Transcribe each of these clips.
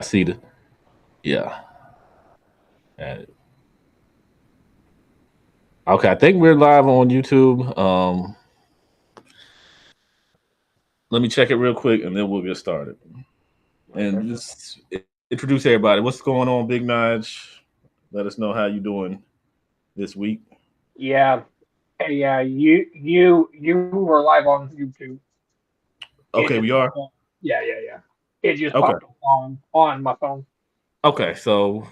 see the yeah. Uh, okay, I think we're live on YouTube. Let me check it real quick, and then we'll get started. Okay. And just introduce everybody. What's going on, Big Nudge? Let us know how you doing this week. Yeah. Hey, yeah. You were live on YouTube. It Okay, just we popped are. up. Yeah, yeah, yeah. It just Okay, popped up on my phone. okay. So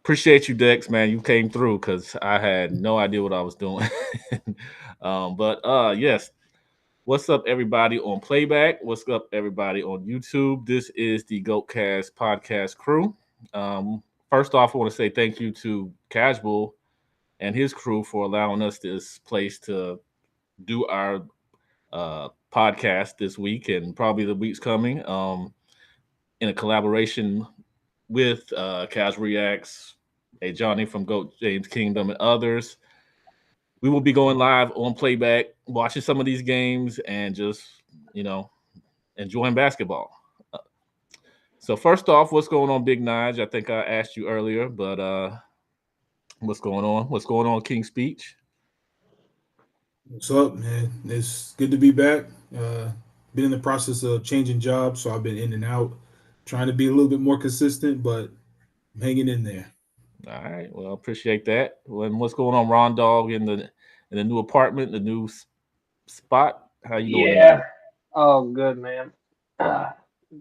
appreciate you, Dex. Man, you came through because I had no idea what I was doing. But yes, what's up, everybody on playback? What's up, everybody on YouTube? This is the GoatCast podcast crew. First off, I want to say thank you to Casual and his crew for allowing us this place to do our podcast this week and probably the weeks coming in a collaboration with Casual Reacts, a Johnny from Goat James Kingdom, and others. We will be going live on playback, watching some of these games, and just you know enjoying basketball. Uh, So first off, what's going on, Big Nige? I think I asked you earlier, but what's going on? What's going on, King Speech? What's up, man? It's good to be back. Been in the process of changing jobs, so I've been in and out, trying to be a little bit more consistent, but I'm hanging in there. All right, well, appreciate that. And what's going on, Ron Dog, in the new apartment, the new spot? How you doing Yeah. tonight? Oh, good man. Uh,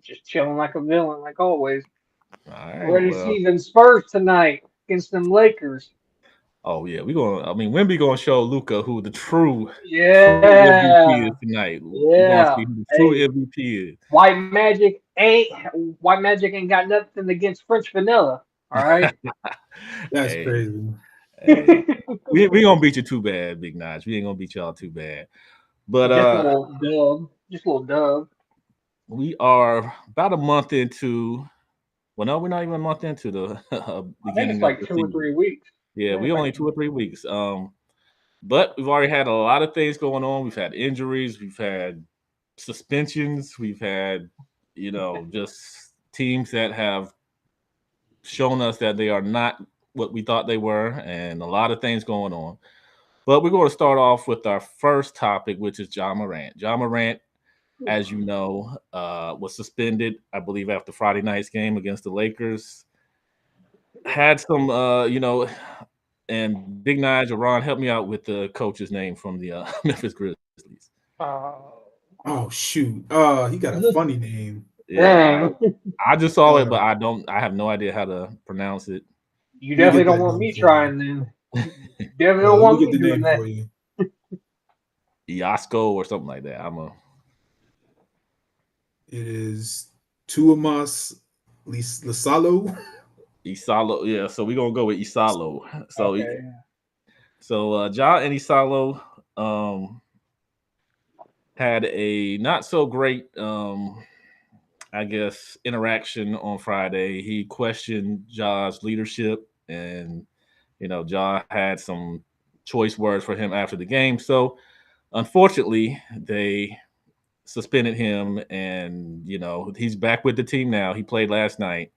just chilling like a villain, like always. All right, Ready to well, see them Spurs tonight against them Lakers. oh yeah, we gonna. I mean, Wimby gonna show Luca who the true MVP Yeah. is tonight. We're gonna Yeah. see who the true Hey, MVP is. White Magic ain't got nothing against French vanilla. All right. That's Hey, crazy. hey, we gonna beat you too bad, Big Notch. We ain't gonna beat y'all too bad. But Just a little dub. Just a little dub. we are about a month into. Well, no, we're not even a month into the I think it's beginning of like the 2 or 3 season. weeks. Yeah, Yeah, we it's like only 2 or 3 weeks. But we've already had a lot of things going on. We've had injuries. We've had suspensions. We've had, just teams that have shown us that they are not what we thought they were, and a lot of things going on. But we're going to start off with our first topic, which is John Morant. John Morant, as you know, was suspended, I believe, after Friday night's game against the Lakers. Had some, and Big Nige or Ron, help me out with the coach's name from the Memphis Grizzlies. uh, Oh shoot. He got a funny name. Yeah, dang. I just saw it, Uh, but I have no idea how to pronounce it. You let me definitely get don't that want name me for you. trying then. Definitely don't Let me want get me the doing name that. for you. Iasko or something like that. I'm a It is Tuamas Lisalo. Isalo. Yeah, so we're gonna go with Isalo. Okay. Ja and Isalo had a not so great I guess interaction on Friday. He questioned Ja's leadership, and Ja had some choice words for him after the game. So unfortunately, they suspended him, and he's back with the team now. He played last night,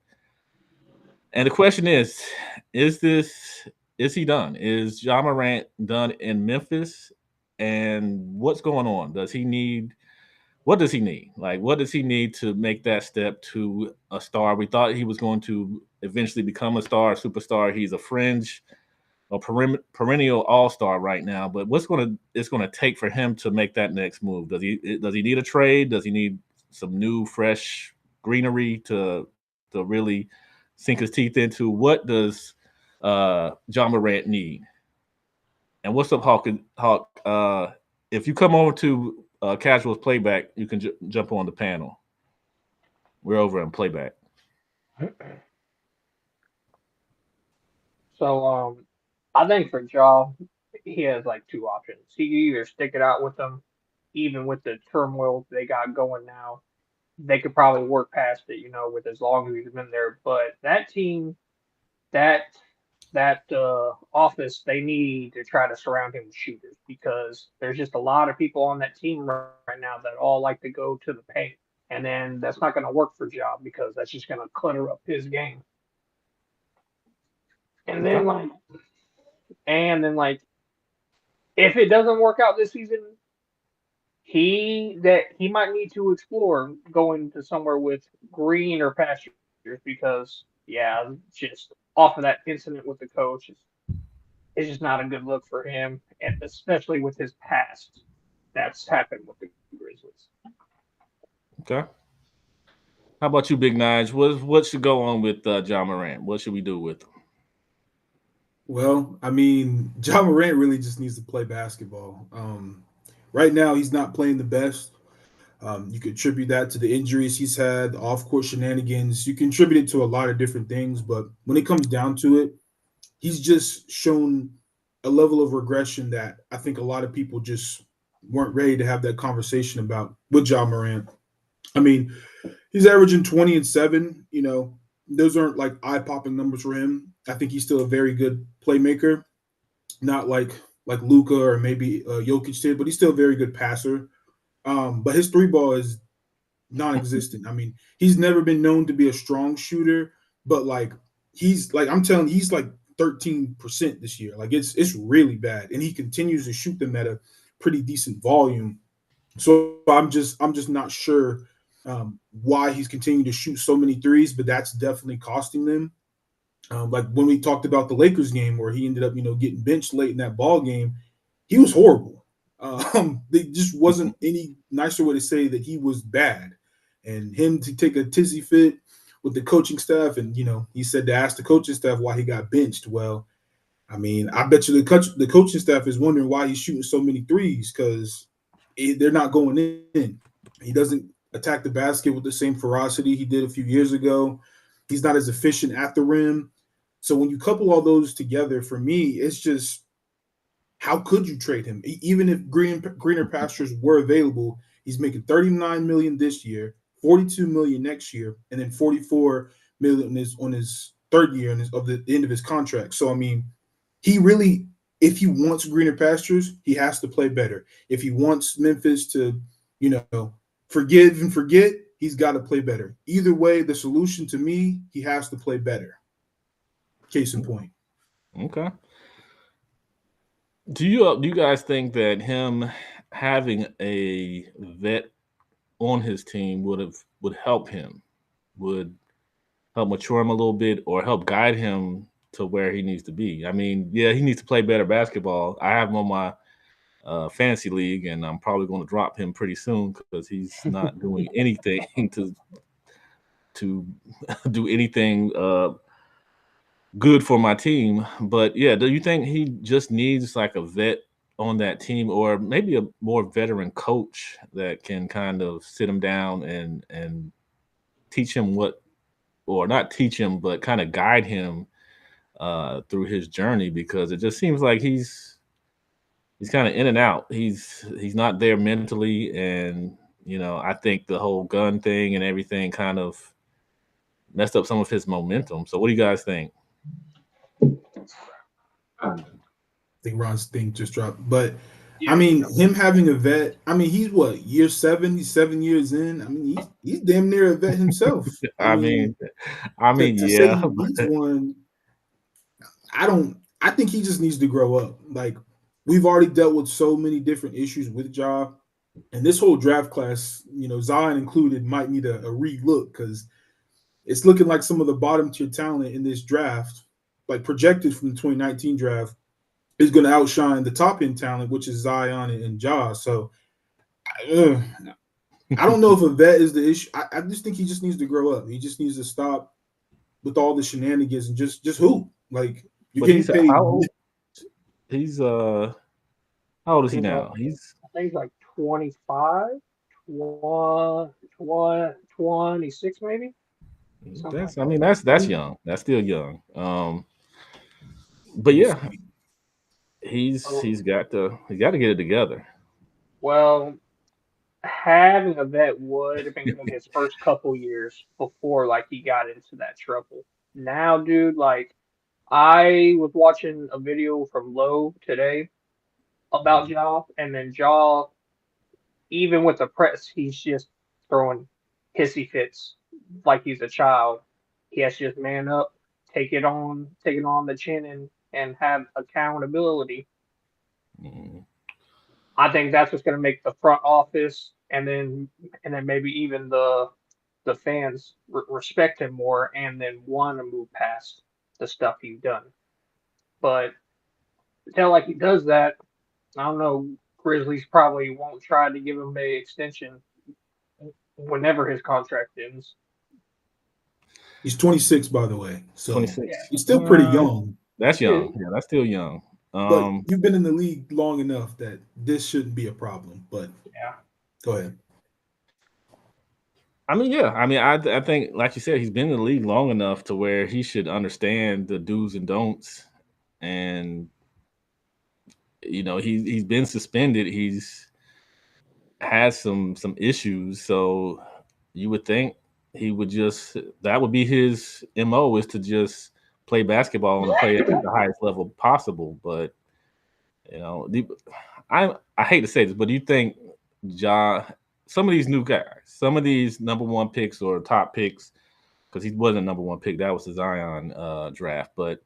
and the question is this is he done? Is Ja Morant done in Memphis? And what's going on? Does he need what does he need? Like, what does he need to make that step to a star? We thought he was going to eventually become a star, a superstar. He's a fringe, a perennial all star right now. But it's gonna take for him to make that next move? Does he need a trade? Does he need some new, fresh greenery to really sink his teeth into? What does John Morant need? And what's up, Hawk? Hawk, if you come over to Casual's playback, you can jump on the panel. We're over in playback. So I think for Jaw, he has like two options. He can either stick it out with them, even with the turmoil they got going now. They could probably work past it, with as long as he's been there. But that team, that that office, they need to try to surround him with shooters because there's just a lot of people on that team right now that all like to go to the paint. and then that's not going to work for Ja because that's just going to clutter up his game. And Okay. then like, and then like, if it doesn't work out this season, he might need to explore going to somewhere with greener pastures because yeah, just off of that incident with the coach, it's just not a good look for him, and especially with his past that's happened with the Grizzlies. Okay. How about you, Big Nige? What should go on with John Morant? What should we do with him? Well, I mean, John Morant really just needs to play basketball. Right now, he's not playing the best. You could attribute that to the injuries he's had, the off-court shenanigans. You can attribute it to a lot of different things, but when it comes down to it, he's just shown a level of regression that I think a lot of people just weren't ready to have that conversation about with John Morant. I mean, he's averaging 20 and 7. Those aren't like eye-popping numbers for him. I think he's still a very good playmaker, not like Luca or maybe Jokic did, but he's still a very good passer. But his three ball is non-existent. I mean, he's never been known to be a strong shooter, but like he's like I'm telling you, he's like 13% this year. Like it's really bad, and he continues to shoot them at a pretty decent volume. So I'm just not sure why he's continuing to shoot so many threes, but that's definitely costing them. Like when we talked about the Lakers game where he ended up, getting benched late in that ball game, he was horrible. There just wasn't any nicer way to say that he was bad. And him to take a tizzy fit with the coaching staff, and he said to ask the coaching staff why he got benched. Well, I mean, I bet you the coaching staff is wondering why he's shooting so many threes because they're not going in. He doesn't attack the basket with the same ferocity he did a few years ago. He's not as efficient at the rim. So when you couple all those together, for me, it's just how could you trade him? Even if greener pastures were available, he's making 39 million this year, 42 million next year, and then 44 million is on his third year of the end of his contract. So I mean, he really, if he wants greener pastures, he has to play better. If he wants Memphis to, forgive and forget, he's got to play better. Either way, the solution to me, he has to play better. Case in point. Okay. Do you guys think that him having a vet on his team would help him, would help mature him a little bit, or help guide him to where he needs to be? I mean, yeah, he needs to play better basketball. I have him on my fantasy league, and I'm probably going to drop him pretty soon because he's not doing anything to do anything good for my team. But yeah, do you think he just needs like a vet on that team, or maybe a more veteran coach that can kind of sit him down and teach him what, or not teach him, but kind of guide him through his journey? Because it just seems like he's kind of in and out. He's not there mentally, and I think the whole gun thing and everything kind of messed up some of his momentum. So what do you guys think? I think Ron's thing just dropped. But I Yeah, mean, him having a vet, I mean, he's what, year 7? He's 7 years in. I mean, he's damn near a vet himself. I I mean, mean, I mean, to say yeah, he needs one, I think he just needs to grow up. Like, we've already dealt with so many different issues with Ja. And this whole draft class, Zion included, might need a re-look because it's looking like some of the bottom tier talent in this draft, like projected from the 2019 draft, is going to outshine the top end talent, which is Zion and Ja. So uh, I don't know if a vet is the issue. I just think he just needs to grow up. He just needs to stop with all the shenanigans and just hoop. Like you're but getting he's paid. how old? He's how old is he he's like now? He's I think he's like 25, 26 maybe, something like that's I that. mean that's young. That's still young. But We'll yeah, see. he's Oh, he's got to get it together. well, having a vet would have been good his first couple years before like he got into that trouble. Now, dude, like I was watching a video from Lowe today about Ja, and then Ja, even with the press, he's just throwing. hissy fits like he's a child. He has to just man up, take it on the chin, and have accountability. Mhm. I think that's what's going to make the front office and then maybe even the fans respect him more and then want to move past the stuff he's done. But until like he does that, I don't know. Grizzlies probably won't try to give him a extension whenever his contract ends. He's 26, by the way, so 26. Yeah, he's still pretty young. That's yeah, young. Yeah, that's still young. But you've been in the league long enough that this shouldn't be a problem. But yeah. go ahead. I mean, yeah. I mean, I think, like you said, he's been in the league long enough to where he should understand the do's and don'ts. And he's been suspended. He's has some issues. So you would think he would just that would be his MO, is to just play basketball and play it at the highest level possible. But you know, the, I hate to say this, but do you think Ja, some of these new guys, some of these number one picks or top picks, because he wasn't a number one pick, that was the Zion draft, but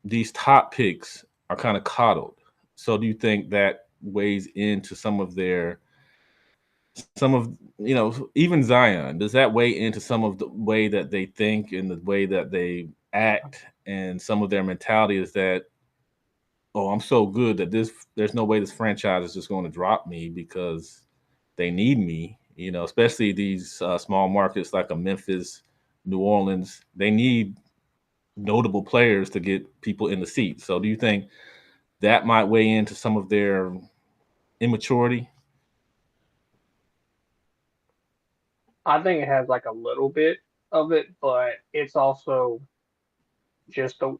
these top picks are kind of coddled. So do you think that weighs into some of even Zion, does that weigh into some of the way that they think and the way that they act, and some of their mentality is that, oh, I'm so good that there's no way this franchise is just going to drop me because they need me. Especially these small markets like a Memphis, New Orleans, they need notable players to get people in the seat. So do you think that might weigh into some of their immaturity? I think it has like a little bit of it, but it's also just a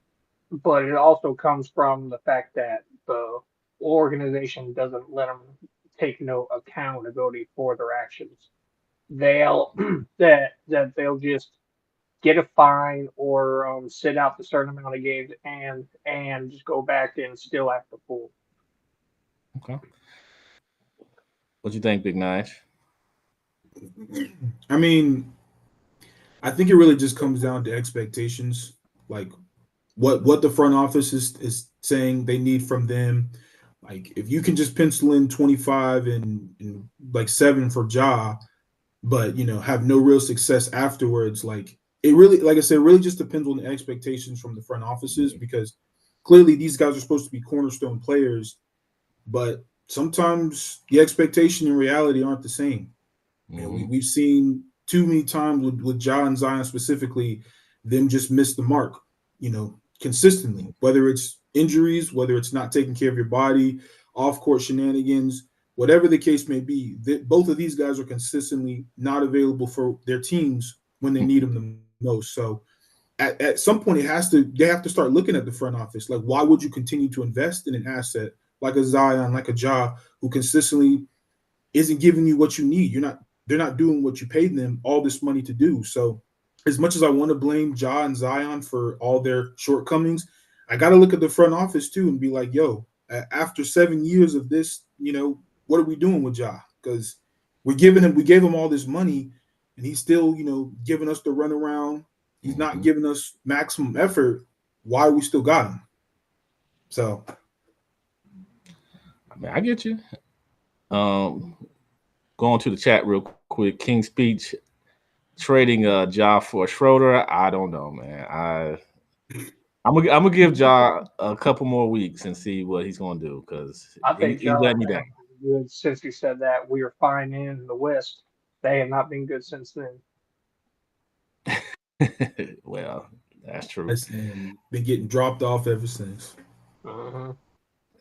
but it also comes from the fact that the organization doesn't let them take no accountability for their actions. They'll that they'll just get a fine or sit out the certain amount of games and just go back and still act the fool. Okay. What you think, Big Nash? I mean, I think it really just comes down to expectations, like what the front office is saying they need from them. Like if you can just pencil in 25 and like 7 for Ja, but have no real success afterwards, like it really, like I said, really just depends on the expectations from the front offices, because clearly these guys are supposed to be cornerstone players, but sometimes the expectation and reality aren't the same. Mm-hmm. We've seen too many times with Ja and Zion specifically, them just miss the mark, consistently, whether it's injuries, whether it's not taking care of your body, off court shenanigans, whatever the case may be. Both of these guys are consistently not available for their teams when they need them the most. So at some point they have to start looking at the front office. Like, why would you continue to invest in an asset like a Zion, like a Ja, who consistently isn't giving you what you need? They're not doing what you paid them all this money to do. So as much as I want to blame Ja and Zion for all their shortcomings, I got to look at the front office too and be like, yo, after 7 years of this, what are we doing with Ja? Because we gave him all this money, and he's still, giving us the runaround. He's not Mm-hmm. giving us maximum effort. Why we still got him? So I mean, I get you. Um, Going to the chat real quick. King Speech trading Ja for Schroeder. I don't know, man. I'm gonna give Ja a couple more weeks and see what he's gonna do, because I think he Jaws let me have been good since he said that we were fine in the West. They have not been good since then. down. Well, that's true. and been getting dropped off ever since. Uh-huh.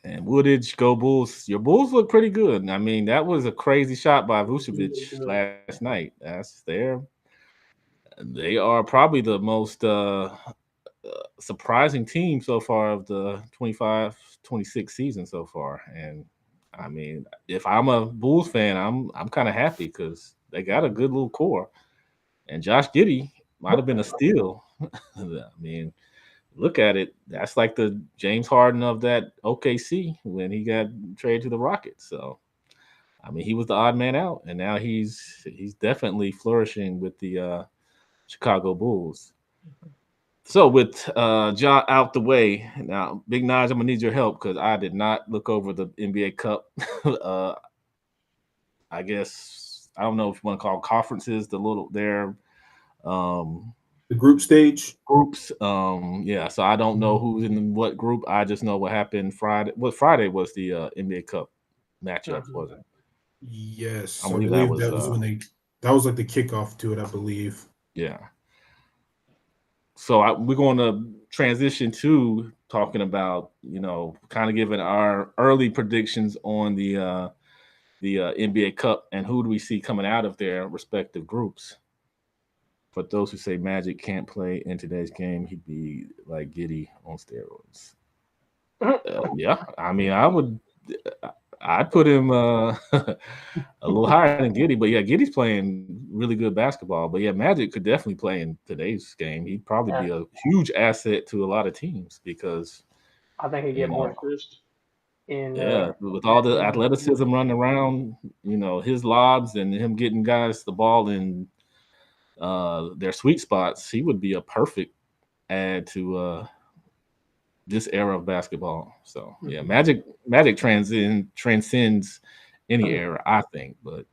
And Woodage, go Bulls. Your Bulls look pretty good. I mean, that was a crazy shot by Vucevic Really good. last night. They are probably the most surprising team so far of the 25-26 season so far. And I mean, if I'm a Bulls fan, I'm kind of happy because they got a good little core. And Josh Giddey might have been a steal. I mean, look at it. That's like the James Harden of that OKC when he got traded to the Rockets. So I mean, he was the odd man out, and now he's definitely flourishing with the Chicago Bulls. So with Ja out the way, now Big Naj, I'm gonna need your help because I did not look over the NBA Cup. I guess I don't know if you want to call conferences the little their um, The group stage. groups. Yeah, so I don't know who's in what group. I just know what happened Friday. What Friday was the NBA Cup matchups, Mhm. wasn't it? I Yes, I believe that believe was that was when that was like the kickoff to it, I believe. yeah. So we're going to transition to talking about kind of giving our early predictions on the NBA Cup and who do we see coming out of their respective groups. For those who say Magic can't play in today's game, he'd be like Giddy on steroids. Yeah, I mean, I'd put him a little higher than Giddy, but yeah, Giddy's playing really good basketball. But yeah, Magic could definitely play in today's game. He'd probably Yeah, be a huge asset to a lot of teams because I think he you get more know, assists in yeah, with all the athleticism running around, his lobs and him getting guys the ball in their sweet spots, he would be a perfect add to this era of basketball. So yeah, Mhm. Magic transcends any era, I think. But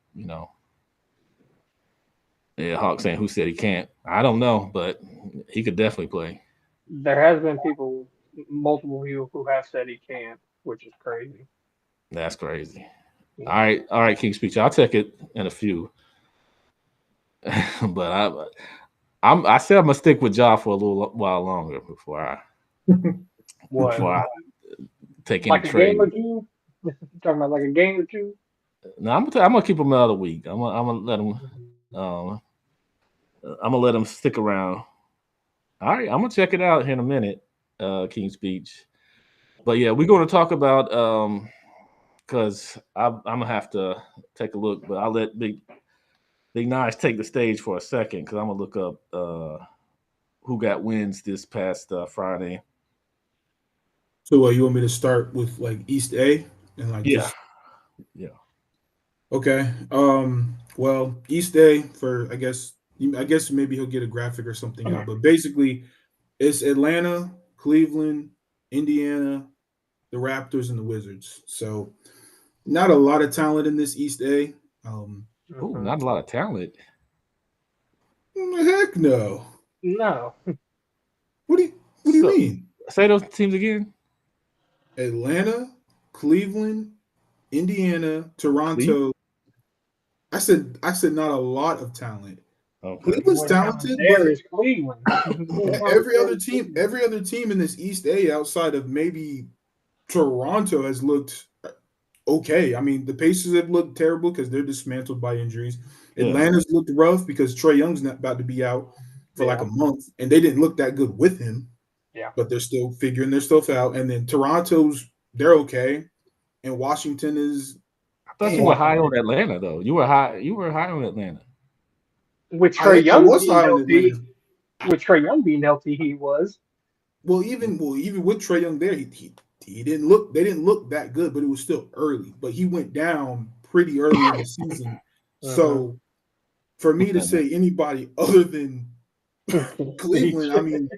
yeah, Hawk saying who said he can't? I don't know, but he could definitely play. There has been multiple people who have said he can't, which is crazy. That's crazy. Yeah. All right, King Speech. I'll take it in a few, but I said I'm gonna stick with Ja for a little while longer What? before I take any Like a game trade. or two? Talking about like a game or two? No, I'm gonna keep him another week. I'm gonna let him. I'm gonna let him stick around. All right, I'm gonna check it out here in a minute, King's Beach. But yeah, we're gonna talk about because I'm gonna have to take a look, but I'll let Big Nice take the stage for a second because I'm gonna look up who got wins this past Friday. So you want me to start with like East A and like Yeah, just yeah. okay. Well, East A for I guess maybe he'll get a graphic or something out, but basically it's Atlanta, Cleveland, Indiana, the Raptors, and the Wizards. So not a lot of talent in this East A. Um, Oh, Mhm. not a lot of talent. heck no. No. What do you What do you So mean? say those teams again. Atlanta, Cleveland, Indiana, Cleveland. Toronto. I said not a lot of talent. Okay. You Cleveland's wouldn't count talented, but Darius Cleveland. You wouldn't count Darius Cleveland. every other team in this East A outside of maybe Toronto has looked okay. I mean, the Pacers have looked terrible because they're dismantled by injuries. Yeah. Atlanta's looked rough because Trey Young's not about to be out for like Yeah, a month, and they didn't look that good with him, yeah. but they're still figuring their stuff out. And then Toronto's they're okay, and Washington is I thought you eh. were What? high on Atlanta though. You were high. You were high on Atlanta. With Trey I Young was being high on Atlanta. healthy, with Trey Young being healthy, he was. Even with Trey Young there, he didn't look they didn't look that good, but it was still early. But he went down pretty early in the season. Uh-huh. So for me to say anybody other than Cleveland, I mean,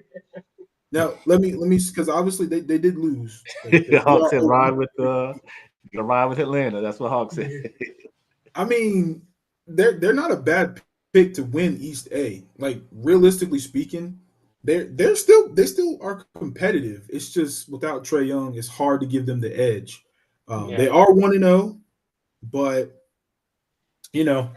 now let me because obviously they did lose. Like they Hawk are said 0. ride with you gotta ride with Atlanta. That's what Hawk said. I mean, they're not a bad pick to win East A. Like realistically speaking, they still are competitive. It's just without Trey Young, it's hard to give them the edge. They Yeah. are 1-0, but you know,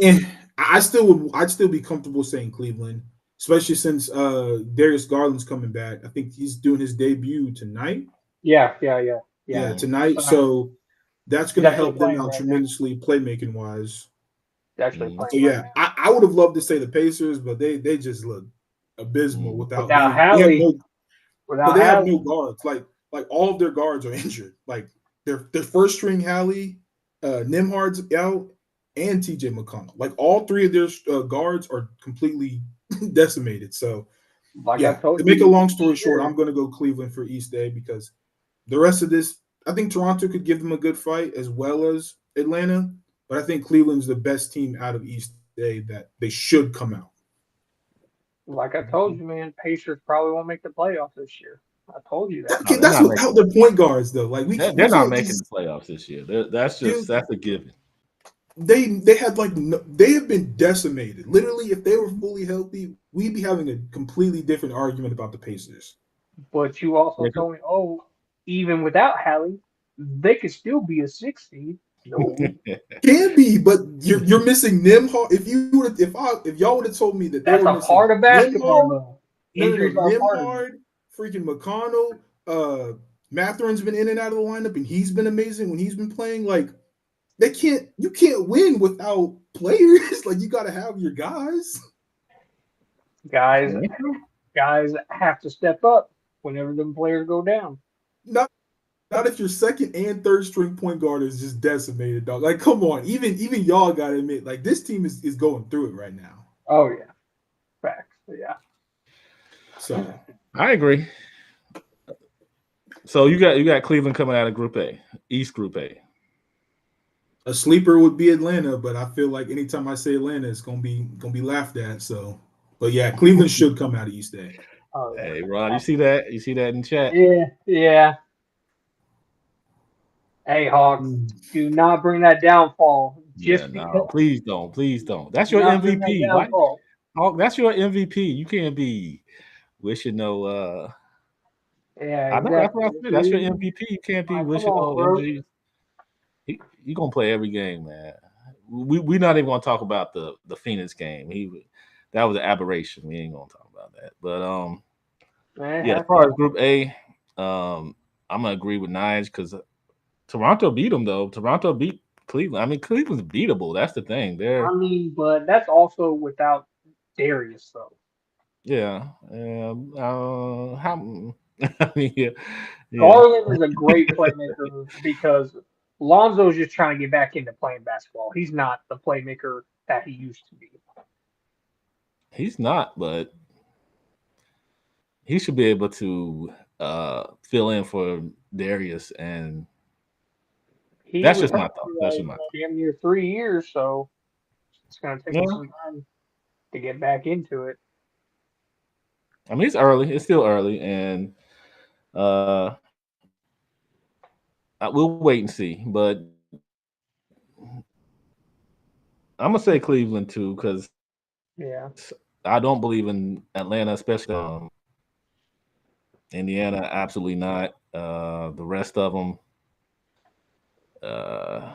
eh, I'd still be comfortable saying Cleveland, especially since Darius Garland's coming back. I think he's doing his debut tonight. Yeah, yeah, yeah, yeah. Yeah, Mm. tonight. Tonight. So that's He's going to actually help them playing out right now. tremendously playmaking wise. He's actually Mm. So playing right yeah, now. I would have loved to say the Pacers, but they just look abysmal Mm. without Without they have Hallie, no but without they have no Hallie, guards. Like all of their guards are injured. Like their first string Hallie, Nimhard's out, and T.J. McConnell. Like all three of their guards are completely decimated. So like I yeah, to told make a you long this story short, year. I'm going to go Cleveland for East Day because the rest of this, I think Toronto could give them a good fight as well as Atlanta, but I think Cleveland's the best team out of East A that they should come out. Like I told you, man, Pacers probably won't make the playoffs this year. I told you that. No, Okay, they're that's not making. without their point guards though. Like we They're not can't making the just playoffs this year. That's dude. just that's a given. They had like no, they have been decimated. Literally, if they were fully healthy, we'd be having a completely different argument about the Pacers. But you also told me, oh, even without Hallie, they could still be a 6 seed. No, Can be, but you're missing Nimhard. If y'all would have told me that they that's were a part missing of basketball, Nimhard, though. no, Injuries are a part of it. Nimhard, freaking McConnell, Matherin's been in and out of the lineup, and he's been amazing when he's been playing. Like you can't win without players. Like you got to have your guys. Guys, guys have to step up whenever them players go down. Not not if your second and third string point guard is just decimated, dog. Like, come on, even y'all gotta admit, like this team is going through it right now. Oh yeah, facts. Yeah. So I agree. So you got Cleveland coming out of Group A, East Group A. a sleeper would be Atlanta, but I feel like anytime I say Atlanta, it's gonna be laughed at. So, but yeah, Cleveland should come out of East A. Oh, yeah. Hey, Rod, you see that? You see that in chat? Yeah, yeah. Hey, Hawks, do not bring that downfall Yeah, just no, because. please don't. That's Do your not bring that MVP. Why? downfall. Oh, that's your MVP. You can't be wishing no. Yeah, I know that's exactly. what I said. That's your MVP. You can't be Like, come wishing on, no bro. MVP. He gonna play every game, man. We not even gonna talk about the Phoenix game. That was an aberration. We ain't gonna talk about that. But Man, yeah, as far as Group A, I'm gonna agree with Nige because Toronto beat them though. Toronto beat Cleveland. I mean, Cleveland's beatable. That's the thing. I mean, but that's also without Darius, though. Yeah. I mean, yeah. Garland is a great playmaker because Lonzo's just trying to get back into playing basketball. He's not the playmaker that he used to be. He's not, but he should be able to fill in for Darius, and He that's was just my hurt thought. for That's like just my thought. damn near 3 years, so it's gonna take him Yeah. some time to get back into it. I mean, it's early. It's still early, and uh, we'll wait and see. But I'm gonna say Cleveland too because Yeah. I don't believe in Atlanta, especially Indiana. Absolutely not. The rest of them. Uh,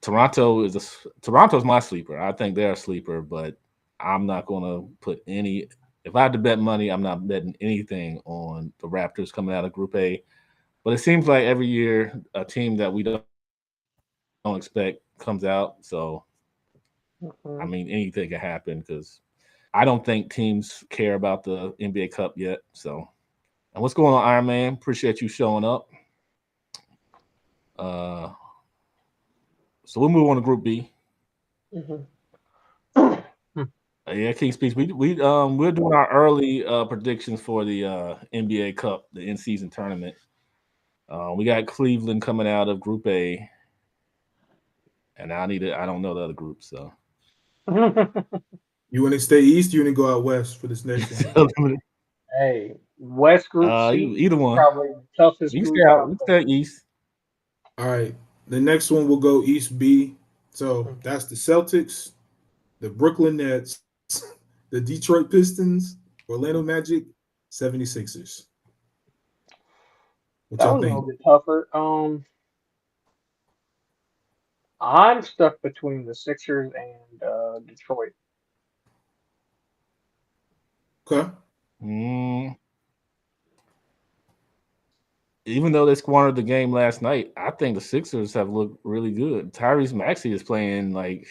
Toronto's my sleeper. I think they're a sleeper, but I'm not gonna put any. If I had to bet money, I'm not betting anything on the Raptors coming out of Group A. But it seems like every year a team that we don't expect comes out. So I Mhm. mean, anything can happen because I don't think teams care about the NBA Cup yet. So, and what's going on, Iron Man? Appreciate you showing up. Uh, so we'll move on to Group B. Mhm. Yeah, King Speech. We're doing our early predictions for the NBA Cup, the in season tournament. We got Cleveland coming out of Group A, and I don't know the other groups, so You want to stay east? You want to go out west for this next one? Hey, West Group C, either one. probably the toughest We can group stay out. out We can there. stay east. All right, the next one will go East B. So Mhm. that's the Celtics, the Brooklyn Nets, the Detroit Pistons, Orlando Magic, 76ers. What That y'all was a little think? bit tougher. I'm stuck between the Sixers and Detroit. Okay. Mm, even though they squandered the game last night, I think the Sixers have looked really good. Tyrese Maxey is playing like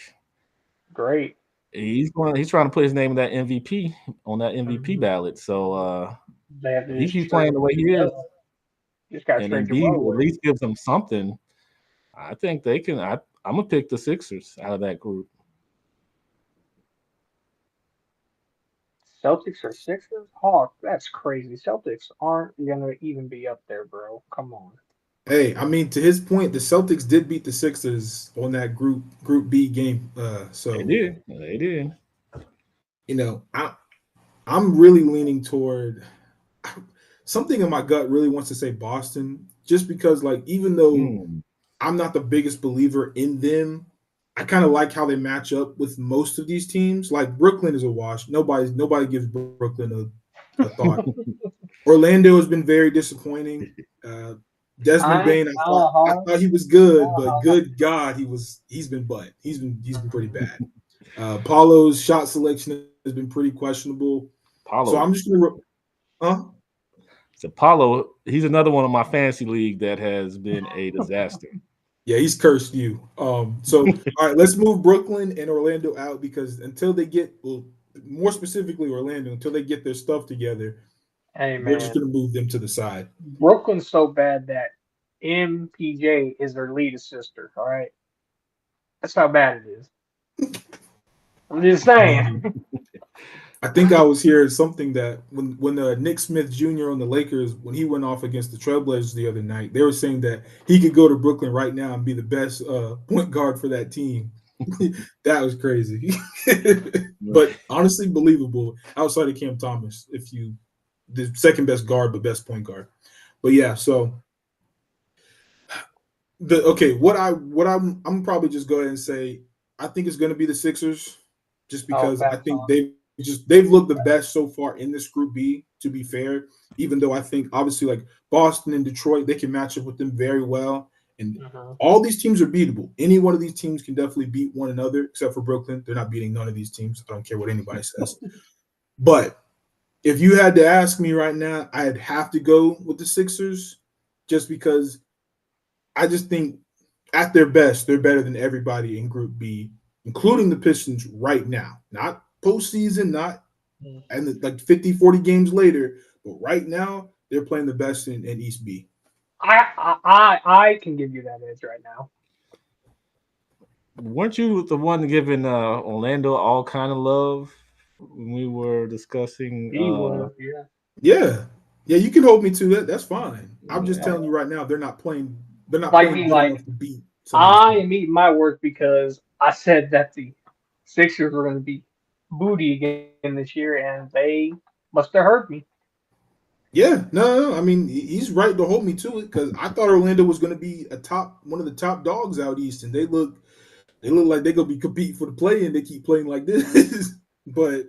Great. he's trying to put his name in that MVP on that MVP Mhm. ballot. So They have to if he just keeps trade playing the way he is, Joel. Just got to and trade Embiid Joel at away. least gives them something, I think they can. I'm gonna pick the Sixers out of that group. Celtics or Sixers? Hawk, that's crazy. Celtics aren't gonna even be up there, bro. Come on. Hey, I mean, to his point, the Celtics did beat the Sixers on that Group B game. They So did. They did. you know, I'm really leaning toward something in my gut really wants to say Boston, just because like even though Mm. I'm not the biggest believer in them, I kind of like how they match up with most of these teams. Like Brooklyn is a wash. Nobody gives Brooklyn a thought. Orlando has been very disappointing. Uh, Desmond I Bain, I thought he was good, but good God, he's been butt. He's been pretty bad. Paulo's shot selection has been pretty questionable. So I'm Paulo. just gonna, huh? So Paulo, he's another one of my fantasy league that has been a disaster. Yeah, he's cursed you. So all right, let's move Brooklyn and Orlando out because until they get, well, more specifically Orlando, until they get their stuff together, Hey we're just man, gonna move them to the side. Brooklyn's so bad that MPJ is their lead sister. All right, that's how bad it is. I'm just saying. Um, I think I was hearing something that when Nick Smith Jr. on the Lakers when he went off against the Trailblazers the other night, they were saying that he could go to Brooklyn right now and be the best point guard for that team. That was crazy, but honestly believable outside of Cam Thomas. If you the second best guard but best point guard, but yeah. So the okay, I'm probably just go ahead and say I think it's going to be the Sixers, just Oh, because I pass think on. they've looked the best so far in this Group B. To be fair, even though I think obviously like Boston and Detroit, they can match up with them very well, and Hmm. all these teams are beatable. Any one of these teams can definitely beat one another, except for Brooklyn. They're not beating none of these teams. I don't care what anybody says. But if you had to ask me right now, I'd have to go with the Sixers, just because I just think at their best, they're better than everybody in Group B, including the Pistons right now. Not postseason, not and like 50, 40 games later, but right now, they're playing the best in East B. I can give you that edge right now. Weren't you the one giving Orlando all kind of love when we were discussing? He was, yeah. Yeah. Yeah, you can hold me to that. That's fine. I'm just Yeah, telling you right now, they're not Like playing me, good like enough to beat some of these I teams. am eating my words because I said that the Sixers were going to be booty again this year, and they must have heard me. Yeah, no. I mean, he's right to hold me to it because I thought Orlando was going to be one of the top dogs out east, and they look like they're gonna be competing for the play, and they keep playing like this. But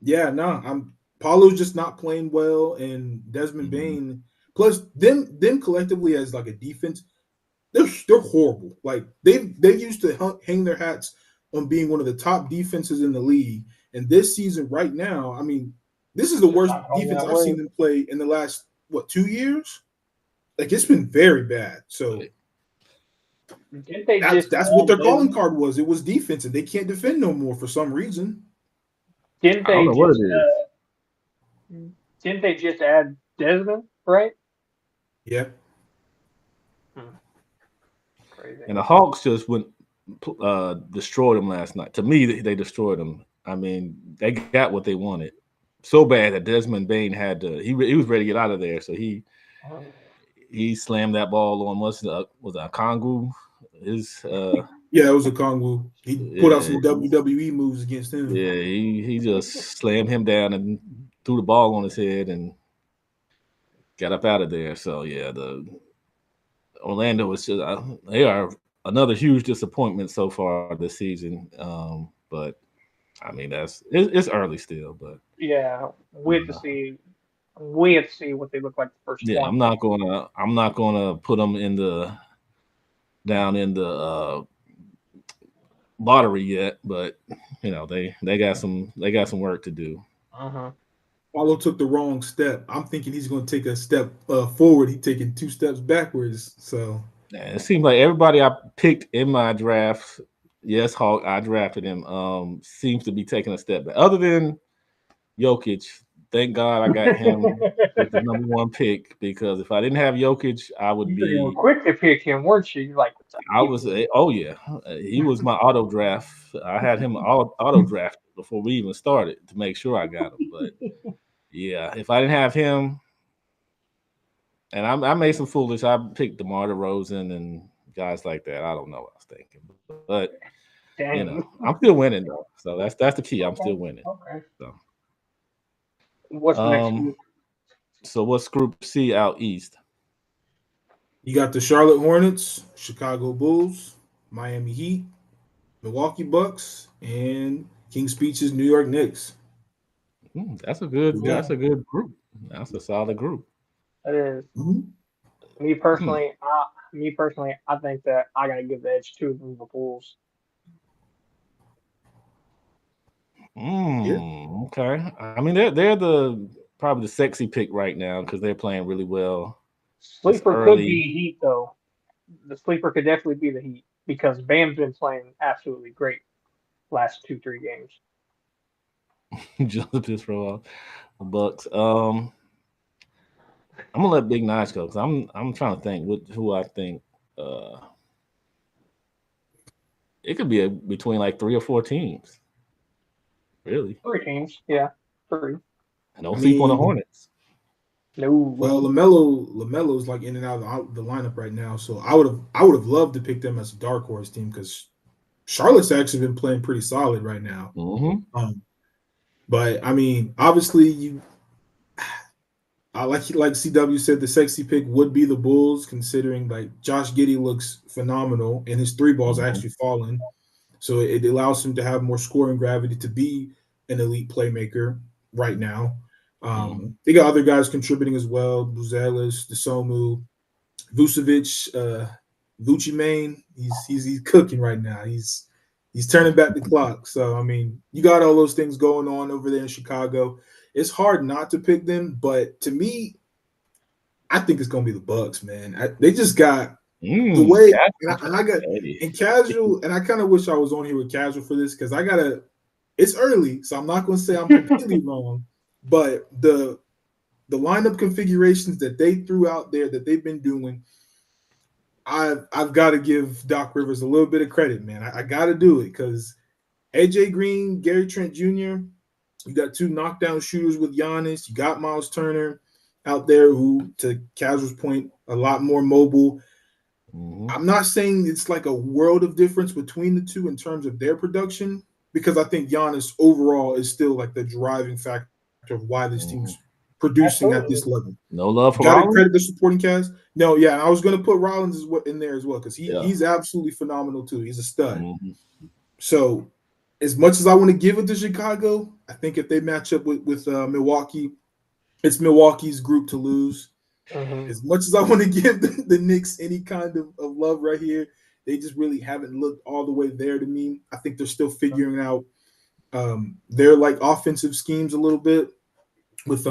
yeah, no, I'm Paulo's just not playing well, and Desmond mhm. Bain. Plus, them collectively as like a defense, they're horrible. Like they used to hang their hats on being one of the top defenses in the league, and this season right now, I mean, this is the Just worst not going defense that I've way. seen them play in the last 2 years. Like it's been very bad. So Didn't they that's just that's what add their calling Desmond? card was. It was defense, and they can't defend no more for some reason. Didn't I don't they know what it just is. didn't they just add Desmond? Right? Yeah. Hmm, crazy. And the Hawks just went destroyed them last night. To me, they destroyed them. I mean, they got what they wanted so bad that Desmond Bain had to. He was ready to get out of there, so Uh, he slammed that ball on was it Kongu? His Yeah, it was a Kongwu. He put out yeah, some WWE moves against him. yeah, he just slammed him down and threw the ball on his head and got up out of there. So yeah, the Orlando is just they are another huge disappointment so far this season. But I mean it's early still, but yeah, we have to uh, see. We have to see what they look like the first yeah, 20 games. I'm not gonna put them in the down in the lottery yet, but they got some work to do. Uh-huh. Paulo took the wrong step. I'm thinking he's going to take a step forward. He's taking 2 steps backwards. So And it seems like everybody I picked in my draft, yes, Hawk, I drafted him, seems to be taking a step back. Other than Jokic, thank God I got him with the number one pick because if I didn't have Jokic, You were quick to pick him, weren't you? You're like, I was oh yeah, he was my auto draft. I had him auto draft before we even started to make sure I got him. But yeah, if I didn't have him, And I made some foolish. I picked DeMar DeRozan and guys like that. I don't know what I was thinking, but Dang. I'm still winning though. So that's the key. I'm still Okay. winning. Okay. So What's the next um, group? so what's Group C out east? You got the Charlotte Hornets, Chicago Bulls, Miami Heat, Milwaukee Bucks, and King's Peach's New York Knicks. That's a We got. good group. That's a solid group. That is Mhm. me Hmm. personally. Me personally, I think that I gotta give the edge to the Bulls. Yeah. Okay. I mean, they're the probably the sexy pick right now because they're playing really well. It's Sleeper could early. be Heat though. The sleeper could definitely be the Heat because Bam's been playing absolutely great last 2 3 games. Just to throw off the Bucks. I'm gonna let Big Nice go because I'm trying to think who I think. Uh, it could be between like 3 or 4 teams, really. 3 teams, yeah, 3. And I don't sleep on the mean, Hornets. No, well, Lamelo's like in and out of the lineup right now, so I would have loved to pick them as a dark horse team because Charlotte's actually been playing pretty solid right now. Mm-hmm. Um, but I mean, obviously, I like CW said, the sexy pick would be the Bulls, considering like Josh Giddey looks phenomenal and his three balls are Mm-hmm. actually falling, so it allows him to have more scoring gravity to be an elite playmaker right now. Mm-hmm. They got other guys contributing as well: Buzelis, Desomu, Vucevic, Gucci Mane. He's cooking right now. He's turning back the clock. So I mean, you got all those things going on over there in Chicago. It's hard not to pick them, but to me, I think it's gonna be the Bucks, man. They just got the way, and I got Hey. and casual, and I kind of wish I was on here with casual for this because I gotta. It's early, so I'm not gonna say I'm completely wrong, but the lineup configurations that they threw out there that they've been doing, I've got to give Doc Rivers a little bit of credit, man. I got to do it because AJ Green, Gary Trent Jr. You got two knockdown shooters with Giannis. You got Miles Turner out there who, to Casual's point, a lot more mobile. Mm-hmm. I'm not saying it's like a world of difference between the two in terms of their production because I think Giannis overall is still like the driving factor of why this Mm-hmm. team's producing at absolutely. this level. No love You for got to Rollins? credit the supporting cast. No, yeah, and I was going to put Rollins in there as well because Yeah. he's absolutely phenomenal too. He's a stud. Mm-hmm. So, as much as I want to give it to Chicago, I think if they match up with Milwaukee, it's Milwaukee's group to lose. Hmm. As much as I want to give the Knicks any kind of love right here, they just really haven't looked all the way there to me. I think they're still figuring out their like offensive schemes a little bit. With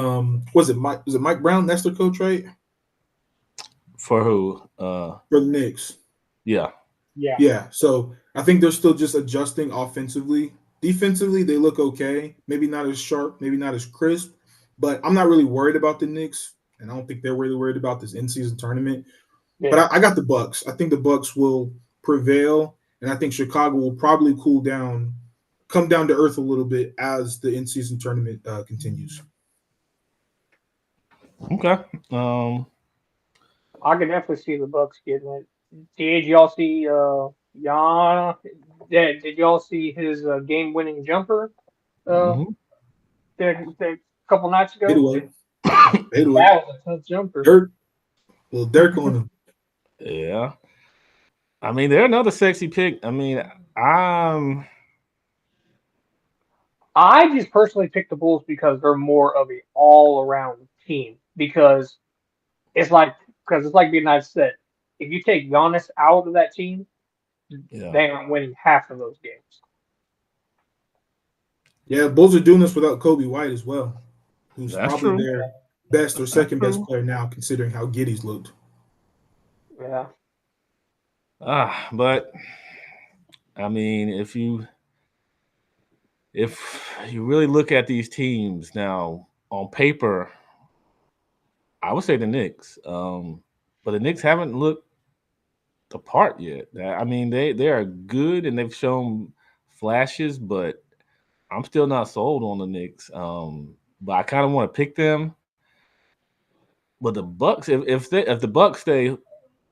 was it Mike Brown? That's their coach, right? For who? For the Knicks. Yeah. Yeah, Yeah, so I think they're still just adjusting offensively. Defensively, they look okay. Maybe not as sharp, maybe not as crisp, but I'm not really worried about the Knicks, and I don't think they're really worried about this in-season tournament. But yeah. I got the Bucks. I think the Bucks will prevail, and I think Chicago will probably cool down, come down to earth a little bit as the in-season tournament continues. Okay. Um. I can definitely see the Bucks getting it. Did y'all see Jan? Did y'all see his game-winning jumper uh Mm-hmm. the couple nights Fade ago? away, fade away. That was a tough jumper. Dirk, little Dirk on him. Yeah. I mean, they're another sexy pick. I mean, I'm. I just personally picked the Bulls because they're more of a all-around team. It's like because it's like the United said, if you take Giannis out of that team, Yeah. they aren't winning half of those games. Yeah, Bulls are doing this without Kobe White as well, who's That's probably true. their best or That's second best true. player now, considering how Giddy's looked. Yeah. But I mean, if you really look at these teams now on paper, I would say the Knicks. But the Knicks haven't looked the part yet. I mean, they are good and they've shown flashes, but I'm still not sold on the Knicks. But I kind of want to pick them. But the Bucks, if the Bucks stay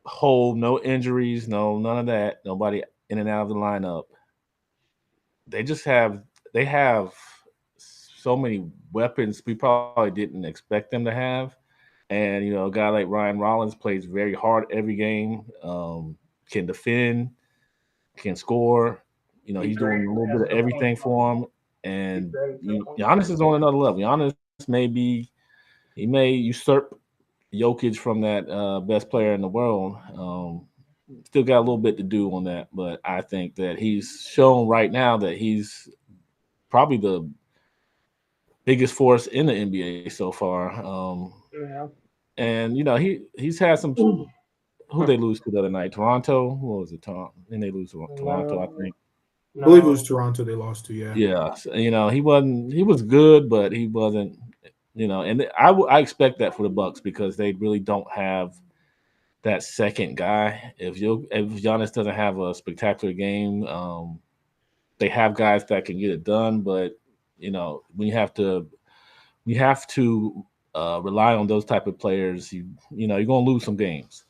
whole, no injuries, no none of that, nobody in and out of the lineup, they just have so many weapons we probably didn't expect them to have. And a guy like Ryan Rollins plays very hard every game, can defend, can score. He's He's doing ready a to little bit pass of the point. everything for him. He's And ready for the point Giannis guard. is on another level. Giannis he may usurp Jokic from that best player in the world. Still got a little bit to do on that, but I think that he's shown right now that he's probably the biggest force in the NBA so far. Yeah. And he's had some. Who they lose to the other night? Toronto. What was it? Toronto. Then they lose to Toronto, I No, think. I believe it was no. Toronto they lost to. Yeah. Yeah, so, he wasn't. He was good, but he wasn't. And I expect that for the Bucks because they really don't have that second guy. If Giannis doesn't have a spectacular game, they have guys that can get it done. But when you have to rely on those type of players, you're gonna lose some games.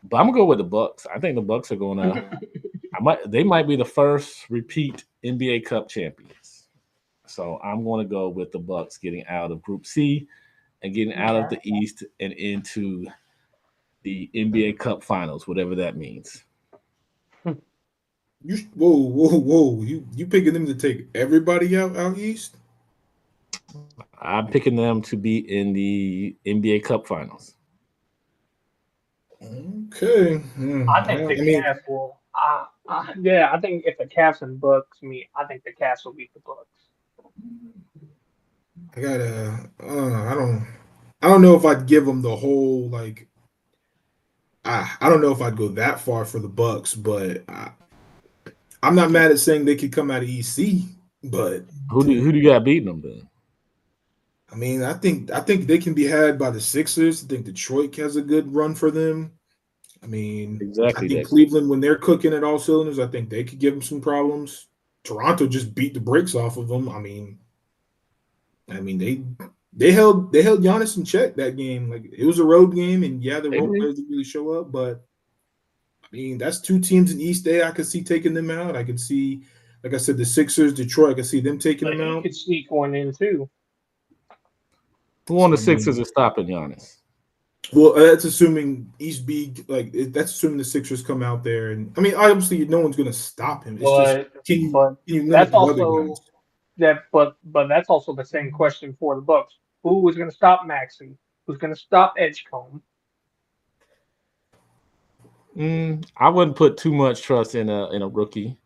But I'm gonna go with the Bucks. I think the Bucks are gonna. They might be the first repeat NBA Cup champions. So I'm going to go with the Bucks getting out of Group C and getting out of Okay. the East and into the NBA Cup Finals, whatever that means. Whoa! You picking them to take everybody out east? I'm picking them to be in the NBA Cup Finals. Okay. I think Well, the I mean, Cavs will. Yeah, I think if the Cavs and Bucks meet, I think the Cavs will beat the Bucks. I gotta. I don't. I don't know if I'd give them the whole like. I don't know if I'd go that far for the Bucks, but I'm not mad at saying they could come out of EC. But Who do you got beating them then? I mean, I think they can be had by the Sixers. I think Detroit has a good run for them. I mean, I Exactly think that. Cleveland, when they're cooking at all cylinders, I think they could give them some problems. Toronto just beat the brakes off of them. I mean they held Giannis in check that game. Like it was a road game, and yeah, the They role did. players didn't really show up, but I mean that's two teams in East A I could see taking them out. I could see, like I said, the Sixers, Detroit. I could see them taking But them he out. could sneak one in too. Who on So the I mean, Sixers is stopping Giannis? well, that's assuming East B, that's assuming the Sixers come out there, and I mean, obviously, no one's going to stop him. It's just But can you limit that's the other guys? also but that's also the same question for the Bucks. Who was going to stop Maxey? Who's going to stop Edgecombe? I wouldn't put too much trust in a rookie.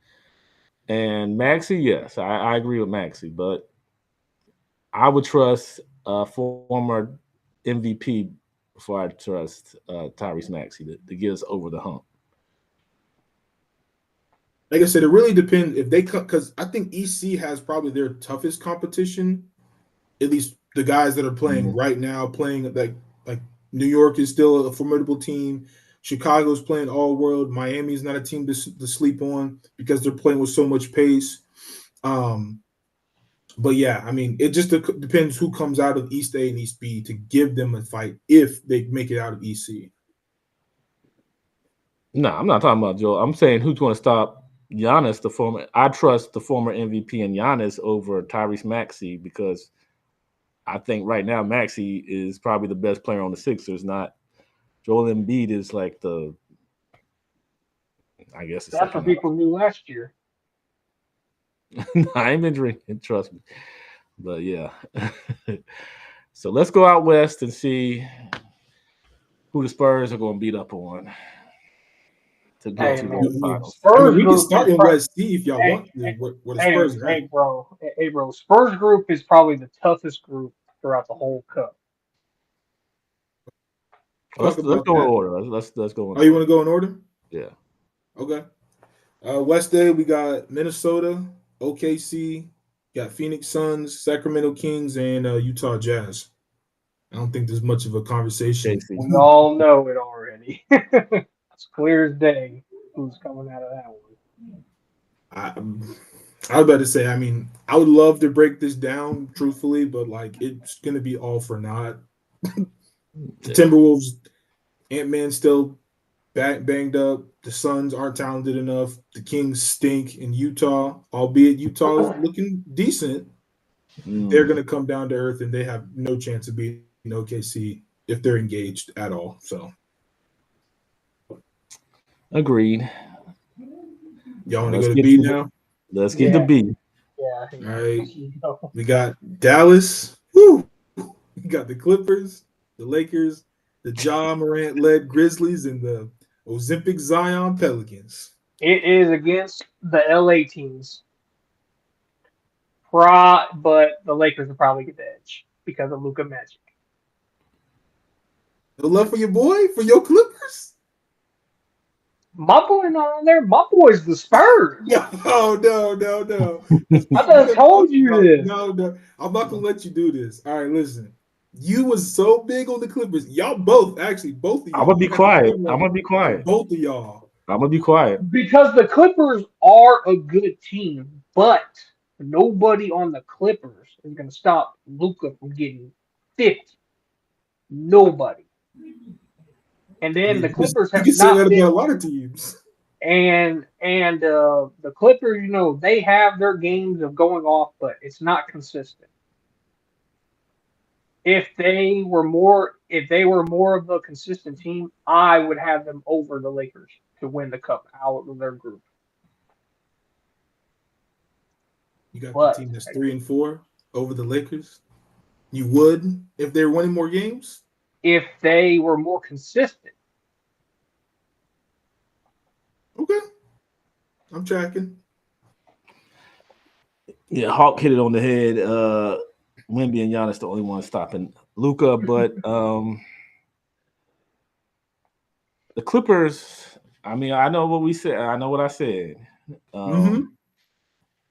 And Maxi, yes, I agree with Maxi, but I would trust a former MVP before I trust Tyrese Maxey to get us over the hump. Like I said, it really depends if they cut because I think EC has probably their toughest competition. At least the guys that are playing Mhm. right now, playing like New York is still a formidable team. Chicago's playing all world. Miami's not a team to sleep on because they're playing with so much pace. Um, but yeah, I mean, it just depends who comes out of East A and East B to give them a fight if they make it out of EC. No, I'm not talking about Joe. I'm saying who's going to stop Giannis, the former. I trust the former MVP and Giannis over Tyrese Maxey because I think right now Maxey is probably the best player on the Sixers. Not Joel Embiid is like I guess the That's second what people best. knew last year. I ain't been drinking, trust me. But yeah. So let's go out west and see who the Spurs are going to beat up on to get Hey to man, the We, finals. I mean, Spurs we can group is start in West C if y'all hey, want hey, where the hey, Spurs are at. hey, bro. Spurs group is probably the toughest group throughout the whole cup. Talk Let's about go in that. order. Let's go in Oh, you want order. to go in order? Yeah. Okay. West A, we got Minnesota, OKC, got Phoenix Suns, Sacramento Kings, and Utah Jazz. I don't think there's much of a conversation. KC. We all know it already. It's clear as day who's coming out of that one. I, I was about to say, I mean, I would love to break this down truthfully, but like it's gonna be all for naught. The Timberwolves, Ant-Man still banged up. The Suns aren't talented enough. The Kings stink in Utah, albeit Utah is looking decent. They're going to come down to earth, and they have no chance of beating OKC if they're engaged at all. So, Agreed. y'all want to go to B now? Let's get to B. Yeah. All right. We got Dallas. Woo! We got the Clippers, the Lakers, the Ja Morant-led Grizzlies, and the Ozempic Zion Pelicans. It is against the LA teams. But the Lakers will probably get the edge because of Luka Magic. No love for your boy, for your Clippers? My boy not on there. My boy's the Spurs. No. I just told you this. No. I'm not gonna let you do this. All right, listen. You was so big on the Clippers. Y'all both of y'all. I'm gonna be quiet. Both of y'all. I'm gonna be quiet. Because the Clippers are a good team, but nobody on the Clippers is going to stop Luka from getting 50. Nobody. And then the Clippers have you can not say that been, about a lot of teams. And the Clippers, they have their games of going off, but it's not consistent. If they were more of a consistent team, I would have them over the Lakers to win the cup out of their group. You got the team that's 3-4 over the Lakers. You would if they were winning more games? If they were more consistent. Okay. I'm tracking. Yeah, Hawk hit it on the head. Wemby and Giannis the only one stopping Luka, but the Clippers, I mean, I know what we said. I know what I said.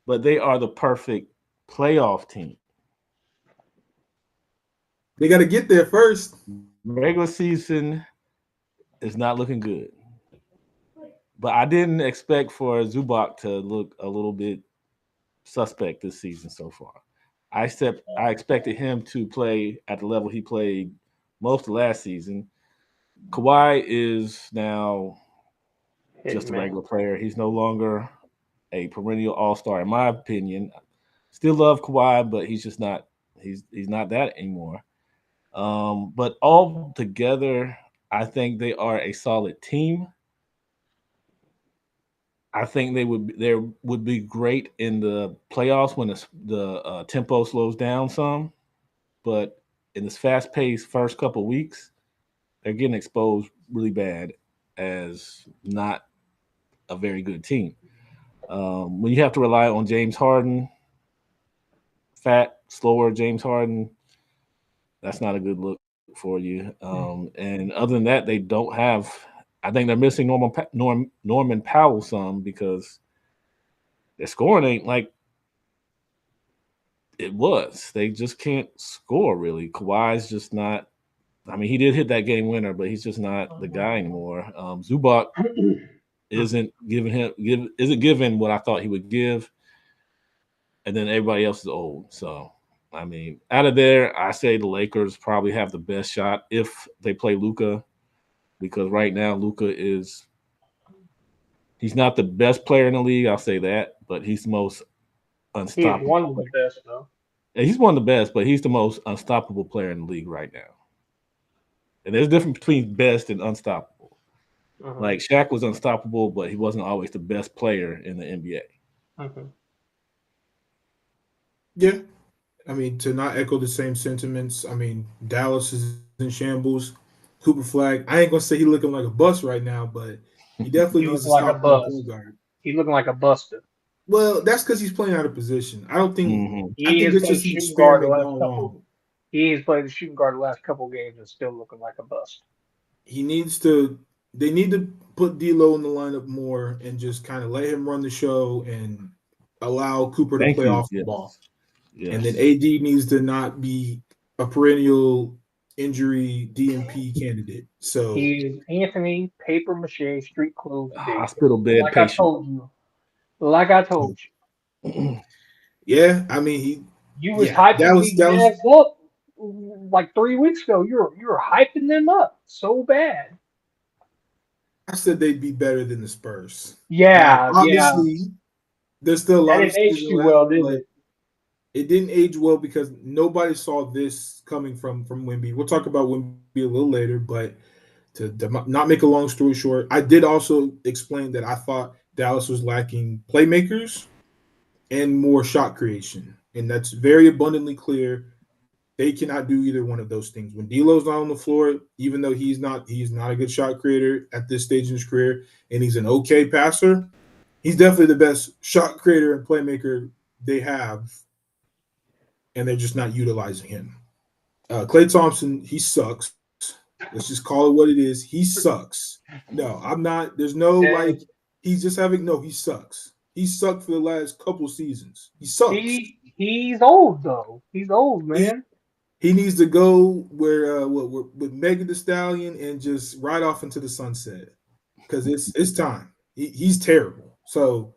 But they are the perfect playoff team. They got to get there first. Regular season is not looking good. But I didn't expect for Zubac to look a little bit suspect this season so far. I expected him to play at the level he played most of last season. Kawhi is now just a regular player. He's no longer a perennial all-star, in my opinion. Still love Kawhi, but he's just not. He's not that anymore. But all together, I think they are a solid team. I think they would be great in the playoffs when the tempo slows down some. But in this fast-paced first couple weeks, they're getting exposed really bad as not a very good team. When you have to rely on James Harden, fat, slower James Harden, that's not a good look for you. And other than that, they don't have. I think they're missing Norman Powell some because their scoring ain't like it was. They just can't score really. Kawhi's just not. I mean, he did hit that game winner, but he's just not the guy anymore. Zubac isn't giving what I thought he would give, and then everybody else is old. So, I mean, out of there, I say the Lakers probably have the best shot if they play Luka, because right now Luka he's not the best player in the league. I'll say that, but he's the most unstoppable. He's one of the best, though. He's one of the best, but he's the most unstoppable player in the league right now. And there's a difference between best and unstoppable. Like Shaq was unstoppable, but he wasn't always the best player in the NBA. Yeah. I mean, to not echo the same sentiments, I mean, Dallas is in shambles. Cooper Flag, I ain't going to say he's looking like a bust right now, but he definitely needs to stop playing point guard. He's looking like a buster. Well, that's because he's playing out of position. I don't think I think it's just an shooting guard experiment going on. He has played the shooting guard the last couple of games and still looking like a bust. They need to put D'Lo in the lineup more and just kind of let him run the show and allow Cooper to play off the ball. Yes. And then AD needs to not be a perennial injury DNP candidate. So he is Anthony Paper Mache Street Clothes hospital bed like patient. I told you. Yeah, I mean you was hyping these guys up like 3 weeks ago, you were hyping them up so bad. I said they'd be better than the Spurs. Now, Yeah, yeah. obviously, there's still a That lot of didn't age season too left, well, did but it? it didn't age well because nobody saw this coming from Wemby. We'll talk about Wemby a little later, but to not make a long story short, I did also explain that I thought Dallas was lacking playmakers and more shot creation, and that's very abundantly clear. They cannot do either one of those things. When D'Lo's not on the floor, even though he's not a good shot creator at this stage in his career, and he's an okay passer, he's definitely the best shot creator and playmaker they have, and they're just not utilizing him. Klay Thompson, he sucks. Let's just call it what it is. He sucks. No, I'm not. There's no like. Dang. He's just having no. He sucks. He sucked for the last couple seasons. He sucks. He's old though. He's old, He man. he needs to go where with Megan Thee Stallion and just ride off into the sunset because it's time. He's terrible. So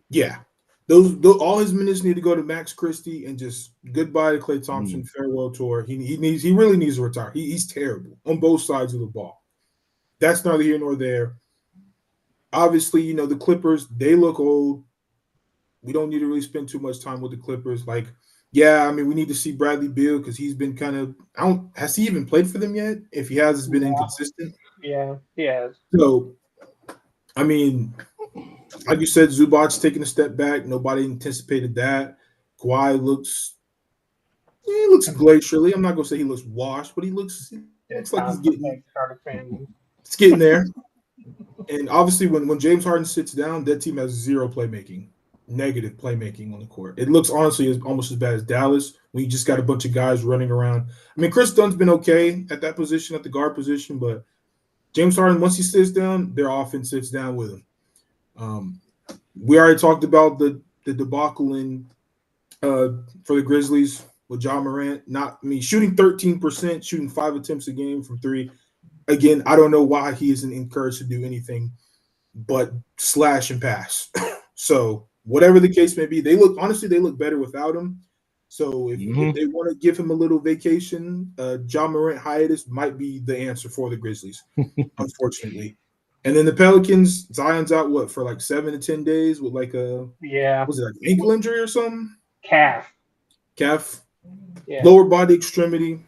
yeah, those all his minutes need to go to Max Christie and just goodbye to Klay Thompson. Farewell tour. He really needs to retire. He's terrible on both sides of the ball. That's neither here nor there. Obviously, the Clippers, they look old. We don't need to really spend too much time with the Clippers. Like, yeah, I mean, we need to see Bradley Beal because he's been kind of has he even played for them yet? If he has, it's been Yeah, inconsistent. yeah, he has. So, I mean, like you said, Zubac's taking a step back. Nobody anticipated that. Kawhi looks glacially. I'm not gonna say he looks washed, but he looks It's like time to start a family. it's getting there. And obviously, when James Harden sits down, that team has zero playmaking, negative playmaking on the court. It looks honestly almost as bad as Dallas. When you just got a bunch of guys running around. I mean, Chris Dunn's been okay at that position, at the guard position, but James Harden, once he sits down, their offense sits down with him. We already talked about the debacle for the Grizzlies with John Morant. Shooting 13%, shooting 5 attempts a game from three. Again, I don't know why he isn't encouraged to do anything but slash and pass. So whatever the case may be, they look better without him. So if they want to give him a little vacation, John Morant hiatus might be the answer for the Grizzlies, unfortunately. And then the Pelicans, Zion's out for like 7 to 10 days with like was it like ankle injury or something? Calf. Yeah. Lower body extremity.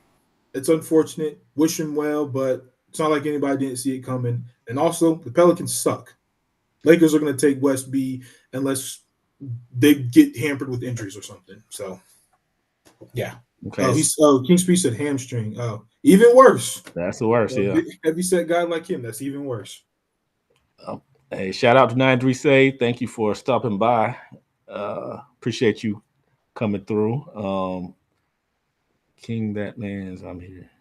It's unfortunate. Wish him well, but it's not like anybody didn't see it coming. And also, the Pelicans suck. Lakers are going to take West B unless they get hampered with injuries or something. So, yeah. Okay. King Speed said hamstring. Oh, even worse. That's the worst, yeah. Heavy set guy like him, that's even worse. Hey, shout out to 93 Save. Thank you for stopping by. Appreciate you coming through. King That Man's, I'm here.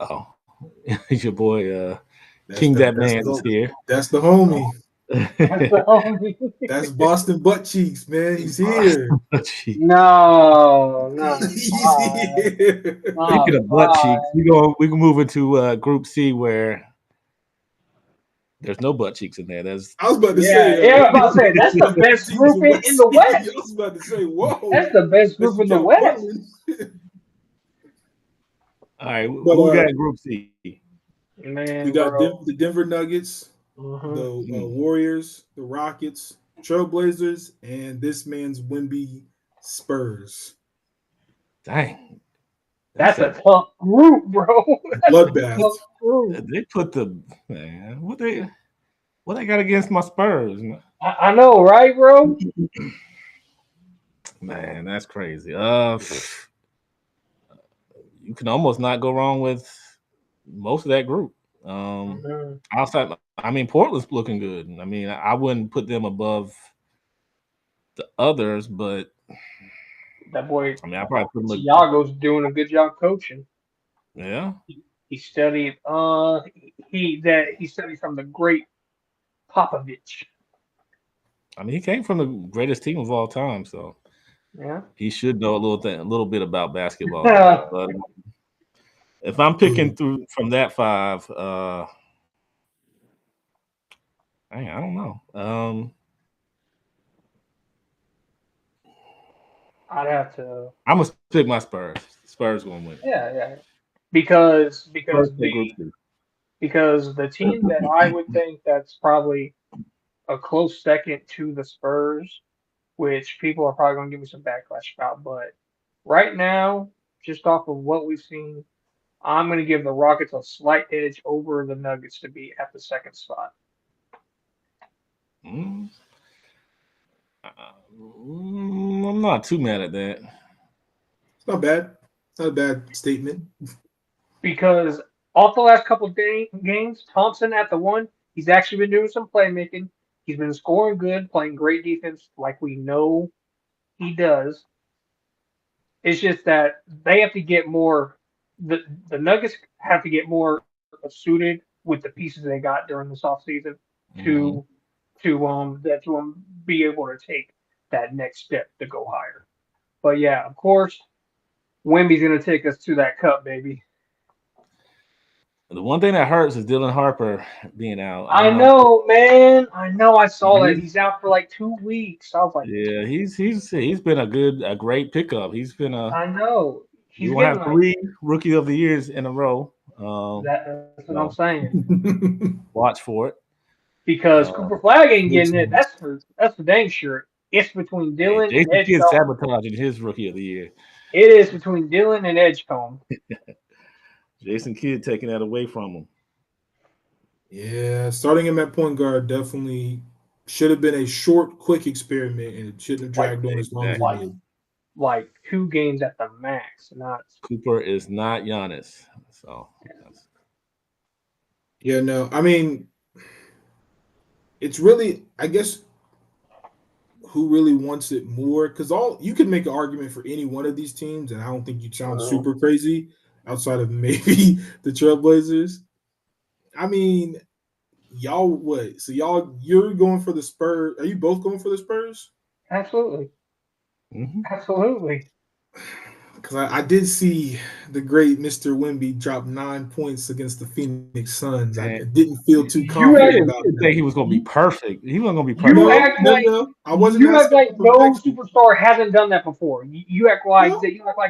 Oh, your boy King That Man's is here. That's the homie. That's That's Boston Butt Cheeks, man. He's here. No. He's here. Speaking of butt cheeks, we can move into Group C where there's no butt cheeks in there. I was about to say. I was about to say that's the best group in the West. I was about to say, whoa. That's the best group in the West. All right, who we got in Group C? Man, we got the Denver Nuggets, the Warriors, the Rockets, Trailblazers, and this man's Wemby Spurs. Dang. That's a tough group, bro. Bloodbath. They put what they got against my Spurs? I know, right, bro? Man, that's crazy. You can almost not go wrong with most of that group. Outside, I mean, Portland's looking good. I mean, I wouldn't put them above the others, but that boy. I mean, I probably put them. Thiago's doing a good job coaching. Yeah, he studied. He studied from the great Popovich. I mean, he came from the greatest team of all time, so yeah, he should know a little bit about basketball. But if I'm picking from that five, I don't know. I'd have to. I'm gonna pick my Spurs. Spurs going to win. Yeah. Because Spurs in Group C. the team that I would think that's probably a close second to the Spurs, which people are probably going to give me some backlash about, but right now, just off of what we've seen, I'm going to give the Rockets a slight edge over the Nuggets to be at the second spot. Mm. I'm not too mad at that. It's not bad. It's not a bad statement. Because off the last couple of games, Thompson at the one, he's actually been doing some playmaking. He's been scoring good, playing great defense like we know he does. It's just that they have to get more. The Nuggets have to get more suited with the pieces they got during this offseason to be able to take that next step to go higher. But yeah, of course, Wemby's gonna take us to that cup, baby. The one thing that hurts is Dylan Harper being out. I know, man. I know. I saw that he's out for like 2 weeks. I was like, yeah, he's been a great pickup. He's been I know. He's gonna have 3 Rookie of the Years in a row. That's what I'm saying. Watch for it. Because Cooper Flag ain't getting it. That's for dang sure. It's between Dylan and Edgecombe. Jason Kidd sabotaging his Rookie of the Year. It is between Dylan and Edgecombe. Jason Kidd taking that away from him. Yeah, starting him at point guard definitely should have been a short, quick experiment, and it shouldn't have dragged on as long as it did. Like 2 games at the max. Cooper is not Giannis. So yeah, no. I mean, it's really, I guess, who really wants it more? Because you could make an argument for any one of these teams, and I don't think you'd sound super crazy outside of maybe the Trailblazers. I mean, y'all what? So you're going for the Spurs. Are you both going for the Spurs? Absolutely. Mm-hmm. Absolutely. Because I did see the great Mr. Wemby drop 9 points against the Phoenix Suns. I didn't feel too confident about that. Think he was going to be perfect. He wasn't going to be perfect. I wasn't. You act like no superstar hasn't done that before. You act like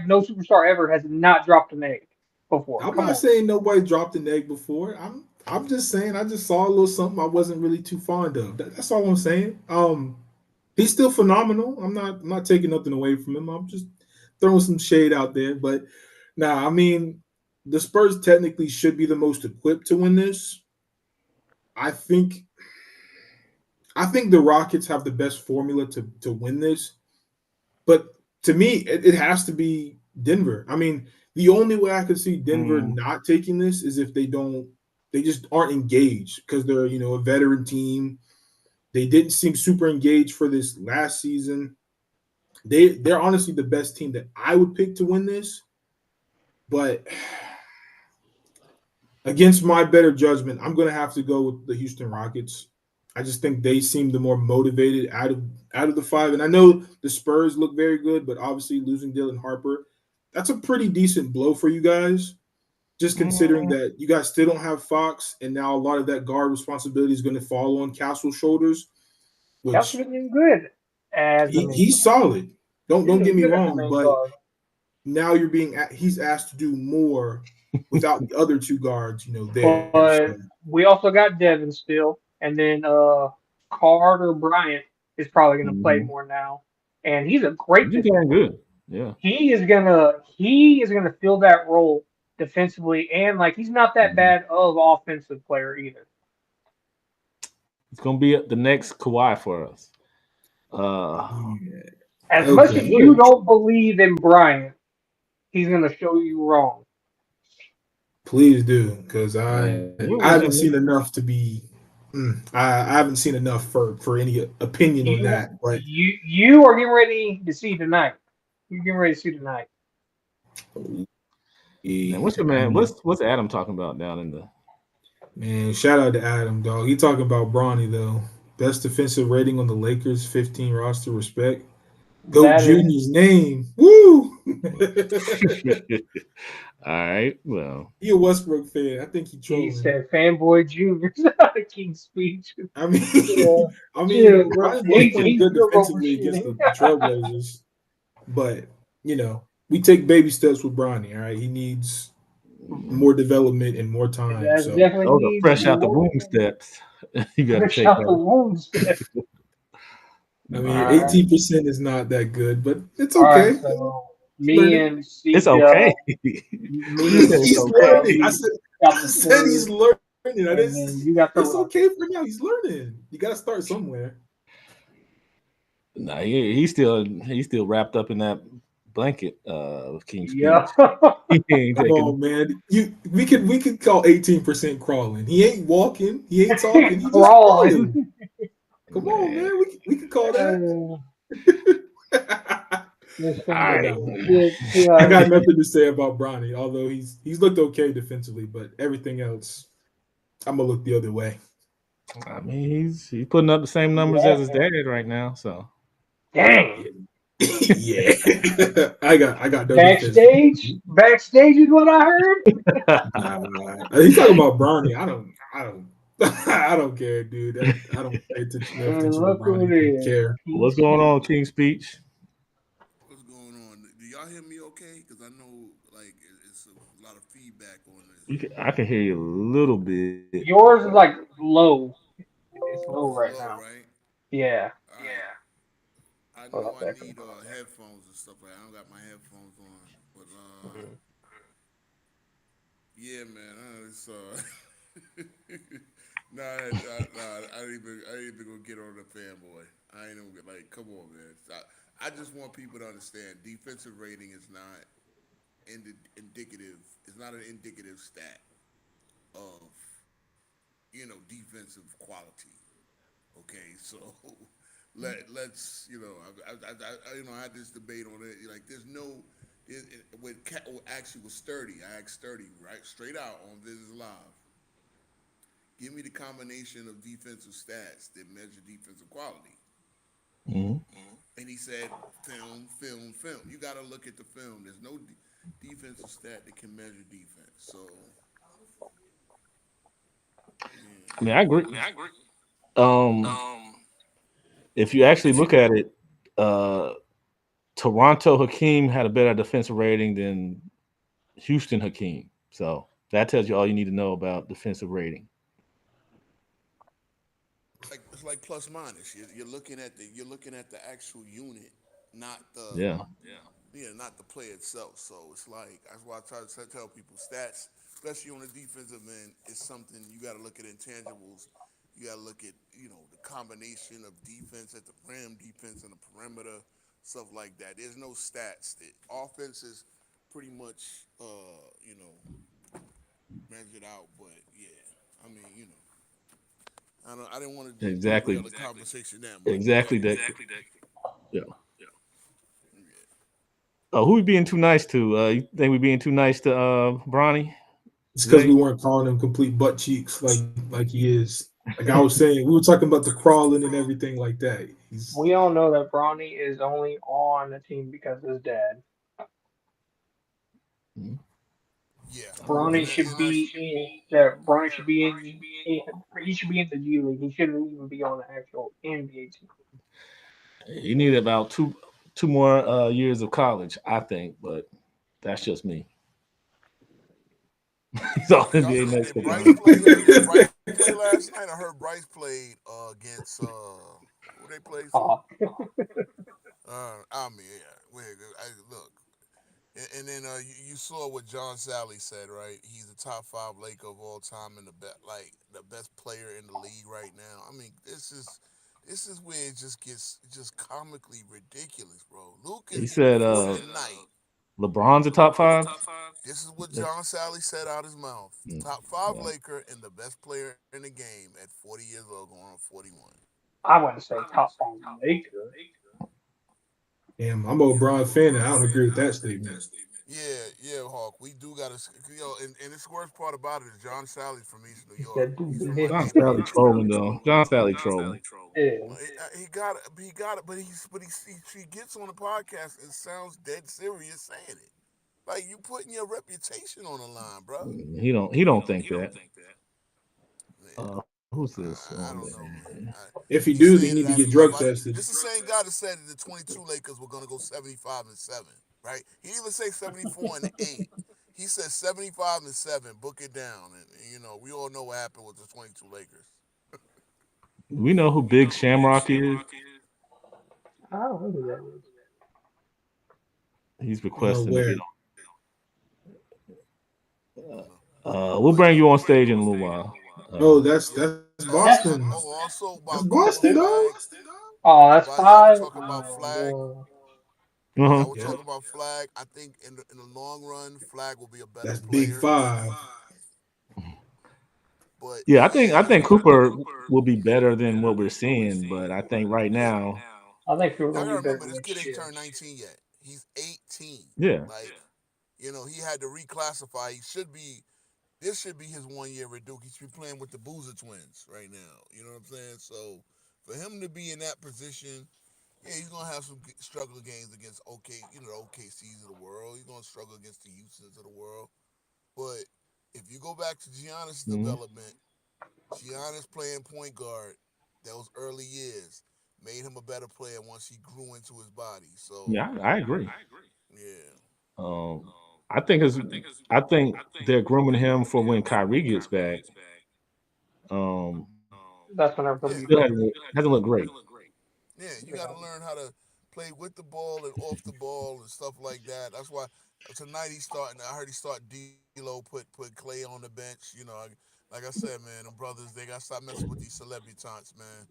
no superstar ever has not dropped an egg before. I'm not saying nobody dropped an egg before. I'm just saying I just saw a little something I wasn't really too fond of. That's all I'm saying. He's still phenomenal. I'm not taking nothing away from him. I'm just throwing some shade out there. But I mean, the Spurs technically should be the most equipped to win this. I think the Rockets have the best formula to win this. But to me, it has to be Denver. I mean, the only way I could see Denver not taking this is if they just aren't engaged because they're, a veteran team. They didn't seem super engaged for this last season. They're honestly the best team that I would pick to win this. But against my better judgment, I'm going to have to go with the Houston Rockets. I just think they seem the more motivated out of the 5. And I know the Spurs look very good, but obviously losing Dylan Harper, that's a pretty decent blow for you guys. Just considering that you guys still don't have Fox, and now a lot of that guard responsibility is going to fall on Castle's shoulders. Castle's been good. He's solid. Don't get me wrong, but now he's asked to do more without the other 2 guards, there. But we also got Devin still, and then Carter Bryant is probably going to play more now, and he's a great. He's doing good. Yeah, he is gonna fill that role defensively, and he's not that bad of offensive player either. It's gonna be the next Kawhi for us. As much as you don't believe in Bryant, he's gonna show you wrong. Please do, because I haven't seen enough to be. I haven't seen enough for any opinion on that. But you are getting ready to see tonight. You're getting ready to see tonight. Man, what's your man? What's Adam talking about down in the? Man, shout out to Adam, dog. He talking about Bronny though. Best defensive rating on the Lakers, 15 roster. Respect. Go Junior's name. Woo! All right. Well, he a Westbrook fan. I think he trolling. He said fanboy Junior. King's speech. I mean, Bronny was playing good defensively against the Trailblazers, but we take baby steps with Bronny. All right, he needs more development and more time. That's So definitely Those are needs fresh some out the work. womb steps. You got to Fresh take out the those. wounds. I All mean, right. 18% is not that good, but it's All right. okay. So He's me learning. and It's okay. CJ, me You and said it's He's okay. learning. CJ I got the said he's Spurs, learning. I didn't. and then you got the It's okay Rockets. for now. He's learning. You got to start somewhere. Nah, he's still wrapped up in that blanket of King's Yeah. Speech. He ain't Come taking. on, man. We could call 18% crawling. He ain't walking. He ain't talking. He just Crawling. crawling. Come on, Man. man. We could call that. Uh, this All thing But right. no, is man. shit. I Yeah. got nothing to say about Bronny, although he's looked okay defensively, but everything else, I'm gonna look the other way. I mean, he's putting up the same numbers as his Yeah. dad right now. So Dang. Yeah, yeah. I got no defense for Backstage? him. Backstage is what I heard? Nah, he's talking about Bronny. I don't, I don't care, dude. I don't pay attention enough And attention to look who Bronny it to is. care. King what's going Speech. on, King's Speech? What's going on? Do y'all hear me okay? Because I know like it's a lot of feedback on this. I can hear you a little bit. Yours is like low. It's low It's right low, now. right? Yeah. All right. I Hold know up I there. need headphones and stuff like that. I don't got my headphones on, but Mhm. yeah, man, it's nah, I ain't even gonna get on the fanboy. I ain't even like, come on, man. I just want people to understand defensive rating is not indicative. It's not an indicative stat of defensive quality. Okay, so let's I had this debate on it. Like, there's no when actually was Sturdy. I asked Sturdy right straight out on This Is Live. Give me the combination of defensive stats that measure defensive quality. Mhm. And he said, film, film, film. You got to look at the film. There's no defensive stat that can measure defense. So, I mean, I yeah. agree. Um, if you actually look at it, uh, Toronto Hakeem had a better defensive rating than Houston Hakeem. So that tells you all you need to know about defensive rating. It's like plus minus. You're looking at the actual unit, not the Yeah. not the play itself. So it's like that's why I try to tell people stats, especially on the defensive end, is something you got to look at intangibles. You got to look at the combination of defense at the rim, defense in the perimeter, stuff like that. There's no stats. The offense is pretty much measured out, but yeah, I mean I didn't want to derail Exactly. the conversation that much, but Exactly that. Yeah. yeah. Who we being too nice to? You think we being too nice to Bronny It's because we today? weren't calling him complete butt cheeks like he is. Like I was saying, we were talking about the crawling and everything like that. He's We all know that Bronny is only on the team because of his dad. Mhm. Yeah, Bronny and should and that's be in that. Bronny should be in. He should be in the G League. He shouldn't even be on the actual NBA team. He needed about two more years of college, I think, but that's just me. He's all y'all. NBA next Did couple Bryce years. play? Did Bryce play last night? I heard Bryce played against who they played for. Oh, I mean, yeah. Look, and then you saw what John Sally said, right? He's the top five Laker of all time and the best player in the league right now. I mean, this is where it just gets just comically ridiculous, bro. Luke is He getting said 40 a night. LeBron's a top five. This is what John Sally said out his mouth. Mm, Top five yeah. Laker and the best player in the game at 40 years old, going on 41. I wouldn't say top five Laker. damn. I'm a LeBron fan, and I don't agree with that statement. Yeah, Hawk. We do got to, and the worst part about it is John Sally's from East New York. That dude He's been from my hitting John for Sally neighborhood. trolling though. John Sally trolling. is. He got it, but he gets on the podcast and sounds dead serious saying it. Like, you putting your reputation on the line, bro. He don't think that. Man, Who's this on I don't know, there? man. If he He's do, they saying need it to out get his mouth. drug tested. This is the same guy that said that the 22 Lakers were gonna go 75-7, right? He didn't even say 74-8. He said 75-7. Book it down, and we all know what happened with the 22 Lakers. We know who Big Shamrock is. I don't know who that is. He's requesting to get Where? I don't know, on. We'll but bring you on stage in a little while. Oh, yeah. that's Oh, That, Boston. also That's about going Boston, on dog. Flag. oh, that's Y'all were five. talking about Oh Flag. boy. Uh-huh. Y'all were Yeah, talking about Flag. I think in the long run, Flag will be a better that's Big player. Five. But Yeah, I think yeah, Cooper will be better than what we're seeing, but I think right yeah. now, I think we're Y'all gonna be gotta better remember this kid next ain't year. turned 19 yet. He's 18. yeah. Like, he had to reclassify. He should be. This should be his 1 year at Duke. He should be playing with the Boozer twins right now. You know what I'm saying? So for him to be in that position, yeah, he's gonna have some struggle games against the OKCs of the world. He's gonna struggle against the Houston's of the world. But if you go back to Giannis' Mhm. development, Giannis playing point guard, those early years made him a better player once he grew into his body. So Yeah, I agree. yeah, Um, I think it's, I think they're grooming him for when Kyrie gets back. Um, That's when yeah, everything will be still better. hasn't looked great. yeah. You got to Yeah. learn how to play with the ball and off the ball and stuff like that. That's why tonight he's starting. I heard he start D'Lo, put Clay on the bench. Like I said, man, them brothers they got to stop messing with these celebrities, man.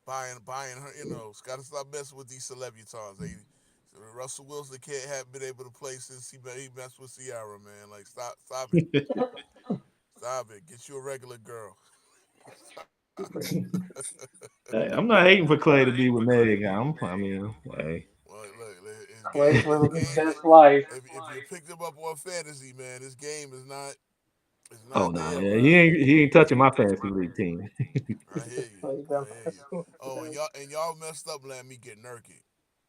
Buying her, got to stop messing with these celebrities. Russell Wilson can't have been able to play since he messed with Ciara, man. Like stop it, stop it. Get you a regular girl. Hey, I'm not hating for Clay to be with Meg. I mean, hey. Well, look, his game, Clay's his living his game. best life. If you picked him up on fantasy, man, his game is not. It's Oh not no, there, yeah, bro. he ain't touching my fantasy league team. I hear you. Clay's I done hear you. messing with Oh, and them. y'all messed up letting me get Nurkic.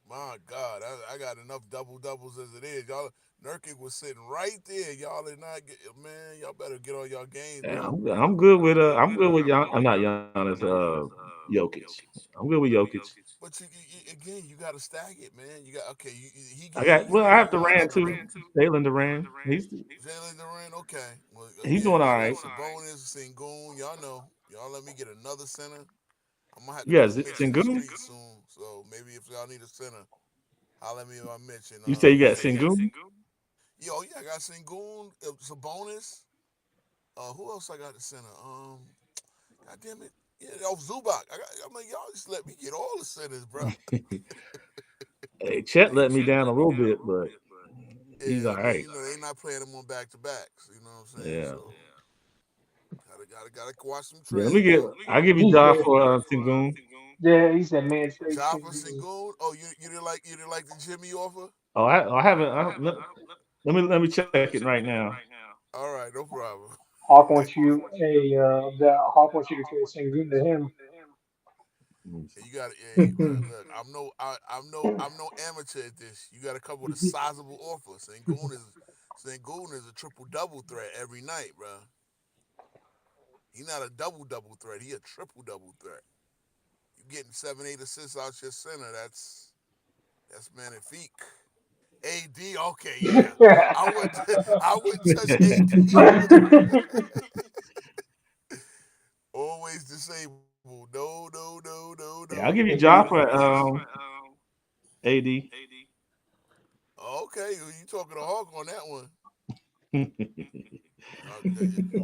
My God, I got enough double doubles as it is. Y'all Nurkic was sitting right there. Y'all did not get man. Y'all better get on y'all games, Yeah, bro. I'm good with Gian, I'm not Giannis. Jokic. I'm good with Jokic. But again, you got to stack it, man. You got okay. He Well, give I you have one Durant other too. Jalen Durant. Jalen Duran. Okay. Well, He's again, doing all I got right. Sabonis, Sengun. Y'all know. Y'all let me get another center. I'm gonna have to Yeah, put Mitch in the Sengun. street soon. So maybe if y'all need a center, holler at me about Mitch and You say you got yeah, yeah. Sengun? Yo, yeah, I got Sengun, Sabonis. Who else I got at center? God damn it. Yeah, Zubac. I mean, y'all just let me get all the centers, bro. Hey, Chet let me down a little bit, but he's Yeah, all but right. they not playing them on back to backs. You know what I'm saying? Yeah. So gotta watch them Yeah, let trades, me get. bro. I'll give you He Ja said, for Sengun. yeah, he said, man, straight Jaffa Sengun. Sengun. Oh, you didn't like the Jimmy offer? Oh, I haven't. Let me check it right now. All right, no problem. Hawk wants you, Hawk wants you to trade Sengun to him. Let me see. You got to hey, bro. Look, I'm no amateur at this. You got to come with a sizable offer. Sengun is a triple double threat every night, bro. He not a double threat. He a triple double threat. You getting 7, 8 assists out your center. That's magnifique. AD, okay, yeah. I would touch AD. Always disabled. No. Yeah, I'll give you Ja for AD. Okay, you talking to Hawk on that one? Let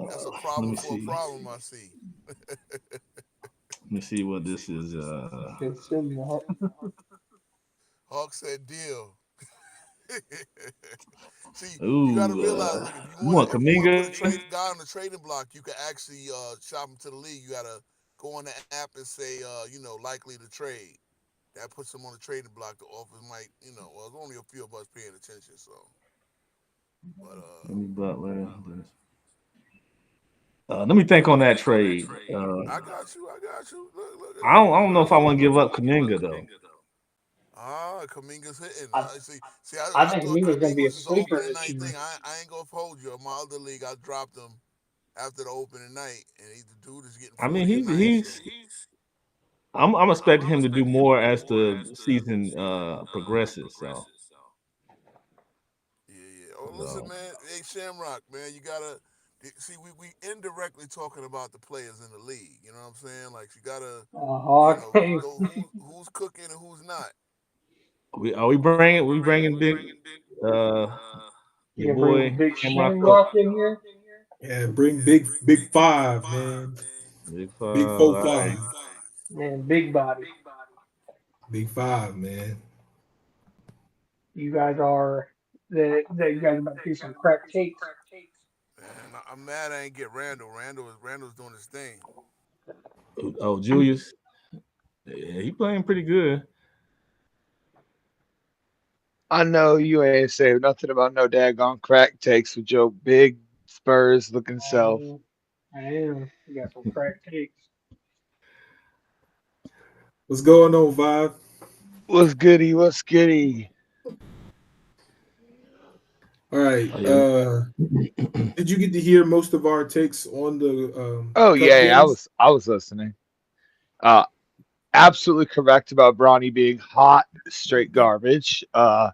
That's a problem me for a see. problem. I see. Let me see what this is. It's in that. Hawk said deal. See, you got to Ooh, realize, look, you want if you want to put a Kaminga? trade guy on the trading block, you can actually shop him to the league. You got to go on the app and say, likely to trade. That puts him on the trading block. The offers might, well, there's only a few of us paying attention. So, but Jimmy Butler. Let me think on that trade. I got you. Look. I don't know if I want to give up Kaminga though. Kaminga's hitting. I, See, I I think thought Kuminga's gonna Kaminga be a was just an sleeper opening this night thing. year. I ain't gonna hold you. In my other league, I dropped him after the opening night, and the dude is getting I mean, 40 a night. So I'm expecting him to do more as the season progresses. So listen, So man. Hey, Shamrock, man, you gotta see. We indirectly talking about the players in the league. You know what I'm saying? Like you gotta, you know, Okay. who's cooking and who's not. we bringing big uh You your can bring boy Big Shamrock up. Shamrock in here. Yeah, bring big five, man. Big Big five. four All right. five. Man, big body. Big five, man. You guys are that you guys about to do some crack takes. Man, I'm mad I ain't get Randall. Randall's doing his thing. Oh, Julius. Yeah, he playing pretty good. I know you ain't saying nothing about no daggone crack takes with your big Spurs looking self. Um, I am. You got some crack takes. What's going on, Vibe? What's goody? What's goody? All right. Oh, yeah. Did you get to hear most of our takes on the Oh Cup yeah, games? I was listening. Uh, absolutely correct about Bronny being hot, straight garbage. I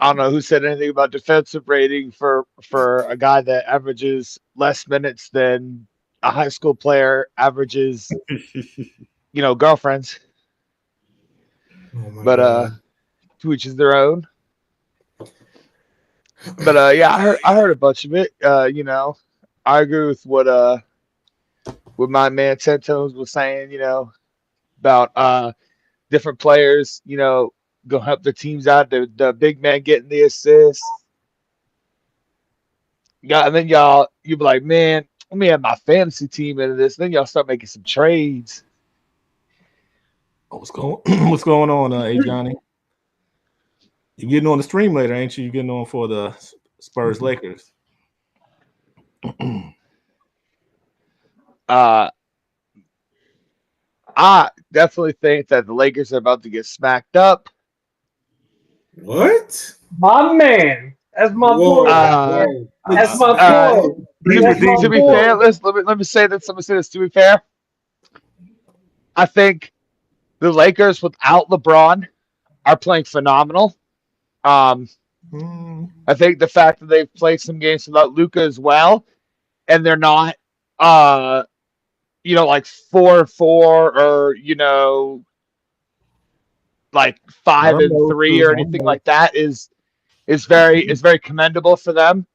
don't know who said anything about defensive rating for a guy that averages less minutes than a high school player averages, girlfriends. Oh my But God. to each is their own. But yeah, I heard a bunch of it. I agree with what my man Tentos was saying. About different players. Gonna help the teams out. The big man getting the assists. Yeah, and then you be like, man, let me add my fantasy team into this. Then y'all start making some trades. Oh, what's going what's going on, hey Johnny? You getting on the stream later, ain't you? You getting on for the Spurs Lakers? Uh, I definitely think that the Lakers are about to get smacked up. What? My man. That's my boy Whoa, right Uh, there. whoa. That's Please, my uh, boy. Be That's my to redeemed. be boy. fair, let me say this. Let me say this. To be fair, I think the Lakers without LeBron are playing phenomenal. Um, Mm, I think the fact that they've played some games without Luca as well, and they're not, uh, like 4-4 or like I five don't and know. three Too. or I don't anything know. like that is very commendable for them.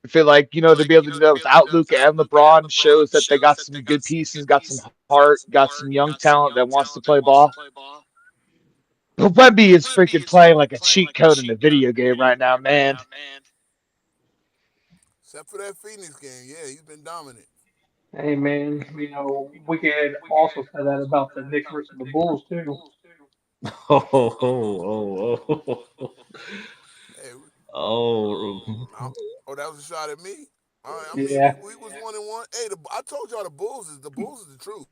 I feel like to be able to do that without Luca and LeBron shows that they got some good pieces, got some heart, got some young talent that wants to play ball. But Wemby is freaking playing like a cheat code in a video game right now, man. Except for that Phoenix game, yeah, he's been dominant. Hey man, we could also say that about the Knicks versus the Bulls too. Oh, oh, oh, oh, Hey, oh. I'm, oh, that was a shot at me. All right, I mean, Yeah. we was 1-1. Hey, I told y'all the Bulls is the truth.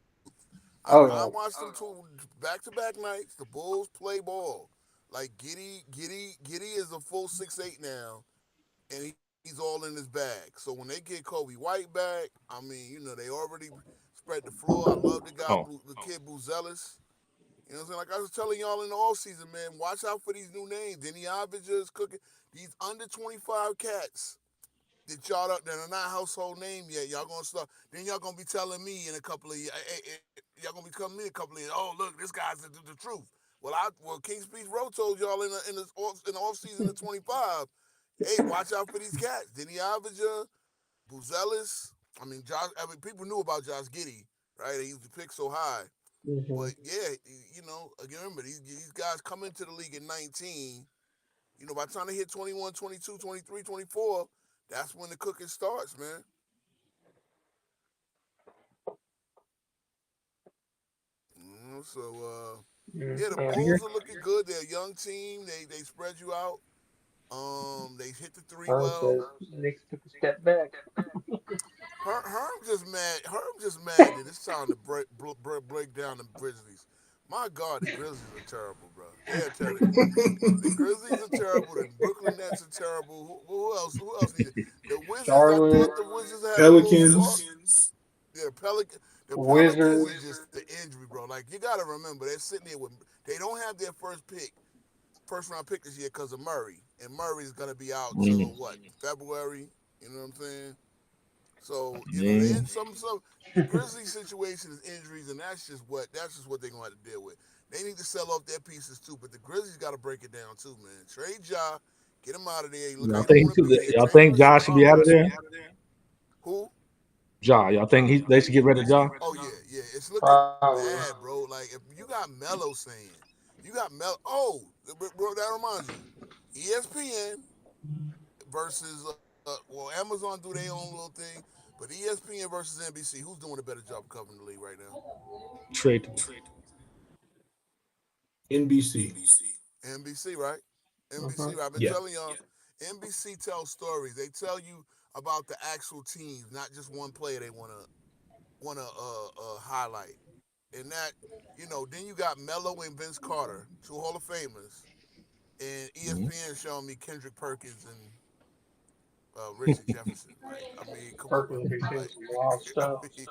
I Oh watched them two back-to-back nights. The Bulls play ball. Like Giddy is a full 6'8" now, and he's all in his bag. So when they get Kobe White back, I mean, they already spread the floor. I love Oh, the kid Buzelis. You know what I'm saying? Like I was telling y'all in the off season, man, watch out for these new names. Denny Avdija is cooking. These under 25 cats that y'all that are not household name yet. Y'all gonna start. Then y'all gonna be telling me in a couple of years. Y'all gonna be telling me in a couple of years. Oh, look, this guy's the truth. King Speech Road told y'all in the off season of 25. Hey, watch out for these cats. Denny Avdija, Buzelis. People knew about Josh Giddey, right? He used to pick so high. hmm But yeah, again, remember these guys come into the league at 19. By the time they hit 21, 22, 23, 24, that's when the cooking starts, man. So yeah, the I agree. Bulls are looking good. They're a young team. They spread you out. They hit the three Herm well. says Knicks took a step back. Herm just mad. Herm just mad that it's time to break down the Grizzlies. My God, the Grizzlies are terrible, bro. They're terrible. The Grizzlies are terrible. The Brooklyn Nets are terrible. Who else? Who else needs it? The Wizards. I Charlotte, thought the Wizards had a little spark. Pelicans. Yeah, the Pelicans is Wizards. just the injury, bro. Like you got to remember, they're sitting there with they don't have their first pick first round pick this year because of Murray, and Murray is gonna be out till Mm, what, February? You know what I'm saying? So they mm. had some the Grizzlies situation is injuries, and that's just what they're gonna have to deal with. They need to sell off their pieces too, but the Grizzlies got to break it down too, man. Trade Ja, get him out of there. Look how Y'all he don't think want to be there. y'all Trade him think to Josh should be out Chicago. of there? Who? Y'all think they should get rid of Ja? Oh yeah, yeah. It's looking Probably. bad, bro. Like if you got Melo saying, you got Melo. Oh, bro, that reminds you, ESPN versus well, Amazon do their own little thing, but ESPN versus NBC. Who's doing a better job covering the league right now? Trade. NBC. NBC, right? NBC, Uh-huh. right? I've been Yeah. telling y'all, NBC tells stories. They tell you about the actual teams, not just one player they wanna highlight. And that, then you got Melo and Vince Carter, two Hall of Famers, and Mhm. ESPN showing me Kendrick Perkins and Richard Jefferson. Like, I mean, come on, bro. Perkins be seeing Like, some wild I stuff. mean,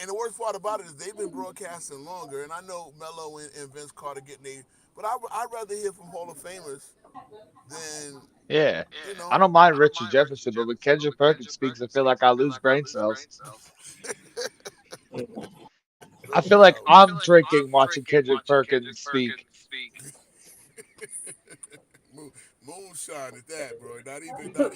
and the worst part about it is they've been broadcasting longer, and I know Melo and Vince Carter getting but I'd rather hear from Hall of Famers than Yeah. you I know. don't mind Richard Jefferson, but when Kendrick Perkins speaks, I feel like I lose brain cells. I No feel like doubt. I'm drinking watching Kendrick Perkins speak. Moonshine at that, bro. Not even, what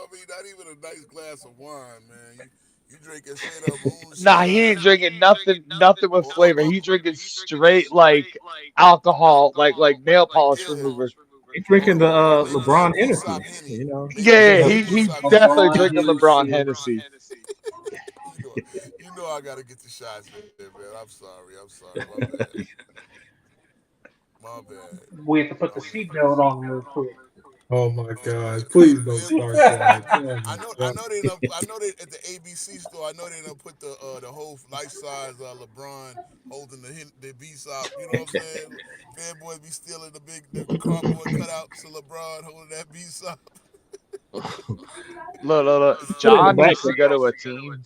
I mean? Not even a nice glass of wine, man. You drinking straight up Nah, he ain't moonshine, drinking nothing with flavor. or He drinking straight like alcohol, like nail polish yeah, remover. He drinking the or LeBron maybe that Hennessy. Aesop Henny. You know. Maybe Yeah, Yeah. that he Aesop Henny. definitely LeBron drinking LeBron Hennessy. Hennessy. you know, I gotta get the shots in, man. I'm sorry. I'm sorry. My bad. My bad. We have to put the I'm seatbelt on real quick. Oh my Oh God! man, Please don't man. start that. Oh I my know, I God! know they. I know they at the ABC store. I know they done put the whole life size LeBron holding the V stop. You know what I'm saying? Fanboys be stealing the cardboard cutouts of LeBron holding that V stop. Look. Put it in the John needs to background. go to a team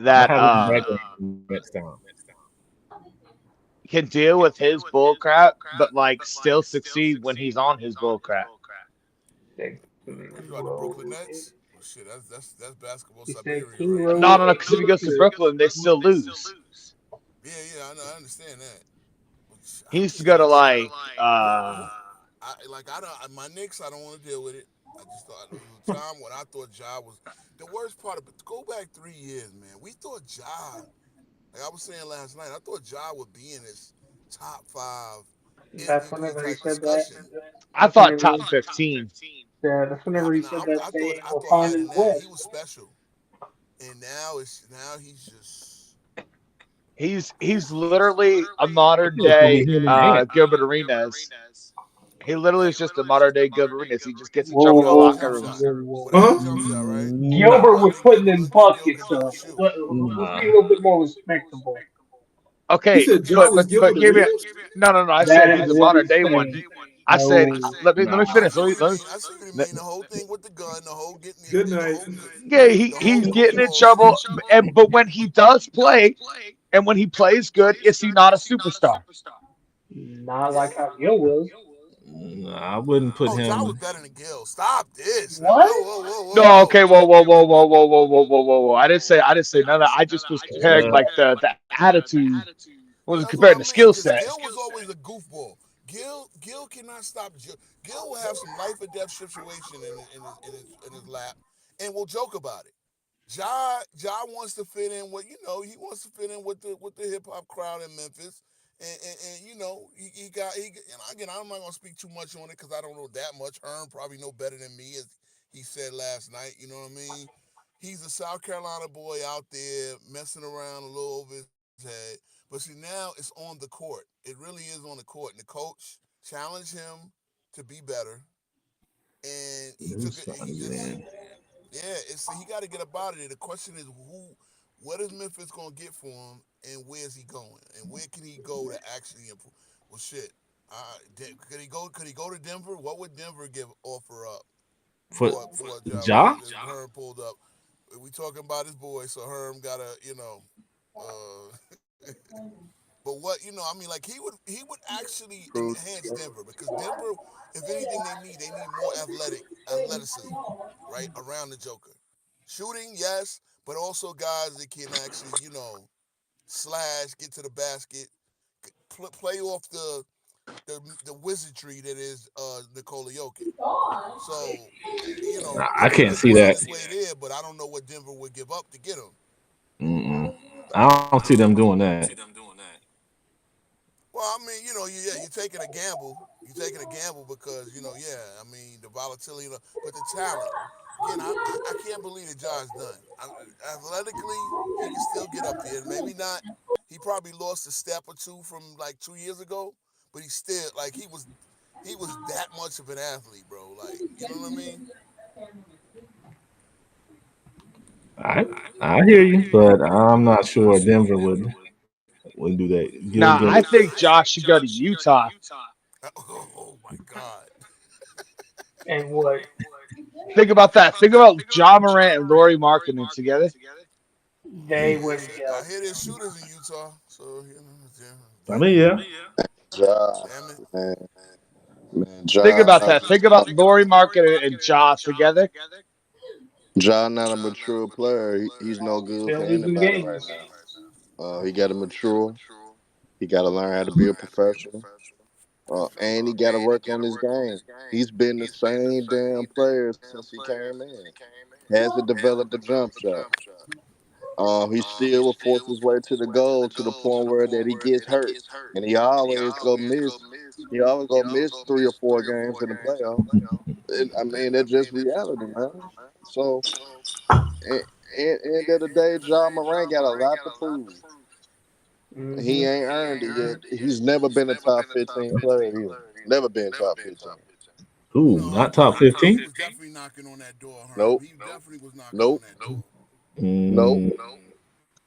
I'm gonna that have it in the background next time. can deal with his bull crap, but like still succeed when he's on his bull crap. Said You King got the Brooklyn Road. Nets. Well, shit, that's basketball He said Siberia King right No, there. Road no, no. Because if he goes to exclusive. Brooklyn, they still lose. Yeah, yeah, I know, I understand that. But He I needs to just go to think like who I don't my Knicks. I don't want to deal with it. I just thought there was a time when I thought Ja was the worst part of it. Go back 3 years, man. We thought Ja. Like I was saying last night, I thought Ja would be in this top five That's MVP whenever he type said that. discussion. I That's thought whenever top he, 15. yeah, that's whenever he said that I thought saying we're higher finding than the that. He was West. special, and now he's just He's literally a I modern think it's gonna be day him and Ant. Gilbert Arenas. He literally is just a modern day Gilbert Arenas. He just gets in Whoa, trouble in the without the locker jump rooms. shot. whoa. Without the Huh? jump shot, right? Nah, Gilbert I was think putting in Gil buckets, can do the though. shoe. Let's be a nah. little bit more respectable. He Okay, said Ja but was but but Gilbert hear me. Arenas. No. I said That he's ain't a what modern he's day one. saying. I said No. let me Nah. finish. I see what you Let- mean. The whole thing with the gun, the whole getting Good the night. whole yeah, the whole he's getting in goofball shit. trouble, but when he does play and when he plays good, is he not a superstar? Not like how Gil was. Nah, I wouldn't put Oh, Ja was him. better than Gil. Stop this. What? No, okay, whoa. I didn't say none of that. I just was comparing Uh, like the attitude. Wasn't That's what comparing I the mean. skill Because set. Gil was always a goofball. Gil cannot stop. Gil will have some life or death situation in his lap, and will joke about it. Ja wants to fit in with he wants to fit in with the hip hop crowd in Memphis, and he got and again I'm not gonna speak too much on it because I don't know that much. Herm probably know better than me as he said last night. You know what I mean? He's a South Carolina boy out there messing around a little over his head. But see now it's on the court. It really is on the court, and the coach challenged him to be better, and he took it. And he just man. he got to get up out of there. The question is what is Memphis gonna get for him, and where's he going, and where can he go to actually improve? Well, shit. Could he go? Could he go to Denver? What would Denver offer up For for a job? Ja? Herm pulled up. We talking about his boy, so Herm got to uh, But what I mean, like he would actually Cruz. enhance Denver because Denver, if anything they need more athleticism, right around the Joker. Shooting, yes, but also guys that can actually slash, get to the basket, play off the wizardry that is Nikola Jokic. So I Nikola can't is see playing that. his way there, but I don't know what Denver would give up to get him. Mm-mm. I don't see them doing that. Well, I mean, you're taking a gamble. You're taking a gamble because, I mean, the volatility, but the talent. Again, I can't believe that Josh done. Athletically, he can still get up there. Maybe not. He probably lost a step or two from like 2 years ago, but he's still like he was that much of an athlete, bro. Like, you know what I mean? I I hear you, but I'm not sure Denver would do that. Give Nah, them. I think Josh should go to Utah. Oh my God. And what Think about that. Think about John Morant and Laurie Markkinen together. they wouldn't I gel. hear there's shooters in Utah, so I mean, yeah. Ja, damn it. man, Think Ja, about that. Think about Laurie Markkinen and Ja together. Ja, not a mature player. He's no good Still for losing anybody right games. now. He got to mature. He got to learn how to be a professional. And he got to work on his game. He's been the same damn player since he came in. Hasn't developed a jump shot. He still will force his way to the goal to the point where that he gets hurt, and he always go miss. He always go miss 3 or 4 games in the playoffs. And, I mean, that's just reality, man. So, and, end of the day, John Moran got a lot to prove. He Hmm. ain't earned it yet. He's never been a top 15 player either. Never been top 15. Ooh, No, not but top he 15. was definitely knocking on that door, Herm. Nope. He definitely was knocking on Nope. that door. Nope. Mm,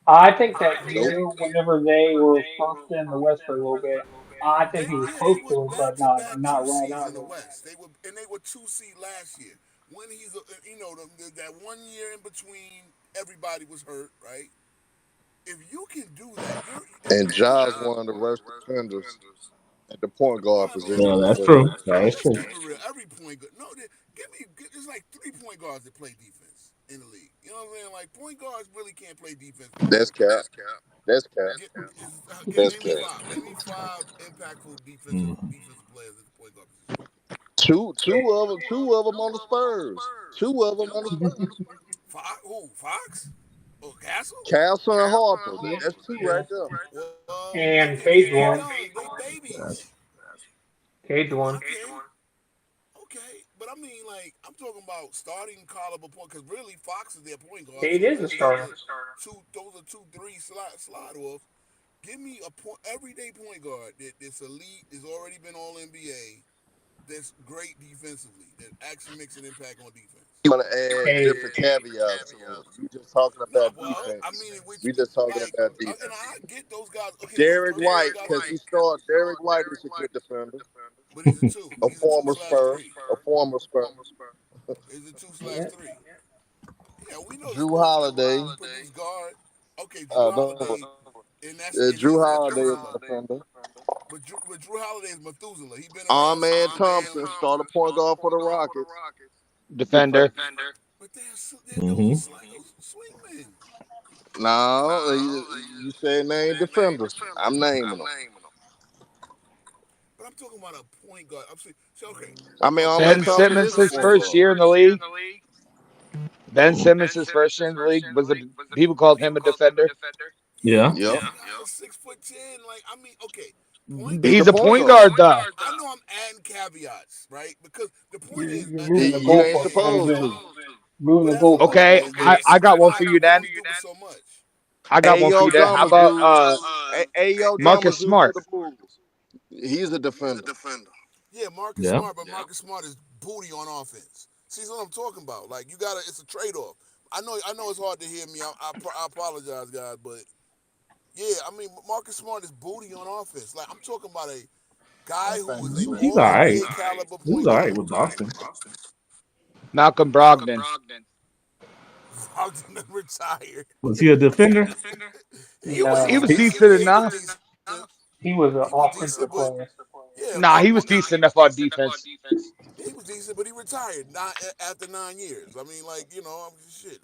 I think that Nope. year, whenever they were first in the West for a little bit, I think he was They close were to it, but back to back not two right seeds on in the it. West. They were 2 seed last year. When he's that 1 year in between, everybody was hurt, right? If you can do that, And and Ja's one of the worst defenders at the point guard well, I mean, yeah, position in the that's league. true. That is let's true. keep it real. Every point guard, no, there's like 3 point guards that play defense in the league. You know what I'm saying? Like point guards really can't play defense for That's real. cap. That's cap. That's Name me cap. five. Name me five impactful Mm. defensive players at the point guard position. Two of them on the Spurs. Two of them on the Spurs. Fox? Who? Fox? Oh, Castle? Castle and Harper. Yeah, That's two yeah. right there. Well, And okay, Cade's Cade and one. Young, they babies. Cade's one. Okay, but I mean, like, I'm talking about starting caliber point because really Fox is their point guard, Cade so is a those are starter. two, three slide offs. Give me a everyday point guard that's elite, that's already been All NBA, that's great defensively, that actually makes an impact on defense. You want to add Cade. different caveats to it. We just talking No, about well, I defense. mean, which We just talking like, about and defense. I get those guys. Okay, Derek first of all, you White, got because he started. Derek White is a good defender. but he's a two. A He's a two former slash Spur. three. A former Spur. He's a two slash Yeah. three. Yeah, we know the Drew Spurs can Holiday. produce guard. Okay, Drew No, Holiday, and that's is Drew his Holiday is Methuselah. a defender. But Drew Holiday is Methuselah. He been around since Ahmed the Thompson damn. started point guard for the Rockets. Defender. But those Mm-hmm. are those swingmen. No, you said name defenders. I'm naming them. But I'm talking about a point guard. I'm saying, so okay, I mean, Ben Ahmed Thompson Simmons, is a his point first guard. year in the league. Ben Simmons, his first year in the league, was a people called him a defender. yeah, Yeah. but Yep. these guys are 6'10". Like, I mean, okay, point He's guard. a He's a point point guard. guard though. I know I'm adding caveats, right? Because the point is, You're a moving the You ain't goalposts. That is supposed it. to. Moving but the as a goalposts. Okay, okay, but I a got one point for guard you can then. only do so much. I got one for you Ayo then. How Drama about Deuce. Ayo Drama Marcus Deuce of Smart? the Bulls. He's a defender. Yeah, Marcus Yeah. Smart, but Marcus Smart is booty on offense. See, that's what I'm talking about. Like, it's a trade off. I know it's hard to hear me. I apologize, guys, but yeah, I mean, Marcus Smart is booty on offense. Like, I'm talking about a guy who is a He's All all right. NBA caliber He was point all right guard. with Boston. Malcolm Brogdon. Brogdon retired. Was he a defender? He was No. He was decent. decent Yeah, he was enough. decent. He was an He was decent, offensive but player. yeah, Nah, he was decent enough on defense. he was decent, but he retired not after 9 years. I mean, like I'm shit.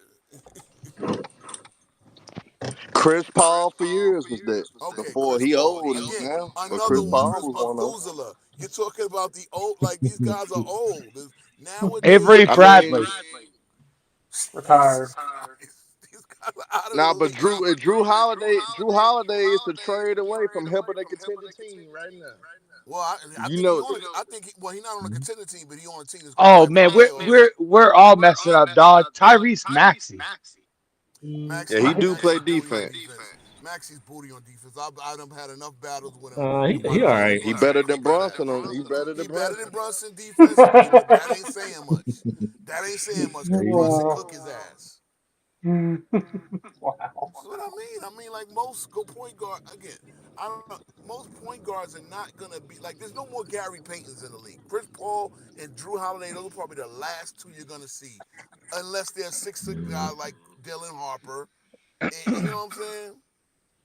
Chris Paul for years was that Okay, before Chris he Paul old again, now, but another Chris one, Paul Chris was one of Methuselah. You're talking about the old, like these guys are old Avery nowadays. them. I Bradley. mean, Retired. Jesus Christ, these guys are out of now, the but league. Drew Holiday is a trade away from helping a contending team right now. Well, I You think he know, on. I think he's not on a contender team, but he on a team that's going to Oh play for the man, we're playoffs. we're we're all messing up, dog. Tyrese Maxey. yeah, Maxie, he do play Maxie's booty on defense. defense. Maxie's booty on defense. I done had enough battles with him. He You might he as all well let him right. He ride. better He than better. Brunson. He better than He better than Brunson. Brunson defensively, but that ain't saying much. That ain't saying much because Brunson Oh. cook his ass. Wow. That's what I mean. I mean, like most go point guard again. I don't know. Most point guards are not gonna be like. There's no more Gary Paytons in the league. Chris Paul and Drew Holiday. Those are probably the last two you're gonna see, unless they're 6'6" guys like Dylan Harper. And you know what I'm saying?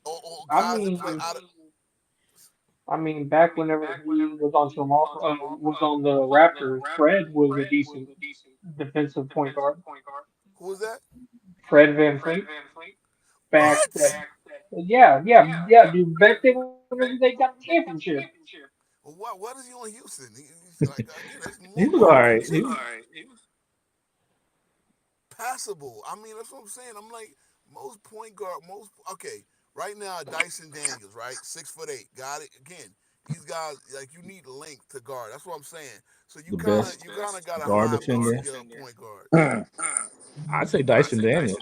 Or I guys that play mean, out of. back whenever he was on was on the Raptors, Fred was a decent defensive point guard. Who was that? Fred Van Fleet. Back What? that. Yeah, dude. Back then, whenever they got the championship. Well, what is he on Houston? He's like again, that's He more was all money right. coming to him. Passable. I mean, that's what I'm saying. I'm like most point guard, most okay. Right now, Dyson Daniels, right, 6'8", got it. Again, these guys like you need length to guard. That's what I'm saying. So The best you kind of got a guard high bar defender. for your point guards. Mm. I'd say Dyson Daniels.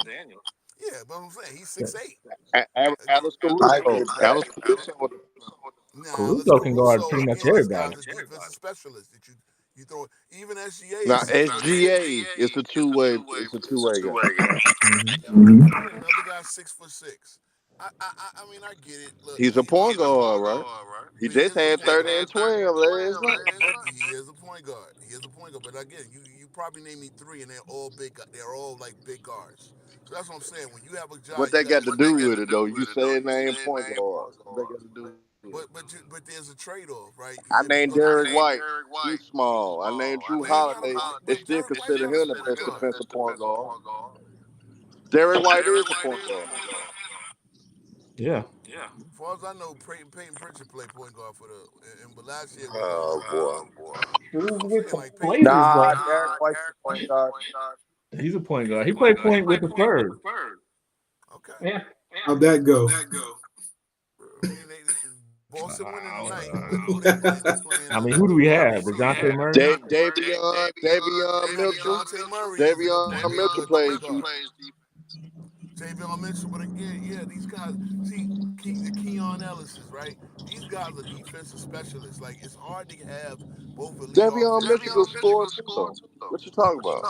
Yeah, but I'm saying he's 6'8". Again, Alice I Caruso. agree with that. Alice Caruso. now let's Caruso can guard Caruso pretty much again. This everybody. guy's a defensive specialist that you throw. Even SGA Now is 6'6". SGA is a two-way. It's a two-way guy. Hmm. Yeah, again, another guy 6'6". I mean, I get it. Look, He's a point guard, right? He but he just is a had point 30 guard. and 12 last night. He is a point guard. He is a point guard. But again, you probably name me three, and they're all big. They're all like big guards. So that's what I'm saying. When you have a guy, What you they got got this. to do with it, though? You say his name point guard. What they got to do with it? But there's a trade off, right? I If you're named gonna Derek get, White. He's small. I named Drew but he's not a Holiday. point. They But still Derek White's consider not a him the point best guard. defensive point guard. Derek White is a point guard. Yeah. As far as I know, Peyton Pritchard played point guard for but last year was Oh boy. He was I'm with saying the like Peyton Blazers Pritchard. Nah, though. Derek White's the point guard. He's a point guard. He played point with the Spurs. Okay. Yeah. How'd that go? I mean, Boston winning tonight, Uh, but who they playing? They playing I mean, who do we have? garbage team. DeJounte Murray. Davion Mitchell. Dejounte Murray Davion is a Mitchell good plays point guard. defense. Javion Mitchell, but again, yeah, these guys. See, the Keon Ellis's right. These guys are defensive specialists. Like it's hard to have both elite Davion offensive Mitchell and could score too, though. What you talking about?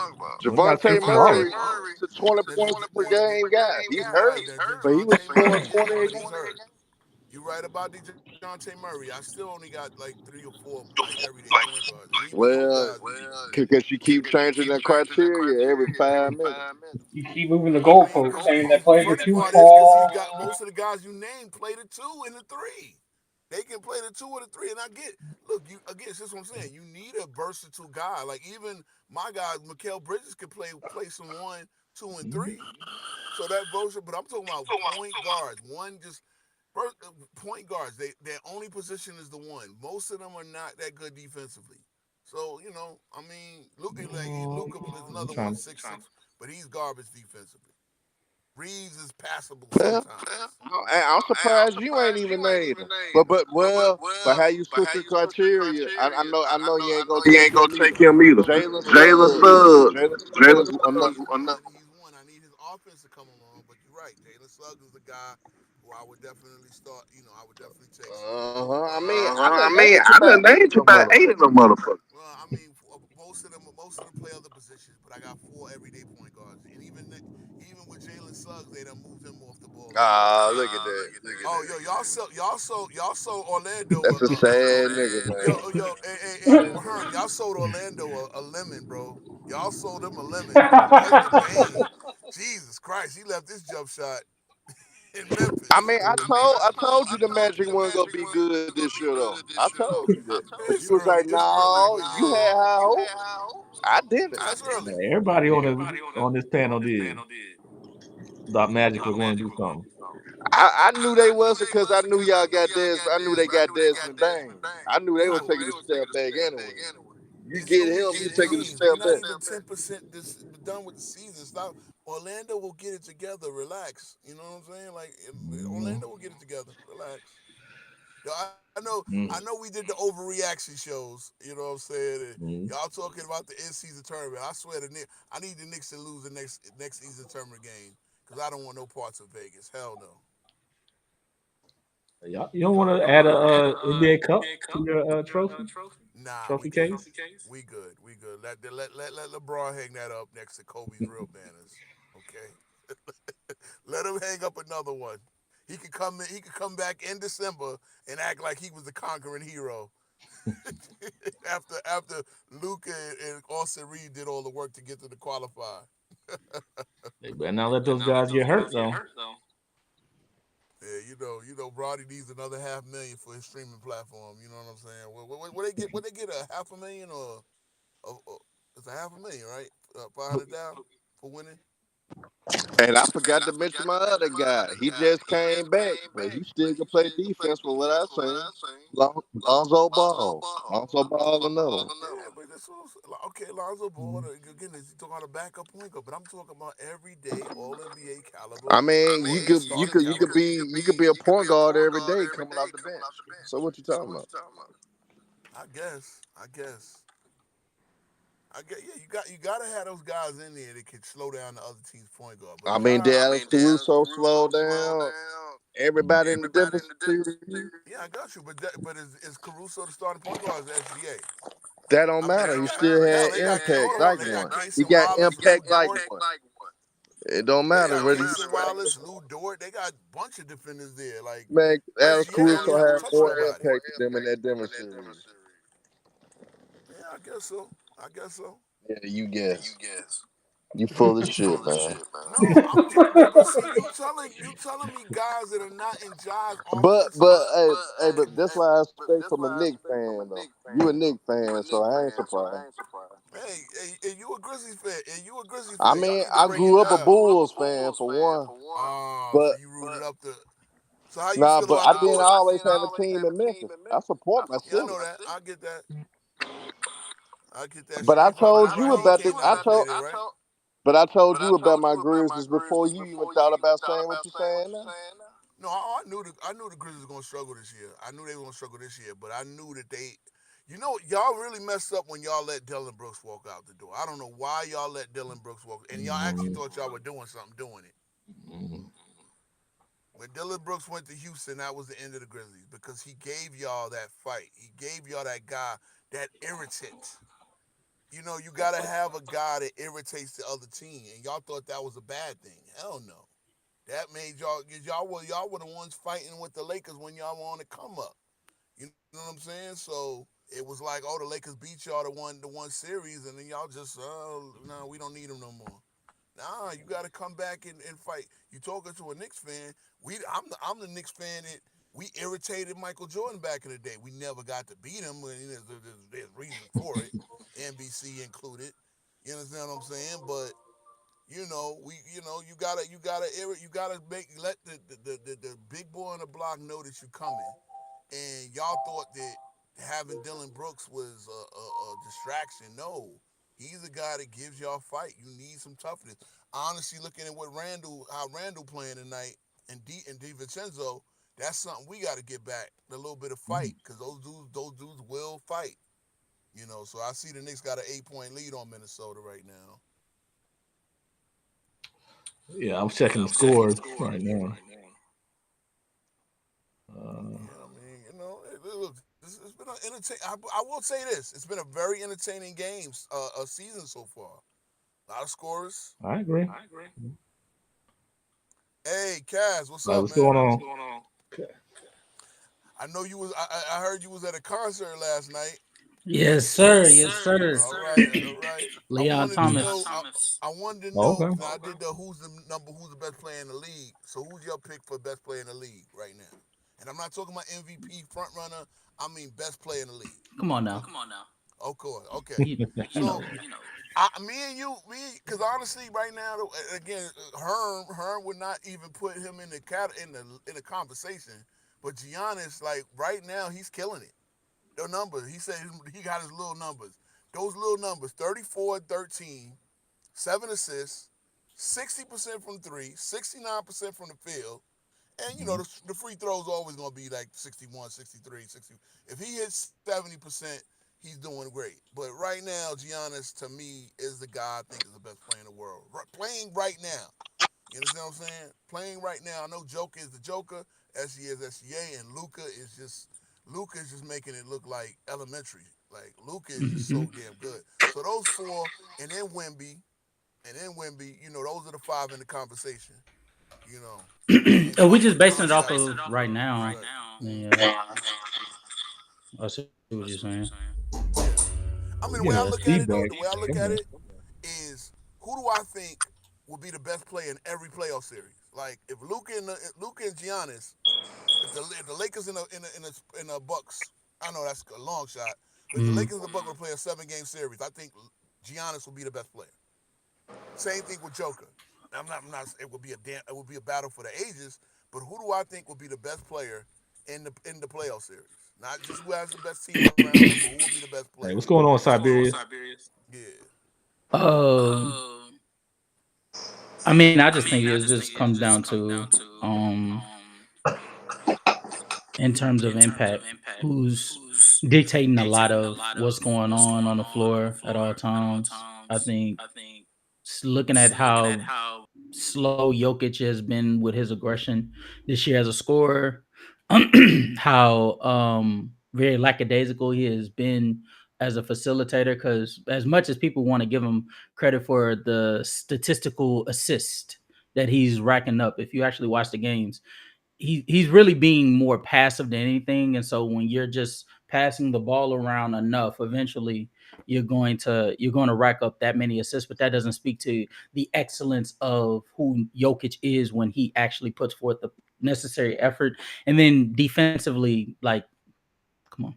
What about Javante Tristan oh, Wallace? Murray is a 20 that points per game guy. He's hurt, that but he was Dejounte scoring Murray is, 20 a but game. he's hurt. You're right about Dejounte Murray. I still only got like 3 or 4 like everyday point guards, and even those Well, guys be decent. because you keep changing the criteria every 5 minutes. You keep moving the I mean, goalposts, because saying that the players are funny too part is because he's tall. got most of the guys you named play the 2 and the 3. They can play the 2 or the 3, and I get. Look, you again. This is what I'm saying. You need a versatile guy. Like even my guy, Mikal Bridges, can play some 1, 2, and 3. So that versatile. But I'm talking about point guards. Point guards. Their only position is the one. Most of them are not that good defensively. So I mean, Luka is I'm another one, trying. 6'6", but he's garbage defensively. Reeves is passable Well, sometimes. I'm surprised you ain't even named him. But how you switch your criteria? I know you ain't gonna take him either. Jalen Suggs. Jalen Suggs is another. He's one. I need his offense to come along. But you're right. Jalen Suggs is the guy who I would definitely start. I would definitely take somewhere. I done named you about 8 of them motherfuckers. Well, I mean, most of them play other positions, but I got 4 everyday point guards, and even with Jalen Suggs, they done moved him off the ball a little bit. Ah, look at that. Look at Oh, that. yo, y'all sold Orlando. That's a sad nigga, man. Hey, Herm, y'all sold Orlando a lemon, bro. Y'all sold him a lemon. Desmond Bain, Jesus Christ, he left this jump shot. in Memphis. I mean, I told you the Magic weren't gonna be good this year though. I told you that, but you It's was like, early. It's early, "No, but you had yeah, high hopes." I didn't. that's early. Man, everybody on this panel did thought Magic were going to do something. I knew they wasn't because I knew y'all got Desmond. I knew they got Desmond Bain. I knew they were Yo, taking a step back anyway. You it's get only him, you 8 taking a games. We're step not back. even 10% done with the season. Stop. Orlando will get it together. Relax. You know what I'm saying? Like Mm-hmm. Orlando will get it together. Relax. Yo, I know we did the overreaction shows. You know what I'm saying? And Mm-hmm. y'all talking about the in-season tournament. I swear I need the Knicks to lose the next season tournament game because I don't want no parts of Vegas. Hell no. Y'all, you don't want to add a NBA Cup to your Nah, we trophy good. case? We good. We good. Let LeBron hang that up next to Kobe's real banners. Okay. Let him hang up another one. He could come in, he could come back in December and act like he was the conquering hero. after Luca and Austin Reed did all the work to get to the qualifier. They better not let those guys get hurt though. Yeah, Brody needs another 500,000 for his streaming platform. You know what I'm saying? What they get? What they get? 500,000 or it's 500,000, right? 500,000 for winning. And I forgot to mention my other guy. He just came back, but he still can play defense from what I seen. Lonzo Ball. Lonzo Ball another one. Yeah, but this was okay. Lonzo Ball again. He's talking about a backup point guard, but I'm talking about everyday All NBA caliber, I mean, starting caliber. you could be a point guard every day coming off the bench. So what you talking about? I guess. Yeah. You gotta have those guys in there that can slow down the other team's point guard. But I mean, Ja, Dallas Caruso slowed down everybody in the Denver series. yeah, I got you. But is Caruso the starting point guard? Or is SGA? That don't I mean, matter. He still had they got impact hold on. like They got one. He Casey got Wallace, Lou impact like Dort. one. It don't They matter got whether you Casey Wallace, Lou Dort. They got a bunch of defenders there. Like man. Dallas SGA don't Caruso even have to had touch more nobody. impact than them in that Denver series. Yeah, I guess so. Yeah, you guess. You full of shit, man. No, but see, you telling me guys that are not in Ja's offense. But that's why I expect from a Knicks fan though. You a Knicks fan, so I ain't surprised. Hey, you a Grizzlies fan? Hey, you a Grizzlies I fan? Y'all mean, need to I break it grew up a down. Bulls fan for one, So but you rooted up the. So how you nah, feel but about I the didn't Bulls? always have a team in Memphis. I support my Yeah, I city. know that. I get that. I get that. But I Sharife told you Abdul-Rahim about the came out up there, right? I told you about my Grizzlies before you even thought about saying what you're saying now. No, I knew the Grizzlies were gonna struggle this year. I knew they were gonna struggle this year, but I knew that y'all really messed up when y'all let Dylan Brooks walk out the door. I don't know why y'all let Dylan Brooks walk, and y'all actually thought y'all were doing something doing it. Mm-hmm. When Dylan Brooks went to Houston, that was the end of the Grizzlies because he gave y'all that fight. He gave y'all that guy, that irritant. You gotta have a guy that irritates the other team, and y'all thought that was a bad thing. Hell no. That made y'all were the ones fighting with the Lakers when y'all were on the come up. You know what I'm saying? So it was like, oh, the Lakers beat y'all the one series, and then y'all just, no, we don't need them no more. Nah, you got to come back and fight. You talking to a Knicks fan? I'm the Knicks fan that we irritated Michael Jordan back in the day. We never got to beat him. There's reason for it, NBC included. You understand what I'm saying? But you gotta let the big boy on the block know that you coming. And y'all thought that having Dylan Brooks was a distraction. No, he's a guy that gives y'all fight. You need some toughness. Honestly, looking at how Randall playing tonight, and DiVincenzo, that's something we got to get back. A little bit of fight, because those dudes will fight. So I see the Knicks got an 8-point lead on Minnesota right now. Yeah, I'm checking the scores right now. Yeah, I mean, look, it's been an entertaining. I will say this: it's been a very entertaining game, a season so far. A lot of scorers. I agree. Hey, Kaz, what's All right, up, what's man? going on? I know you was. I heard you was at a concert last night. Yes, So, sir. Yes, sir. all right, all right. I Leon wanted to Thomas. know. I wanted to Oh, know. okay. Now I did the who's the best player in the league. So who's your pick for best player in the league right now? And I'm not talking about MVP front runner. I mean best player in the league. Come on now. Of course. Okay. You So know. me and you, because honestly, right now, again, Herm would not even put him in the conversation. But Giannis, like right now, he's killing it. The numbers, he said he got his little numbers. Those little numbers: 34, 13, 7 assists, 60% from three, 69% from the field. And, Mhm. the free throws always going to be like 61, 63, 60. If he hits 70%, he's doing great. But right now, Giannis, to me, is the guy I think is the best player in the world. Playing right now. You understand what I'm saying? Playing right now. I know Joker is the Joker, SGA is SGA, and Luca is just making it look like elementary. Like Luca is just so damn good. So those four, and then Wemby, those are the five in the conversation. You know, and We plus just with basing it off Doncic, of right now. right? Yeah, I see what you're saying. Yeah. I mean, the way Getting I a look at it, though, feedback. the way I look Come at on. it is, who do I think will be the best player in every playoff series? Like if Luca and Giannis, if the Lakers in the Bucks, I know that's a long shot, but if the Mm. Lakers and the Bucks will play a 7 game series, I think Giannis will be the best player. Same thing with Joker. I'm not. It would be a battle for the ages. But who do I think will be the best player in the playoff series? Not just who has the best team around them, but who will be the best Hey, player. what's going on, Siberius? Yeah. Um, I mean, I just think it just comes down to um in terms of impact, who's dictating a lot of what's going on the floor at all times. I think looking at how slow Jokic has been with his aggression this year as a scorer, how very lackadaisical he has been as a facilitator. Because as much as people want to give him credit for the statistical assist that he's racking up, if you actually watch the games, he's really being more passive than anything. And so when you're just passing the ball around enough, eventually you're going to rack up that many assists. But that doesn't speak to the excellence of who Jokic is when he actually puts forth the necessary effort. And then defensively, like, come on,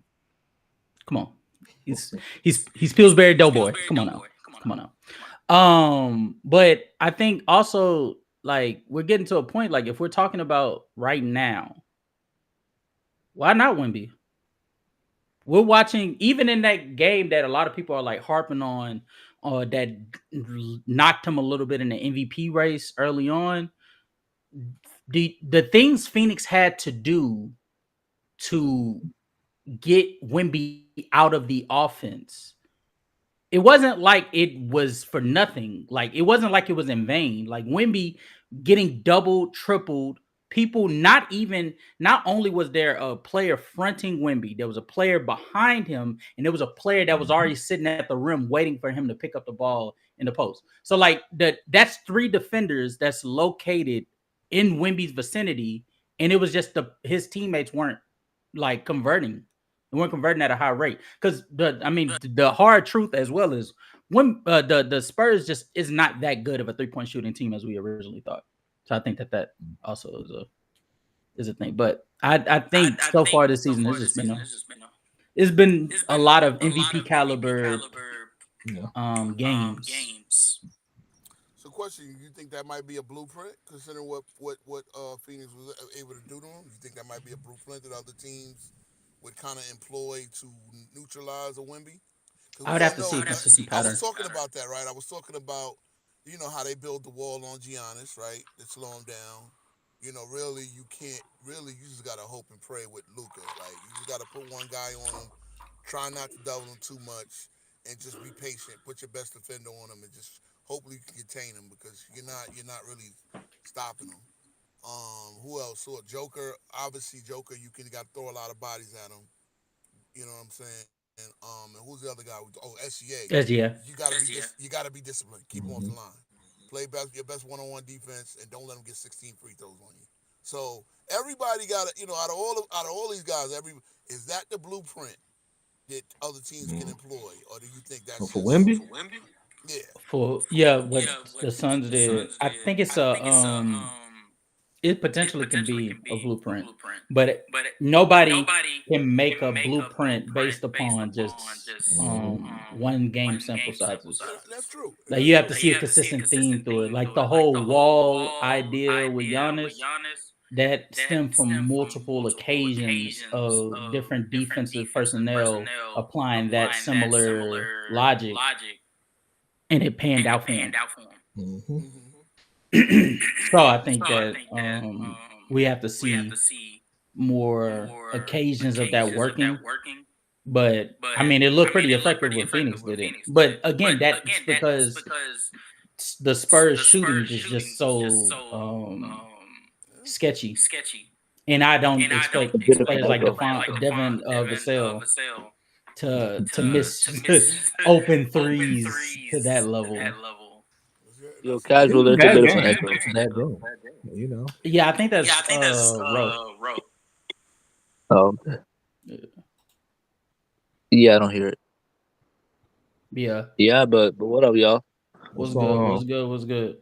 come on, he's Pillsbury Doughboy. Come on now, come on now. But I think also, like, we're getting to a point, like, if we're talking about right now, why not Wimby? We're watching, even in that game that a lot of people are like harping on, that knocked him a little bit in the MVP race early on. The things Phoenix had to do to get Wimby out of the offense, it wasn't like it was for nothing. Like, it wasn't like it was in vain. Like, Wimby getting doubled, tripled, people not only was there a player fronting Wimby, there was a player behind him, and there was a player that was already sitting at the rim waiting for him to pick up the ball in the post. So, like, that's three defenders that's located in Wimby's vicinity, and it was just his teammates weren't like converting. They weren't converting at a high rate. Because the hard truth as well is, when the Spurs just is not that good of a 3-point shooting team as we originally thought. So I think that also is a thing. But I think so far this season it's been a lot of MVP caliber Yeah. games. So, question: you think that might be a blueprint, considering what Phoenix was able to do to them? You think that might be a blueprint that other teams would kind of employ to neutralize a Wimby? Because I we would all have to know, see a consistent I was pattern. talking about that, right? I was talking about, how they build the wall on Giannis, right? To slow him down. Really, you can't, really, you just got to hope and pray with Luca. Like, you just got to put one guy on him, try not to double him too much, and just be patient. Put your best defender on him, and just hopefully you can contain him, because you're not really stopping him. Who else? So Joker, obviously Joker, you can got to throw a lot of bodies at him. You know what I'm saying? And who's the other guy? Oh, SGA. SGA. You gotta be disciplined. Keep him off the Hmm. line. Play your best one-on-one defense, and don't let him get 16 free throws on you. So everybody got to, out of all these guys, is that the blueprint that other teams can employ, or do you think Oh, that's for just Wimby? yeah? For what the Suns did, I think it's a it potentially can be a blueprint, but nobody can make a blueprint based upon just one game sample sizes. Yeah, that's true. Like That's you have true. to see a consistent theme through it. Like the whole wall idea with Giannis that stemmed from multiple occasions of different defensive personnel applying that similar logic, and it panned out for him. Mm-hmm. Hmm. So I think that we have to see more occasions of that working. But I mean, it looked pretty effective when Phoenix did it. But again, that's because the Spurs shooting is just so Yeah. sketchy, and I don't expect A bit of an players like echo. Devin Vassell to miss open threes to that level. Yo, That's a It casual. was a There's a bad bit of game. an It was echo. just a bad game. You know. Yeah, I think that's rough. Um, yeah, I don't hear it. Yeah, Yeah, but what up, y'all? What's what's going good? on? What's good? What's good?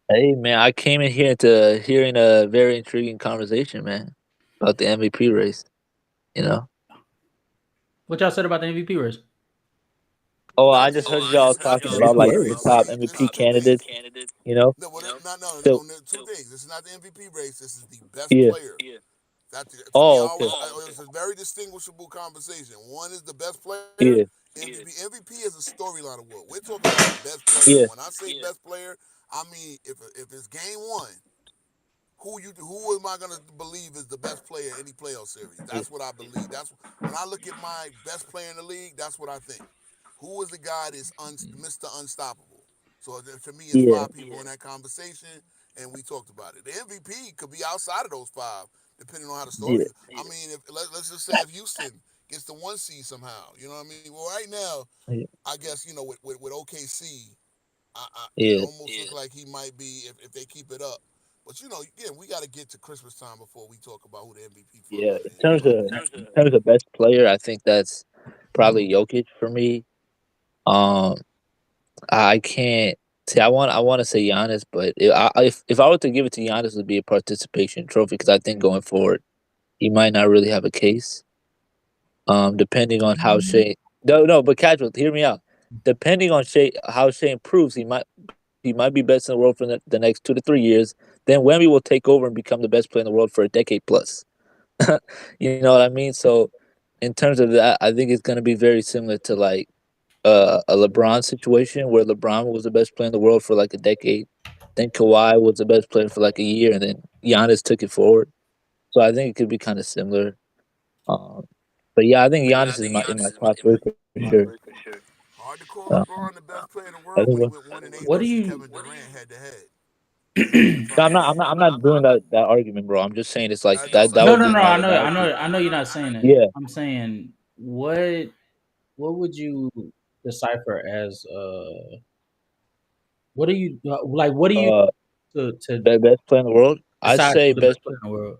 Hey, man, I came in here to hearing a very intriguing conversation, man, about the MVP race. You know. What y'all said about the MVP race? Oh, no. I just heard y'all It's not talking the Race about to like MVP the eight. race. top This is MVP two things. candidates. You know. No, So on the two things. This is not the MVP race. This is the best yeah. player. To me, Oh, okay. it's a very distinguishable conversation. One is the best player. Yeah. MVP is a storyline award. We're talking about the best player. Yeah. When I say best player, I mean if it's game one, who am I gonna believe is the best player in any playoff series? That's what I believe. That's when I look at my best player in the league. That's what I think. Who is the guy that's Mr. Unstoppable? So to me, it's Yeah. five people in that conversation, and we talked about it. The MVP could be outside of those five, depending on how the Yeah. story. I mean, if let's just say if Houston gets the one seed somehow, you know what I mean? Well, right now, Yeah. I guess with OKC, it Yeah. almost looks like he might be if they keep it up. But again, we got to get to Christmas time before we talk about who the MVP Yeah. front runner is, in my opinion. In terms of best player, I think that's probably Jokic for me. Um, I can't see. I want to say Giannis, but if I were to give it to Giannis, it would be a participation trophy because I think going forward he might not really have a case. Depending on how Shane. No, but casual. Hear me out. Depending on how Shane proves, he might be best in the world for the next 2 to 3 years. Then Wemby will take over and become the best player in the world for a decade plus. You know what I mean? So, in terms of that, I think it's going to be very similar to like a LeBron situation where LeBron was the best player in the world for like a decade. Then Kawhi was the best player for like a year, and then Giannis took it forward. So I think it could be kind of similar. Um, but yeah, I think Giannis is in my top three for sure. Hard to call Uh, LeBron the best player in the I world think. when he went 1-8 What do versus you? Kevin Durant head to head. If No, I'm I'm not. being, I'm not doing that argument, bro. I'm just saying it's like I know, that. That No, would no, be no. my. I know. You're not saying it. Yeah. I'm saying what would you decipher as what do you like? What do you Uh, to best player in the world. I'd decide say who the best best. player in the world?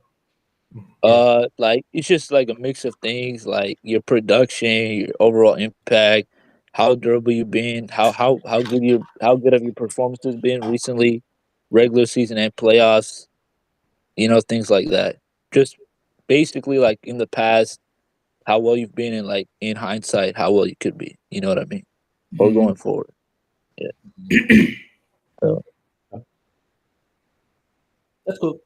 Yeah. Like it's just like a mix of things, like your production, your overall impact, how durable you've been, how good have your performances been recently, regular season and playoffs. Things like that. Just basically like in the past, how well you've been, and like in hindsight, how well you could be. You know what I mean? Or Mhm. going forward. Yeah. So That's cool.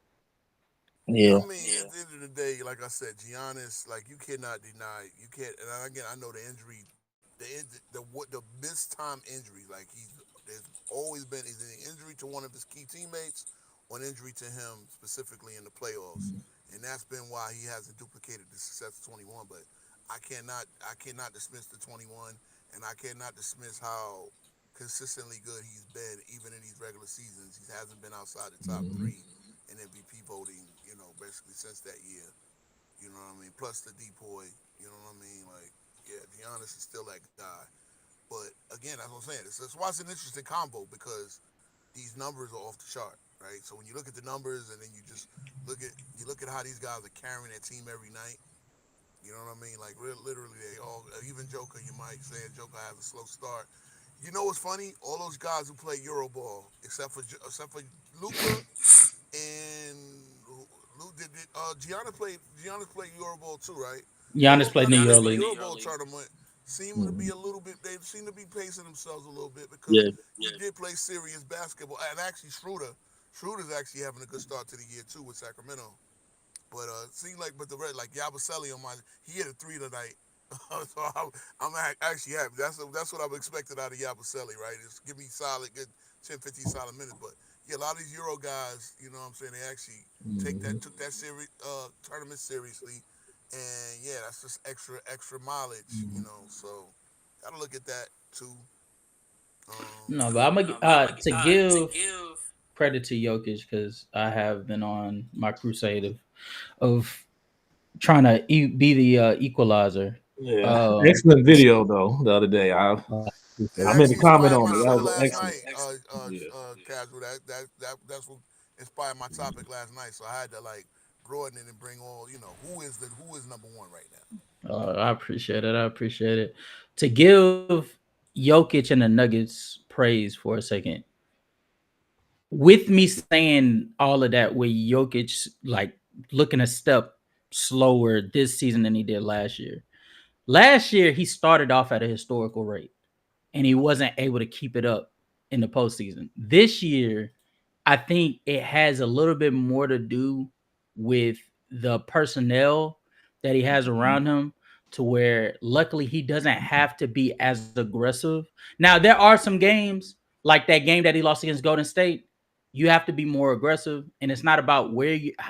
yeah. I mean, at the end of the day, like I said, Giannis, like you cannot deny, you can't. And again, I know the injury, the missed time injuries. Like there's always been either an injury to one of his key teammates, or an injury to him specifically in the playoffs, and that's been why he hasn't duplicated the success of 21. But I cannot dismiss the 21, and I cannot dismiss how consistently good he's been, even in these regular seasons. He hasn't been outside the top three in MVP voting, basically since that year. You know what I mean? Plus the depoy, you know what I mean? Like, yeah, Giannis is still that guy. But again, that's what I'm saying. That's why it's an interesting combo because these numbers are off the chart, right? So when you look at the numbers and then you look at how these guys are carrying their team every night, You know what I mean? Like literally, they all even Joker. You might say Joker has a slow start. You know what's funny? All those guys who play Euroball, except for Luca and Giannis played Euroball too, right? All Giannis those played guys New who York played the League. Euroball tournament seem to be Mhm. a little bit. They seem to be pacing themselves a little bit because Yeah. he did play serious basketball. And actually, Schroeder's actually having a good start to the year too with Sacramento. But it seemed like, but the red like Yabusele on my, he hit a three tonight. So actually happy. That's what I'm expecting out of Yabusele, right? Is give me solid, good 10, 15 solid minutes. But yeah, a lot of these Euro guys, you know what I'm saying, they actually Mhm. took that series tournament seriously, and yeah, that's just extra mileage, you Mhm. know. So gotta look at that too. No, but I'm gonna to give credit to Jokic because I have been on my crusade of trying to be the equalizer. Yeah, Um, excellent video though. The other day, I It I appreciate meant that. to actually comment inspired on my it. That show was last excellent. night, Yeah. casual. That's what inspired my topic last night. So I had to like broaden it and bring all who is number one right now. I appreciate it. I appreciate it. To give Jokic and the Nuggets praise for a second, with me saying all of that, with Jokic like looking a step slower this season than he did last year. Last year, he started off at a historical rate and he wasn't able to keep it up in the postseason. This year, I think it has a little bit more to do with the personnel that he has around him to where luckily he doesn't have to be as aggressive. Now, there are some games like that game that he lost against Golden State. You have to be more aggressive, and it's not about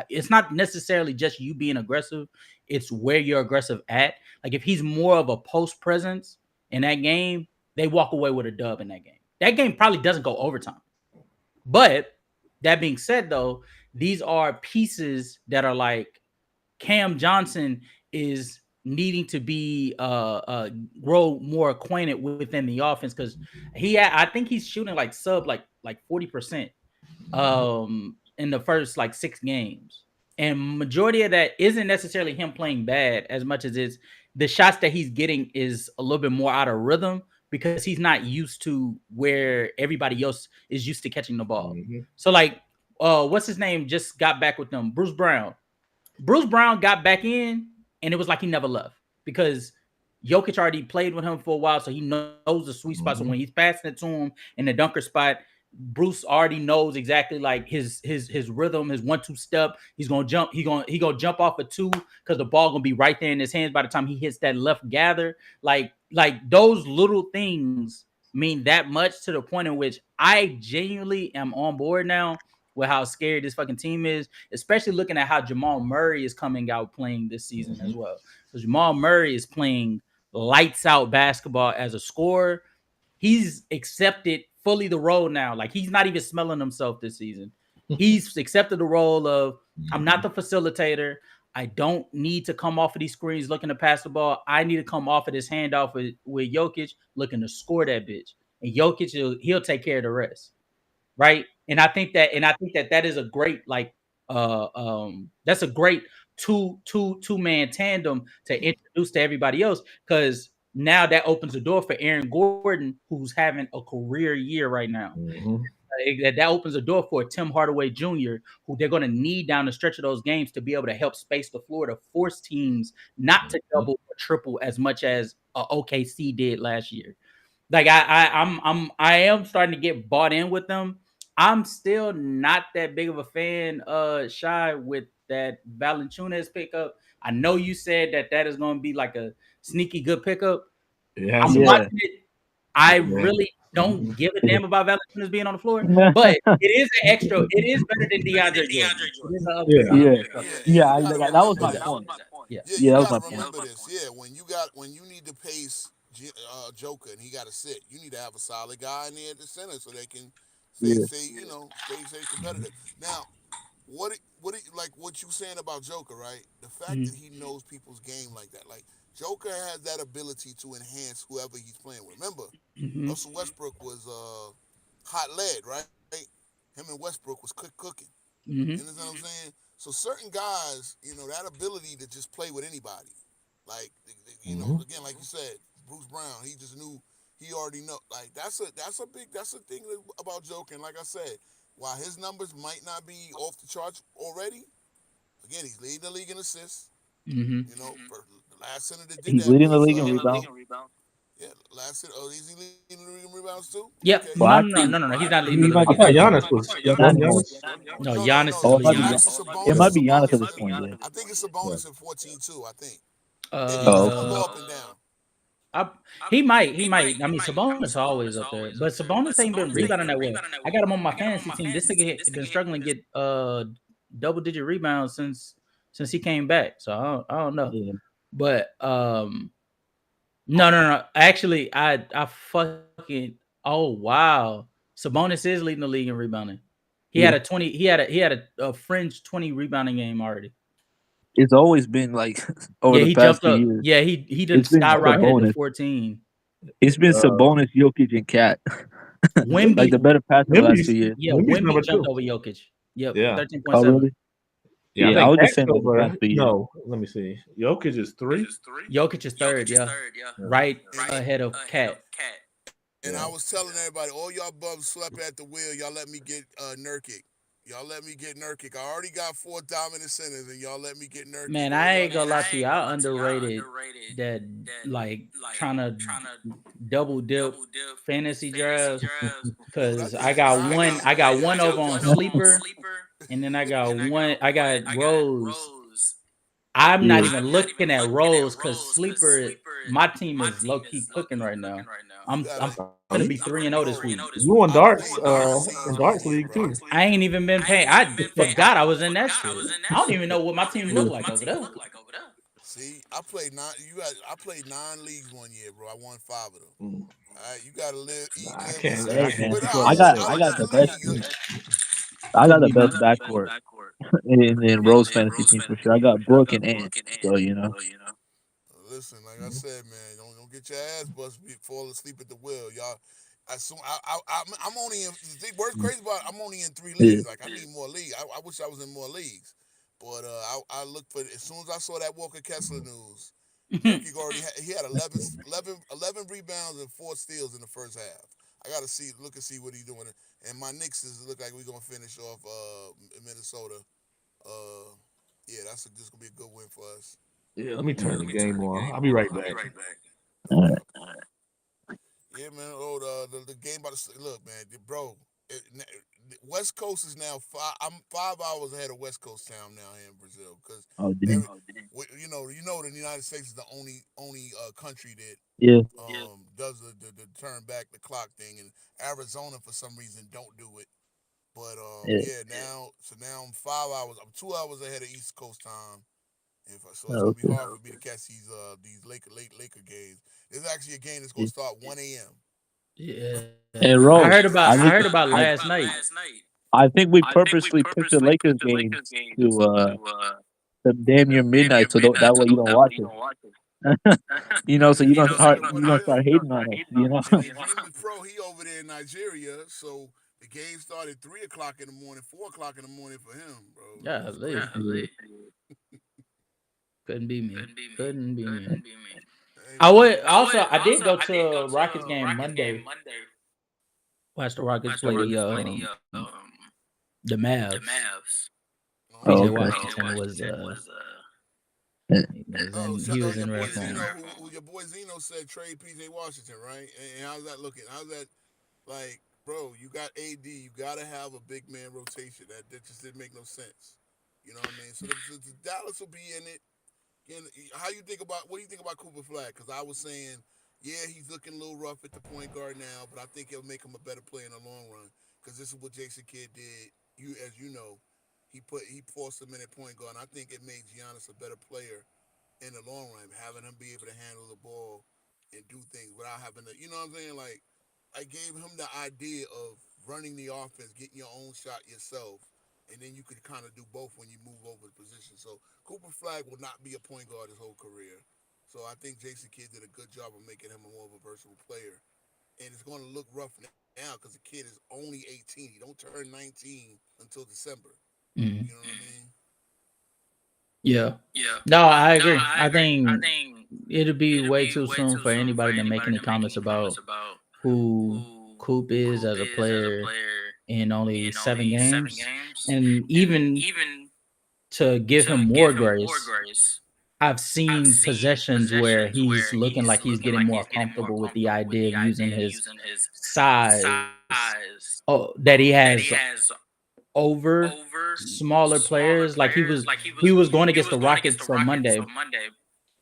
it's not necessarily just you being aggressive, it's where you're aggressive at. Like if he's more of a post presence in that game, they walk away with a dub in that game. That game probably doesn't go overtime. But that being said, though, these are pieces that are like Cam Johnson is needing to be grow more acquainted within the offense because I think he's shooting like sub like 40% in the first like 6 games. And majority of that isn't necessarily him playing bad as much as it's the shots that he's getting is a little bit more out of rhythm because he's not used to where everybody else is used to catching the ball. Mhm. So like what's his name just got back with them? Bruce Brown. Bruce Brown got back in, and it was like he never left because Jokic already played with him for a while, so he knows the sweet spot. So when he's Mhm. passing it to him in the dunker spot, Bruce already knows exactly like his rhythm, his 1-2 step. He's gonna jump. He gonna jump off a two because the ball gonna be right there in his hands by the time he hits that left gather. Like those little things mean that much to the point in which I genuinely am on board now with how scary this fucking team is, especially looking at how Jamal Murray is coming out playing this season as Mhm. well. Because Jamal Murray is playing lights out basketball as a scorer. He's accepted fully the role now. Like he's not even smelling himself this season. He's accepted the role of I'm not Mhm. the facilitator. I don't need to come off of these screens looking to pass the ball. I need to come off of this handoff with Jokic looking to score that bitch. And Jokic, he'll take care of the rest, right? And I think that that is a great like that's a great two man tandem to introduce to everybody else because now that opens the door for Aaron Gordon, who's having a career year right now. Mhm. That opens the door for Tim Hardaway Jr., who they're going to need down the stretch of those games to be able to help space the floor to force teams not to Mhm. double or triple as much as OKC did last year. Like I am starting to get bought in with them. I'm still not that big of a fan, Shy, with that Valanciunas pickup. I know you said that that is going to be like a sneaky good pickup. It I'm has to be. Yeah. watching it. I Yeah. really don't Mhm. give a damn about Valanciunas being on the floor, but it is an extra. It is better than DeAndre Jordan. It is an Yeah. upgrade. Yeah. Yeah, and Yeah. you gotta That was remember my this. point. Yeah. Yeah, Yeah, you that was got to my point. remember this. Yeah, when you need to pace Joker and he got to sit, you need to have a solid guy in there at the center so they can Yeah. stay competitive. Now, like what you saying about Joker, right? The fact Mhm. that he knows people's game like that, like Joker has that ability to enhance whoever he's playing with. Remember, Mhm. Russell Westbrook was hot lead, right? Him and Westbrook was cooking. You Mhm. understand what I'm saying? So certain guys, that ability to just play with anybody. Like, you know, again, like you said, Bruce Brown, he just knew, he already know. Like, that's a thing about Joking. Like I said, while his numbers might not be off the charts already, again, he's leading the league in assists. Mm-hmm. You know, the last center that did He's that leading the was league in rebound. yeah, last center. Oh, is he leading the league in rebounds too? Yep. Okay. Well, No. He's not He leading the might league I in thought assist. Giannis was. not Wasn't anymore. Giannis? No, No, Giannis Oh, is it might leading. be. Giannis is It might be Giannis Sabonis at is this point. Yeah. I think it's Sabonis at 14 too. I think. Oh, It's okay. gonna go up and down. He might. I mean, Sabonis always up there, but Sabonis ain't been rebounding that well. I got him on my fantasy team. This nigga been struggling to get double digit rebounds since he came back. So I don't know. Yeah. But no. Actually, I fucking wow. Sabonis is leading the league in rebounding. He had a 20. He had a fringe 20 rebounding game already. It's always been like over Yeah, the he past jumped few up. years. Yeah, he did It's been skyrocketed to Sabonis. 14. It's been Sabonis, Jokic, and Cat. Like the Wemby, better pass of the last Wemby's, few years. yeah, Wemby's number Wemby jumped two. over Jokic. Yep, Yeah. 13.7. Oh, really? Yeah, I Yeah, I think was just Cat's saying like the over. past few years. No, let me see. Jokic is 3. Jokic is third, yeah. Right ahead of Cat. And I was telling everybody, all y'all bums slept at the wheel. Y'all let me get Nurkic. Y'all let me get Nurkic. I already got 4 dominant centers, and y'all let me get Nurkic. Man, I ain't gonna lie to you. I underrated that, like, trying to double dip fantasy drafts because I got one over on Sleeper, and then I got Rose. I'm not even looking at Rose because Sleeper, my team is low key cooking right now. I'm gonna be 3-0 this week. You on I darts? played 9 leagues In one darts year, league bro. too. I ain't even been paying. I forgot I was in that shit. I don't even know what my team look like over there. See, I played 9. I played 9 leagues one year, bro. I won 5 of them. Mm. All right, you gotta live, eat, Nah, I live, can't. listen. I Hey man, But can't. I I looked got at the the best. league. I got the Couldn't be best me. backcourt in Rose fantasy team for sure. I got Brooke and Ant. So Listen, like I said, man, don't get your ass busted. Fall asleep at the wheel, y'all. I'm only in. The worst crazy part, I'm only in 3 yeah. leagues. Like I need more leagues. I wish I was in more leagues. But I looked for as soon as I saw that Walker Kessler news, Nurkic already had 11 rebounds and 4 steals in the first half. I gotta look and see what he's doing. And my Knicks look like we're gonna finish off Minnesota. Yeah, just gonna be a good win for us. Yeah, let me turn the game on. I'll be right back. All right. Yeah, man. Oh, the game about to look, man, bro. West Coast is now 5. I'm 5 hours ahead of West Coast time now here in Brazil because Oh, dang. you know the United States is the only country that Yeah. does the turn back the clock thing, and Arizona for some reason don't do it. But Yeah. now I'm 5 hours. I'm 2 hours ahead of East Coast time. So it's Oh, gonna be okay. hard for me to catch these Laker games. There's actually a game that's gonna start 1 a.m. Yeah, Hey, I Rose. heard about I last night. think we purposely picked the Lakers game to damn near midnight, so that way you don't watch it. So you don't start hating on us. And then Jimmy Pro, he over there in Nigeria, so the game started 3 o'clock in the morning, 4 o'clock in the morning for him, bro. Yeah, Yeah. couldn't be me. Couldn't be me. Hey, I man. would also. I did go to a Rockets game Monday. Watched the Rockets play the Mavs. Oh, PJ okay. Washington was he was in your boy rare form. Zeno, your boy Zeno said trade PJ Washington, right? And how's that looking? How's that like, bro? You got AD, you gotta have a big man rotation. That just didn't make no sense. You know what I mean? So the Dallas will be in it. And what do you think about Cooper Flag? Because I was saying, yeah, he's looking a little rough at the point guard now, but I think it'll make him a better player in the long run. Because this is what Jason Kidd did. As you know, he forced him in at point guard. And I think it made Giannis a better player in the long run, having him be able to handle the ball and do things without having to, you know what I'm saying? Like, I gave him the idea of running the offense, getting your own shot yourself, and then you could kind of do both when you move over the position. So Cooper Flag will not be a point guard his whole career. So I think Jason Kidd did a good job of making him a more of a versatile player. And it's going to look rough now because the kid is only 18. He don't turn 19 until December. Mhm. You know what I mean? Yeah. No, I agree. I think it'll be way too soon for anybody to make any comments about who Coop is as a player in only 7 games, and even to give him more grace. I've seen possessions where he's looking like he's getting more comfortable with the idea of using his size. Oh, that he has over smaller players. Like he was going against the Rockets on Monday,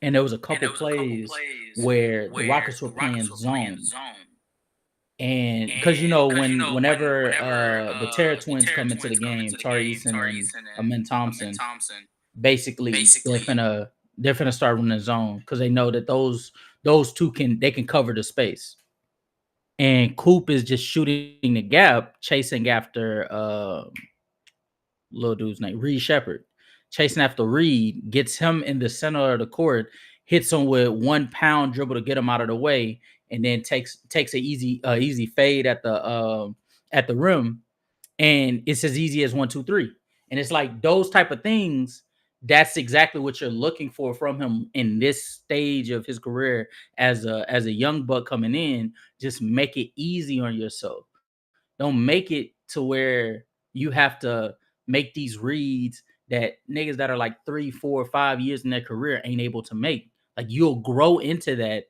and there was a couple plays where the Rockets were playing zone. And because whenever the Terra twins come into the game, Tari Eason and Amin Thompson, basically they're finna start running zone because they know that those two can cover the space. And Coop is just shooting the gap, chasing after little dude's name, Reed Shepard, chasing after Reed, gets him in the center of the court, hits him with 1 pound dribble to get him out of the way, and then takes an easy fade at the rim, and it's as easy as 1, 2, 3. And it's like those type of things. That's exactly what you're looking for from him in this stage of his career as a young buck coming in. Just make it easy on yourself. Don't make it to where you have to make these reads that niggas that are like 3, 4, 5 years in their career ain't able to make. Like you'll grow into that,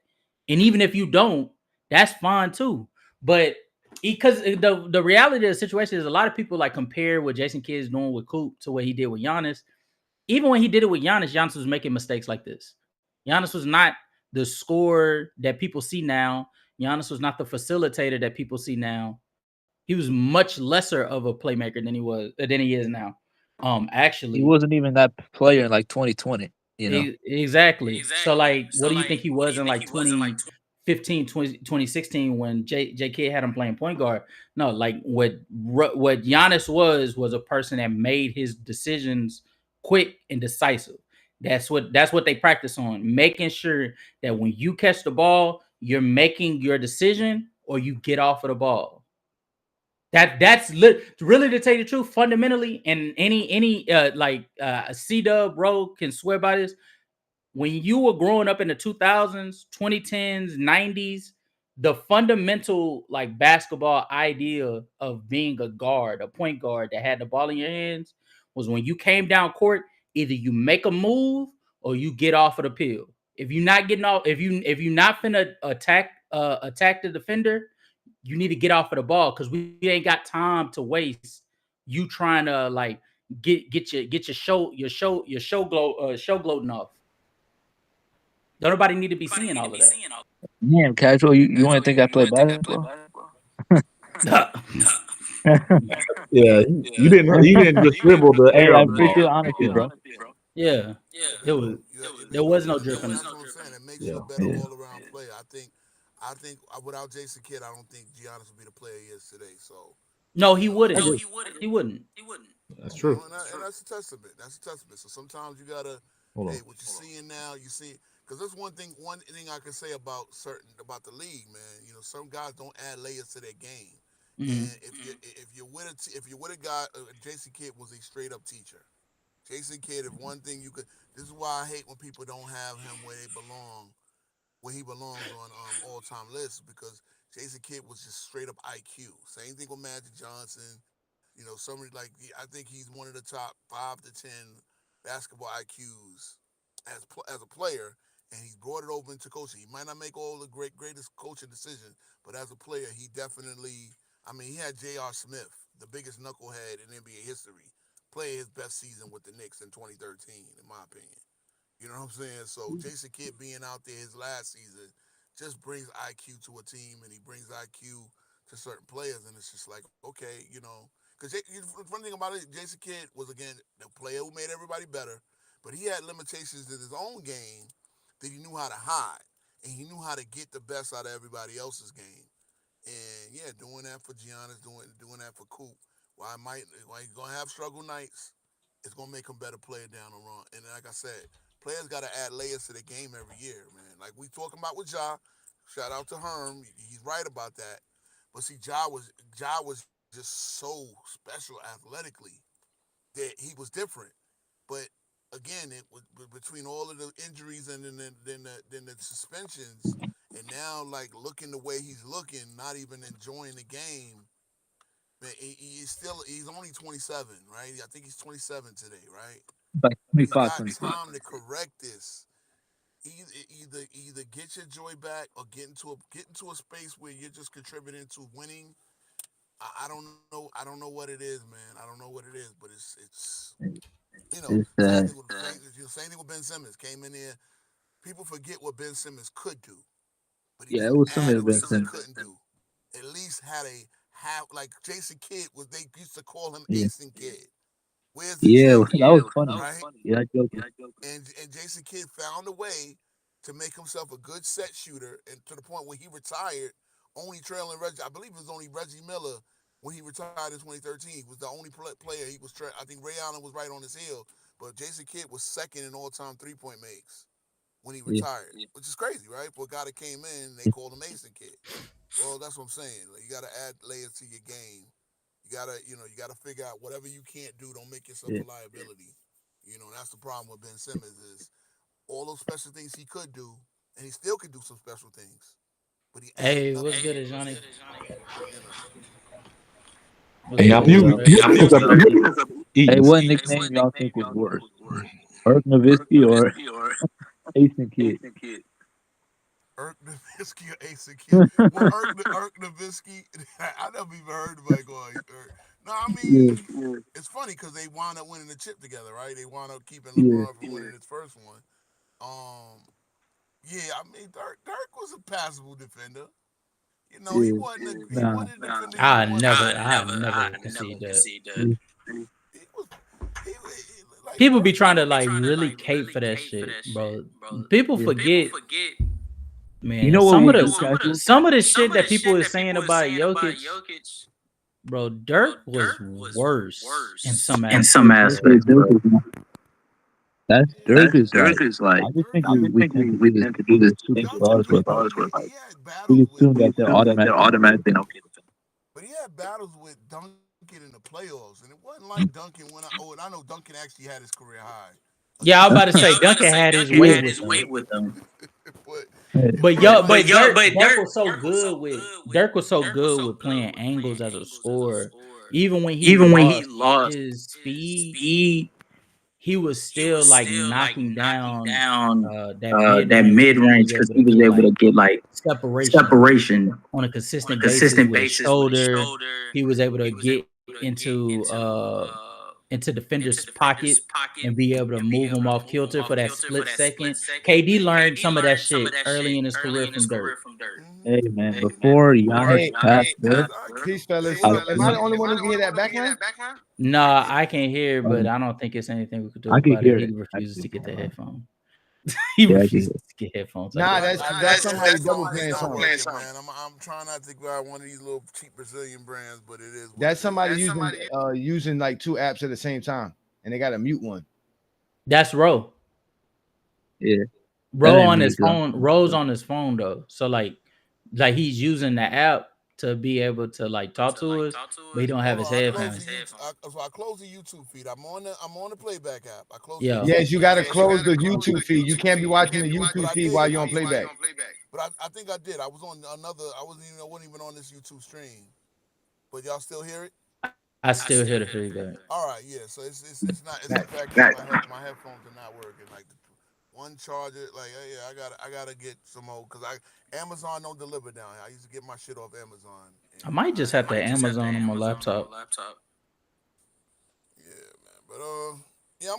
and even if you don't, that's fine too. But because the reality of the situation is a lot of people like compare what Jason Kidd is doing with Coop to what he did with Giannis. Even when he did it with Giannis, Giannis was making mistakes like this. Giannis was not the scorer that people see now. Giannis was not the facilitator that people see now. He was much lesser of a playmaker than he is now. He Actually, wasn't even that player in like 2020. exactly. So, like, what do you think he was in like 2015, 2016 when JK had him playing point guard? No, like what Giannis was a person that made his decisions quick and decisive. That's what they practice on, making sure that when you catch the ball, you're making your decision or you get off of the ball. Really, to tell you the truth, fundamentally, and any C Dub Bro can swear by this. When you were growing up in the 2000s, 2010s, 90s, the fundamental like basketball idea of being a guard, a point guard that had the ball in your hands, was when you came down court, either you make a move or you get off of the peel. If you're not getting off, if you not finna attack the defender, you need to get off of the ball because we ain't got time to waste you trying to like get your show gloating off. Don't nobody need to be seeing all of Damn, casual. You want to think I play basketball? that. Yeah, you didn't just dribble the Hey, air I on the appreciate ball. the honesty, Yeah, bro. Yeah, it was. There was no dripping. That's what I'm saying. It makes you yeah, a better all around player. I think without Jason Kidd, I don't think Giannis would be the player he is today. So No, you he know, wouldn't. He wouldn't. that's you know, true. and that's a testament. That's a testament. So sometimes you gotta, Hold on. hey, what you're seeing now, you see, because that's one thing I can say about the league, man. You know, some guys don't add layers to their game, Mhm. and if you're with a guy, Jason Kidd was a straight up teacher. Jason Kidd, if one thing you could, this is why I hate when people don't have him where he belongs on all time lists because Jason Kidd was just straight up IQ. Same thing with Magic Johnson. You know, somebody like I think he's one of the top 5 to 10 basketball IQs as a player, and he's brought it over into coaching. He might not make all the greatest coaching decisions, but as a player, he definitely. I mean, he had J.R. Smith, the biggest knucklehead in NBA history, play his best season with the Knicks in 2013, in my opinion. You know what I'm saying? So Jason Kidd being out there his last season just brings IQ to a team, and he brings IQ to certain players, and it's just like okay, you know, because the funny thing about it, Jason Kidd was again the player who made everybody better, but he had limitations in his own game that he knew how to hide, and he knew how to get the best out of everybody else's game. And yeah, doing that for Giannis, doing that for Coop. While he's gonna have struggle nights, it's gonna make him better player down the run. And like I said, players gotta add layers to the game every year, man. Like we talking about with Ja. Shout out to Herm. He's right about that. But see, Ja was just so special athletically that he was different. But again, it was between all of the injuries and then the suspensions, and now like looking the way he's looking, not even enjoying the game. Man, he's only 27, right? I think he's 27 today, right? Like He's 25, got 26. time to correct this. Either get your joy back or get into a space where you're just contributing to winning. I don't know. I don't know what it is, man. I don't know what it is, but it's It's same thing with Ben Simmons. Came in there. People forget what Ben Simmons could do, but he yeah, it didn't was add similar to the Ben things he Simmons. couldn't do. At least had a half like Jason Kidd was. They used to call him Yeah, Ace and Kid. Where's the yeah, J? that was funny. Right? Yeah, that joke was, And Jason Kidd found a way to make himself a good set shooter, and to the point where he retired, only trailing Reggie. I believe it was only Reggie Miller when he retired in 2013. He was the only player he was. I think Ray Allen was right on his heel, but Jason Kidd was second in all-time three-point makes when he yeah, retired, which is crazy, right? For a guy that came in, they called him Mason Kid. Well, that's what I'm saying. Like, you got to add layers to your game. You gotta figure out whatever you can't do. Don't make yourself yeah. a liability. That's the problem with Ben Simmons is all those special things he could do, and he still could do some special things, but he added Hey, nothing. what's good, Johnny? You know. What's Hey, good I'm with you, mute. Dirk? Hey, Eating. what nickname y'all think was worse, Irk Nowitzki or Ace Kid? Irk Nowitzki or Asa Kid. Well, Irk Nowitzki, I never even heard of going Irk. No, I Yeah, mean, it's funny because they wound up winning the chip together, right? They wound up keeping yeah, LeBron from winning his first one. Um, yeah, I mean, Dirk was a passable defender. He yeah. Nah, wasn't a defender you I want to. never concede that. yeah, He was, like People be Dirk. trying to like really cape for that shit, bro. People yeah. forget, You man. know what Some will of be the casual? some of the shit that people is saying about Jokic, bro. Dirk was worse in some aspects, That's bro. what Dirk is like. Dirk is like. I just Dirk think is. we tend to do this thing with superstars where like He had we battles with, assume that they're automatically okay with them. but he had battles with Duncan in the playoffs, and it wasn't like Duncan went. And I know Duncan actually had his career high Yeah, I was against about to the say Lakers. Duncan had his Yeah, weight with them, but yeah, it but wasn't like Dirk was so good with playing angles as a scorer. Even when he lost his speed, he was still like knocking down that mid range because he was able to get like separation on a consistent basis with his shoulder. He was able to get into defenders' pockets and be able to move them off kilter for that split second. KD learned some of that shit early in his career from Dirk. hey man, before Giannis passed Dirk, exactly. I So think Nah, I can't hear, but I don't think it's anything we could do I could about it. hear He it refuses to actually. get the headphones. He Yeah, I can hear refuses it. to get headphones. that's somebody not working, man. I'm trying not to grab one of these little cheap Brazilian brands, but it is what it is. Using like two apps at the same time, and they got to mute one. That's Ro. Yeah, that Ro ain't on me his though. phone. Ro's on his phone though. So like he's using the app to be able to like talk to us, but he don't have Hold his on, I closed headphones. the YouTube. So I closed the YouTube feed. I'm on the playback app. I closed the Yeah. YouTube Yes, you feed. got to close the YouTube feed. You can't be watching the But YouTube I feed did. while you're on playback. But I think I did. I was on another. I wasn't even on this YouTube stream. But y'all still hear it? I still hear the feedback. All right, yeah. So it's not. It's the fact that my headphones are not working. Like one charger. Like yeah, I gotta get some more because Amazon don't deliver down here. I used to get my shit off Amazon. I might just have to Amazon on my laptop. Yeah, man. But yeah,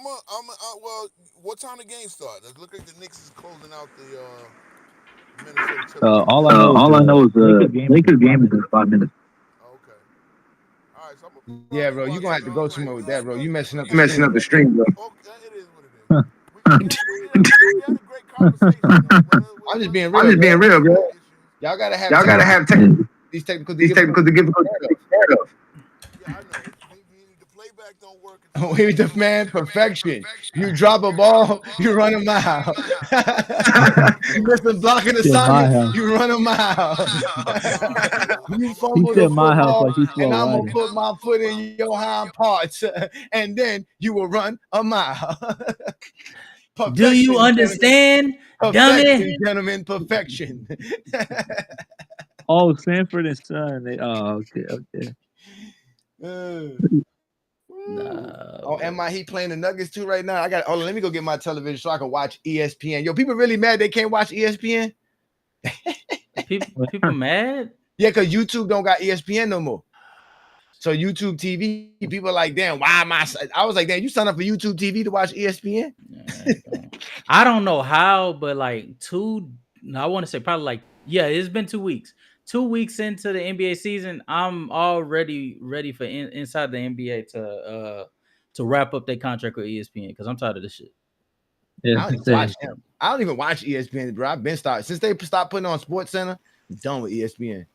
well, what time the game start? It look like the Knicks is closing out the Minnesota Timberwolves. All I know is Lakers game is in 5 minutes. Okay. All right, so I'm Yeah, bro, you're gonna have to go somewhere with that, bro. You messing up the stream, bro. Okay, it is what it is. We had a great conversation. I'm just being real, bro. Y'all gotta have these technical difficulties to get prepared of. Yeah, I know. The We demand perfection. You drop a ball, you run a mile. You miss a blocking He said my assignment, house. you run a mile. You He fumble the said my house football, like he's and slow I'm gonna riding. put my foot in your hind parts, and then you will run a mile. Do you Perfection, gentlemen. understand, Perfection, dummy? gentlemen. Perfection. Oh, Sanford and Son. Okay. Uh, Nah, Oh, am I? He playing the Nuggets too right now. I got. Oh, let me go get my television so I can watch ESPN. Yo, people really mad they can't watch ESPN. people mad. Yeah, because YouTube don't got ESPN no more. So YouTube TV, people are like, damn, why am I was like, damn, you sign up for YouTube TV to watch ESPN? I don't know how, but like I want to say probably like, yeah, it's been 2 weeks. 2 weeks into the NBA season, I'm already ready for inside the NBA to wrap up their contract with ESPN because I'm tired of this shit. Yeah, I don't even watch him. I don't even watch ESPN, bro. I've been started since they stopped putting on Sports Center. I'm done with ESPN.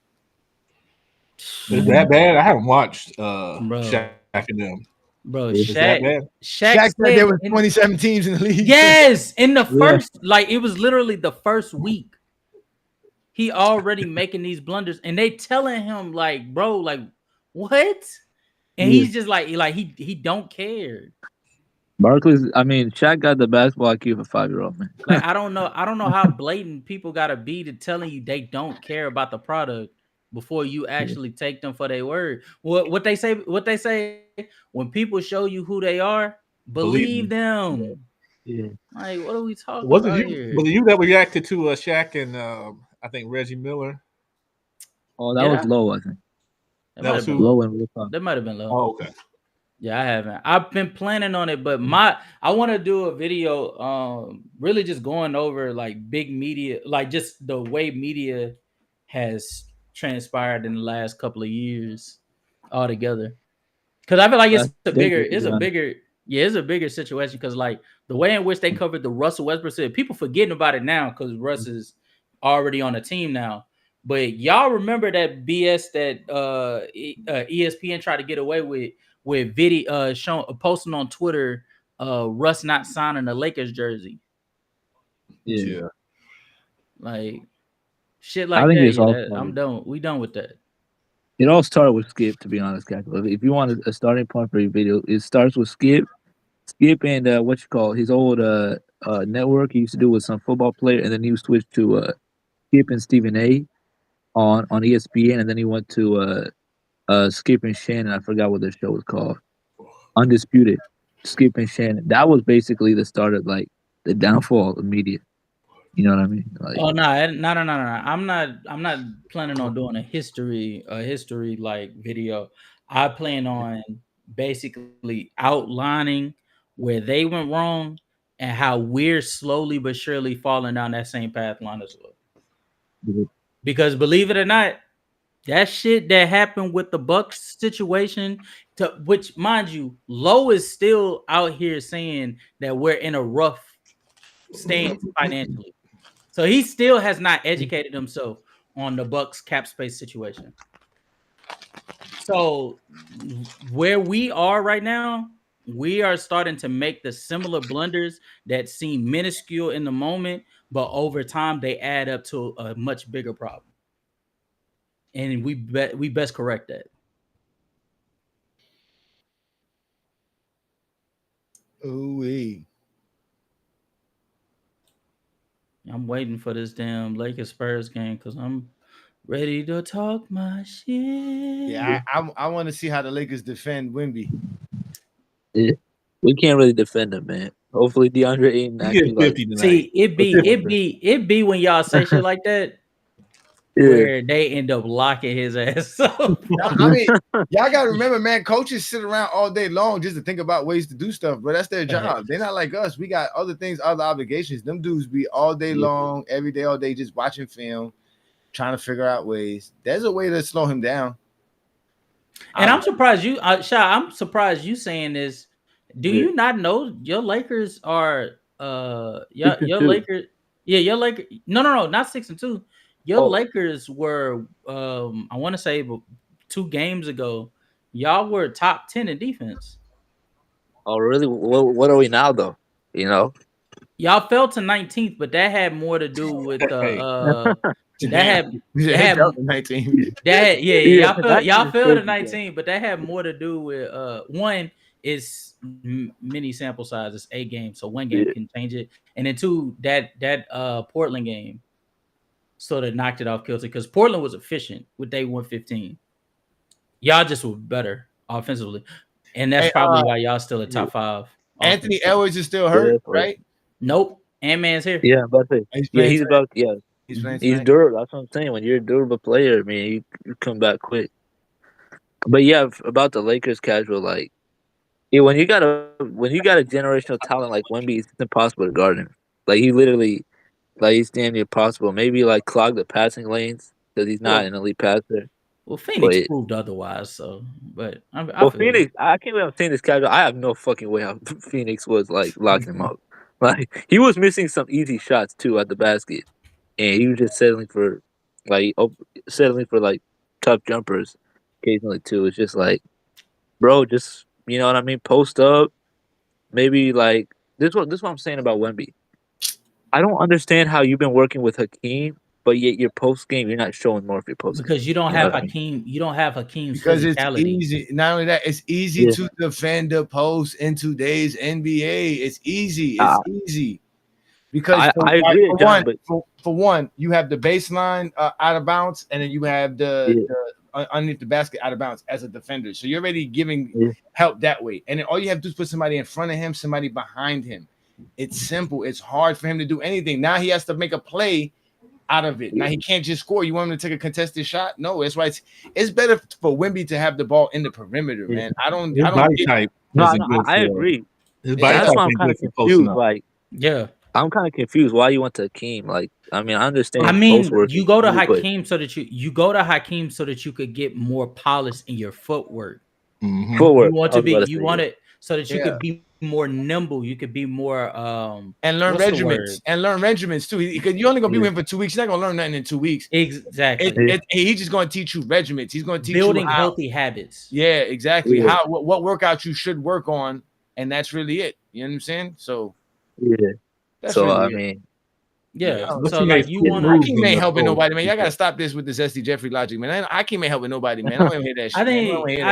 Is that bad? I haven't watched Bro. Shaq and them. Bro, Is that bad? Shaq said there was 27 teams in the league. Yes, in the first, like it was literally the first week. He already making these blunders, and they telling him like, bro, like what? And he's just like he don't care. Barkley's. I mean, Shaq got the basketball IQ of a 5-year-old man. Like I don't know how blatant people gotta be to telling you they don't care about the product before you actually take them for their word. What they say when people show you who they are, believe them. Yeah. Like what are we talking Was about it here? you that reacted to Shaq and I think Reggie Miller? Oh, that was low, I think. That was low and real talk. That might have been low. Oh, okay. Yeah, I haven't. I've been planning on it, but I want to do a video really just going over like big media, like just the way media has transpired in the last couple of years altogether. Cuz I feel like it's a bigger situation cuz like the way in which they covered the Russell Westbrook said, people forgetting about it now cuz Russ is already on a team now. But y'all remember that BS that ESPN tried to get away with video posting on Twitter Russ not signing a Lakers jersey. Yeah. Like shit like I think that. it's all I'm done. We done with that. It all started with Skip, to be honest, Cackle. If you want a starting point for your video, it starts with Skip. Skip and his old network he used to do with some football player, and then he switched to Skip and Stephen A on ESPN, and then he went to Skip and Shannon. I forgot what their show was called. Undisputed. Skip and Shannon. That was basically the start of like the downfall of media. You know what I mean? Like, oh no. I'm not planning on doing a history like video. I plan on basically outlining where they went wrong and how we're slowly but surely falling down that same path line as well. Because believe it or not, that shit that happened with the Bucks situation, which mind you, Lowe is still out here saying that we're in a rough stance financially. So he still has not educated himself on the Bucks cap space situation. So where we are right now, we are starting to make the similar blunders that seem minuscule in the moment, but over time they add up to a much bigger problem. And we best correct that. Ooh-wee. I'm waiting for this damn Lakers Spurs game because I'm ready to talk my shit. Yeah, I want to see how the Lakers defend Wemby. Yeah. We can't really defend him, man. Hopefully DeAndre Ayton actually like. See, it be when y'all say shit like that. Where they end up locking his ass up. I mean, y'all gotta remember, man, coaches sit around all day long just to think about ways to do stuff, but that's their job. They're not like us. We got other things, other obligations. Them dudes be all day long, every day, all day, just watching film, trying to figure out ways. There's a way to slow him down. And I'm surprised you, Sha, I'm surprised you saying this. Do you not know your Lakers are your Lakers? Yeah, your Lakers. No, not 6-2. Your Lakers were, I want to say 2 games ago, y'all were top 10 in defense. Oh, really? What are we now, though? You know? Y'all fell to 19th, but that had more to do with the Hey, that had Yeah, that had that was 19. yeah, Yeah, y'all 19 is fell to crazy, yeah. 19, but that had more to do with one is mini sample size, it's 8 games, so one game Yeah. can change it, and then two that Portland game sort of knocked it off kilter because Portland was efficient with day 115. Y'all just were better offensively, and that's Hey, probably why y'all still at Yeah, top 5 Anthony offense. Edwards is still yeah, hurt, that's right. right? Nope, Ant-Man's here. Yeah, I'm about to say. He's Yeah, playing he's tonight. about. Yeah, He's playing he's tonight. durable. That's what I'm saying. When you're a durable player, man, you come back quick. But yeah, about the Lakers casual, like, yeah, when you got a generational talent like Wemby, it's impossible to guard him. Like he literally, like he's damn near possible. Maybe like clog the passing lanes because he's not Well, an elite passer. Phoenix But proved otherwise. So, but I well, feel you. Phoenix, I can't believe I'm saying this casual. I have no fucking way how Phoenix was like locking him up. Like he was missing some easy shots too at the basket, and he was just like settling for like tough jumpers occasionally too. It's just like, bro, just you know what I mean. Post up, maybe like this. What I'm saying about Wemby. I don't understand how you've been working with Hakeem, but yet your post game you're not showing more of your post game. Because you don't You know have what I mean? Hakeem. You don't have Hakeem's Because it's physicality. easy. Not only that, it's easy Yeah. to defend the post in today's NBA. It's easy. Uh, It's easy. Because I agree, for Johnny, one, but for one, you have the baseline out of bounds, and then you have yeah, the underneath the basket out of bounds as a defender. So you're already giving yeah, help that way. And then all you have to do is put somebody in front of him, somebody behind him. It's simple. It's hard for him to do anything. Now he has to make a play out of it. Now he can't just score. You want him to take a contested shot? No, that's why it's better for Wemby to have the ball in the perimeter, yeah. man. I don't his body get type No, isn't good I for agree. his body yeah. That's type why I'm ain't kind good of for posting confused. up. Like Yeah. I'm kind of confused why you went to Hakeem. Like I mean, I understand I his post mean, work is you go to cool, but Hakeem so that you could get more polish in your footwork. Mm-hmm. You footwork. want I to was be about to you say want yeah. it so that you Yeah. could be more nimble. You could be more And learn what's the regiments word? too. Because you're only gonna be Yeah. with him for 2 weeks. You're not gonna learn nothing in 2 weeks. Exactly. Yeah. He's just gonna teach you regiments. He's gonna teach you Building how. healthy habits. Yeah, exactly. Yeah. What workout you should work on, and that's really it. You know what I'm saying? So Yeah. that's So really I it. mean, Yeah. What's So he made like you six yeah. want moves Hakeem in ain't the helping post. nobody, man. Y'all gotta stop this with this SD Jeffrey logic, man. Hakeem ain't helping nobody, man. I don't even hear that I shit, man. I don't think hear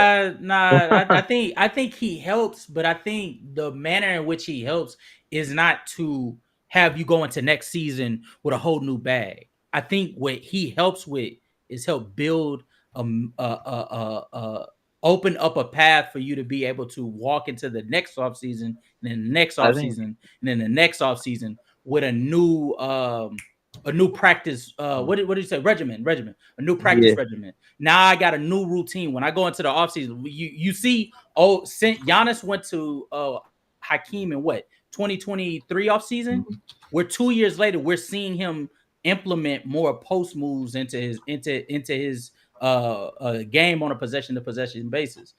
that. I think he helps, but I think the manner in which he helps is not to have you go into next season with a whole new bag. I think what he helps with is help build open up a path for you to be able to walk into the next offseason and then the next I think offseason and then the next offseason with a new practice what did you say regimen a new practice yeah. regimen. Now I got a new routine when I go into the offseason. You see, Giannis went to Hakeem in what 2023 offseason. We're 2 years later. We're seeing him implement more post moves into his game on a possession to possession basis.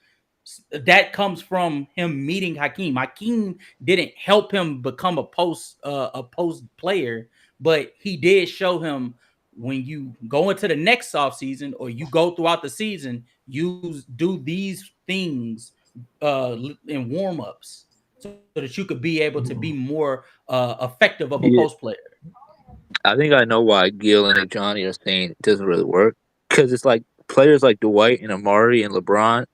That comes from him meeting Hakeem. Hakeem didn't help him become a post player, but he did show him when you go into the next offseason or you go throughout the season, you do these things in warm-ups so that you could be able to be more effective of a Yeah. post player. I think I know why Gil and Johnny are saying it doesn't really work because it's like players like Dwight and Amari and LeBron.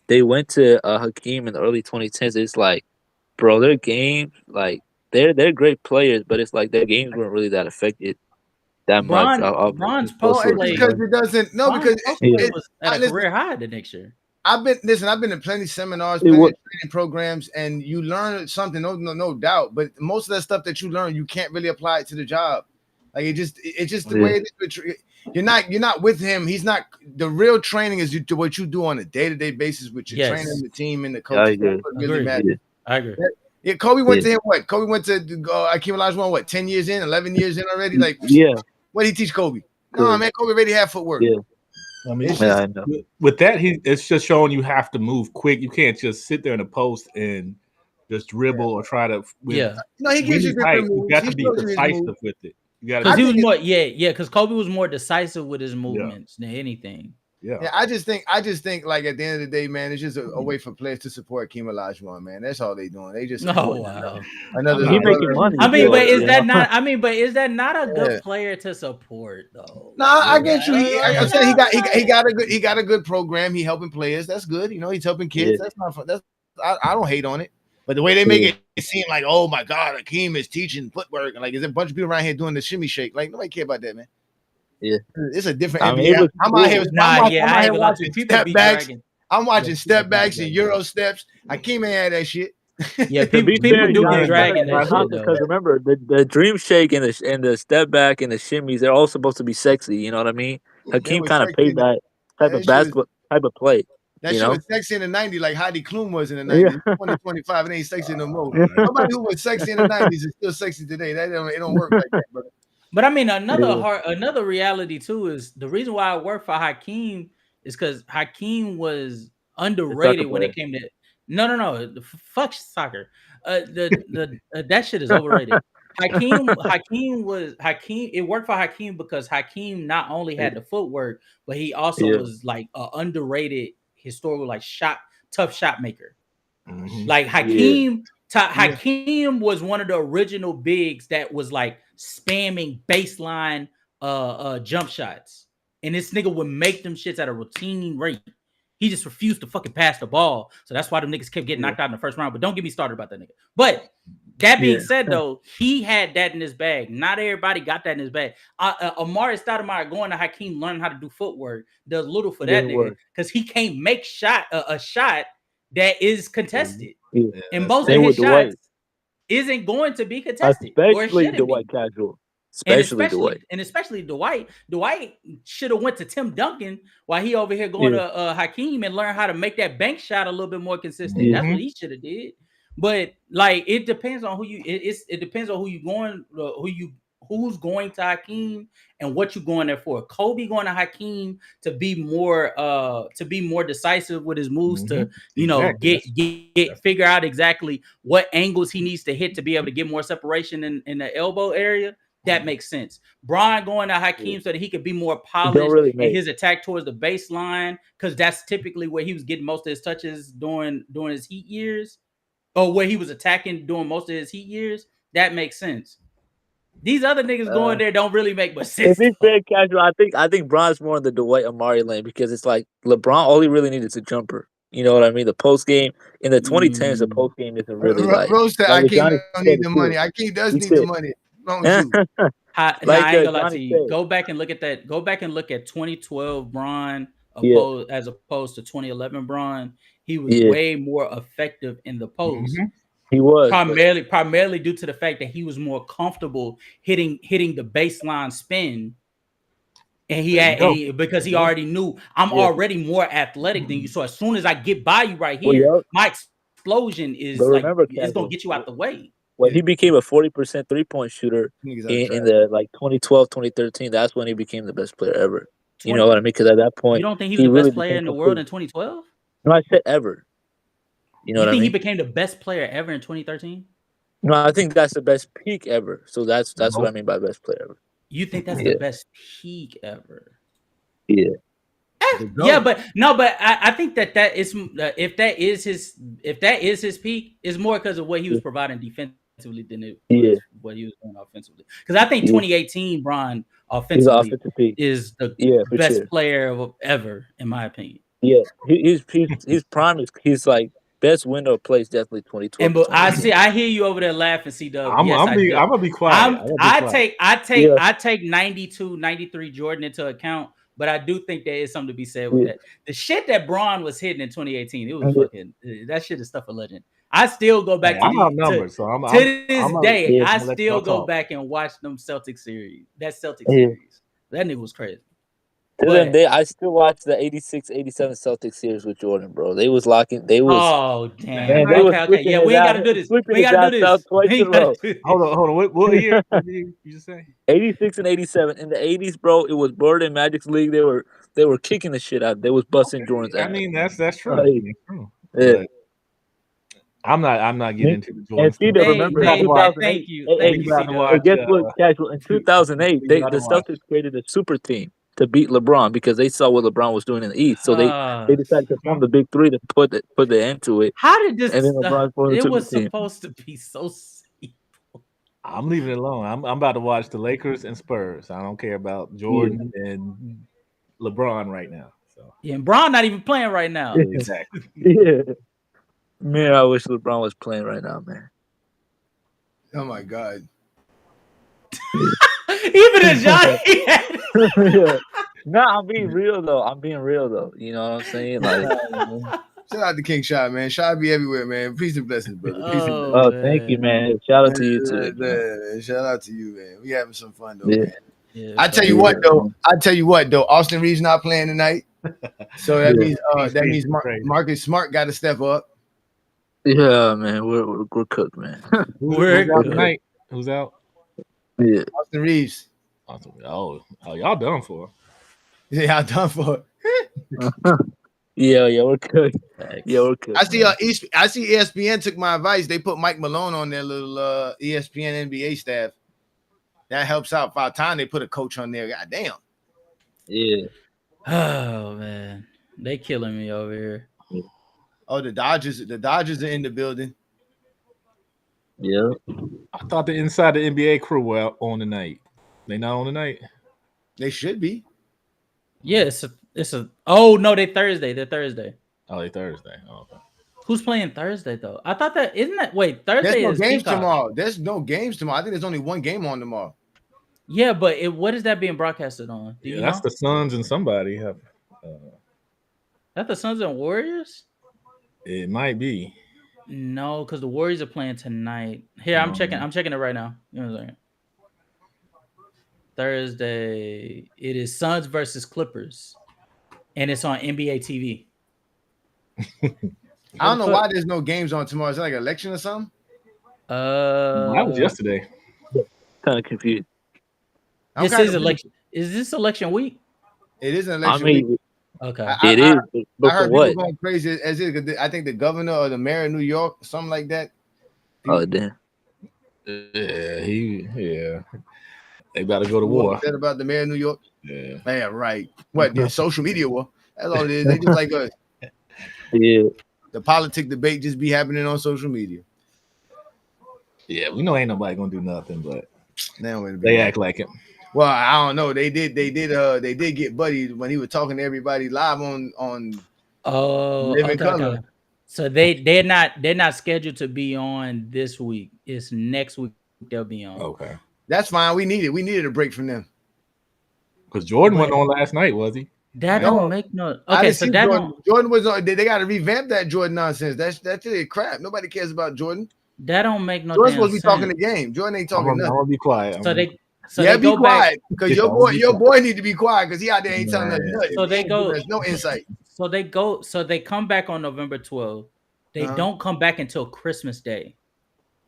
They went to Hakeem in the early 2010s. It's like, bro, their games like they're great players, but it's like their games weren't really that affected that much. Bron's No, post Post work. it's play. because it doesn't. No, Bron's because post play Yeah. was at a listen, career high the next year. I've been in plenty of seminars, It plenty was, of training programs, and you learn something, no doubt. But most of that stuff that you learn, you can't really apply it to the job. Like it's just the Yeah. way it is. You're not with him. He's not. The real training is what you do on a day-to-day basis with your trainer, Yes, the team, and the I coaches. agree. That's what really agree. matters. Yeah. I agree. Yeah, Kobe went Yeah. to him. What? Kobe went to Akeem Olajuwon. What? 10 years in, 11 years in already. Like, Yeah. what did he teach Kobe? No, Correct. man. Kobe already had footwork. Yeah. I mean, It's Yeah, just I know. with that, it's just showing you have to move quick. You can't just sit there in the post and just dribble or try to. Yeah, no. He gives you Wemby's height, different you moves. got He to be shows you his decisive moves. with it. You got because to. I he was think more because Kobe was more decisive with his Yeah. movements than anything. Yeah. I just think like at the end of the day, man, it's just a way for players to support Hakeem Olajuwon, man. That's all they doing. They just supporting another He brother. making money. I mean, so, but is you that know? not? I mean, but is that not a good Yeah. player to support though? No, I get you. I'm saying he Like, got a good program. He helping players. That's good. You know, he's helping kids. Yeah. That's not fun. I don't hate on it. But the way they make it seem like, oh my God, Hakeem is teaching footwork, and like there's a bunch of people around here doing the shimmy shake. Like nobody care about that, man. Yeah. It's a different I mean, NBA. it looks I'm cool. out here. nah, I'm yeah, out I ain't here gonna lie to watching you. People step be backs. dragging. I'm watching Yeah, step people backs be and dragging. Euro steps. Hakeem ain't had that shit. Yeah, To be people fair, do you be dragging that shit because though. remember the dream shake and the step back and the shimmies, they're all supposed to be sexy. You know what I mean? They Hakeem was kind of sexy. paid that type of That shit was basketball type of play. that You shit know? was sexy in the 90s, like Heidi Klum was in the Yeah. 90s. 2025, it ain't sexy no more. Right. Nobody who was sexy in the 90s is still sexy today. It don't work like that, brother. But I mean, another reality too is the reason why I work for Hakeem is because Hakeem was underrated when it came to no, fuck soccer. That shit is overrated. Hakeem it worked for Hakeem because Hakeem not only had the footwork, but he also Yeah. was like an underrated historical like tough shot maker. Mhm. Like Hakeem was one of the original bigs that was like spamming baseline jump shots. And this nigga would make them shits at a routine rate. He just refused to fucking pass the ball. So that's why them niggas kept getting knocked out in the first round. But don't get me started about that nigga. But that being said, though, he had that in his bag. Not everybody got that in his bag. Amari Stoudemire going to Hakeem learning how to do footwork does little for that nigga because he can't make a shot that is contested. Yeah. And most Same of with his shots isn't going to be contested. Or Especially shouldn't Dwight be. Casual. And Dwight. especially Dwight. Dwight should have went to Tim Duncan while he over here going to Hakeem and learn how to make that bank shot a little bit more consistent. Yeah. That's what he should have did. But like it depends on who you it depends on who you going who's going to Hakeem and what you going there for. Kobe going to Hakeem to be more decisive with his moves to get figure out exactly what angles he needs to hit to be able to get more separation in the elbow area. That makes sense. Brian going to Hakeem so that he could be more polished in his attack towards the baseline, because that's typically where he was getting most of his touches during his Heat years, or where he was attacking during most of his Heat years. That makes sense. These other niggas going there don't really make much sense. If he's very casual, I think Bron's more in the Dwight Amari lane because it's like LeBron. All he really needed is a jumper. You know what I mean? The post game in the 2010s, the post game isn't really like. Rose said like Hakeem don't need the money. Hakeem does need the money. Wrong with you? I ain't gonna lie to you. Go back and look at that. Go back and look at 2012 Bron as opposed to 2011 Bron. He was way more effective in the post. Mm-hmm. He was primarily due to the fact that he was more comfortable hitting the baseline spin. And because he already knew I'm already more athletic than you. So as soon as I get by you right here, my explosion is it's gonna get you out the way. When he became a 40% 3-point shooter in the like 2012, 2013, that's when he became the best player ever. You know what I mean? Because at that point, you don't think he was the best player in the world in 2012? No, I said ever. You know what I mean? He became the best player ever in 2013? No, I think that's the best peak ever. So that's what I mean by best player ever. You think that's the best peak ever? Yeah. Yeah, but I think that is if that is his peak, it's more because of what he was providing defensively than it was what he was doing offensively. Because I think 2018 Bron offensively is the best player ever, in my opinion. Yeah, his prime he's like best window of play is definitely 2012. And I hear you over there laughing, C-Dub. I'm gonna be quiet. I take 92, 93 Jordan into account, but I do think there is something to be said with that. The shit that Bron was hitting in 2018, it was fucking that shit is stuff of legend. I still go back to this day. I still go back and watch them Celtics series. That Celtics series. That nigga was crazy. I still watch the 86-87 Celtics series with Jordan, bro. They was locking. They was. Oh damn. Man, okay. Yeah, we ain't gotta do this. We gotta do this. Hold on. What year did you just say? 86 and 87. In the 80s, bro, it was Bird and Magic's league. They were kicking the shit out. They was busting Jordan's ass. I mean, that's true. Yeah. I'm not getting into the Jordan. And remember, thank you. Guess what, Casual? In 2008, the Celtics created a super team. to beat LeBron because they saw what LeBron was doing in the East. So they decided to form the big three to put the end to it. How did this? And then LeBron It took was the team. supposed to be so simple. I'm leaving it alone. I'm about to watch the Lakers and Spurs. I don't care about Jordan and LeBron right now. So Yeah, and Bron not even playing right now. exactly. Yeah. Man, I wish LeBron was playing right now, man. Oh my God. Even as Johnny had Yeah. No, I'm being real though. You know what I'm saying? Like, shout out to King Shot, man. Shot be everywhere, man. Peace and blessings, brother. Peace and blessings. oh, thank you, man. Shout out to you too. Man. Shout out to you, man. We having some fun though, Yeah. man. Yeah, I tell you what though. Austin Reeves not playing tonight, so that means Marcus Smart got to step up. Yeah, man, we're cooked, man. Who's out tonight? Who's out? Yeah, Austin Reeves. Oh, y'all done for? Yeah, I'm done for. Yeah, we're cooked. Yeah, we're cooked. I see ESPN took my advice. They put Mike Malone on their little ESPN NBA staff. That helps out. By the time they put a coach on there, god damn. Yeah. Oh man, they killing me over here. Oh, the Dodgers are in the building. Yeah. I thought the inside the NBA crew were on tonight. They not on tonight? They should be. Yeah, it's a. Oh no, they're Thursday. Oh, they Thursday. Oh, okay. Who's playing Thursday though? I thought that isn't that. Wait, Thursday There's no is games Peacock. tomorrow. There's no games tomorrow. I think there's only one game on tomorrow. Yeah, but what is that being broadcasted on? Do you that's know? the Suns and somebody have. That's the Suns and Warriors. It might be. No, because the Warriors are playing tonight. Here, I'm checking it right now. Give me a second. Thursday, it is Suns versus Clippers, and it's on NBA TV. I don't know why there's no games on tomorrow. Is it like an election or something? That was yesterday. Kind of confused. This is election. Is this election week? It is an election week. Okay. It is. But I heard for what? people going crazy as it. I think the governor or the mayor of New York, something like that. Oh damn. Yeah, they about to go to war. Said about the mayor of New York. Yeah. Yeah, right. What? The social media war. That's all it is. They just like us. Yeah. The politic debate just be happening on social media. Yeah, we know ain't nobody gonna do nothing, but now they act like it. Well, I don't know. They did get Buddy when he was talking to everybody live on Living Color. Okay. So they're not scheduled to be on this week. It's next week they'll be on. Okay. That's fine. We needed a break from them. Because Jordan wasn't on last night, was he? That don't make no. Okay, so that Jordan was on. They got to revamp that Jordan nonsense. That's really crap. Nobody cares about Jordan. That don't make no. Jordan's supposed to be talking the game. Jordan ain't talking nothing. I'm gonna be quiet. So they be quiet because your boy need to be quiet because he out there ain't telling us nothing. So they go. There's no insight. So they go. So they come back on November 12th. They don't come back until Christmas Day.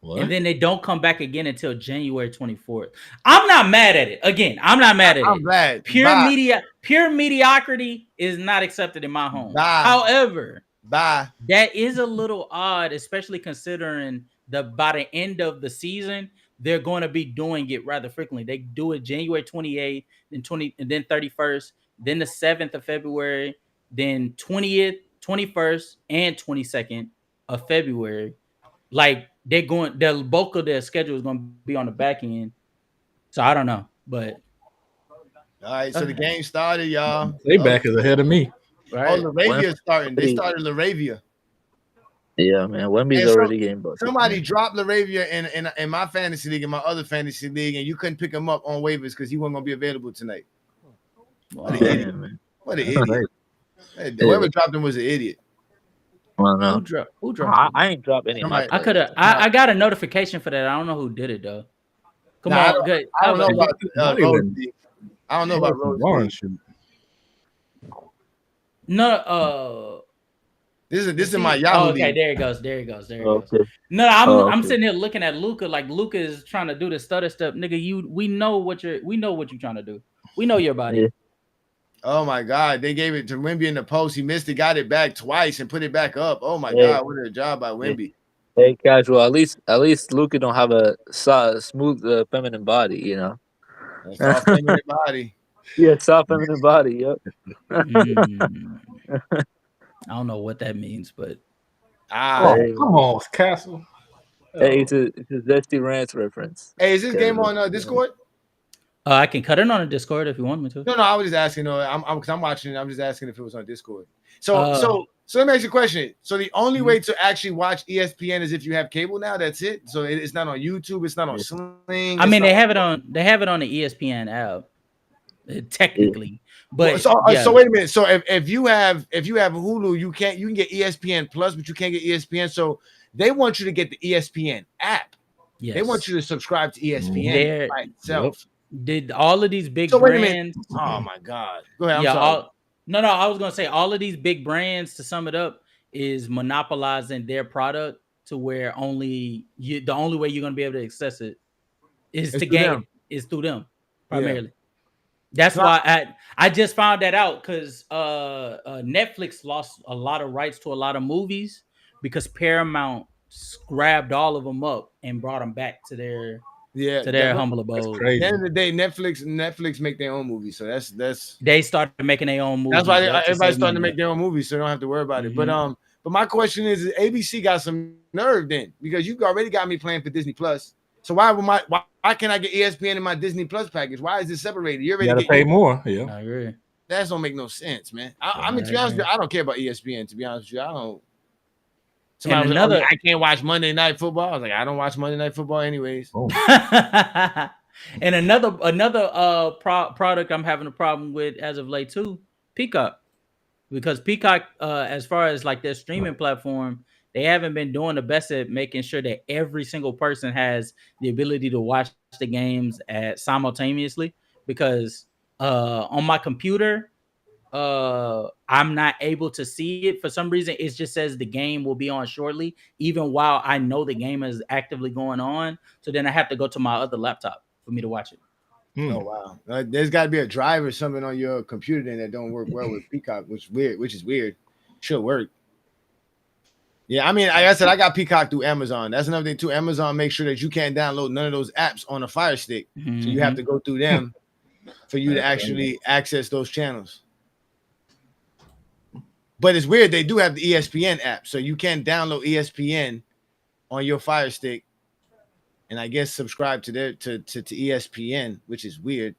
What? And then they don't come back again until January 24th. I'm not mad at it. Again, I'm not mad at it. I'm glad. Pure mediocrity is not accepted in my home. However, that is a little odd, especially considering by the end of the season, they're going to be doing it rather frequently. They do it January 28th, and then 31st, then the 7th of February, then 20th, 21st, and 22nd of February. Like the bulk of their schedule is going to be on the back end. So I don't know, but all right. So the game started, y'all. They back is ahead of me. Right. Oh, Laravia's starting. They started Laravia. Yeah, man. Wemby's already getting booked. Somebody dropped Laravia in my fantasy league, in my other fantasy league, and you couldn't pick him up on waivers because he wasn't going to be available tonight. What an idiot! What an idiot! Whoever dropped him was an idiot. Well, no. Who dropped? I ain't dropped any. I could have. I got a notification for that. I don't know who did it though. Come on, good. I don't know about Rose. I don't know about Rose. No. This is my Yahoo. Okay, league. there it goes. Okay. No, I'm sitting here looking at Luka like Luka is trying to do the stutter step, nigga. We know what you're trying to do. We know your body. Yeah. Oh my God, they gave it to Wemby in the post. He missed it, got it back twice, and put it back up. Oh my God, what a job by Wemby. Hey, casual. At least Luka don't have a smooth, feminine body, you know. That's all feminine body. Yeah, soft feminine body. Yep. Mm, I don't know what that means, but Oh, Hey, come on, Castle. Oh, it's a Zesty Rants reference. Hey, is this game Because on Discord? I can cut it on a Discord if you want me to. No, I was just asking. Because I'm watching it. I'm just asking if it was on Discord. So Uh, let me ask you a question. So the only Mhm. way to actually watch ESPN is if you have cable now. That's it. So it's not on YouTube. It's not on Sling. I it's mean, not they have it on the ESPN app, technically, Well, but so yeah, wait a minute. So if you have Hulu, you can get ESPN Plus, but you can't get ESPN. So they want you to get the ESPN app. yes, They want you to subscribe to ESPN They're by itself. did all of these big So wait a minute. brands. Oh my God. Go ahead. I'm Yeah, sorry. no, I was gonna say all of these big brands. To sum it up, is monopolizing their product to where the only way you're gonna be able to access it is It's to through gain them. is through them Yeah. primarily. That's So why I just found that out because Netflix lost a lot of rights to a lot of movies because Paramount grabbed all of them up and brought them back to their humble that's abode. At the end crazy. of the day, Netflix make their own movies. So that's They started making their own movies. that's why to everybody's save starting to money. make their own movies, so they don't have to worry about it. Mhm. But my question is ABC got some nerve then, because you already got me playing for Disney Plus. So why can't I get ESPN in my Disney Plus package? Why is it separated? You You already got to get pay more. Yeah. I agree. that don't make no sense, man. I Yeah. mean, to be honest with agree. you, I don't care about ESPN. To be honest with you, I don't. And Somebody was like, another I can't watch Monday Night Football. I was like, I don't watch Monday Night Football anyways. Oh. and another product I'm having a problem with as of late too, Peacock. Because Peacock, as far as like their streaming platform, they haven't been doing the best at making sure that every single person has the ability to watch the games simultaneously. Because on my computer, I'm not able to see it for some reason. It just says the game will be on shortly, even while I know the game is actively going on. So then I have to go to my other laptop for me to watch it. Oh wow! There's got to be a drive or something on your computer then that don't work well with Peacock, which is weird. Should work. Yeah, I mean, like I said, I got Peacock through Amazon. That's another thing too. Amazon makes sure that you can't download none of those apps on a Fire Stick, so you have to go through them for you to actually access those channels. But it's weird. They do have the ESPN app, so you can download ESPN on your Fire Stick, and I guess subscribe to ESPN, which is weird.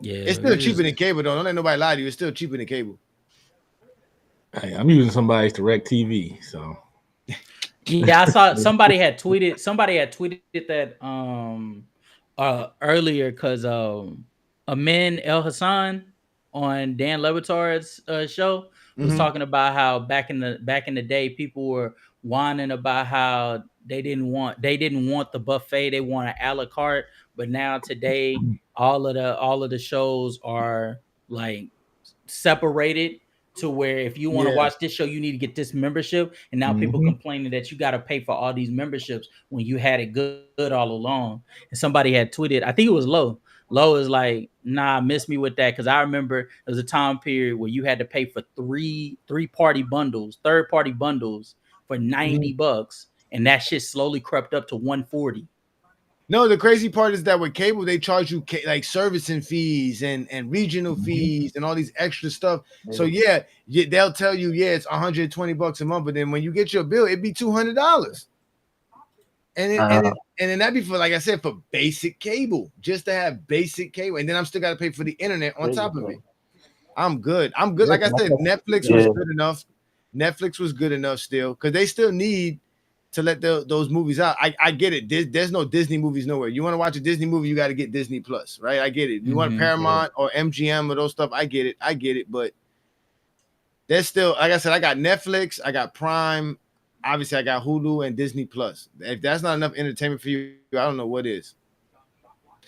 Yeah, It's still cheaper than cable, though. Don't let nobody lie to you. It's still cheaper than cable. Hey, I'm using somebody's Direct TV, so yeah, I saw somebody had tweeted that earlier because Amin El Hassan on Dan Lebatard's show was talking about how back in the day people were whining about how they didn't want the buffet, they want an a la carte, but now today all of the shows are like separated to where if you want to watch this show, you need to get this membership. And now people complaining that you got to pay for all these memberships when you had it good all along. And somebody had tweeted, I think it was Low. Low is like, nah, miss me with that. Cause I remember there was a time period where you had to pay for third party bundles for $90. And that shit slowly crept up to $140. No, the crazy part is that with cable, they charge you like servicing fees and regional fees and all these extra stuff. So yeah, they'll tell you, it's $120 a month, but then when you get your bill, it'd be $200. And then that'd be for, like I said, for basic cable, just to have basic cable, and then I'm still got to pay for the internet on top of it. I'm good. Like I said, Netflix was good enough. Netflix was good enough still, because they still need to let those movies out. I get it. There's no Disney movies nowhere. You want to watch a Disney movie, you got to get Disney Plus, right? I get it. You want Paramount or MGM or those stuff, I get it. But there's still, like I said, I got Netflix, I got Prime, obviously I got Hulu and Disney Plus. If that's not enough entertainment for you, I don't know what is.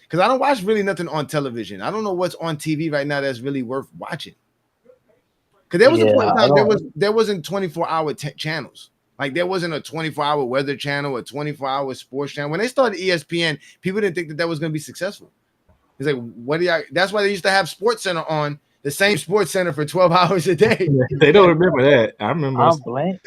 Because I don't watch really nothing on television. I don't know what's on TV right now that's really worth watching. Because there was a point in time there wasn't 24-hour channels. Like there wasn't a 24-hour weather channel, a 24-hour sports channel. When they started ESPN, people didn't think that was going to be successful. It's like, that's why they used to have Sports Center on, the same Sports Center for 12 hours a day. They don't remember that. I remember. I'm blank.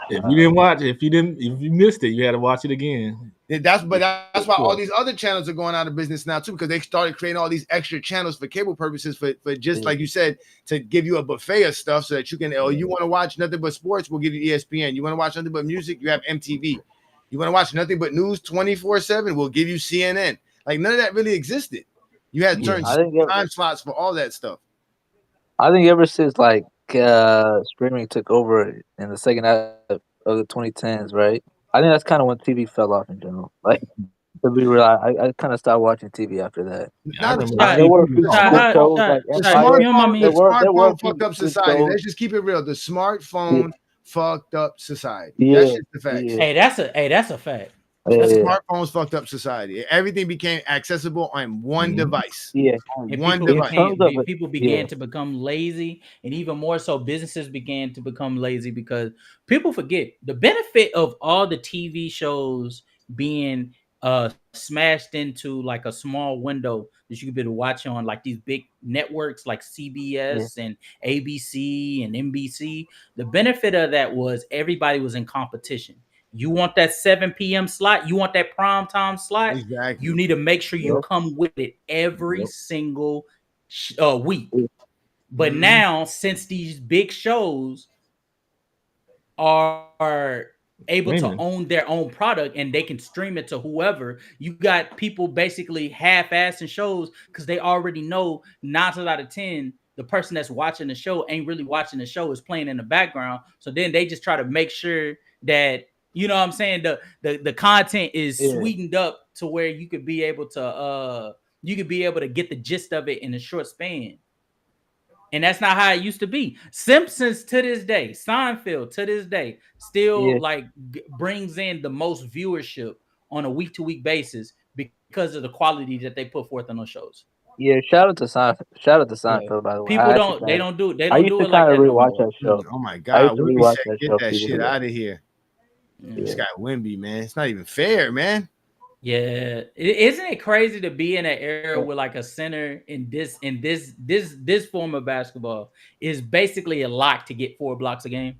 If you missed it, you had to watch it again. That's why all these other channels are going out of business now too, because they started creating all these extra channels for cable purposes for just like you said, to give you a buffet of stuff so that you can, you want to watch nothing but sports, we'll give you ESPN. You want to watch nothing but music, you have MTV. You want to watch nothing but news 24/7, we'll give you CNN. Like none of that really existed. You had certain time slots for all that stuff. I think ever since like streaming took over in the second half of the 2010s, right? I think that's kind of when TV fell off in general. Like to be real, I kind of stopped watching TV after that. There were good shows like Empire. The smartphone fucked up society. Let's just keep it real. The smartphone fucked up society. That's just the fact. Hey, that's a fact. Smartphones fucked up society. Everything became accessible on one device. And one device. People began to become lazy, and even more so, businesses began to become lazy because people forget the benefit of all the TV shows being smashed into like a small window that you could be able to watch on like these big networks like CBS and ABC and NBC. The benefit of that was everybody was in competition. You want that 7 p.m. slot? You want that prime time slot? Exactly. You need to make sure you come with it every single week. But now, since these big shows are able to own their own product and they can stream it to whoever, you got people basically half-assing shows because they already know 9 times out of 10 the person that's watching the show ain't really watching the show, is playing in the background. So then they just try to make sure that, you know what I'm saying, the content is sweetened up to where you could be able to get the gist of it in a short span. And that's not how it used to be. Simpsons to this day, Seinfeld to this day, still brings in the most viewership on a week-to-week basis because of the quality that they put forth on those shows. Yeah, shout out to Seinfeld, by the way. People don't do it like that. I used to kind of rewatch that show. Oh my God, Wimby said, get that shit out of here. This guy Wimby, man, it's not even fair, man. Yeah, isn't it crazy to be in an era where like a center in this form of basketball is basically a lock to get 4 blocks a game?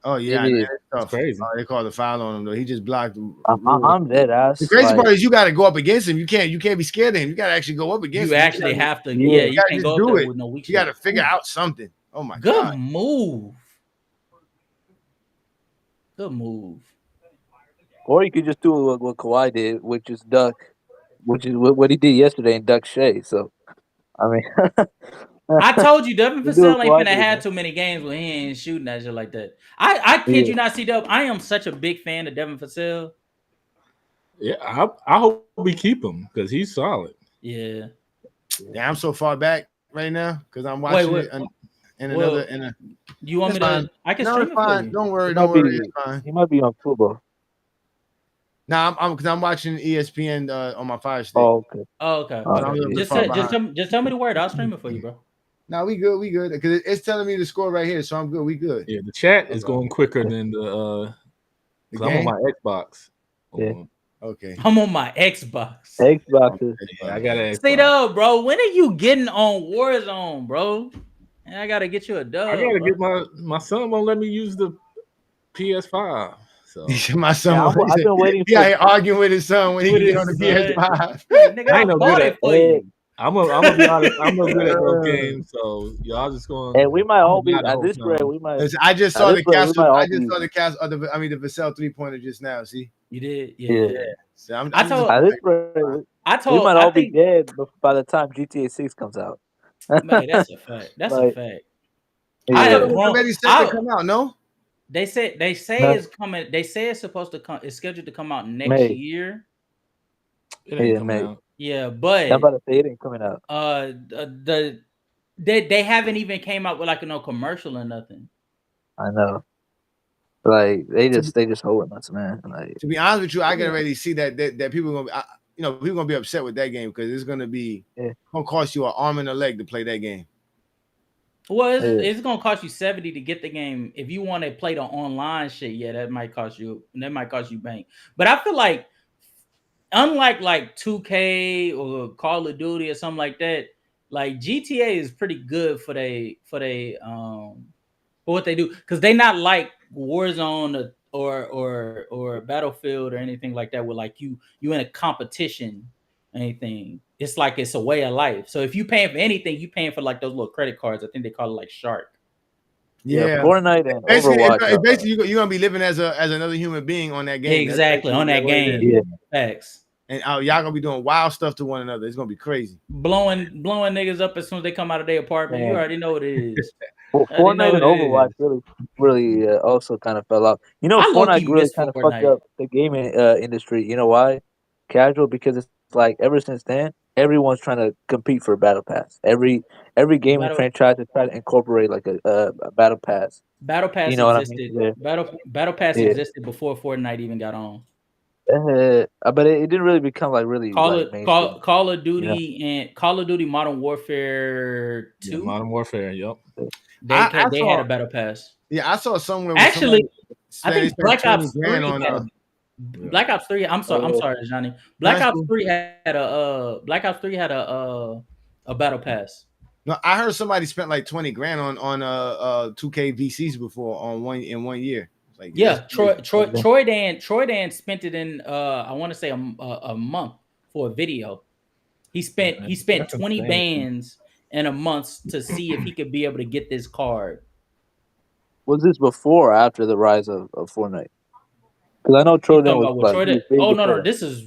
Oh yeah, it's crazy. They called the foul on him though. He just blocked him. I'm dead ass. The crazy part is you got to go up against him. You can't be scared of him. You got to actually go up against him. You actually have to. Yeah, you can't go up there with no weak. You got to figure out something. Oh my God, good move. Good move. Or you could just do what Kawhi did, which is duck, which is what he did yesterday and duck Shea. So, I mean, I told you, Devin Vassell ain't finna have too many games when he ain't shooting that shit like that. I kid you not, C-Dub. I am such a big fan of Devin Vassell. Yeah, I hope we keep him because he's solid. Yeah. Yeah, I'm so far back right now because I'm watching it in another. You want me to? I can stream it for you. Don't worry. It's fine. He might be on football. No, I'm watching ESPN on my Fire Stick. Oh, okay. Just tell me the word. I'll stream it for you, bro. No, we good because it's telling me the score right here, so I'm good. We good. Yeah, the chat is going quicker than the I'm on my Xbox. Yeah. Okay. I'm on my Xbox. Yeah, I got an Xbox. Stay up, bro. When are you getting on Warzone, bro? And I gotta get you a dub. I gotta get my son won't let me use the PS5. So my son, I've been waiting. Yeah, arguing with his son when he get on the PS5. Nigga, I know good at it. I'm gonna be honest. I'm no good at those games, so y'all just going. And we might all be at this rate. We might. Listen, I just saw the cast. I just saw the cast of the Vassell 3-pointer just now. See, you did, yeah. So I told. We might all be dead by the time GTA 6 comes out. Man, that's a fact. That's a fact. I already said to come out. No. They say it's coming. They say it's supposed to come. It's scheduled to come out next year. It ain't coming out. Yeah, but I'm about to say it ain't coming out. They haven't even came out with like no commercial or nothing. I know. Like they just holding us, man. Like, to be honest with you, I can already see that people are gonna be, people gonna be upset with that game because it's gonna be gonna cost you an arm and a leg to play that game. Well, it's gonna cost you $70 to get the game. If you want to play the online shit, that might cost you bank. But I feel like, unlike like 2K or Call of Duty or something like that, like GTA is pretty good for what they do because they not like Warzone or Battlefield or anything like that, where like you in a competition, anything. It's like it's a way of life. So if you paying for anything, you paying for like those little credit cards. I think they call it like Shark. Yeah. Fortnite and Basically, Overwatch. it's basically you're gonna be living as another human being on that game. That's Exactly on that what it game. is. Yeah. Facts. And y'all gonna be doing wild stuff to one another. It's gonna be crazy. Blowing niggas up as soon as they come out of their apartment. You Man. already know what it is. Well, I already know Fortnite and what it Overwatch is. really also kind of fell off. You know, I Fortnite low-key really miss kind of fucked Fortnite. up the gaming industry. You know why? Casual, because it's like ever since then, everyone's trying to compete for a battle pass. Every gaming Battle franchise is trying to incorporate like a battle pass. Battle Pass You know what I mean? existed. Yeah. Battle Pass Yeah. existed before Fortnite even got on. But it didn't really become like really mainstream. Call of Duty and Call of Duty Modern Warfare 2. Yeah, Modern Warfare. Yep. They had a Battle Pass. Yeah, I saw somewhere. Actually, I they think spent Black 20 Ops 3 grand on had Black Ops 3. I'm sorry, Johnny. Black Ops 3 had a Battle Pass. No, I heard somebody spent like 20 grand on 2K VCs before in 1 year. Like, yeah, Troy Dan spent it in I want to say a month for a video. He spent 20 bands in a month to see if he could be able to get this card. Was this before or after the rise of Fortnite? Because I know Troy Dan was no, this is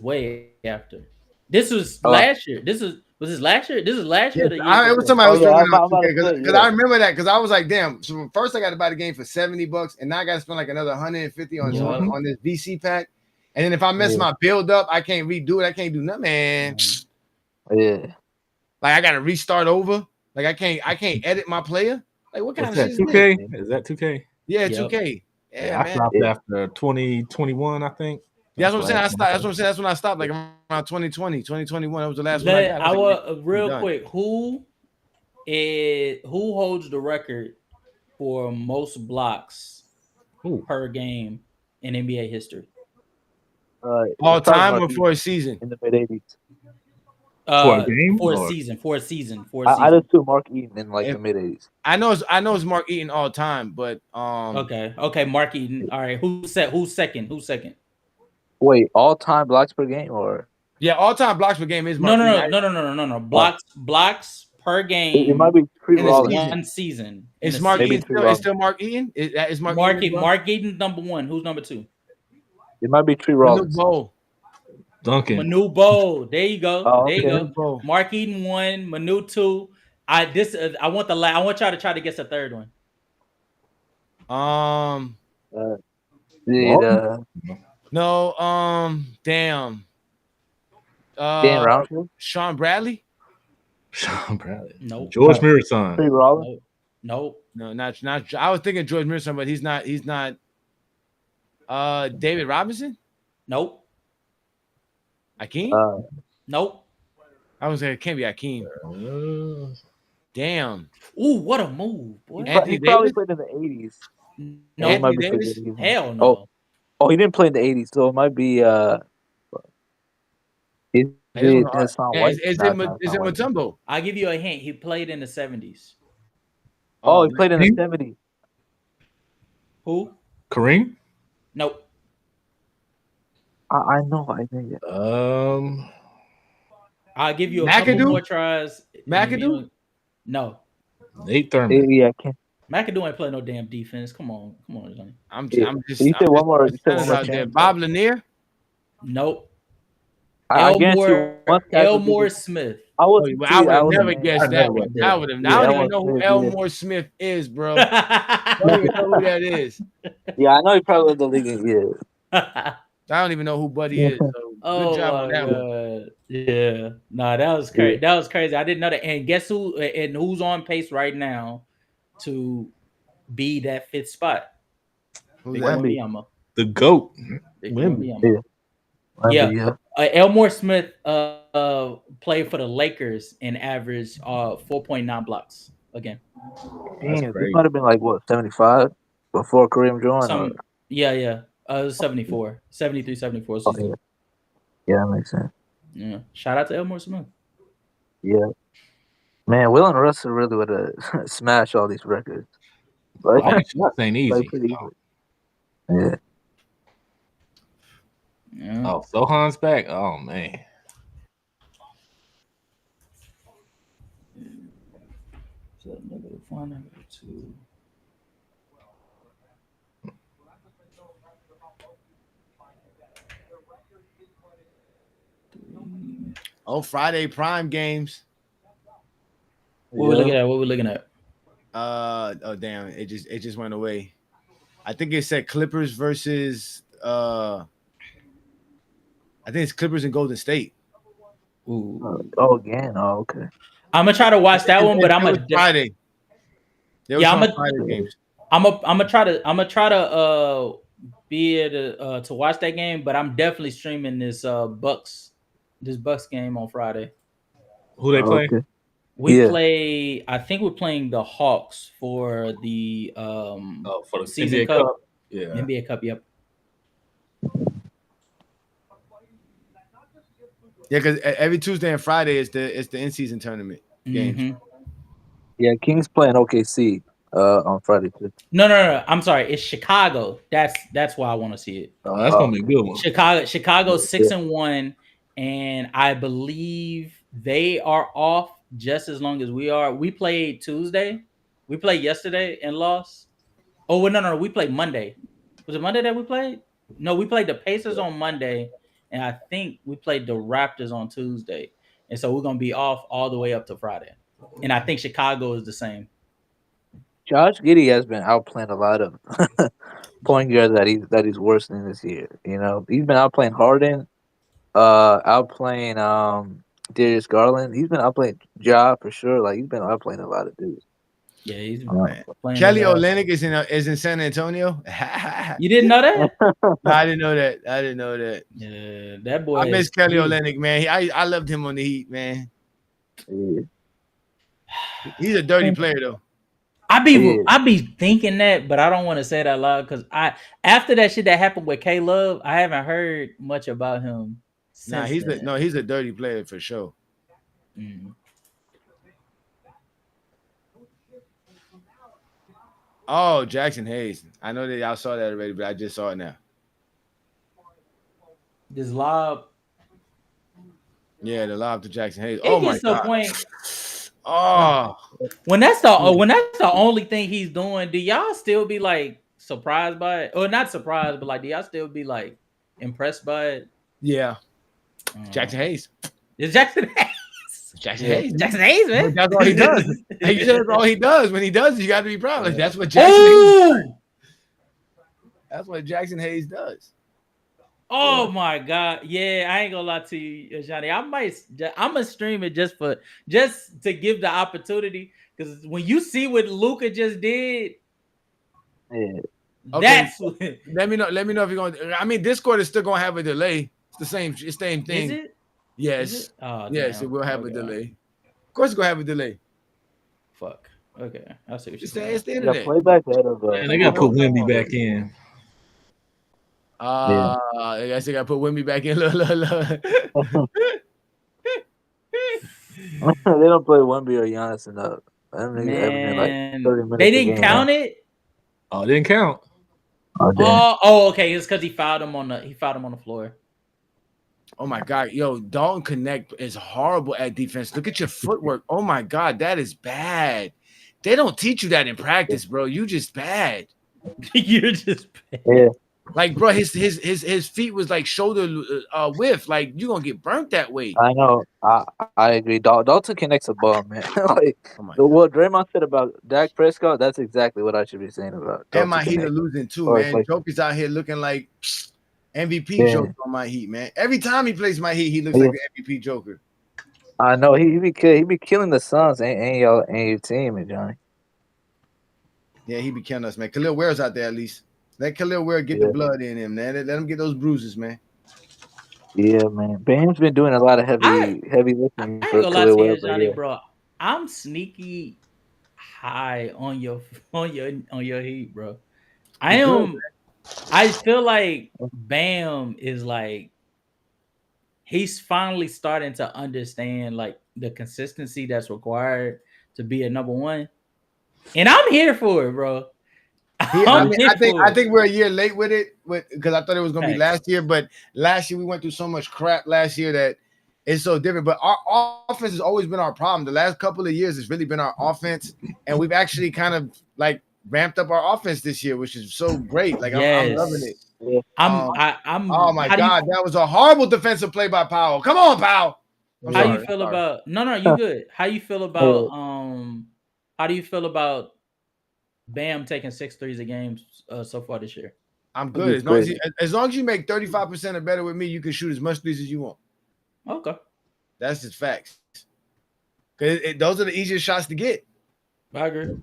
way after. This was last year. Was this last year? This is last year. It was somebody was talking about because I remember that because I was like, damn. So first I got to buy the game for $70, and now I got to spend like another $150 on this VC pack. And then if I mess my build up, I can't redo it. I can't do nothing, man. Yeah. Like I got to restart over. Like I can't edit my player. Like what kind of shit is 2K? Is that 2K? Yeah, 2K. Yeah, I stopped after 2021, I think. Yeah, that's what I'm saying. I stopped. That's what I'm saying. That's when I stopped. Like around 2020, 2021. That was the last one I got. I was real quick. Who holds the record for most blocks per game in NBA history? All time or for a season? In the mid-80s. For a game? For a season. I just threw Mark Eaton in like the mid-80s. I know it's Mark Eaton all time, but okay, Mark Eaton. All right, who's second? Wait, all-time blocks per game or? Yeah, all-time blocks per game is Mark Eaton. No. Blocks per game. It might be one season. Is Mark Eaton still Mark Eaton? Is Mark Eaton number one? Who's number two? It might be Tree Rollins. Duncan. Manu Bowl. There you go. Oh, there you go. Mark Eaton 1, Manu 2. I want y'all to try to guess the third one. Damn. Dan Roundtree? Sean Bradley? Nope. George Mirasan. Tree Rollins? Nope. No, not. I was thinking George Mirasan, but he's not. David Robinson? Nope. Akeem? Nope. I was saying it can't be Akeem. Damn. Ooh, what a move, boy. He probably played in the 80s. No, Anthony Davis? Hell no. Oh, he didn't play in the 80s, so it might be Is it Mutombo? I'll give you a hint. He played in the 70s. Oh, he played in the 70s. Who? Kareem? Nope. I know. I think. I'll give you a couple more tries. McAdoo? No. Nate Thurman. Yeah, I can't. McAdoo ain't play no damn defense. Come on, Johnny. I'm just. You said one more. Bob Lanier? Nope. Elmore Smith. I would never guess that. I don't even know who Elmore Smith is, bro. I don't even know who that is. Yeah, I know he probably led the league in years. I don't even know who Buddy is. So good job on that one. Yeah. Nah, that was crazy. That was crazy. I didn't know that. And guess who? And who's on pace right now to be that fifth spot? Who's that? The GOAT. Yeah. Elmore Smith played for the Lakers and averaged 4.9 blocks again. Damn, this might have been like what, 75 before Kareem joined? Yeah. It was 74. 73, 74. Yeah, that makes sense. Yeah. Shout out to Elmore Smith. Yeah. Man, Will and Russell really would have smashed all these records. Like, All these shots ain't easy. pretty easy. Yeah. Yeah. Oh, Sohan's back. Oh man. So -1, -2. Oh, Friday prime games. What we looking at? What we looking at? Oh damn, it just went away. I think it said Clippers versus I think it's Clippers and Golden State. Ooh. Oh, again. Oh, okay. I'm gonna try to watch that one, but I'm It was a Friday. There was Yeah, some I'm a- Friday games. I'm gonna try to be able to watch that game, but I'm definitely streaming this Bucks game on Friday. Who they play? Okay. We Yeah. play. I think we're playing the Hawks for the Oh, for the season NBA cup. Cup. Yeah. NBA Cup. Yep. Yeah, because every Tuesday and Friday is the in season tournament games. Mhm. Yeah, Kings playing OKC on Friday too. No. I'm sorry. It's Chicago. That's why I want to see it. Oh, that's gonna be a good one. Chicago's 6-1, and I believe they are off just as long as we are. We played Tuesday. We played yesterday and lost. Oh, well, no. We played Monday. Was it Monday that we played? No, we played the Pacers on Monday, and I think we played the Raptors on Tuesday. And so we're gonna be off all the way up to Friday. And I think Chicago is the same. Josh Giddey has been outplaying a lot of point guards that he's worse than this year. You know, he's been outplaying Harden, outplaying Darius Garland. He's been outplaying Ja for sure. Like he's been outplaying a lot of dudes. Yeah, he's playing. Kelly Olynyk is in San Antonio. You didn't know that? No, I didn't know that. Yeah, that boy. I miss Kelly Olynyk, man. I loved him on the Heat, man. Yeah. He's a dirty player though. I be thinking that, but I don't want to say that loud because after that shit that happened with K Love, I haven't heard much about him. Nah, he's a dirty player for sure. Mm. Oh, Jackson Hayes. I know that y'all saw that already, but I just saw it now. This lob. Yeah, the lob to Jackson Hayes. It gets to a point. Oh, when that's the only thing he's doing, do y'all still be like surprised by it? Or not surprised, but like do y'all still be like impressed by it? Yeah. Jackson Hayes. It's Jackson Hayes. Jackson Hayes. Jackson Hayes, man. That's all he does. Like you said, that's all he does. When he does, you got to be proud. Like that's what Jackson Hayes. That's what Jackson Hayes does. Oh my God. Yeah, I ain't gonna lie to you, Johnny. I'm gonna stream it just to give the opportunity. Because when you see what Luka just did, yeah. That's okay. Let me know if you're going to. I mean, Discord is still going to have a delay. It's the same thing. Is it? Yes. Is it? Oh, yes, damn. it will have a delay. Of course, it's going to have a delay. Fuck. Okay. I'll see what you're saying. It's the Yeah, internet. play back ahead of And they got to put Wimby back in. I guess they got to put Wimby back in. Look. They don't play Wemby or Giannis enough. Man, like 30 minutes they didn't count it. Oh, it didn't count. Oh, okay. It's because he fouled him on the floor. Oh my God, yo, Dalton Connect is horrible at defense. Look at your footwork. Oh my God, that is bad. They don't teach you that in practice, bro. You just bad. You're just bad. Yeah. Like, bro, his feet was like shoulder width. Like, you gonna get burnt that way. I know. I agree. Dalton connects a ball, man. Like what Draymond said about Dak Prescott, that's exactly what I should be saying about. And my Heat are losing too, man. Joker's out here looking like MVP Joker on my Heat, man. Every time he plays my Heat, he looks like an MVP Joker. I know he be killing the Suns. Ain't your team, Johnny? Yeah, he be killing us, man. Khalil Ware's out there at least. Let Khalil Ware get the blood in him, man. Let him get those bruises, man. Yeah, man. Bam's been doing a lot of heavy lifting. I ain't gonna lie to you, Johnny, bro. I'm sneaky high on your Heat, bro. I feel like Bam is like he's finally starting to understand like the consistency that's required to be a number one. And I'm here for it, bro. I'm I think we're a year late with it, because I thought it was gonna be last year, but last year we went through so much crap last year that it's so different. But our offense has always been our problem. The last couple of years, it's really been our offense, and we've actually kind of like ramped up our offense this year, which is so great. Like I'm loving it. I'm. Oh my God, that was a horrible defensive play by Powell. Come on, Powell. How you feel about? No, you good. How you feel about? How do you feel about Bam taking 6 threes a game so far this year? I'm good. As long as you make 35% or better with me, you can shoot as much threes as you want. Okay. That's just facts. Because those are the easiest shots to get. I agree.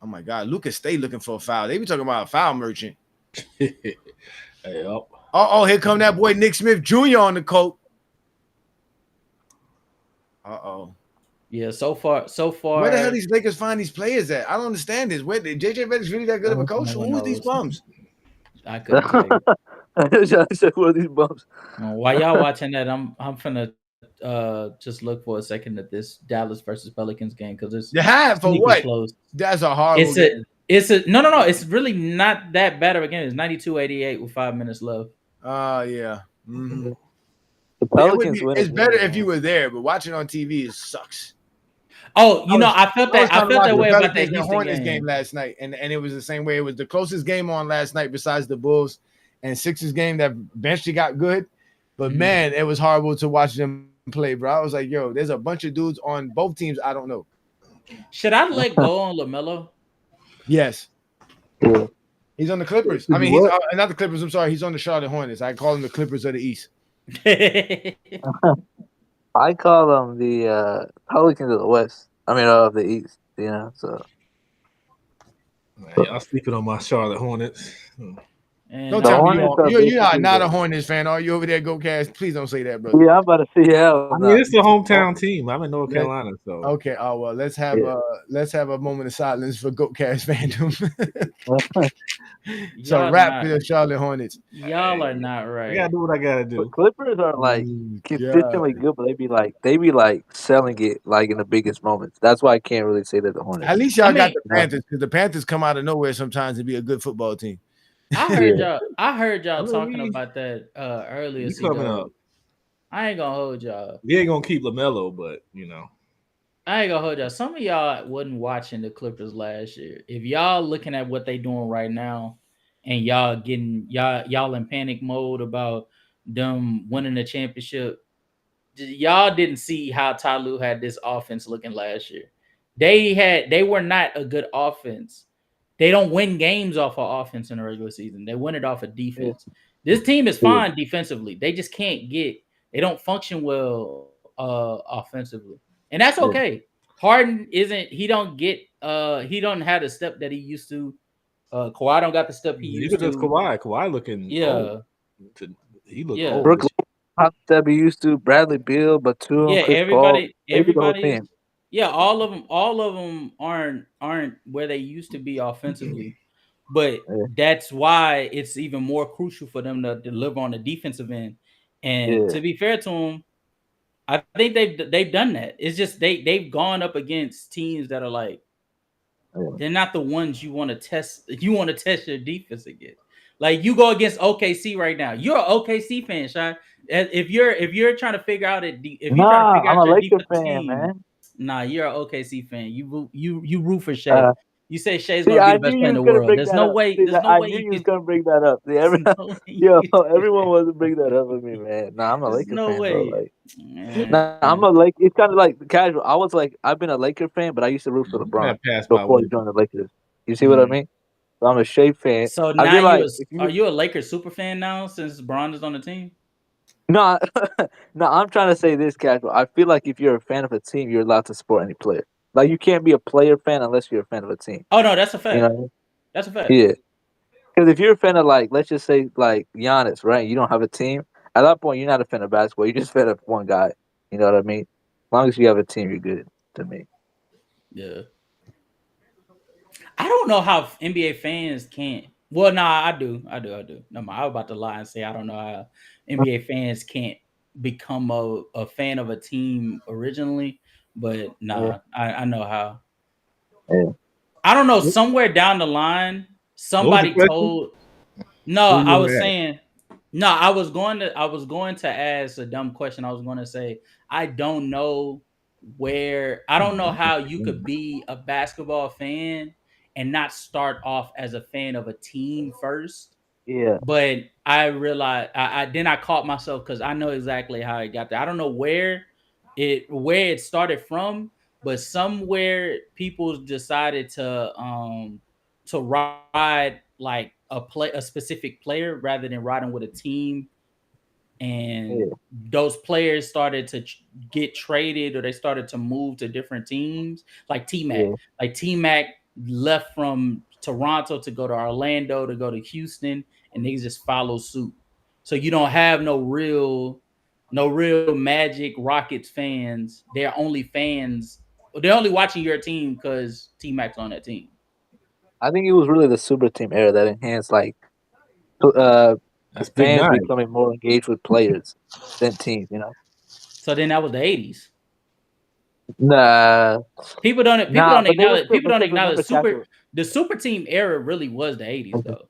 Oh my God, Lucas stay looking for a foul. They be talking about a foul merchant. Hey, here come that boy Nick Smith Jr. on the court. Yeah, so far. Where the hell these Lakers find these players at? I don't understand this. Where JJ Redick's really that good of a coach? Who is these bums? I couldn't tell you. I said, who are these bums? While y'all watching that, I'm finna just look for a second at this Dallas versus Pelicans game, because it's for what? Close. That's a horrible game. No. It's really not that bad of a game. It's 92-88 with 5 minutes left. Yeah. Mm-hmm. The Pelicans it's better if you were there, but watching on TV it sucks. Oh, I felt that way about that Houston Hornets game last night, and it was the same way. It was the closest game on last night besides the Bulls and Sixers game that eventually got good. But man, it was horrible to watch them play, bro. I was like, yo, there's a bunch of dudes on both teams I don't know. Should I let go on LaMelo? Yes. Yeah. He's on the Clippers. I mean, he's not the Clippers. I'm sorry. He's on the Charlotte Hornets. I call them the Clippers of the East. I call them the Pelicans of the West. I mean, of the East. So. Man, y'all sleeping on my Charlotte Hornets. Don't tell me you're not a Hornets fan. Are you over there, Go Cast? Please don't say that, brother. Yeah, I'm about to see I mean, it's the hometown team. I'm in North Carolina, so okay. Oh well, let's have a moment of silence for Goat Cast fandom. So rap for the Charlotte Hornets. Y'all are not right. I gotta do what I gotta do. But Clippers are like consistently good, but they be like selling it like in the biggest moments. That's why I can't really say that the Hornets. At least y'all got the Panthers, because the Panthers come out of nowhere sometimes and be a good football team. I heard y'all talking about that earlier. I ain't gonna hold y'all. We ain't gonna keep LaMelo, but I ain't gonna hold y'all. Some of y'all wasn't watching the Clippers last year. If y'all looking at what they doing right now, and y'all in panic mode about them winning the championship, y'all didn't see how Ty Lue had this offense looking last year. They were not a good offense. They don't win games off of offense in the regular season. They win it off of defense. This team is fine defensively. They just can't they don't function well offensively. And that's okay. Harden he don't have the step that he used to. Kawhi don't got the step he used to. Kawhi looking old. He looked old. Brooklyn step he used to. Bradley Beal, Batum, everybody. Yeah, all of them aren't where they used to be offensively, but that's why it's even more crucial for them to deliver on the defensive end. And to be fair to them, I think they've done that. It's just they've gone up against teams that are like they're not the ones you want to test. You want to test your defense against. Like you go against OKC right now. You're an OKC fan, Sean. If you're trying to figure out I'm a Lakers fan, man. Nah, you're an OKC fan. You root for Shea. You say Shea's gonna be the best player in the world. There's no way. I knew you was gonna bring that up. Everyone wants to bring that up with me, man. Nah, I'm a Lakers fan. No way. I'm a Lake. It's kind of like casual. I've been a Lakers fan, but I used to root for LeBron before he joined the Lakers. You see what I mean? So I'm a Shea fan. So now are you a Lakers super fan now since Bron is on the team? No, I'm trying to say this, casual. I feel like if you're a fan of a team, you're allowed to support any player. Like you can't be a player fan unless you're a fan of a team. Oh no, that's a fact. You know what I mean? That's a fact. Yeah, because if you're a fan of let's just say Giannis, right? You don't have a team. At that point, you're not a fan of basketball. You're just a fan of one guy. You know what I mean? As long as you have a team, you're good to me. Yeah. I don't know how NBA fans can't. Well, nah, I do. No, I was about to lie and say I don't know how NBA fans can't become a fan of a team originally, but nah, I know how. Yeah. I don't know. Somewhere down the line, What was the somebody question? told. No, What were you I gonna was ask? saying. No, I was going to ask a dumb question. I was going to say I don't know where. I don't know how you could be a basketball fan and not start off as a fan of a team first. Yeah, But I realized I caught myself because I know exactly how it got there. I don't know where it started from, but somewhere people decided to ride like a specific player rather than riding with a team, and yeah, those players started to get traded or they started to move to different teams like T-Mac. yeah. Like T-Mac left from Toronto to go to Orlando to go to Houston, and they just follow suit. So you don't have no real Magic Rockets fans. They're only fans. They're only watching your team because T-Mac's on that team. I think it was really the super team era that enhanced like uh That's Big fans Nine. becoming more engaged with players than teams. So then that was the 80s. Nah, People don't people nah, don't but they were acknowledge still people don't because acknowledge remember casual. the super team era really was the 80s though.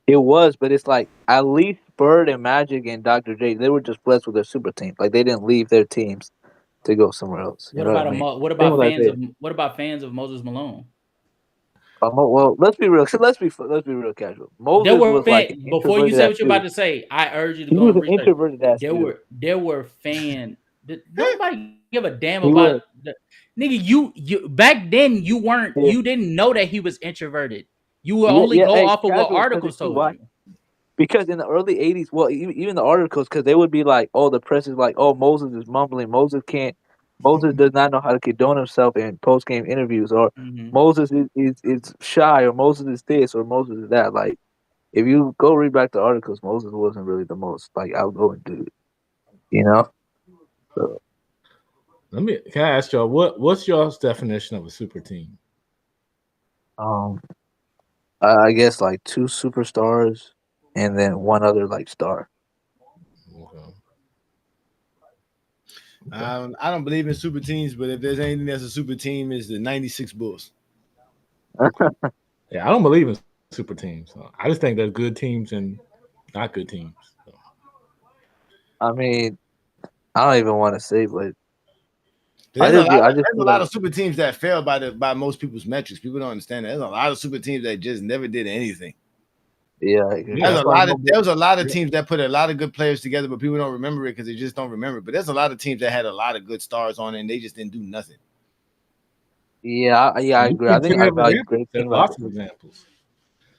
It was, but it's like at least Bird and Magic and Dr. J, they were just blessed with their super team. Like they didn't leave their teams to go somewhere else. You What know what I about mean? what Same about with fans Isaiah. of Moses Malone? Well, let's be real. Let's be real casual. There Moses were was like an before you introverted say ass what you're about dude. to say, I urge you to He go was and an research. introverted ass dude. There were fan. Nobody give a damn He was. about nigga. You back then Yeah, you didn't know that he was introverted. You would yeah, only yeah. go Hey, off of what casual. Because articles you told why? you. Because in the early '80s, well, even the articles, because they would be like, "Oh, the press is like, oh, Moses is mumbling. Moses can't. Moses does not know how to condone himself in post game interviews, or Hmm. Moses is shy, or Moses is this, or Moses is that." Like, if you go read back the articles, Moses wasn't really the most like outgoing dude, you know. So, Can I ask y'all what's y'all's definition of a super team? um, I guess like two superstars and then one other like star. Okay. I don't believe in super teams, but if there's anything that's a super team, is the '96 Bulls. Yeah, I don't believe in super teams. So I just think there's good teams and not good teams. So, I mean, I don't even want to say, but There's a lot of I just there's a feel lot like of super teams that fail by most people's metrics. People don't understand that. There's a lot of super teams that just never did anything. yeah, I agree. yeah, That's why I'm There was a lot of yeah. teams that put a lot of good players together, but people don't remember it because they just don't remember. But there's a lot of teams that had a lot of good stars on it and they just didn't do nothing. Yeah, I You agree. I can think tell I of value examples. great There's team like lots of examples.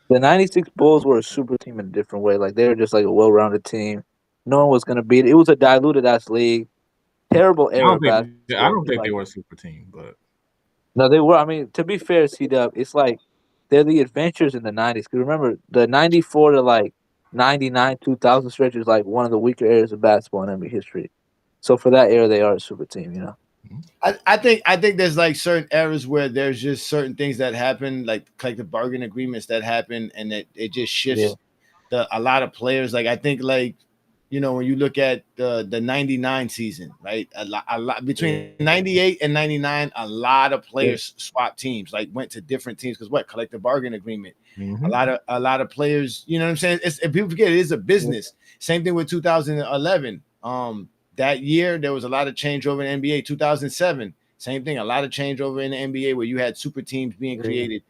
the '96 Bulls were a super team in a different way. Like they were just like a well-rounded team. No one was gonna beat it. It was a diluted ass league. Terrible I era don't of think I basketball. don't It's think they like were a super team, but no, they were. I mean, to be fair, C-Dub, it's like they're the adventures in the '90s. Because remember, the '94 to like '99, 2000 stretch is like one of the weaker eras of basketball in NBA history. So for that era, they are a super team. You know. I think there's like certain eras where there's just certain things that happen, like collective bargain agreements that happen, and it just Yeah. shifts a lot of players. Like I think like when you look at the '99 season, right? A lot between '98 and '99, a lot of Yeah. players swapped teams, like went to different teams because what collective bargain agreement. mhm. A lot of players, you know what I'm saying? If people forget, it is a Yeah. business. Same thing with 2011. That year there was a lot of changeover in the NBA. 2007, same thing, a lot of changeover in the NBA where you had super teams being Yeah. created.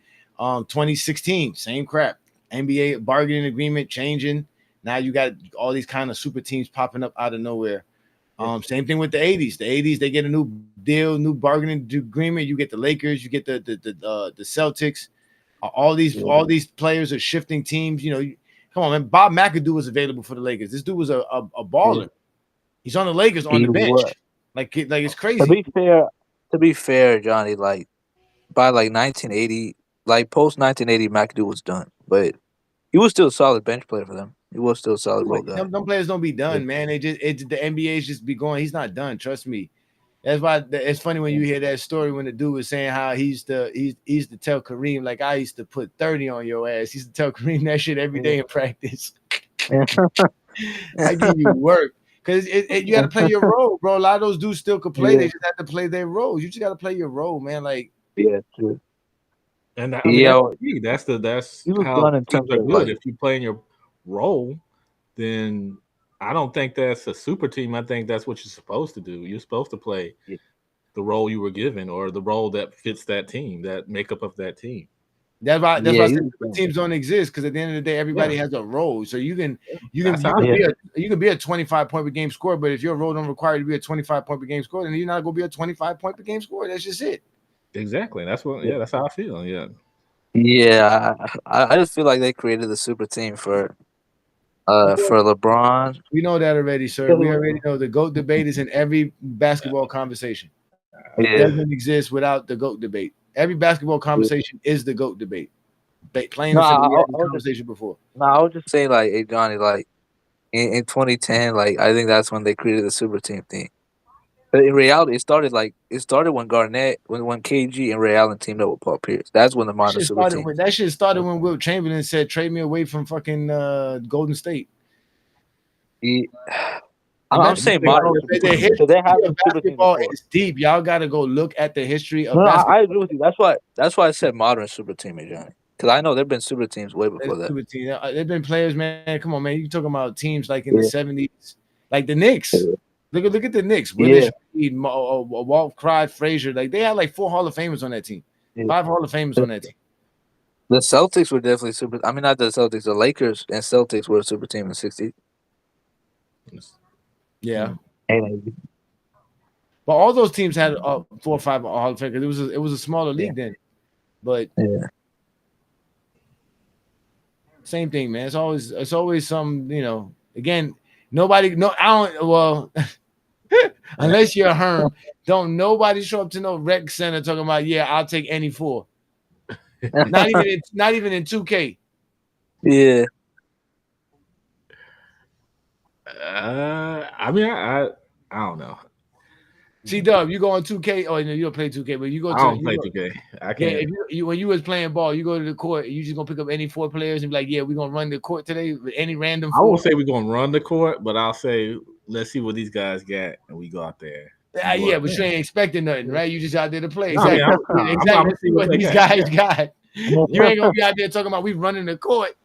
2016, same crap. NBA bargaining agreement changing. Now you got all these kind of super teams popping up out of nowhere. Same thing with the '80s. The '80s, they get a new deal, new bargaining agreement. You get the Lakers, you get the Celtics. Yeah. All these players are shifting teams. Come on, man. Bob McAdoo was available for the Lakers. This dude was a Yeah. baller. He's on the Lakers on He the was. bench. Like it's To crazy. be fair, to be fair, Johnny, like by like 1980, like post 1980, McAdoo was done, but he was still a solid bench player for them. He was still a solid role guy. Them players don't be Yeah. done, man. The NBA's just be going. He's not done. Trust me. That's why it's funny when you hear that story when the dude was saying how he used to tell Kareem, like, I used to put 30 on your ass. He used to tell Kareem that shit every day in practice. I give you work. Because you got to play your role, bro. A lot of those dudes still could play. Yeah. They just have to play their roles. You just got to play your role, man. Like, Yeah, true. And I mean, Yeah, that's the key. That's he was how done in teams terms are of good. like, If you play in your role, then I don't think that's a super team. I think that's what you're supposed to do. You're supposed to play yeah, the role you were given or the role that fits that team, that makeup of that team. That's why. That's yeah, why I he said was super done. teams don't exist because at the end of the day, Yeah, everybody has a role. So you can that's how I Yeah, feel. you can be a 25 point per game scorer, but if your role don't require you to be a 25 point per game scorer, then you're not gonna be a 25 point per game scorer. That's just it. Exactly. That's what. yeah, Yeah, that's how I feel. Yeah. yeah. I just feel like they created the super team for LeBron. We know that already, sir. We already know the GOAT debate is in every basketball conversation. It Yeah, doesn't exist without the GOAT debate. Every basketball yeah. conversation is the GOAT debate. Plain No, and simple. We I had this was just conversation before. no, I was just saying like, hey Johnny, like in 2010, like I think that's when they created the super team thing. But in reality, it started when Garnett, when KG and Ray Allen teamed up with Paul Pierce. That's when the modern super team. That shit started when Wilt Chamberlain said, "Trade me away from fucking Golden State." He, And I'm that's saying the modern thing. super The team because they history have of been super teams basketball before. is deep. Y'all got to go look at the history No, of I basketball. agree with you. That's why I said modern super team, Johnny. Because I know there've been super teams way before that. Stupid team. They've been players, man. Come on, man. You talking about teams like in the Yeah, '70s, like the Knicks. Look at the Knicks. yeah, Willis Reed, Walt Clyde, Frazier. Like they had like 4 Hall of Famers on that team. yeah. 5 Hall of Famers on that team. The Celtics were definitely super. I mean, not the Celtics. The Lakers and Celtics were a super team in the '60s. Yeah. And But all those teams had 4 or 5 Hall of Famers. It was a smaller yeah, league then. But yeah, same thing, man. It's always some, again, nobody no I don't well unless you're Herm, don't nobody show up to no rec center talking about, yeah, I'll take any 4. Not even in 2K. yeah. I mean, I don't know. C-Dub, you go on 2K. Oh, no, you don't play 2K, but you go I to don't play 2K. I yeah. can't. If you when you was playing ball, you go to the court. You just gonna pick up any 4 players and be like, yeah, we're gonna run the court today with any random I 4. won't say we're gonna run the court, but I'll say let's see what these guys got, and we go out there. Yeah, but you ain't expecting nothing, right? You just out there to play. No, I mean, Exactly. I'm Exactly. gonna Let's see what they these got. guys got. You ain't gonna be out there talking about we running the court.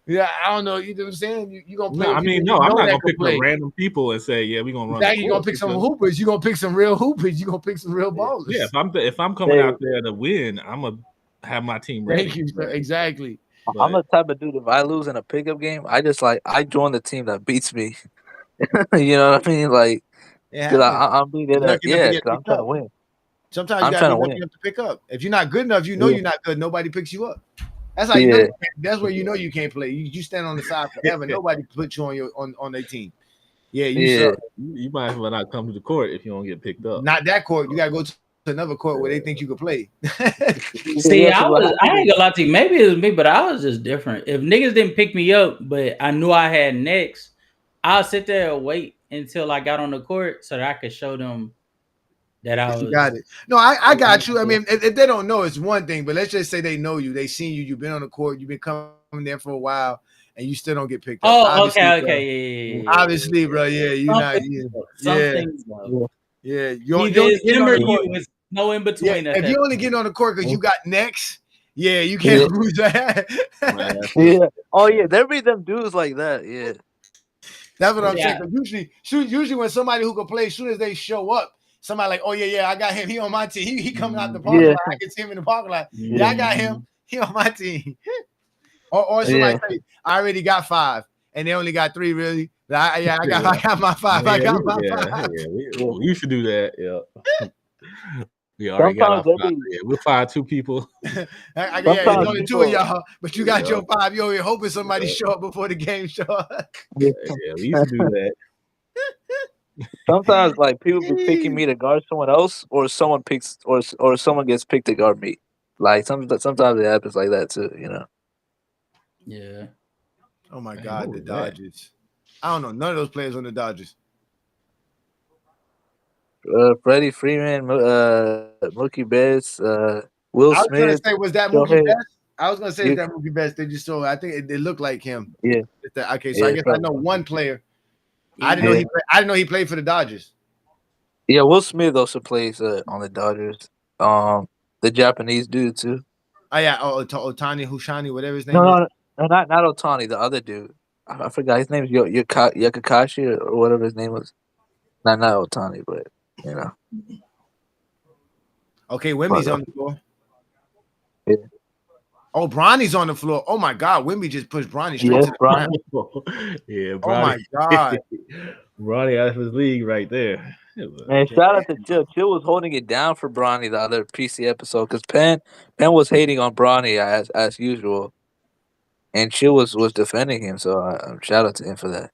Yeah, I don't know. You know what I'm saying? You gonna play? No, I mean, no, I'm not gonna pick up random people and say, yeah, we're gonna run. Exactly. The You're court gonna pick some because- hoopers. You're gonna pick some real hoopers. You're gonna pick some real ballers. Yeah, if I'm coming out there to win, I'm gonna have my team ready. Thank you, sir. Exactly. I'm the type of dude. If I lose in a pickup game, I join the team that beats me. You know what I mean? Like, because I'm being there. Lucky enough to Yeah, get 'cause I'm picked trying to up. win. Sometimes I'm you gotta trying be to lucky win. enough to pick up. If you're not good enough, you know Yeah. you're not good. Nobody picks you up. That's how you know. Yeah. That's where you know you can't play. You stand on the side forever. Nobody puts you on their team. Yeah, you Yeah. suck. You might as well not come to the court if you don't get picked up. Not that court. You gotta go to another court where they think you could play. See, Yeah, 'cause I what ain't gonna lie to you. Maybe it was me, but I was just different. If niggas didn't pick me up, but I knew I had next, I'll sit there and wait until I got on the court so that I could show them that I was. You got it. No, I got you. I mean, if they don't know, it's one thing. But let's just say they know you. They seen you. You've been on the court. You've been coming there for a while, and you still don't get picked up. Oh, Obviously, okay, bro. yeah. Obviously, bro. Yeah, you not. Something. Yeah, you Either only it's get him on or the court. you. It's no in between. If you only get on the court because you got next, yeah, you can't lose that. Yeah. Oh yeah, there be them dudes like that. Yeah. That's what I'm saying. 'Cause usually when somebody who can play, as soon as they show up, somebody like, oh yeah, I got him. He on my team. He coming out the parking lot. I can see him in the parking lot. Yeah, I got him. He on my team. or somebody say, I already got 5, and they only got 3. Really? I got my 5. I got my 5. Yeah, we should do that. Yeah. We already got our 5. Yeah, we'll fire 2 people. It's only 2 of y'all, but you got your 5. You're hoping somebody show up before the game show up. Yeah, we used to do that. Sometimes like people be picking me to guard someone else, or someone picks or someone gets picked to guard me. Like sometimes it happens like that too, you know. Yeah. Oh my God, the Dodgers. I don't know. None of those players on the Dodgers. Freddie Freeman, Mookie Betts, Will Smith. I was gonna say, was that Mookie Betts? I was gonna say, is that Mookie Betts? They just I think it looked like him. Yeah. Okay, so I guess I know one player. I didn't know he played for the Dodgers. Yeah, Will Smith also plays on the Dodgers. The Japanese dude too. Oh yeah, Otani, Hushani, whatever his name No, is. no, not Otani, the other dude. I forgot his name is Yakakashi or whatever his name was. Not Otani, but you know. Okay, Wemby's on the floor. Yeah. Oh, Bronny's on the floor. Oh my God, Wemby just pushed Bronny straight Yes, to the Bronny. ground. Yeah, Oh Bronny. my God. Bronny out of his league right there. Man, shout out to Chill. Chill was holding it down for Bronny the other PC episode because Penn was hating on Bronny as usual, and Chill was defending him. So shout out to him for that.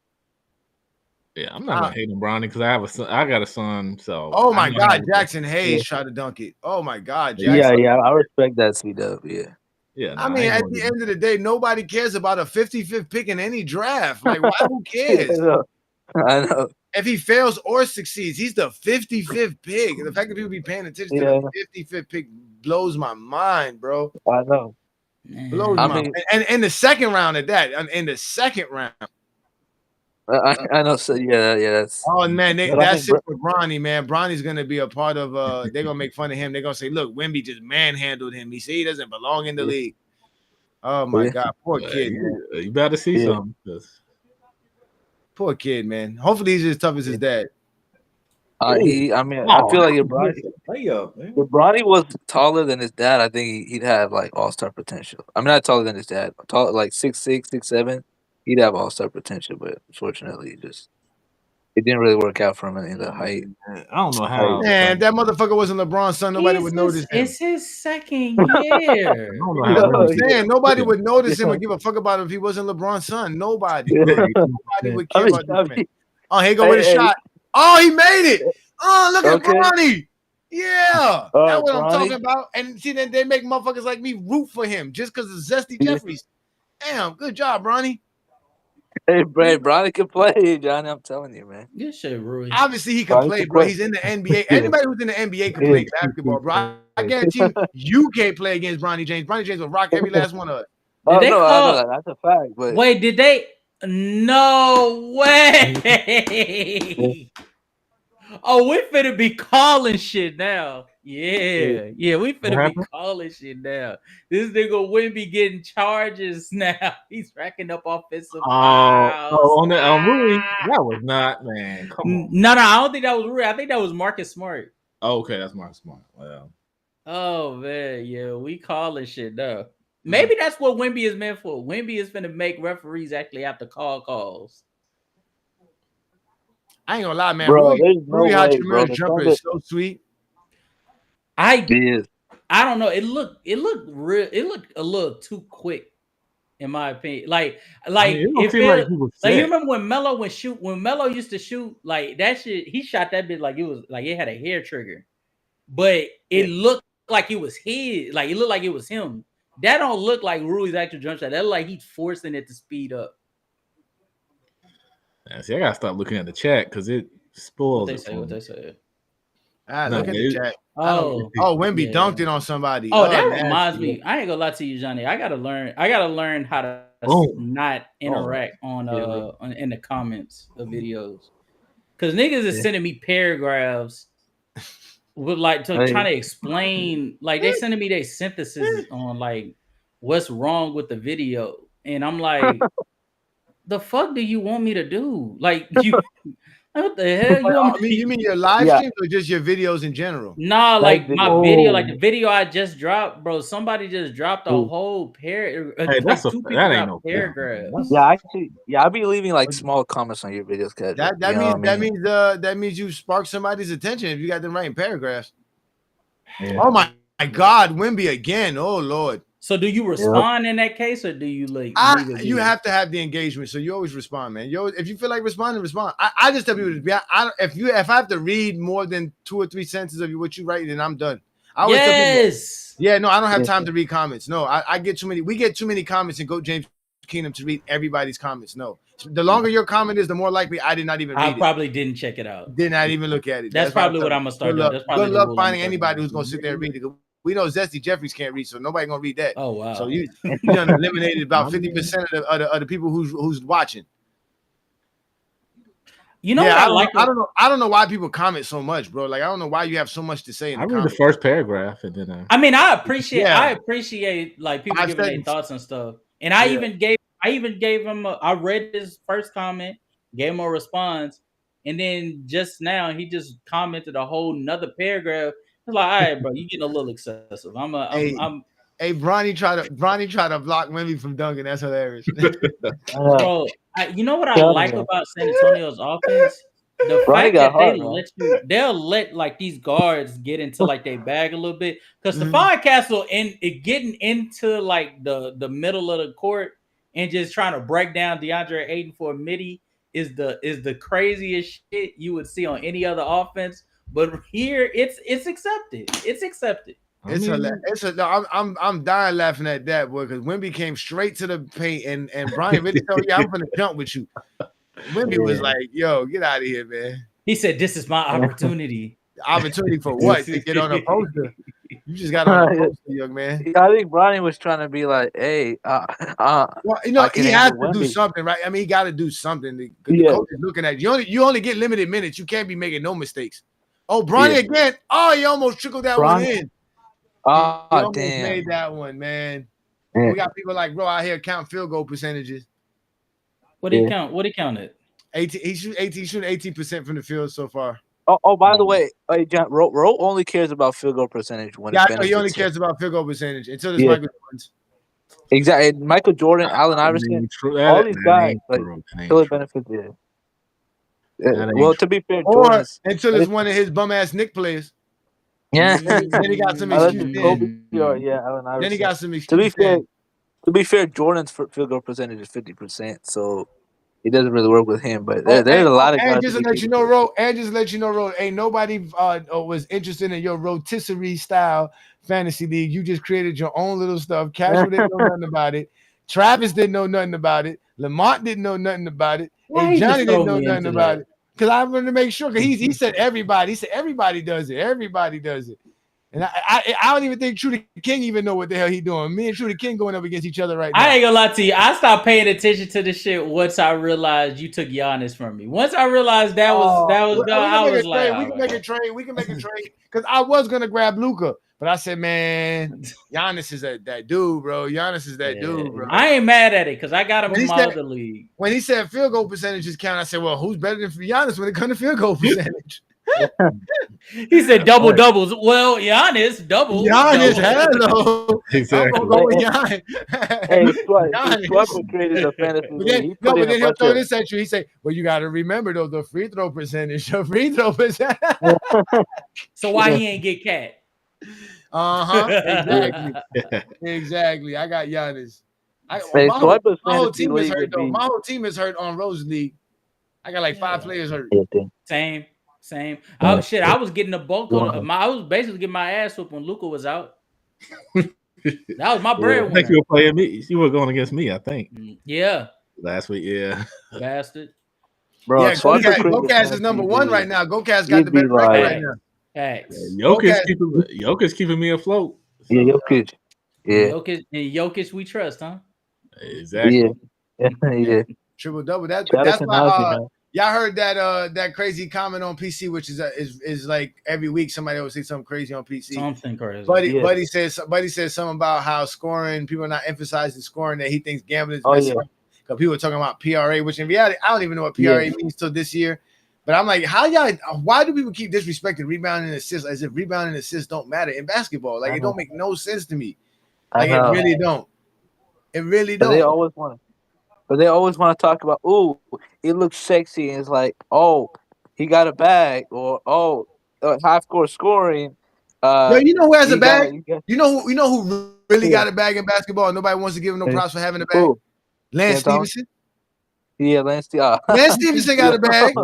Yeah, I'm not gonna hate on Bronny because I have a son. I got a son, so. Oh my God, Jackson Hayes tried to dunk it. Oh my God, Jackson. Yeah, I respect that, C-Dub. Yeah. Yeah, I mean, at the end of the day, nobody cares about a 55th pick in any draft. Like, why? Who cares? I know. If he fails or succeeds, he's the 55th pick. And the fact that people be paying attention to the 55th pick blows my mind, bro. I know. Blows my mind. And in the second round at that, in the second round. I know. So yeah. That's, oh man, that's it for Bronny, man. Bronny's gonna be a part of. They're gonna make fun of him. They're gonna say, "Look, Wemby just manhandled him. He doesn't belong in the league." Oh my God, poor kid. Man. You better see something. Poor kid, man. Hopefully he's as tough as his dad. I feel like if Bronny was taller than his dad, I think he'd have like all-star potential. I mean, not taller than his dad, tall, like 6'6", 6'7". He'd have all-star potential, but unfortunately, it didn't really work out for him in the height. I don't know how. Man, that motherfucker wasn't LeBron's son. Nobody would notice him. It's his second year. Nobody would notice him or give a fuck about him if he wasn't LeBron's son. Nobody. Nobody would care about this man. Oh, here you go with a shot. Oh, he made it. Oh, look at Bronny. Yeah. That's what I'm talking about. And see, then they make motherfuckers like me root for him just because of Zesty Jeffries. Damn, good job, Bronny. Hey, Bronny can play, Johnny. I'm telling you, man. Good shit, Rui. Obviously, he can play, bro. He's in the NBA. Anybody who's in the NBA can play basketball, bro. I guarantee you can't play against Bronny James. Bronny James will rock every last one of us. I know that. That's a fact. But wait, did they? No way. Oh, we finna be calling shit now. Yeah, we finna be calling shit now. This nigga Wemby getting charges now. He's racking up offensive fouls. On Rui, that was not, man. Come on. No, I don't think that was Rui. I think that was Marcus Smart. Oh, okay, that's Marcus Smart. Well. Oh man, yeah, we calling shit now. Maybe that's what Wemby is meant for. Wemby is finna make referees actually have to call calls. I ain't gonna lie, man. Bro, Rui Hachimure's jumper is so sweet. I don't know. It looked real. It looked a little too quick, in my opinion. Like you remember when Melo when Melo used to shoot like that shit. He shot that bit like it was like it had a hair trigger, but it looked like it was his. Like it looked like it was him. That don't look like Rui's actual jump shot. That look like he's forcing it to speed up. Yeah, see, I gotta stop looking at the chat because it spoils what they say. Look at the chat. Wemby dunked it on somebody. That reminds me. I ain't gonna lie to you, Johnny. I gotta learn how to not interact on in the comments of videos. Cause niggas is sending me paragraphs with like trying to explain, like they sending me their synthesis on like what's wrong with the video. And I'm like, the fuck do you want me to do? Like you what the hell? You mean your live streams or just your videos in general? Nah, like my video, like the video I just dropped, bro. Somebody just dropped a whole paragraph. Hey, that's that ain't no paragraph. I'll be leaving like small comments on your videos. That means you spark somebody's attention if you got them writing paragraphs. Yeah. Oh my God, Wemby again. Oh Lord. So do you respond in that case, or do you like? You have to have the engagement, so you always respond, man. If you feel like responding, respond. I just tell people if I have to read more than 2 or 3 sentences of what you write, then I'm done. I always tell people, I don't have time to read comments. No, I get too many. We get too many comments in Go James Kingdom to read everybody's comments. No, the longer your comment is, the more likely I did not even read it. I probably didn't check it out. Did not even look at it. That's probably what I'm gonna start doing. Good luck finding anybody who's gonna sit there and read it. We know Zesty Jeffries can't read, so nobody gonna read that. Oh wow! So you done eliminated about 50% of the people who's watching. You know what I like? I don't know why people comment so much, bro. Like I don't know why you have so much to say in I the read the comments. first paragraph and then. I mean, I appreciate like people Five giving their seconds. thoughts and stuff. And I even gave him. I read his first comment, gave him a response, and then just now he just commented a whole nother paragraph. It's like, all right, bro, you getting a little excessive. Hey, Bronny tried to block Wemby from dunking. That's hilarious. Bro, you know what I like about San Antonio's offense? The fact that they'll let like these guards get into like their bag a little bit. Because Stephon Castle getting into like the middle of the court and just trying to break down DeAndre Ayton for a midi is the craziest shit you would see on any other offense. But here it's accepted. It's accepted. It's hilarious. I'm dying laughing at that, boy, because Wemby came straight to the paint and Brian really told you I'm gonna jump with you. Wemby was like, yo, get out of here, man. He said, this is my opportunity. Opportunity for what? To get on a poster. You just got on a poster, young man. I think Bronny was trying to be like, hey, well, you know, he has to do something, right? I mean, he got to do something. The coach is looking at you. You only get limited minutes. You can't be making no mistakes. Oh, Bronny again. Oh, he almost trickled that one in. Oh, he almost damn. made that one, man. We got people like bro out here counting field goal percentages. What did he count? What did he count at? 18. He's shooting 18% from the field so far. Oh, by the way, John, Ro only cares about field goal percentage when I know he only cares about field goal percentage until this Michael Jordan. Exactly, Michael Jordan, Allen Iverson, all these guys like until it benefits. Well, to be fair, or until it's one of his bum ass Knick players. Yeah, then he got some excuses. Allen Iverson. Then he got some excuses. To be fair, Jordan's field goal percentage is 50%, so it doesn't really work with him. But there's a lot of guys. And just to let you know, Ro, ain't nobody was interested in your rotisserie style fantasy league. You just created your own little stuff. Casual didn't know nothing about it. Travis didn't know nothing about it. Lamont didn't know nothing about it. And Johnny didn't know nothing about it. Because I wanted to make sure. Because he said everybody. He said everybody does it. Everybody does it. And I don't even think True the King even know what the hell he doing. Me and True the King going up against each other right now. I ain't gonna lie to you. I stopped paying attention to this shit once I realized you took Giannis from me. Once I realized that was gone, I was like, we can make a trade. We can make a trade. Because I was gonna grab Luka, but I said, man, Giannis is that dude, bro. Giannis is that dude, bro. I ain't mad at it because I got him in my other league. When he said field goal percentages count, I said, well, who's better than Giannis when it comes to field goal percentage? He said double doubles. Well, Giannis double. Giannis, hello. Exactly. I'm gonna go with Giannis. Hey, Swapper created a fantasy league. But then he'll throw this at you. He say, "Well, you got to remember though the free throw percentage. The free throw percentage." So why he ain't get Cat? Exactly. I got Giannis. My whole team is hurt though. My whole team is hurt on Rose League. I got like 5 players hurt. Same. Oh shit! I was getting the bulk on. I was basically getting my ass whooped when Luka was out. That was my breadwinner. I think you were playing me. You were going against me, I think. Yeah. Last week, yeah. Bastard. Bro, yeah, Gocast is number 1 right now. Gocast got the better record right now. Thanks. Jokic keeping me afloat. So. Yeah, Jokic. Yeah. Jokic, we trust, huh? Exactly. Yeah. Triple double. That's why. Y'all heard that crazy comment on PC, which is like every week somebody will say something crazy on PC. Something crazy. Buddy says something about how scoring, people are not emphasizing scoring, that he thinks gambling is messing up. Because people are talking about PRA, which in reality, I don't even know what PRA means till this year. But I'm like, why do people keep disrespecting rebounding and assists as if rebounding and assists don't matter in basketball? Like, it don't make no sense to me. Like, it really don't. It really don't. But they always want to talk about, it looks sexy, and it's like, he got a bag, or half court scoring. Yo, you know who has a bag? You know who really got a bag in basketball and nobody wants to give him no props for having a bag? Lance Stevenson. Yeah, Lance Stevenson got a bag.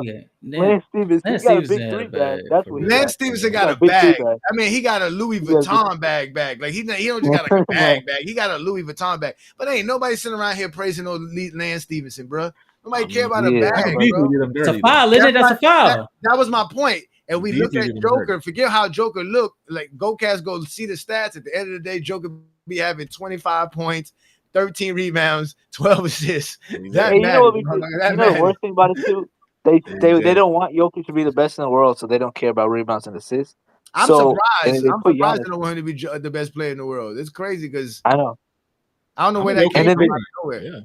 Lance Stevenson got a big 3 bag. That's what Lance Stevenson got a bag. I mean, he got a Louis Vuitton bag. Like he don't just got like a bag. He got a Louis Vuitton bag. But ain't nobody sitting around here praising no Lance Stevenson, bro. Nobody care about a bag, bro. It's a foul, isn't it? That's a foul. That was my point. And we look at Joker. Forget how Joker looked. Like Gocast go see the stats. At the end of the day, Joker be having 25 points. 13 rebounds, 12 assists. The worst thing about it too, They don't want Jokic to be the best in the world, so they don't care about rebounds and assists. I'm So and surprised. they I'm put surprised Giannis. they don't want him to be the best player in the world. It's crazy because I know, I don't know I'm where a that Jokic came and then from they, out fan. of nowhere. Yeah.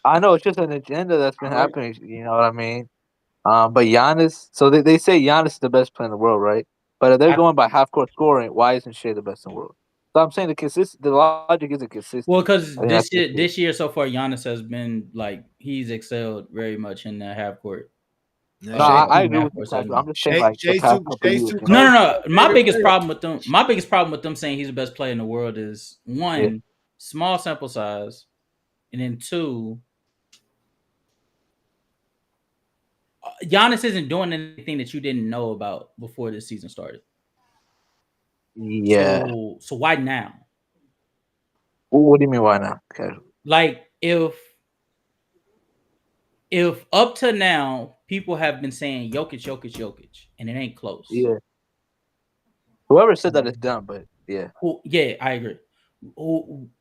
I know it's just an agenda that's been I like happening. You know what I mean? But Giannis. So they say Giannis is the best player in the world, right? But if they're I, going by half court scoring, why isn't Shea the best in the world? So I'm saying the logic isn't consistent. well, I think because that's the issue. this year so far, Giannis has been like he's excelled very much in the half court, Now No, Shea, I in the agree half with you, court Casual. I'm segment. just saying like the past couple of Shea's years, too you No, know? no, close to no. a favorite player. My biggest problem with them saying he's the best player in the world is Yeah, one, small sample size, and then two, Giannis isn't doing anything that you didn't know about before this season started. yeah. So why now? What do you mean? Why not? Casual. Like if up to now people have been saying Jokic, Jokic, Jokic, and it ain't close. Yeah. Whoever said that is dumb, but yeah, Yeah, I agree.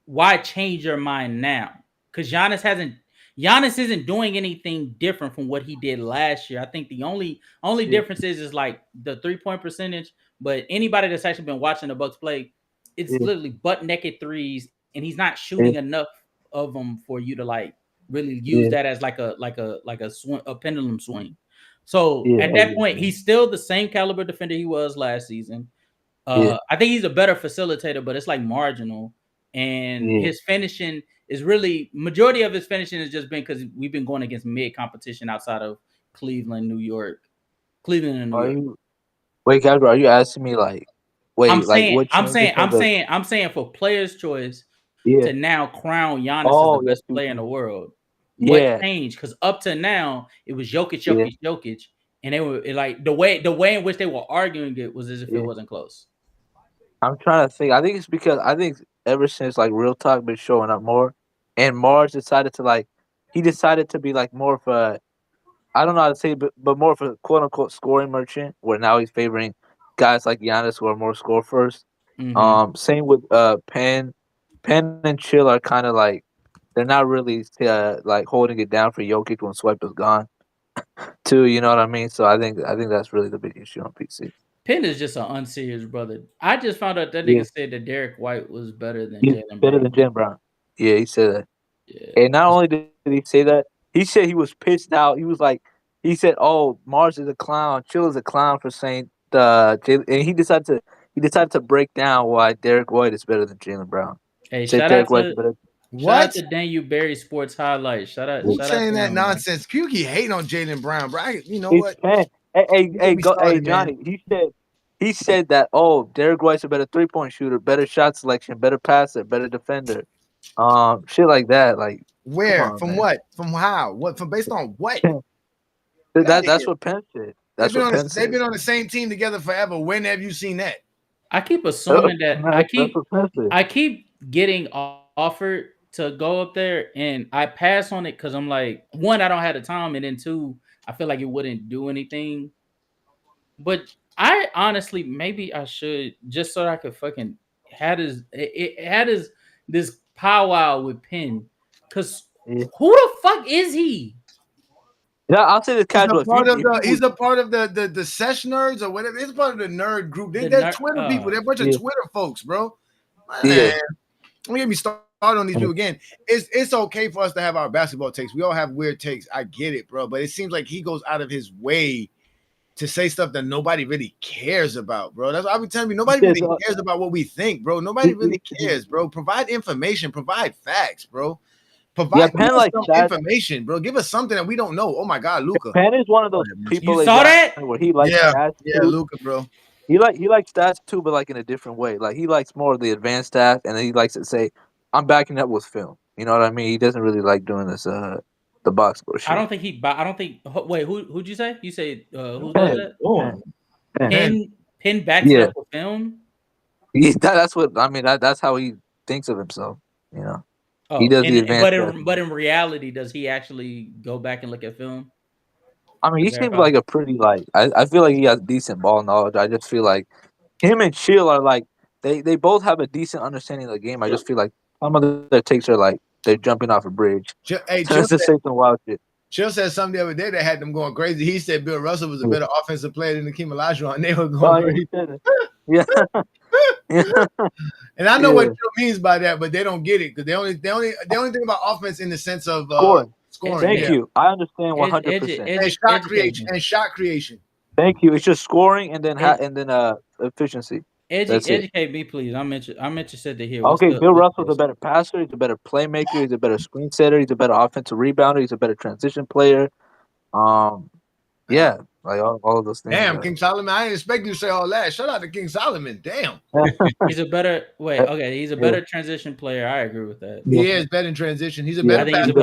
Why change your mind now? Because Giannis isn't doing anything different from what he did last year. I think the only yeah, difference is like the 3-point percentage. But anybody that's actually been watching the Bucks play, it's yeah, literally butt naked threes, and he's not shooting yeah, enough of them for you to like really use yeah, that as like a swing, a pendulum swing. So yeah, at that point, he's still the same caliber defender he was last season. yeah, I think he's a better facilitator, but it's like marginal. And yeah. his finishing is really majority of his finishing has just been because we've been going against mid competition outside of Cleveland, New York, Cleveland and New Are York. you wait, Casual? Are you asking me like, I'm wait, like saying, what I'm changes saying, from I'm the? saying, I'm saying for players' choice Yeah. to now crown Giannis as the Oh, yes, best player in the world. What yeah, changed? Because up to now it was Jokic, yeah, Jokic, Jokic, and they were like the way in which they were arguing it was as if it yeah. wasn't close. I'm trying to think. I think it's because I think ever since like Real Talk been showing up more, and Mars decided to like, he decided to be like more of a, I don't know how to say, but more of a quote unquote scoring merchant. Where now he's favoring guys like Giannis who are more score first. Mm-hmm. Same with Penn and Chill are kind of like they're not really like holding it down for Jokic when Swipe is gone too. You know what I mean? So I think that's really the big issue on PC. Penn is just an unserious brother. I just found out that Yeah, nigga said that Derek White was better than he's Jalen better Brown. than Jen Brown. Yeah, he said that. Yeah. And not only did he say that, he said he was pissed out. He was like, he said, "Oh, Mars is a clown. Chill is a clown for saying and he decided to break down why Derek White is better than Jalen Brown. Hey, Said Derek White is better. shout out What? to Daniel Barry Sports Highlights. Who's Shout out saying to that him, man. nonsense? Pukie hating on Jalen Brown, bro. You know He's what? fan. Hey, You get hey, me go, hey, started, man. Johnny. He said that. Oh, Derek White's a better 3-point shooter, better shot selection, better passer, better defender. Shit like that. Like, come Where? on, From man. what? From how? What? From based on what? Get out of That's here. what Penn said. They've That's been what on Penn they've said. been on the same team together forever. When have you seen that? I keep assuming that That's what Penn said. I keep getting offered to go up there, and I pass on it because I'm like, one, I don't have the time, and then two, I feel like it wouldn't do anything. But I honestly, maybe I should just so I could fucking had this powwow with Penn. Cause Yeah. who the fuck is he? Yeah, I'll say this casual. If you He's a part of the sesh nerds or whatever. He's a part of the nerd group. The They're ner- Twitter people. They're a bunch of Yeah. Twitter folks, bro. Yeah. Man, don't get me started on these people again. It's okay for us to have our basketball takes. We all have weird takes. I get it, bro. But it seems like he goes out of his way to say stuff that nobody really cares about, bro. That's what I've been telling you. Nobody really cares about what we think, bro. Nobody really cares, bro. Provide information, provide facts, bro. Provide Penn give us like some that. information, bro. Give us something that we don't know. Oh my God, Luca. Penn is one of those people You they saw got that? where he likes stats Yeah, too. Luca, bro. He likes stats too, but like in a different way. Like he likes more of the advanced stats, and then he likes to say, "I'm backing up with film." You know what I mean? He doesn't really like doing this the box score shit. I don't think wait, who'd you say? You say who does Penn, that? Penn. Penn backs it Yeah. up with film. That's what I mean. That's how he thinks of himself. You know, Oh, he does the advanced. but in reality, does he actually go back and look at film? I mean, he To seems verify? like a pretty like. I feel like he has decent ball knowledge. I just feel like him and Chill are like they both have a decent understanding of the game. I just feel like some of their takes are like they're jumping off a bridge. Hey, So it's just say some wild shit. Chill said something the other day that had them going crazy. He said Bill Russell was a better offensive player than Hakeem Olajuwon, and they were going crazy. Yeah. Yeah. And I know what Chill means by that, but they don't get it because they only think about offense in the sense of scoring. Thank you. I understand 100%. And shot creation. Thank you. It's just scoring and then efficiency. Educate me, please. I'm interested to hear. Okay, Bill Russell's a better passer. He's a better playmaker. He's a better screen setter. He's a better offensive rebounder. He's a better transition player. Yeah, like all of those things. Damn, King Solomon. I didn't expect you to say all that. Shout out to King Solomon. Damn. He's a better he's a better transition player. I agree with that. He is better in transition. He's a better passer.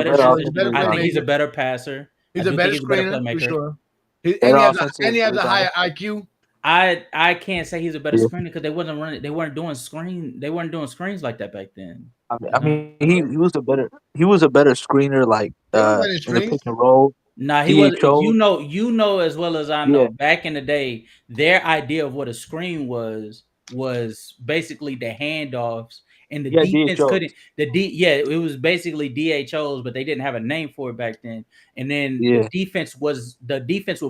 I think he's a better passer. He's a better screener for sure. And he has a higher IQ. I can't say he's a better screener because they weren't doing screens like that back then. I mean, he was a better screener, like in the pick and roll. Nah, he was. You know as well as I know. Yeah. Back in the day, their idea of what a screen was basically the handoffs, and the defense couldn't. It was basically DHOs, but they didn't have a name for it back then. And then the defense was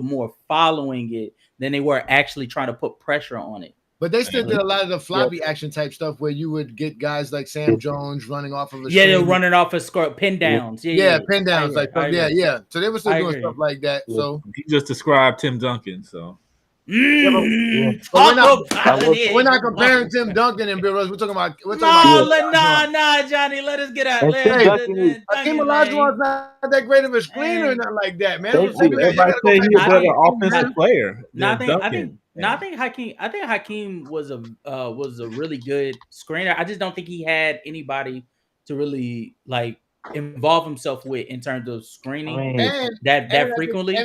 more following it than they were actually trying to put pressure on it. But they still did a lot of the floppy action type stuff where you would get guys like Sam Jones running off of a screen. They're running off of pin downs. Pin downs. So they were still doing stuff like that. Yeah. So he just described Tim Duncan. So we're not comparing Tim Duncan and Bill Russell. We're talking about Johnny. Let us get out. Hakeem Olajuwon's not that great of a screener or nothing like that, man. Everybody say he's a better offensive player. I think Hakeem was a really good screener. I just don't think he had anybody to really like involve himself with in terms of screening that frequently.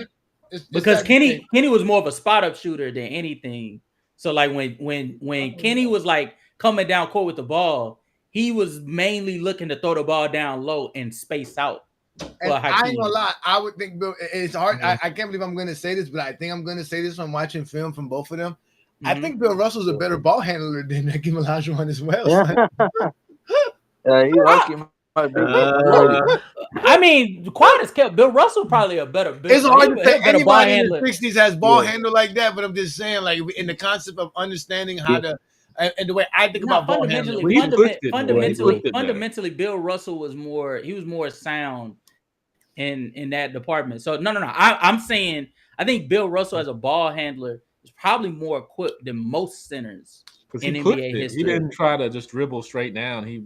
Because Kenny was more of a spot up shooter than anything. So like when Kenny was like coming down court with the ball, he was mainly looking to throw the ball down low and space out. And I ain't gonna lie, I would think Bill. It's hard. I can't believe I'm going to say this, but I think I'm going to say this from watching film from both of them. Mm-hmm. I think Bill Russell's a better ball handler than Hakeem Olajuwon as well. I mean, quiet as kept. Bill Russell probably a better. It's hard to say anybody in the '60s has ball handle like that, but I'm just saying, like in the concept of understanding how to. And the way I think about ball handling, fundamentally, Bill Russell was more sound in that department. So no. I'm saying I think Bill Russell as a ball handler is probably more equipped than most centers in NBA history. He didn't try to just dribble straight down. He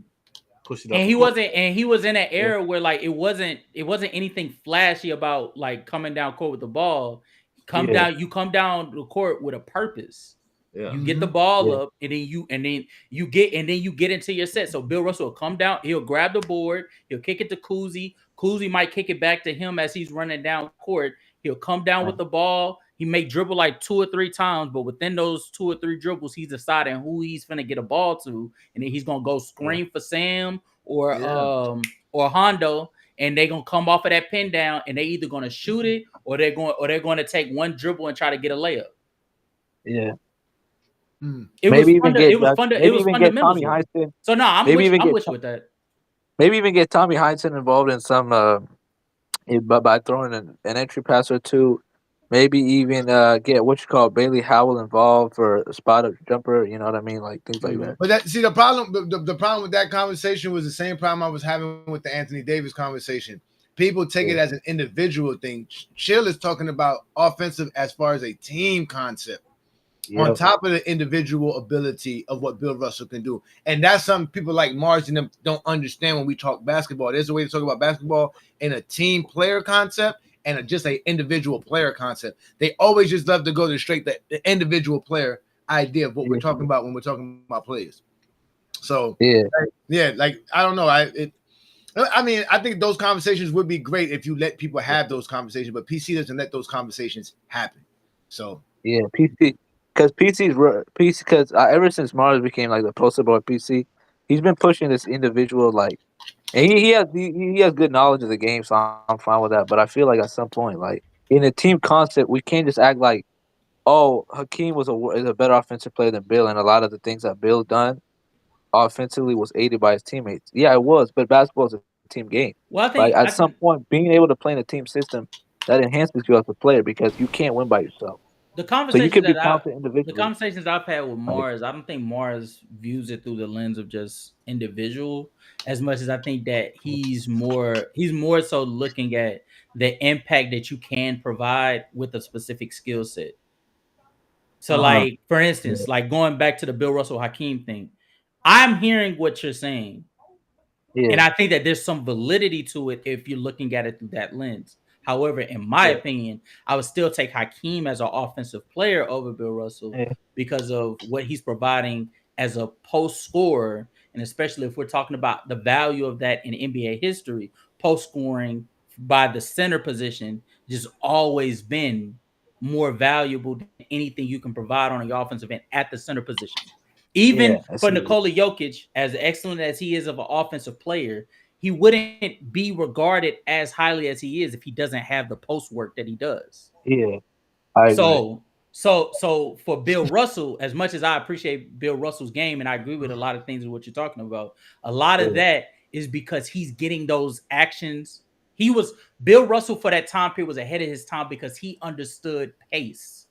pushed it up. And he was in an era where like it wasn't anything flashy about like coming down court with the ball. You come down the court with a purpose. Yeah. You get the ball up, and then you get into your set. So Bill Russell will come down, he'll grab the board, he'll kick it to Kuzi. Kuzi might kick it back to him as he's running down court. He'll come down with the ball. He may dribble like 2 or 3 times, but within those 2 or 3 dribbles, he's deciding who he's gonna get a ball to, and then he's gonna go screen for Sam or Hondo, and they're gonna come off of that pin down, and they either gonna shoot it or they're going to take one dribble and try to get a layup. Yeah. It was fundamental. So no, I'm with you with that. Maybe even get Tommy Heinsohn involved in some by throwing an entry pass or two. Maybe even get Bailey Howell involved for a spot up jumper. You know what I mean, like things like that. But the problem with that conversation was the same problem I was having with the Anthony Davis conversation. People take it as an individual thing. Chill is talking about offensive as far as a team concept. On top of the individual ability of what Bill Russell can do. And that's something people like Mars and them don't understand when we talk basketball. There's a way to talk about basketball in a team player concept and just an individual player concept. They always just love to go to straight the individual player idea of what we're talking about when we're talking about players. So, I don't know. I think those conversations would be great if you let people have those conversations, but PC doesn't let those conversations happen. So, PC. Because ever since Mars became like the poster boy PC, he's been pushing this individual and he has good knowledge of the game, so I'm fine with that. But I feel like at some point, like in a team concept, we can't just act like, oh, Hakeem is a better offensive player than Bill, and a lot of the things that Bill done offensively was aided by his teammates. Yeah, it was, but basketball is a team game. Well, Like at some point, being able to play in a team system that enhances you as a player because you can't win by yourself. the So you conversations could be that talented the individually. conversations I've had with Like, Mars, I don't think Mars views it through the lens of just individual as much as I think that he's more so looking at the impact that you can provide with a specific skill set. So, like for instance, yeah, like going back to the Bill Russell Hakeem thing, I'm hearing what you're saying. And yeah, I think that there's some validity to it if you're looking at it through that lens. However, in my yeah, opinion, I would still take Hakeem as an offensive player over Bill Russell yeah, because of what he's providing as a post scorer. And especially if we're talking about the value of that in NBA history, post scoring by the center position just always been more valuable than anything you can provide on the offensive end at the center position. yeah. Even I for see. Nikola Jokic, as excellent as he is of an offensive player, he wouldn't be regarded as highly as he is if he doesn't have the post work that he does. Yeah, I agree. So for Bill Russell, as much as I appreciate Bill Russell's game and I agree with a lot of things of what you're talking about, a lot of Yeah, that is because he's getting those actions. He was Bill Russell for that time period was ahead of his time because he understood pace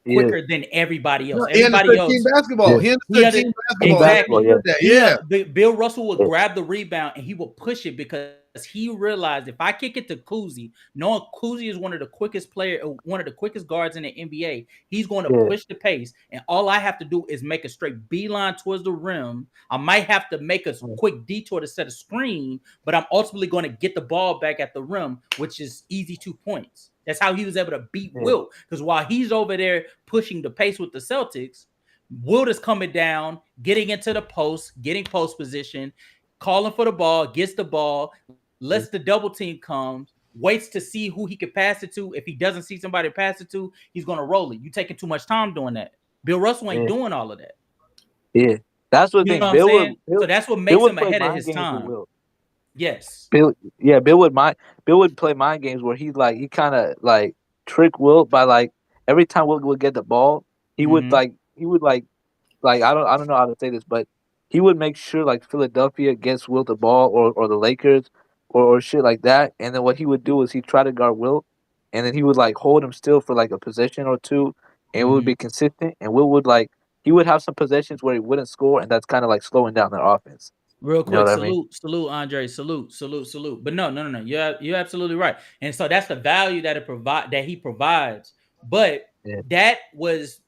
yeah, quicker than everybody else. No, he Everybody understood team else basketball. yeah. He he understood under team Team basketball. He basketball, exactly. yeah, understood that. Yeah. Bill Russell would yeah, grab the rebound and he would push it because he realized if I kick it to Kuzi, knowing Kuzi is one of the quickest guards in the NBA, he's going to yeah, push the pace, and all I have to do is make a straight beeline towards the rim. I might have to make a quick detour to set a screen, but I'm ultimately going to get the ball back at the rim, which is easy 2 points. That's how he was able to beat yeah, Wilt. Because while he's over there pushing the pace with the Celtics, Wilt is coming down, getting into the post, getting post position, calling for the ball, gets the ball, lets the double team come, waits to see who he can pass it to. If he doesn't see somebody to pass it to, he's going to roll it. You taking too much time doing that. Bill Russell ain't yeah, doing all of that. yeah. That's the You know thing. what I'm saying? So that's what Bill makes would him play ahead of mind his games with time. Will. Yes. Bill would play mind games where he kind of like trick Will by like every time Will would get the ball, Mm-hmm. he would like I don't know how to say this, but he would make sure like Philadelphia gets Will the ball or the Lakers or shit like that, and then what he would do is he'd try to guard Will, and then he would like hold him still for like a possession or two, and it would Mm-hmm. be consistent, and Will would like he would have some possessions where he wouldn't score, and that's kind of like slowing down their offense. Real You know quick, what I mean? salute, Andre, salute. But no. You're absolutely right. And so that's the value that he provides. But Yeah, that was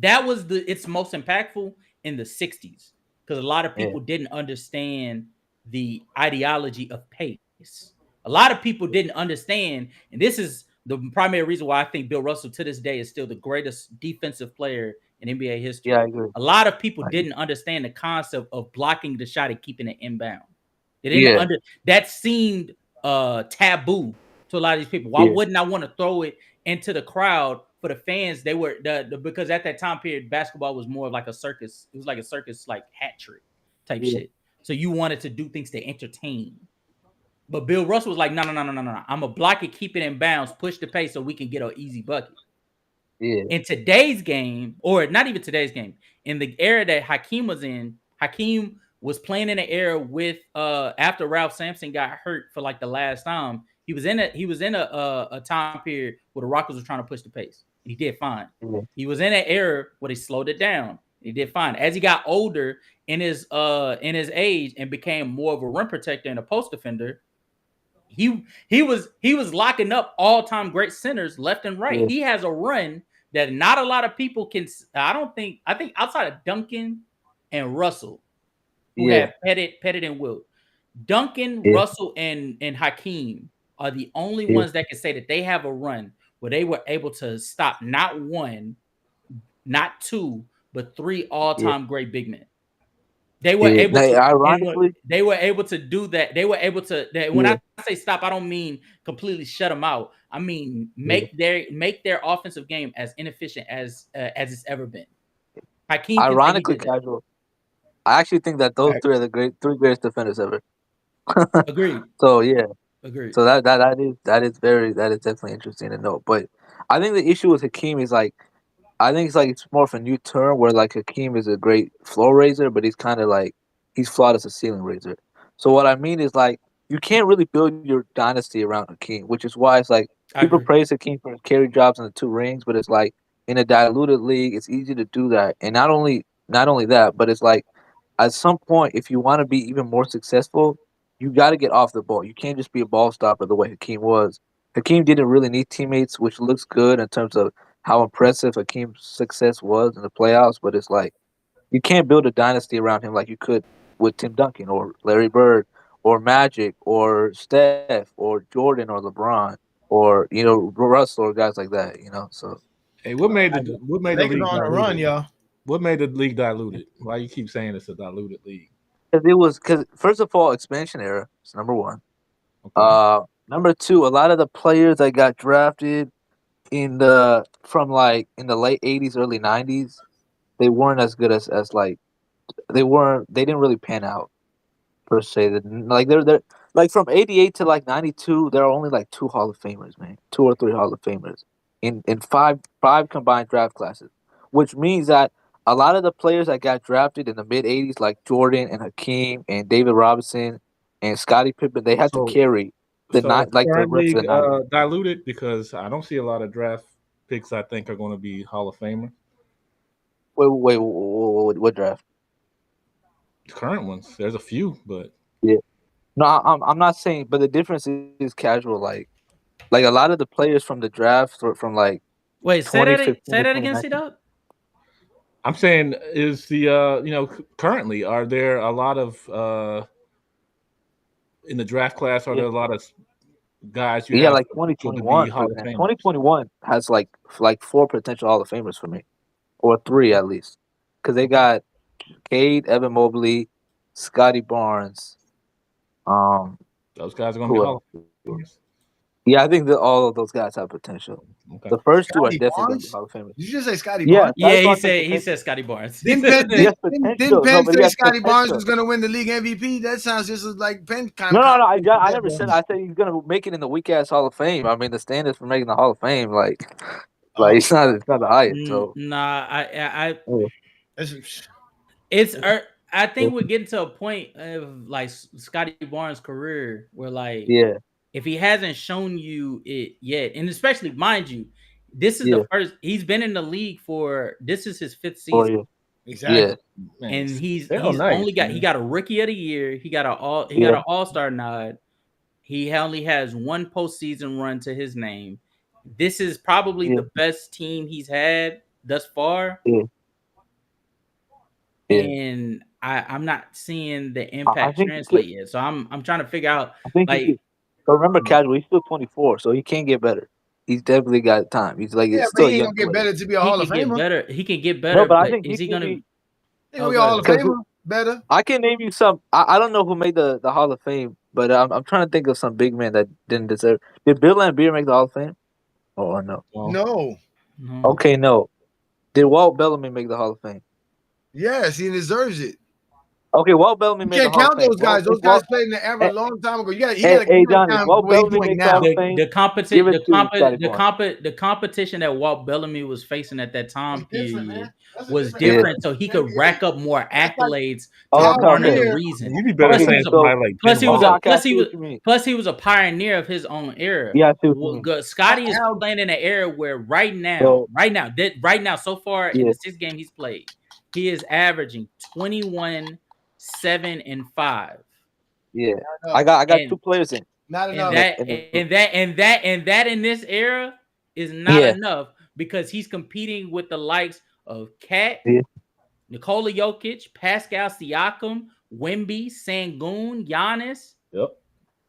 it's most impactful in the 60s because a lot of yeah, people didn't understand the ideology of pace. A lot of people didn't understand, and this is the primary reason why I think Bill Russell to this day is still the greatest defensive player in NBA yeah. I history. agree. A lot of people I agree. didn't understand the concept of blocking the shot and keeping it inbound. They didn't Yeah, under that seemed taboo to a lot of these people. Why yeah, wouldn't I want to throw it into the crowd for the fans? They were because at that time period, basketball was more of like a circus. It was like a circus, like hat trick type yeah, shit. So you wanted to do things to entertain. But Bill Russell was like, no. I'm gonna block it, keep it in bounds, push the pace so we can get an easy bucket. yeah, In today's game, or not even today's game, in the era that Hakeem was in, Hakeem was playing in an era with after Ralph Sampson got hurt for like the last time. He was in a time period where the Rockets were trying to push the pace. He did fine. yeah, He was in an era where they slowed it down. He did fine. As he got older in his age and became more of a rim protector and a post defender, he was locking up all-time great centers left and right. yeah, He has a run that not a lot of people can. I think outside of Duncan and Russell, who yeah, have Pettit and Wilt, Duncan, yeah, Russell, and Hakeem are the only yeah, ones that can say that they have a run where they were able to stop not one, not two, but three yeah, all-time great big men. They were yeah. able Like, to, ironically, they were able to do that. They were able to. When yeah, I say stop, I don't mean completely shut them out. I mean yeah. make their offensive game as inefficient as it's ever been. Hakeem can say he Ironically, did that. casual. I actually think that those three are the three greatest defenders ever. Agreed. So yeah, Agreed. so that is definitely interesting to know. But I think the issue with Hakeem is like I think it's more of a new term where like Hakeem is a great floor raiser, but he's kind of like he's flawed as a ceiling raiser. So what I mean is like you can't really build your dynasty around Hakeem, which is why it's like I people agree. praise Hakeem for his carry jobs and the 2 rings, but it's like in a diluted league, it's easy to do that. And not only that, but it's like at some point, if you want to be even more successful, you got to get off the ball. You can't just be a ball stopper the way Hakeem was. Hakeem didn't really need teammates, which looks good in terms of how impressive Hakeem's success was in the playoffs. But it's like you can't build a dynasty around him like you could with Tim Duncan or Larry Bird or Magic or Steph or Jordan or LeBron or Russell or guys like that. So Hey, what made the Lakers league on a run, diluted? y'all. What made the league diluted? Why you keep saying it's a diluted league? because first of all, expansion era is number one. Okay. Number two, a lot of the players that got drafted in the late '80s, early '90s, they weren't as good as like they didn't really pan out per se. Like they're like from '88 to like '92, there are only like 2 Hall of Famers, man, 2 or 3 Hall of Famers in five combined draft classes, which means that a lot of the players that got drafted in the mid '80s, like Jordan and Hakeem and David Robinson and Scottie Pippen, they had to So carry so is the the current rest of league the '90s. diluted because I don't see a lot of draft picks I think are going to be Hall of Famers. Wait, what draft? Current ones, there's a few, but Yeah. No, I'm not saying, but the difference is casual. Like a lot of the players from the draft from like Wait, 2015 say to that again, C 2019. Dub. I'm saying is the currently are there a lot of in the draft class? Are there a lot of guys you Yeah, have like potential to be 2021, for Hall of example. Famers? 2021 has like 4 potential Hall of Famers for me, or 3 at least, because they got Cade, Evan Mobley, Scotty Barnes. Um, Those guys are going to be who Hall else? of Famers. Yeah, I think that all of those guys have potential. Okay. The first 2 are Scotty definitely going to be Barnes? Hall of Famers. Did you just say Scotty Yeah, Barnes? Scotty Yeah, Barnes has he potential. said Scotty Barnes. Didn't He has Didn't potential. Penn No, but he say has Scotty Barnes potential. was going to win the league MVP? That sounds just like Penn kind No, of no, no. I contradicted never that. said. I said he's gonna make it in the weak ass Hall of Fame. I mean, the standards for making the Hall of Fame, like Oh, it's not the highest. So Nah, yeah, it's I think we're getting to a point of like Scotty Barnes' career where like yeah, if he hasn't shown you it yet, and especially mind you, this is yeah, the first he's been in the league for this is his 5th 4 season. years. exactly. Man, And hell he's nice, only got he man. got a rookie of the year, he got Yeah, an all-star nod. He only has one postseason run to his name. This is probably yeah, the best team he's had thus far. yeah, yeah. And I'm not seeing the I impact think he could. translate yet. So I'm trying to figure out I think he could. like But remember, casual. He's still 24, so he can't get better. He's definitely got time. He's like Yeah, it's but still a he ain't young gonna get player. better to be a he Hall of can get Famer. better. He can get No, better, but I but think is he he can gonna be He gonna oh be a Hall good. of because Famer. Better. I can name you some. I don't know who made the Hall of Fame, but I'm trying to think of some big man that didn't deserve. Did Bill Laimbeer make the Hall of Fame? Or no? Well, No. No. Okay, no. Did Walt Bellamy make the Hall of Fame? Yes, he deserves it. Okay, Walt Bellamy You made the can't Hall of count Fame. those guys. Those If guys Walt, played in the era hey, a long time ago. He hey, got to hey, count Johnny, if down Walt what he's Bellamy doing makes the Hall now. of Fame, give it to Scotty Barnes. The competition that Walt Bellamy was facing at that time period was Yeah. different, so he could rack up more accolades to Oh, garner okay. the reason. you'd be better Okay, saying so somebody like Plus Ben he was Wallace. a okay, I see what you mean. plus he was a pioneer of his own era. Yeah, I see what you mean. Scotty is How- playing in an era where right now, so far in Yeah. the 6 games he's played, he is averaging 21, 7, and 5. Yeah, I got And- 2 players in. Not enough. And that in this era is not enough because he's competing with the likes of Cat, Yeah. Nikola Jokic, Pascal Siakam, Wemby, Sangoon, Giannis, Yep.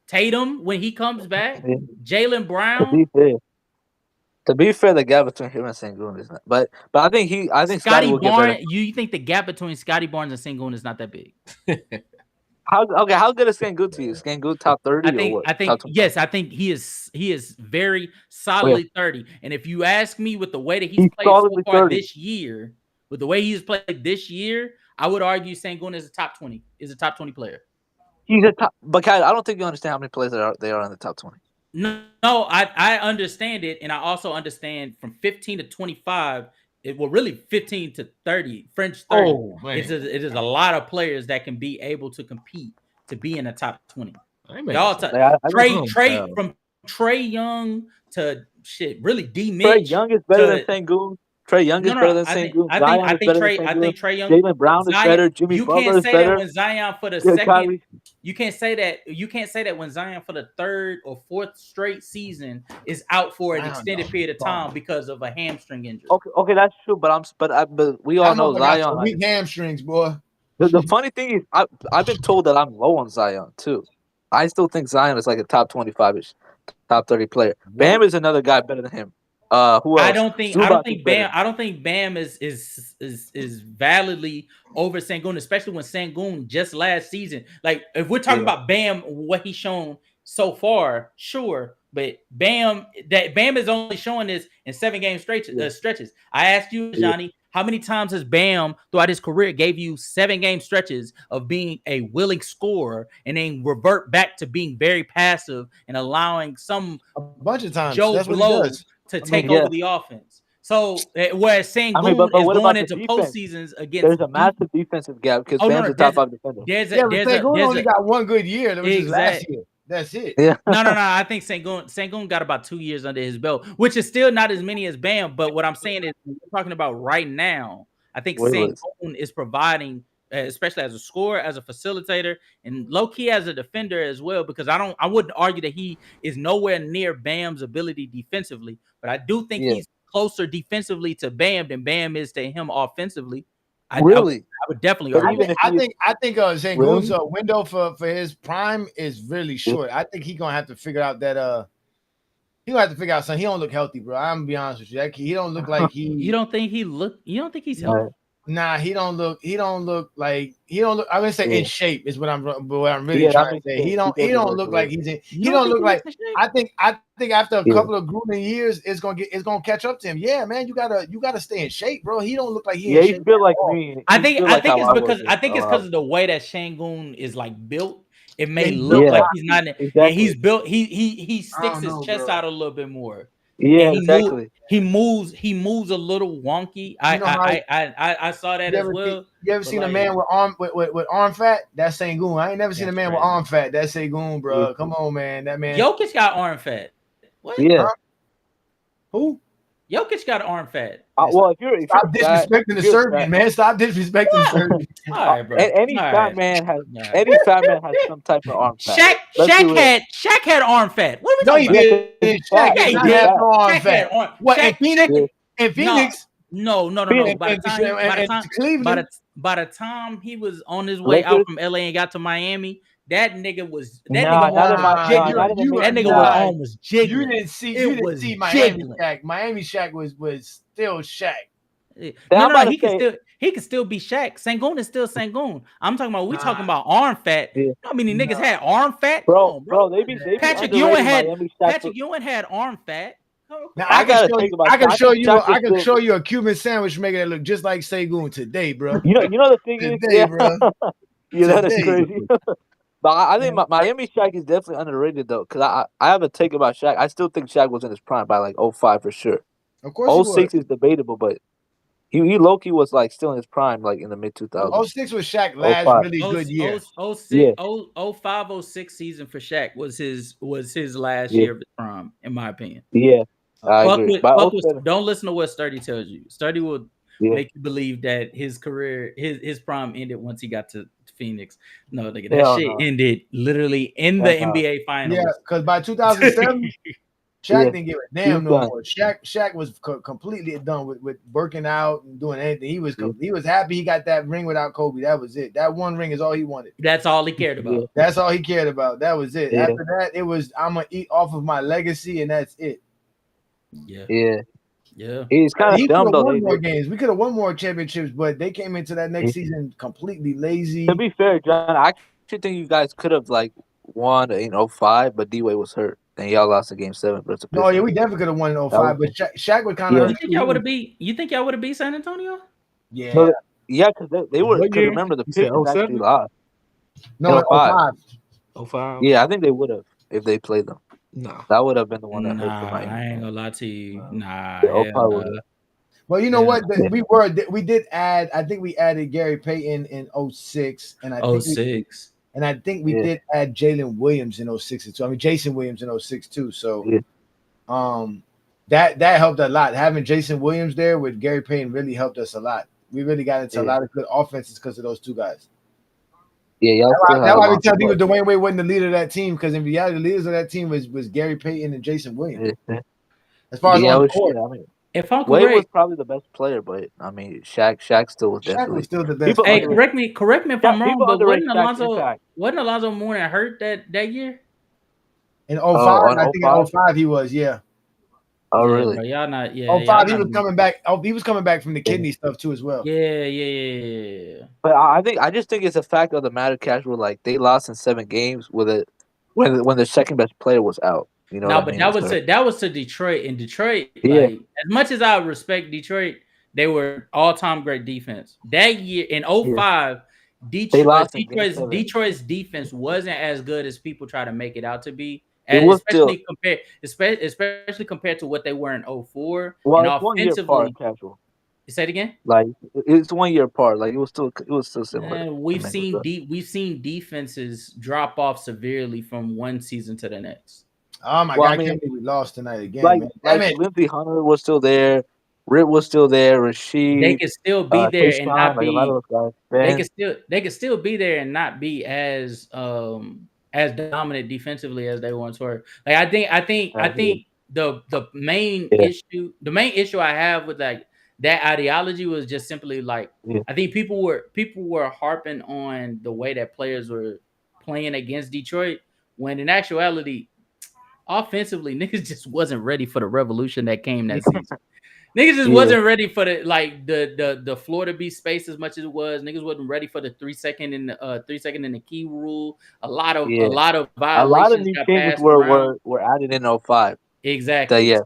Tatum when he comes back, Yeah. Jalen To Brown, be fair, the gap between him and Sengun is not. But I think Scotty Scotty will get better. Barnes. You think the gap between Scotty Barnes and Sangoon is not that big? How good is Sengun to you? Is Sengun top 30 or what? I think Top 25? yes, I think he is very solidly 30. And if you ask me with the way that he's played so solidly far 30. this year, with the way he's played this year, I would argue Sangoon is a top 20 player. He's a top, but Kai, I don't think you understand how many players they are in the top 20. No, I understand it, and I also understand from 15 to 25. Really 15 to 30, French 30. Oh man, It is a lot of players that can be able to compete to be in the top 20. Y'all Trey from Trey Young to shit, really D Mitch. Trey Young is better than Sengun. Trey Young is better than Sengun. I think Trey Young. Jaylen Brown is better. Jimmy Butler is better. You can't say that when Zion for the second. You can't say that when Zion for the third or fourth straight season is out for an extended period of time because of a hamstring injury. Okay, that's true. But we all know Zion. Weak hamstrings, boy. The funny thing is, I've been told that I'm low on Zion too. I still think Zion is like a top 25ish, top 30 player. Bam is another guy better than him. Who else? I don't think Bam is validly over Sengun, especially when Sengun just last season. Like if we're talking about Bam, what he's shown so far, sure. But Bam is only showing this in 7-game stretches. I asked you, Johnny, how many times has Bam throughout his career gave you 7-game stretches of being a willing scorer and then revert back to being very passive and allowing a bunch of times Joe Blow to take over the offense? So whereas Sengun is going into postseasons against, there's a massive defensive gap because Bam's a top 5 defender. Sengun only got one good year. That was his last year. That's it. Yeah. No. I think Sengun got about 2 years under his belt, which is still not as many as Bam. But what I'm saying is, we're talking about right now. I think Sengun is providing, especially as a scorer, as a facilitator, and low key as a defender as well. Because I wouldn't argue that he is nowhere near Bam's ability defensively, but I do think he's closer defensively to Bam than Bam is to him offensively. I would definitely argue. I think Sengun's window for his prime is really short. I think he's gonna have to figure out that he's gonna have to figure out something. He don't look healthy, bro. I'm gonna be honest with you. He don't look like he. You don't think he's healthy? Nah, he don't look. I'm gonna say in shape is what I'm really trying to say. He don't look like he's in. He don't look like. I think after a couple of grueling years, it's gonna catch up to him. Yeah, man, you gotta stay in shape, bro. He don't look like he. Yeah, he's built like me. I think it's because of the way that Sengun is like built. It may look like he's not. And he's built. He sticks his chest out a little bit more. Yeah, exactly. He moves a little wonky. I saw that as well. You ever seen a man with arm fat? That's Sengun. I ain't never seen a man with arm fat. That's Sengun, bro. Come on, man. That man. Jokic got arm fat. What? Yeah. Who? Jokic got arm fat. Well, stop disrespecting the Serbian, man. Stop disrespecting the Serbian. All right, bro. Any fat man has some type of arm fat. Shaq had arm fat. What are we talking about? Did. Shaq did not have arm fat. What in Phoenix? In Phoenix? No. By the time he was on his way out from LA and got to Miami, that nigga was arm was jiggling. You didn't see Miami Shaq. Miami Shaq was still Shaq. No, he can still be Shaq. Sengun is still Sengun. I'm talking about talking about arm fat. Yeah. How many niggas had arm fat? Bro, they Patrick Ewing had arm fat. Now I can show you a Cuban sandwich maker that look just like Sengun today, bro. You know the thing today, is, bro. Yeah, that is crazy. But I think Miami Shaq is definitely underrated though, because I have a take about Shaq. I still think Shaq was in his prime by like 05 for sure. Of course, 06 is debatable, but he low-key was like still in his prime, like in the mid 2000s. 06 was Shaq last really good year. 05, 06 season for Shaq was his last year of his prime, in my opinion. Yeah, I agree. Don't listen to what Sturdy tells you. Sturdy will make you believe that his career, his prime ended once he got to Phoenix. No, nigga, that shit ended literally in the NBA Finals. Yeah, because by 2007, Shaq didn't give a damn no more. Shaq was completely done with working out and doing anything. He was happy he got that ring without Kobe. That was it. That one ring is all he wanted. That's all he cared about. That's all he cared about. That was it. After that, it was I'm gonna eat off of my legacy, and that's it. Yeah. He's kind of dumb though. Won more games. We could have won more championships, but they came into that next season completely lazy. To be fair, John, I actually think you guys could have like won in 05, but D-Wade was hurt. And y'all lost the game 7. No, yeah, we definitely could have won in 05, but Shaq would kind of. You think y'all would have beat San Antonio? Yeah. Because they were. Because remember the Pistons actually lost. No, 05. 05. Yeah, I think they would have if they played them. No, that would have been the one that hurt them. I ain't gonna lie to you. Well, you know what? We did add. I think we added Gary Payton in 06, and I think And I think we did add Jalen Williams in 06 too. I mean Jason Williams in 06 too. So that helped a lot. Having Jason Williams there with Gary Payton really helped us a lot. We really got into a lot of good offenses because of those two guys. Yeah, y'all that's why we tell people Dwayne Wade wasn't the leader of that team, because in reality, the leaders of that team was Gary Payton and Jason Williams. As far as on the court, I mean, if I'm Wade correct, was probably the best player, but I mean, Shaq still was definitely. Shaq was still the best. People hey, correct me if I'm wrong, but wasn't Alonzo Mourning hurt that year? In 05, I think in 05 he was, Oh, really? Bro, y'all not, 05, he was coming back. Oh, he was coming back from the kidney stuff too, as well. Yeah. But I just think it's a fact of the matter, Casual. Like they lost in 7 games with it when the second best player was out. You know, but that was to Detroit. In Detroit, like as much as I respect Detroit, they were all-time great defense. That year in 05, Detroit's defense wasn't as good as people try to make it out to be. Especially compared to what they were in 04. Well, and it's 1 year apart, Casual. You say it again? Like it's 1 year apart. Like it was still similar. We've seen defenses drop off severely from one season to the next. Oh my God! I can't believe we lost tonight again. Lindsey Hunter was still there. Rip was still there. Rashid. They could still be there and not be. A lot of those guys. They could still be there and not be as dominant defensively as they once were. Like I think the main issue I have with like that ideology was just simply like I think people were harping on the way that players were playing against Detroit, when in actuality, offensively, niggas just wasn't ready for the revolution that came that season. Niggas just wasn't ready for the floor to be spaced as much as it was. Niggas wasn't ready for the 3 second in the key rule. A lot of violations. A lot of new changes were added in 05. Exactly.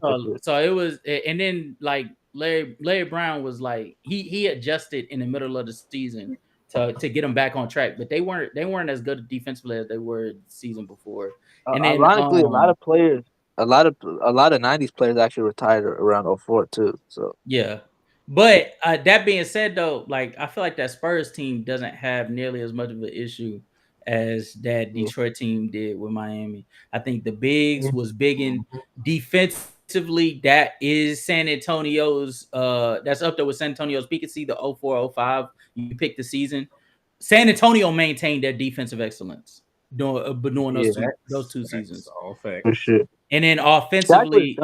So it was, and then like Larry Brown was like he adjusted in the middle of the season to get them back on track, but they weren't as good defensively as they were the season before. And then, ironically, a lot of players, a lot of 90s players actually retired around 04 too. So but that being said, though, like I feel like that Spurs team doesn't have nearly as much of an issue as that Detroit team did with Miami. I think the bigs was big in defensively. That is San Antonio's. That's up there with San Antonio's. We can see the 04-05. You pick the season. San Antonio maintained their defensive excellence during those two seasons. All facts. For sure. And then offensively,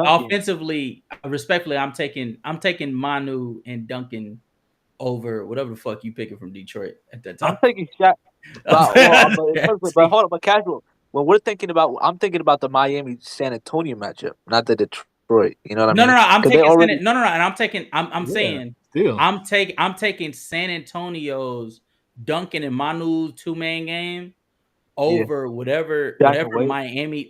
respectfully, I'm taking Manu and Duncan over whatever the fuck you picking from Detroit at that time. I'm taking Shaq. But hold on, but Casual. When I'm thinking about the Miami San Antonio matchup, not the Detroit. You know what I mean? I'm taking San Antonio's Duncan and Manu 2-man game over whatever Miami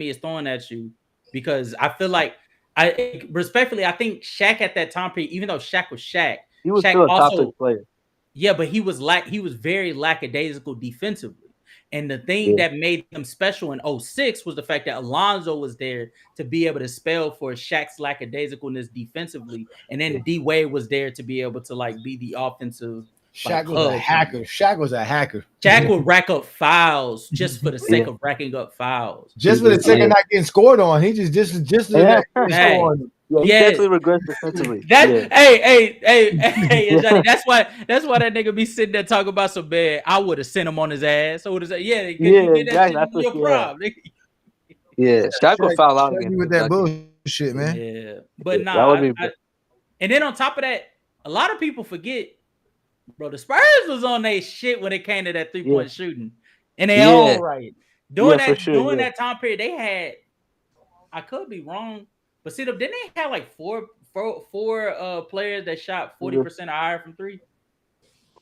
is throwing at you, because I feel like I think Shaq at that time period, even though Shaq was Shaq, he was Shaq still a also, top player. Yeah, but he was very lackadaisical defensively. And the thing that made them special in 06 was the fact that Alonzo was there to be able to spell for Shaq's lackadaisicalness defensively. And then D Wade was there to be able to like be the offensive. Shaq was a hacker. Shaq would rack up fouls just for the sake of racking up fouls. Just for the sake of not getting scored on. He just he definitely regrets defensively. Hey, Johnny, that's why that nigga be sitting there talking about some bad. I would have sent him on his ass. So would have said, exactly. That's your problem. Shaq would foul out again with that bullshit, man. Yeah, but and then on top of that, a lot of people forget, bro, the Spurs was on their shit when it came to that 3-point shooting, and they all right during that time period. They had, I could be wrong, but see, didn't they have like four players that shot 40% or higher from three?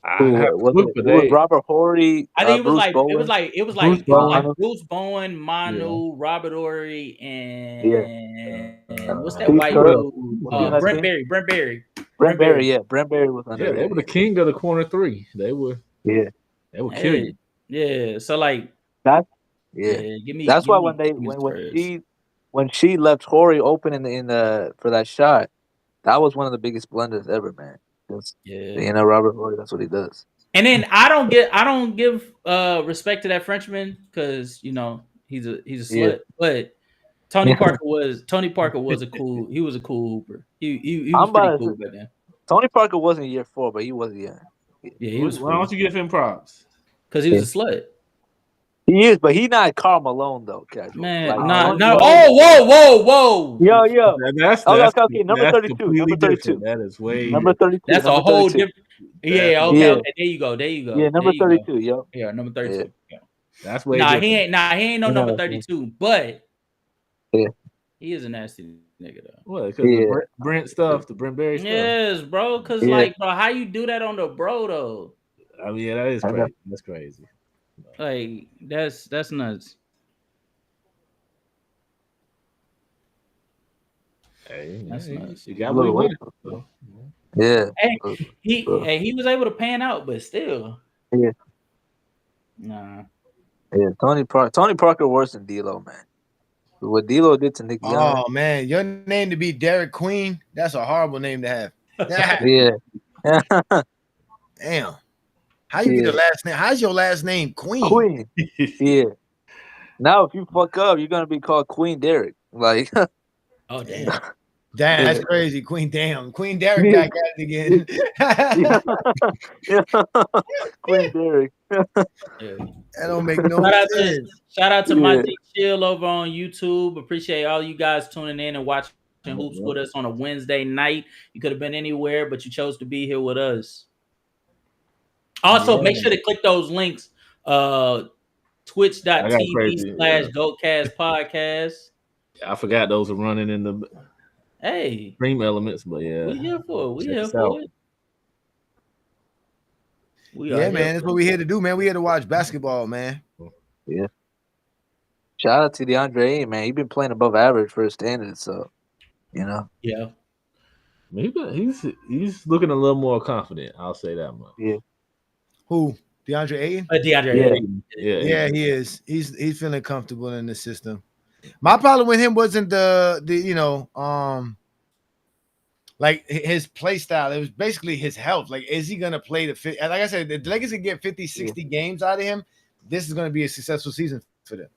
Was Robert Horry? I think it was like Bruce Bowen, Manu, Robert Horry, and what's that white dude? Brent Berry. Brent Berry. Brent Berry was under. Yeah, they were the king of the corner three. They were. Yeah, they were killing. Yeah, so like that's that's why when she left Horry open in the for that shot, that was one of the biggest blunders ever, man. You know, Robert Horry, that's what he does. And then I don't give respect to that Frenchman because he's a slut. But Tony Parker was a cool hooper. He was pretty cool back then. Tony Parker wasn't year 4, but he was Yeah, he was. Why don't you give him props? Because he was a slut. He is, but he not Karl Malone though, casual. Man, like, no. Oh, whoa. Yo. That's okay. Number 32. completely Number 32. different. That is way Number 32. That's number a whole 32. different. Yeah. Okay. Yeah. Okay. There you go. Yeah, number 32. Yo. Yeah, number 32. Yeah. That's way different. He ain't no number 32, but yeah, he is a nasty nigga though. What? Because the Brent stuff, the Brent Berry stuff. Yes, bro. Because like, bro, how you do that on the bro though? I mean, yeah, that is crazy. That's crazy. Like that's nuts. Hey, that's nuts. You got what you wanted. Yeah. Hey, he was able to pan out, but still. Yeah. Nah. Yeah, Tony Parker worse than D'Lo, man. What D'Lo did to Nick Young. Oh man, your name to be Derek Queen, that's a horrible name to have. Yeah. Damn. How you get a last name? How's your last name Queen? Queen. Yeah. Now if you fuck up, you're gonna be called Queen Derek. Like oh damn. Damn, that's crazy. Queen Derek back at it again. Queen Derek. That don't make no sense. Shout out to my G Chill over on YouTube. Appreciate all you guys tuning in and watching hoops with us on a Wednesday night. You could have been anywhere, but you chose to be here with us. Also, make sure to click those links. Twitch.tv/GoCast Podcast. I forgot those are running in the Dream Elements, but yeah. We here for it. We here man, that's what we're here to do, man. We're here to watch basketball, man. Yeah. Shout out to DeAndre Ayton, man. He's been playing above average for his standards, so Yeah. He's looking a little more confident. I'll say that much. Yeah. Who? DeAndre Ayton? DeAndre Ayton. Yeah, he is. He's feeling comfortable in the system. My problem with him wasn't the like his play style. It was basically his health. Like, is he gonna play the fit? Like I said, the Lakers can get 50, 60 games out of him. This is gonna be a successful season for them.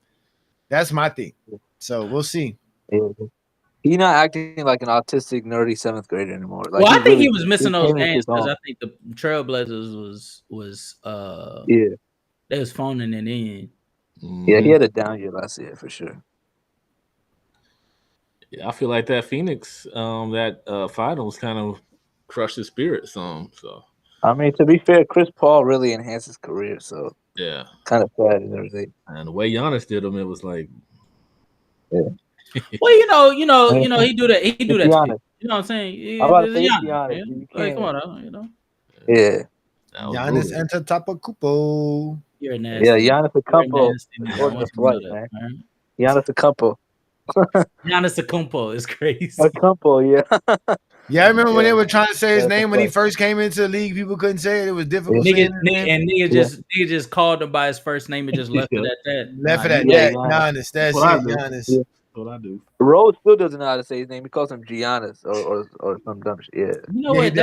That's my thing. So we'll see. Yeah. He's not acting like an autistic, nerdy 7th grader anymore. Like, well, I think he was missing those games because I think the Trailblazers was they was phoning it in. Yeah, he had a down year last year for sure. Yeah, I feel like that Phoenix finals kind of crushed his spirit some. So I mean, to be fair, Chris Paul really enhanced his career, so yeah, kind of sad and everything. And the way Giannis did him, it was like, well, he do that. He do that. You know what I'm saying? I'm about to say Giannis. Like, come on, Yeah. Giannis Antetokounmpo. You're nasty. Yeah, Giannis Acumpo. Right, man. Giannis Acumpo. Giannis Acumpo is crazy. Acumpo, yeah. Yeah, I remember when they were trying to say his name when he first came into the league. People couldn't say it. It was difficult. Nigga just called him by his first name and just left it at that. Left it at that. Giannis. That's it, Giannis. That's what I do. Rose still doesn't know how to say his name. He calls him Giannis or some dumb shit. Yeah. You know what?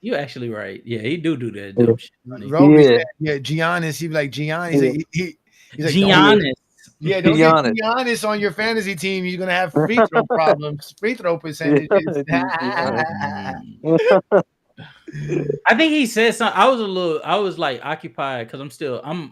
You actually right. Yeah, he do that dumb shit. Rose, Giannis. He'd be like Giannis. He's like Giannis. Yeah, don't get Giannis on your fantasy team. You're gonna have free throw problems, free throw percentages. I think he said something. I was like occupied because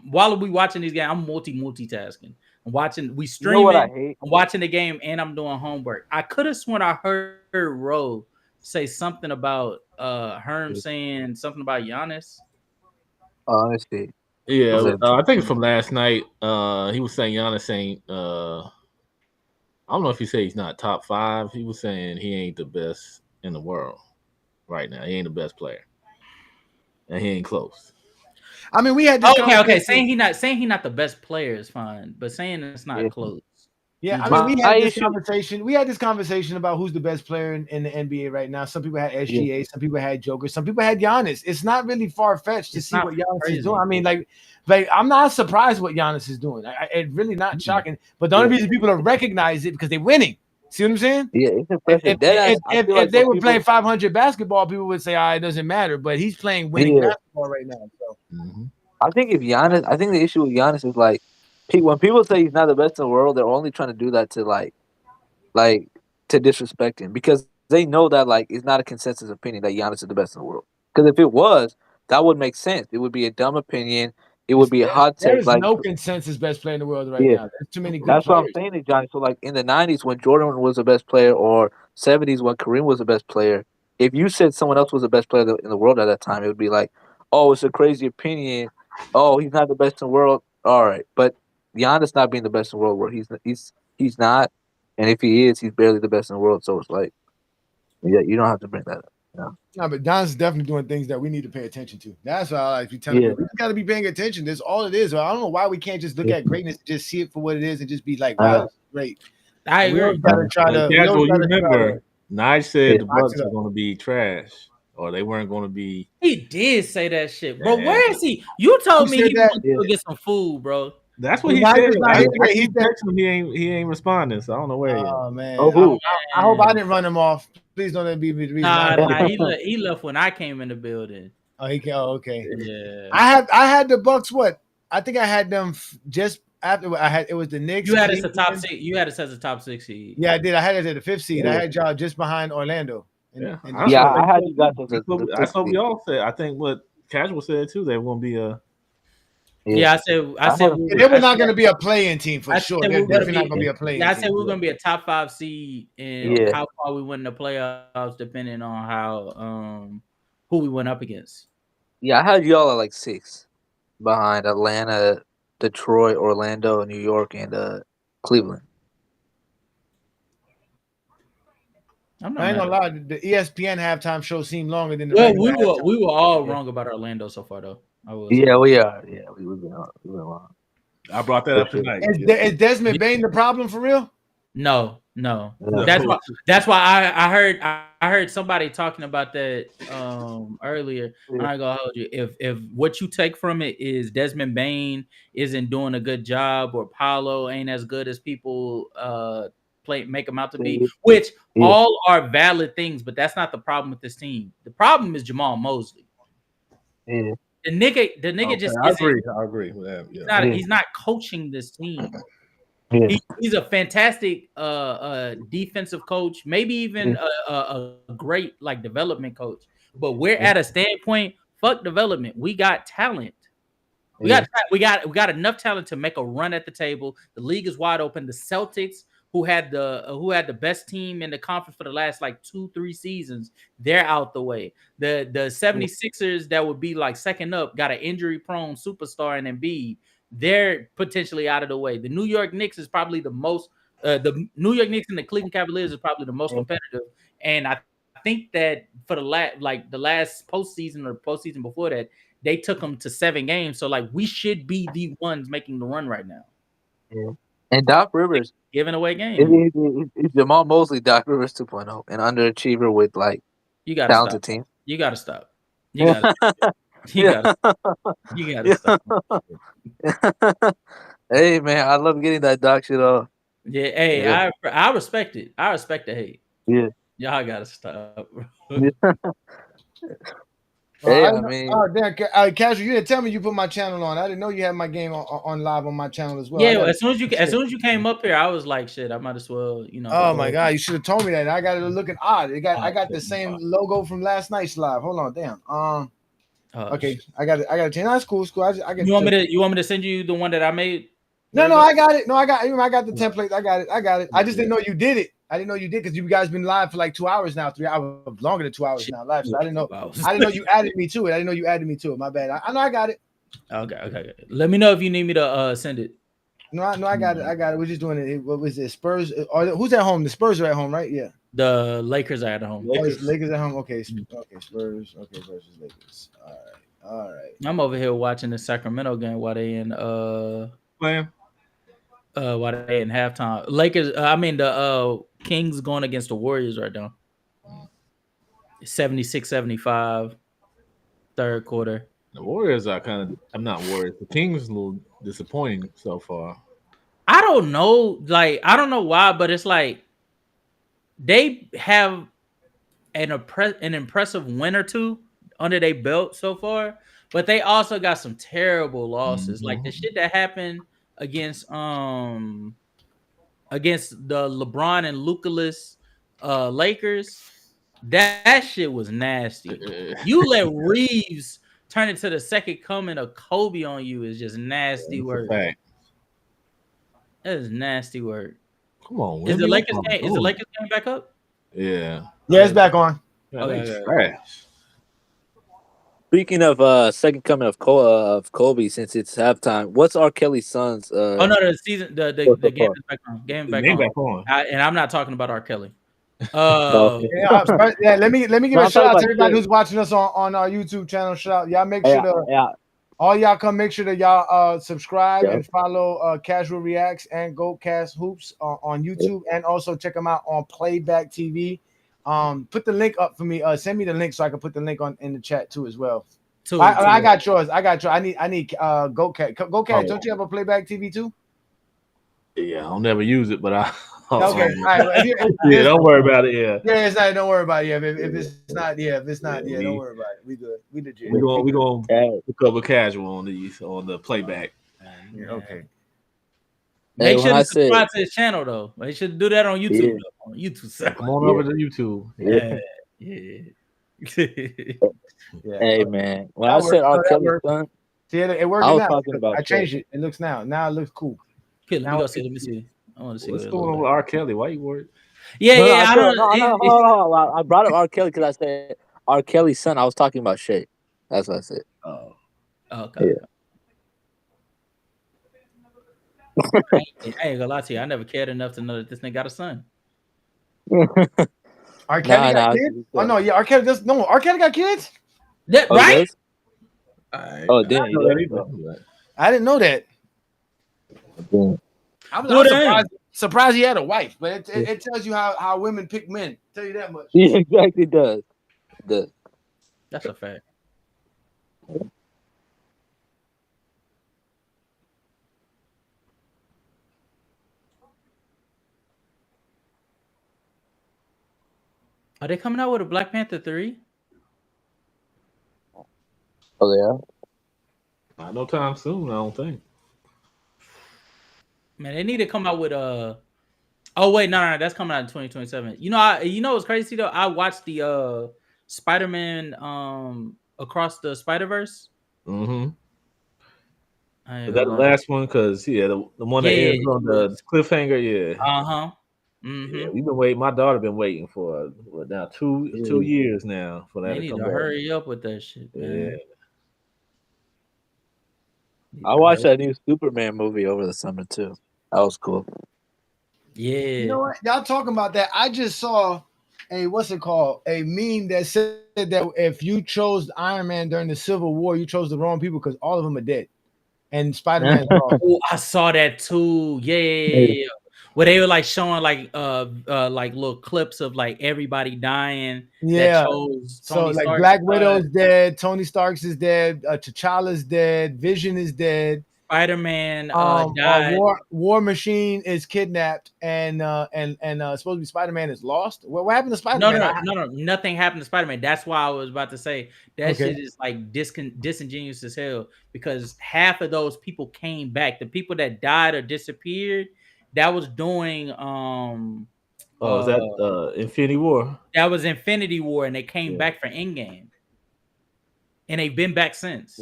while we watching these games, I'm multitasking. I'm watching, we streaming. You know what I hate? I'm watching the game and I'm doing homework. I could have sworn I heard Ro say something about Herm saying something about Giannis. Honestly. Yeah, I think it's from last night. He was saying Giannis ain't. I don't know if he said he's not top 5. He was saying he ain't the best in the world right now. He ain't the best player, and he ain't close. I mean, we had this okay. Saying he not the best player is fine, but saying it's not close. Yeah, I mean, we had this conversation. We had this conversation about who's the best player in the NBA right now. Some people had SGA, some people had Joker, some people had Giannis. It's not really far fetched to see what Giannis is doing. I mean, like I'm not surprised what Giannis is doing. It's really not shocking. But the only reason people don't recognize it because they're winning. See what I'm saying? Yeah, it's impressive. If they were playing 500 basketball, people would say, "Ah, it doesn't matter." But he's playing winning basketball right now. So. I think I think the issue with Giannis is like, when people say he's not the best in the world, they're only trying to do that to like to disrespect him because they know that like it's not a consensus opinion that Giannis is the best in the world. Because if it was, that would make sense. It would be a dumb opinion. It would be a hot There take. is Like, no consensus best player in the world right yeah, now. There's too many good that's what I'm players. saying to Johnny. So like in the '90s when Jordan was the best player, or '70s when Kareem was the best player, if you said someone else was the best player in the world at that time, it would be like, oh, it's a crazy opinion. Oh, he's not the best in the world. All right, but Giannis not being the best in the world, where he's not, and if he is, he's barely the best in the world. So it's like, yeah, you don't have to bring that up. No, but Don's definitely doing things that we need to pay attention to. That's why I like be telling people we got to be paying attention. That's all it is. I don't know why we can't just look at greatness, just see it for what it is, and just be like, wow, this is great. I agree. We gotta try to. Casual, you remember, Nige said the box Bucks it were up. going to be trash, or they weren't going to be. He did say that shit, bro. Yeah. Where is he? You told He me said he that- wanted to go get some food, bro. That's what he Nige said. is not I here today. He keep said- texting him. He ain't responding. So I don't know where he is. Oh man, Oh, who? I hope I didn't run him off. Please don't let me be the reason. Nah, he left when I came in the building. Oh, he can. Oh, okay. Yeah, I had the Bucks. What? I think I had them just after I had. It was the Knicks. you had us a top Cleveland. 6. You had us as a top 6 seed. Yeah, I did. I had it at the 5th seed. I Yeah. had y'all just behind Orlando. Yeah, I had you guys as That's what we all said. I think what Casual said too. They won't be a. Yeah, I said they were not going to be a play-in team for I sure. said They're we're gonna definitely not going to be a play-in Yeah, I team. said we were gonna be a top 5 seed, and Yeah. how far we went in the playoffs depending on how who we went up against. Yeah, I had y'all at like 6 behind Atlanta, Detroit, Orlando, New York, and Cleveland. I'm not I ain't mad. gonna lie. The ESPN halftime show seemed longer than the Well, regular halftime. we were all wrong about Orlando so far, though. I will say. Yeah, we are. Yeah, we've been wrong. I brought that up tonight. Is Desmond Bain the problem for real? No. That's why I heard somebody talking about that earlier. I'm not gonna hold you. If what you take from it is Desmond Bain isn't doing a good job, or Paolo ain't as good as people make him out to be, which all are valid things, but that's not the problem with this team. The problem is Jamal Mosley. Yeah. The nigga just I isn't. agree with that. Yeah. He's not coaching this team. Yeah. He's a fantastic defensive coach, maybe even a great like development coach. But we're at a standpoint. Fuck development. We got talent. We got enough talent to make a run at the table. The league is wide open. The Celtics, who had the best team in the conference for the last like 2-3 seasons, they're out the way. The 76ers that would be like second up got an injury prone superstar in Embiid. They're potentially out of the way. The New York Knicks is probably the most. The New York Knicks and the Cleveland Cavaliers is probably the most competitive. And I think that for the last postseason or postseason before that, they took them to 7 games. So like we should be the ones making the run right now. Yeah. And Doc Rivers giving away games. It's Jamal Mosley, Doc Rivers 2.0, an underachiever with like you got talented team. You got to stop. You got to stop. Hey man, I love getting that Doc shit off. Yeah, hey, yeah. I respect it. I respect the hate. Yeah, y'all gotta stop. Hey, I mean, damn, Casual, you didn't tell me you put my channel on. I didn't know you had my game on live on my channel as well. Yeah, as soon as you came up here, I was like, shit, I might as well, you know. Oh my god, you should have told me that. I got it looking odd. I got the same logo from last night's live. Hold on, damn. Okay, shit. I got to change. That's cool. I get. You want me to send you the one that I made? No, I got it. No, I got the template. I got it. I just didn't know you did it. I didn't know you did because you guys been live for like 2 hours now, 3 hours, longer than 2 hours now live. So I didn't know. I didn't know you added me to it. My bad. I know I got it. Okay. Let me know if you need me to send it. No, I got it. We're just doing it. What was it? Spurs? Who's at home? The Spurs are at home, right? Yeah. The Lakers are at home. Lakers at home. Okay. Spurs. Okay, versus Lakers. All right. I'm over here watching the Sacramento game while they in playing. While they in halftime. Lakers. The Kings going against the Warriors right now. 76-75. Third quarter. The Warriors are I'm not worried. The Kings is a little disappointing so far. I don't know. Like, I don't know why, but it's like they have an impressive win or two under their belt so far, but they also got some terrible losses. Like the shit that happened against the LeBron and Luka-less Lakers. That shit was nasty. You let Reeves turn into the second coming of Kobe on you is just nasty work. That is nasty work. Come on, is the Lakers game back up? Yeah, it's back on. Okay. Trash. Speaking of second coming of Kobe, since it's halftime, what's R. Kelly's son's? Oh no, the game is back on. Game back on. And I'm not talking about R. Kelly. Let me give a shout out to everybody who's watching us on our YouTube channel. Shout out, y'all make sure all y'all come make sure that y'all subscribe and follow Casual Reacts and GoCast Hoops on YouTube, and also check them out on Playback TV. Put the link up for me. Send me the link so I can put the link in the chat too as well. I got yours. I need GoCast. GoCast, don't you have a Playback TV too? Yeah, I'll never use it, but I. Okay, all right. Yeah, don't worry about it. Yeah, it's not. Don't worry about it. Yeah, if it's not, don't worry about it. We good. We legit. We gonna cover Casual on the Playback. Okay. Make sure to subscribe to his channel though. Make sure to do that on YouTube. On YouTube side. Come on over to YouTube. Hey man, when I said R. Kelly's son, it worked. I changed it. It looks now. Now it looks cool. Okay, let me see. I want to see what's going on with R. Kelly. Why you worried? I don't. I brought up R. Kelly because I said R. Kelly's son. I was talking about Shay. That's what I said. Oh, okay. I ain't gonna lie to you. I never cared enough to know that this nigga got a son. R. Kelly got kids? Oh no, yeah. R. Kelly does. No, R. Kelly got kids. Right? Damn. I didn't know that. I was surprised he had a wife, but it tells you how women pick men. Tell you that much. He exactly does. That's a fact. Are they coming out with a Black Panther 3? Oh yeah. Not no time soon, I don't think. Man, they need to come out with a. Oh wait, no, that's coming out in 2027. You know what's crazy though? I watched the Spider-Man Across the Spider-Verse. Mm-hmm. Is that the last one? Because the one that ends on the cliffhanger. Yeah. Uh-huh. Mm-hmm. Yeah, we've been waiting. My daughter been waiting for now 2 years now for that. They need to hurry up with that shit, man. I watched that new Superman movie over the summer too. That was cool. Yeah. You know what? Y'all talking about that? I just saw a meme that said that if you chose Iron Man during the Civil War, you chose the wrong people because all of them are dead. And Spider-Man. Oh, I saw that too. Yeah. Where they were like showing like little clips of like everybody dying. Yeah. That chose so Tony like Stark Black Widow's dead, Tony Stark's is dead, T'Challa's dead, Vision is dead. Spider-Man died. War Machine is kidnapped, and supposed to be Spider-Man is lost. What happened to Spider-Man? No, nothing happened to Spider-Man. That's why I was about to say that shit is like disingenuous as hell because half of those people came back. The people that died or disappeared, that was doing is that Infinity War? That was Infinity War, and they came back for Endgame, and they've been back since.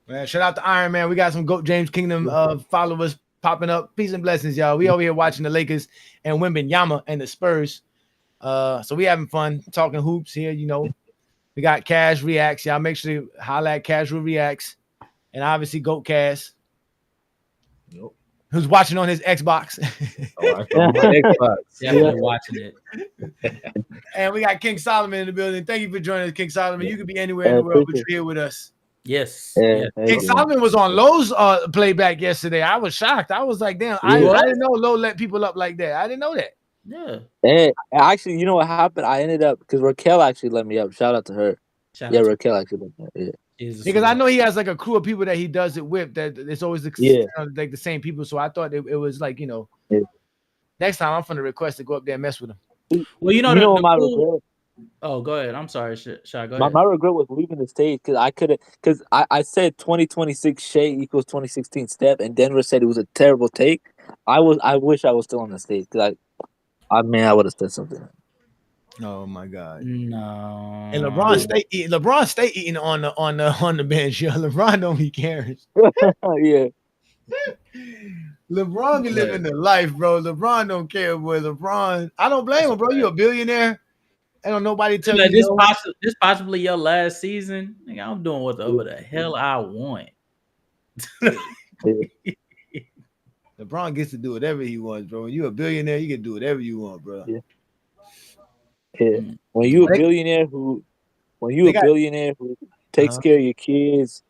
Man, shout out to Iron Man. We got some Goat James Kingdom followers popping up. Peace and blessings, y'all. We over here watching the Lakers and Wembanyama and the Spurs. So we having fun talking hoops here. You know, we got Cash Reacts. Y'all make sure to holla at Casual Reacts, and obviously Goat Cast. Nope. Who's watching on his Xbox? I saw my Xbox. Yeah, watching it. And we got King Solomon in the building. Thank you for joining us, King Solomon. You could be anywhere in the world, but you're here with us. Yes. King Solomon was on Lowe's playback yesterday. I was shocked. I was like, damn, I didn't know Lowe let people up like that. I didn't know that. Yeah. And actually, you know what happened? I ended up because Raquel actually let me up. Shout out to her. Raquel actually let me up. Yeah. Because I know he has like a crew of people that he does it with. That it's always like the same people. So I thought it was like next time I'm gonna request to go up there and mess with him. Well, Oh, go ahead. I'm sorry, Shy. Go My ahead. regret was leaving the stage because I said 2026 Shea equals 2016 Steph, and Denver said it was a terrible take. I wish I was still on the stage because I mean I would have said something. Oh my God. No. And LeBron stay eating on the bench. Yo, LeBron don't be caring. Yeah, LeBron be living the life, bro. LeBron don't care, boy. LeBron, I don't blame him, bro. You a billionaire. I don't nobody tell Like, you no. this possibly your last season. Nigga, I'm doing whatever the hell I want. yeah. LeBron gets to do whatever he wants, bro. When you a billionaire, you can do whatever you want, bro. Yeah. Yeah. When you a billionaire who takes care of your kids,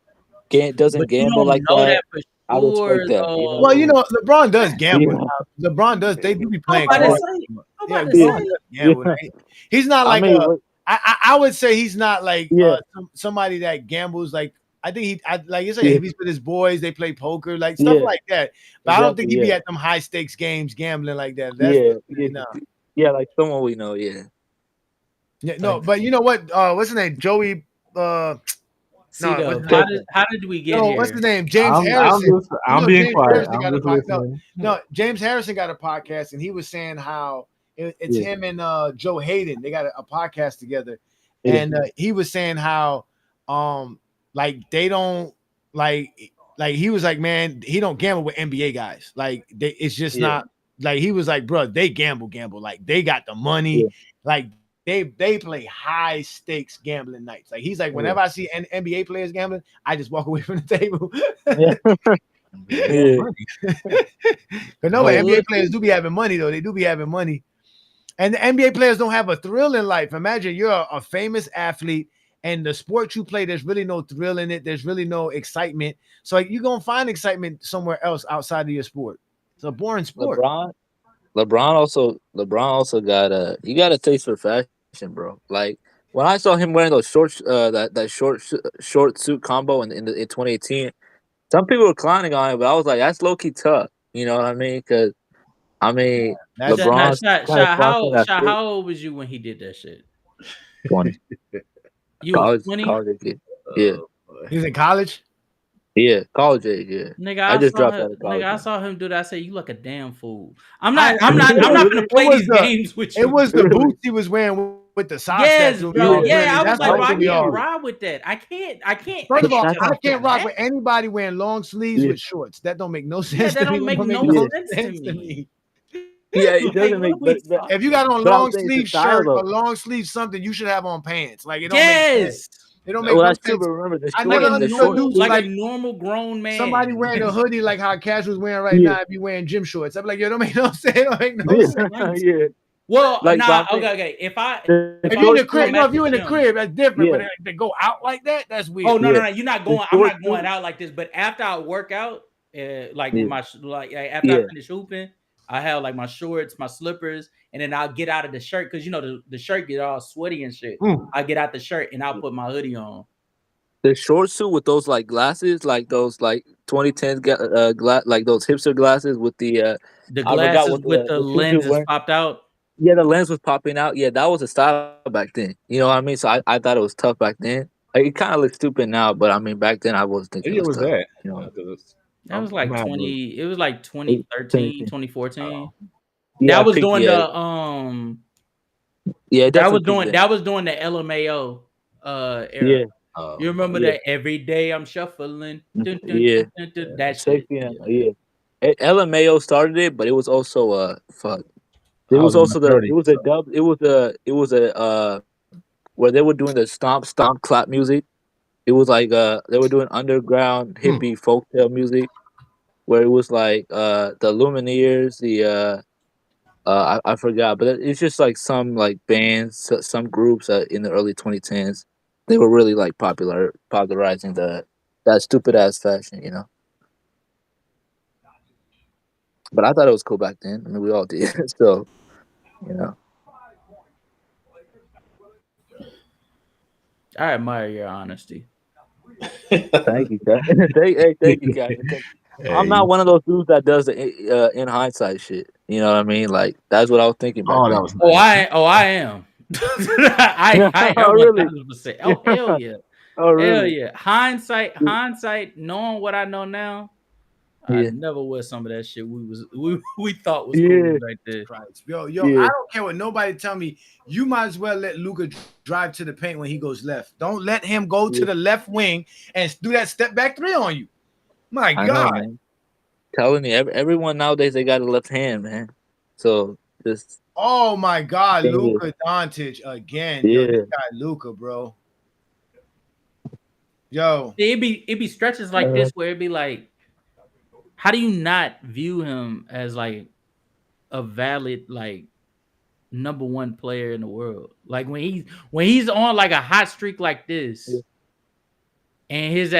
doesn't But you gamble don't like know that, that for I respect sure, that. though. Well, you know, LeBron does gamble. Yeah. Now. LeBron does. They do be playing I'm about to cards. say. I'm Yeah, about to LeBron say. does gamble. Yeah. He's not like I mean, I would say he's not like Yeah. somebody that gambles. Like I think like you say, Yeah. if he's with his boys, they play poker, like stuff Yeah. like that. But I don't think he'd Exactly, be yeah. at them high stakes games gambling like that. That's no. Yeah, like someone we know, yeah. Yeah, no, but you know what? What's his name? Joey. C-Dub, how did we get No, here? what's his name? James Harrison. I'm You know, being James quiet. Harrison I'm got a just podcast. listening. No, James Harrison got a podcast, and he was saying how it's him and Joe Hayden. They got a podcast together, and he was saying how like they don't like he was like, man, he don't gamble with NBA guys. Like it's just not like he was like, bro, they gamble like they got the money, like. They play high stakes gambling nights. Like he's like, whenever I see NBA players gambling, I just walk away from the table. But no, NBA players do be having money though. They do be having money, and the NBA players don't have a thrill in life. Imagine you're a famous athlete, and the sport you play, there's really no thrill in it. There's really no excitement. So like, you're gonna find excitement somewhere else outside of your sport. It's a boring sport. LeBron also got a taste for fashion, bro. Like when I saw him wearing those shorts, that short suit combo in 2018, some people were clowning on it, but I was like, that's low key tough. You know what I mean? Because LeBron's How old was you when he did that shit? 20. You was 20? College age. Yeah. He was in college? Yeah, college age, yeah. Nigga, I just dropped out of college. Nigga, I saw him do that. I said, you look a damn fool. I'm not gonna play these games with you. It was the boots he was wearing with the socks. Yes, bro. Yeah, I was like, bro, I can't ride with that. I can't. First of all, I can't rock with anybody wearing long sleeves with shorts. That don't make no sense. Yeah, that don't make no sense to me. Yeah, it doesn't make. But, if you got on long sleeve shirt or long sleeve something, you should have on pants. Like it don't make sense. It don't make no sense. Remember I never understood dudes like a normal grown man. Somebody wearing a hoodie like how Casual's wearing right now. If you wearing gym shorts, I'm like, yo, don't make no sense. It don't make no sense. Yeah. Well, like, okay. If you're in the crib, if you're in the crib, that's different. But they go out like that, that's weird. Oh no, you're not going. I'm not going out like this. But after I work out, like after I finish hooping, I have like my shorts, my slippers, and then I'll get out of the shirt because you know the shirt get all sweaty and shit. I get out the shirt and I'll put my hoodie on. The short suit with those like glasses, like those like 2010s like those hipster glasses with the glasses with the lenses popped out. Yeah, the lens was popping out. Yeah, that was a style back then. You know what I mean? So I thought it was tough back then. Like, it kind of looks stupid now, but I mean back then I was thinking it was tough, that. You know? That was like 20. It was like 2013, 2014. Yeah, that was during the that was during the LMAO era. Yeah. You remember that every day I'm shuffling. That shit. Yeah. LMAO started it, but it was also fuck. It was also where they were doing the stomp clap music. It was like they were doing underground hippie folktale music, where it was like the Lumineers, I forgot, but it's just like some like bands, some groups in the early 2010s. They were really like popularizing that stupid ass fashion, you know. But I thought it was cool back then. I mean, we all did. So, you know. I admire your honesty. Thank you, guys. Thank you, guys. I'm not one of those dudes that does the in hindsight shit. You know what I mean? Like that's what I was thinking about. I am. I Oh, am really? 100%. Oh, hell yeah. Oh, Hell really? yeah. Hindsight, knowing what I know now, I Yeah. never was some of that shit we thought was cool Yeah. back then. Christ. Yo, I Yeah. don't care what nobody tell me. You might as well let Luka drive to the paint when he goes left. Don't let him go to Yeah. the left wing and do that step back three on you. My I know, God. man. Telling you, everyone nowadays they got a left hand, man. So just Oh my God, thing is, Luka Doncic again. Yo, yeah, this guy Luka, bro. Yo, It'd be stretches like this where it'd be like, how do you not view him as like a valid like number one player in the world? Like when he's on like a hot streak like yeah, this, and his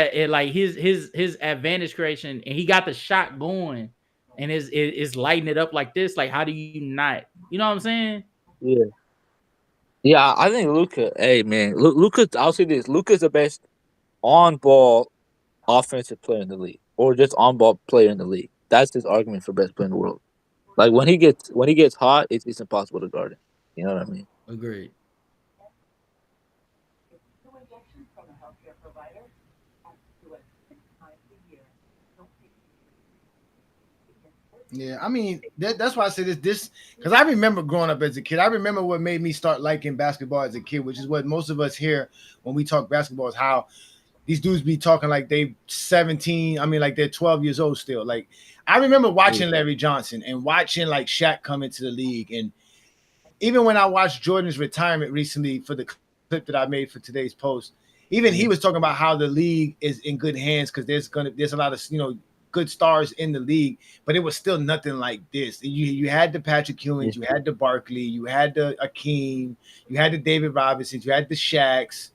advantage creation, and he got the shot going, and is lighting it up like this. Like, how do you not? You know what I'm saying? yeah. Yeah, I think Luca. Hey, man, Luca. I'll say this: Luca's the best on-ball offensive player in the league, or just on-ball player in the league. That's his argument for best player in the world. Like when he gets hot, it's impossible to guard him. You know what I mean? Agreed. yeah, I mean that's why I say this because I remember growing up as a kid. I remember what made me start liking basketball as a kid, which is what most of us hear when we talk basketball is how these dudes be talking like they 17. I mean, like they're 12 years old still. Like I remember watching Larry Johnson and watching like Shaq come into the league, and even when I watched Jordan's retirement recently for the clip that I made for today's post, even he was talking about how the league is in good hands because there's a lot of good stars in the league, but it was still nothing like this. You had the Patrick Ewings, you had the Barkley, you had the Akeem, you had the David Robinsons, you had the Shaqs.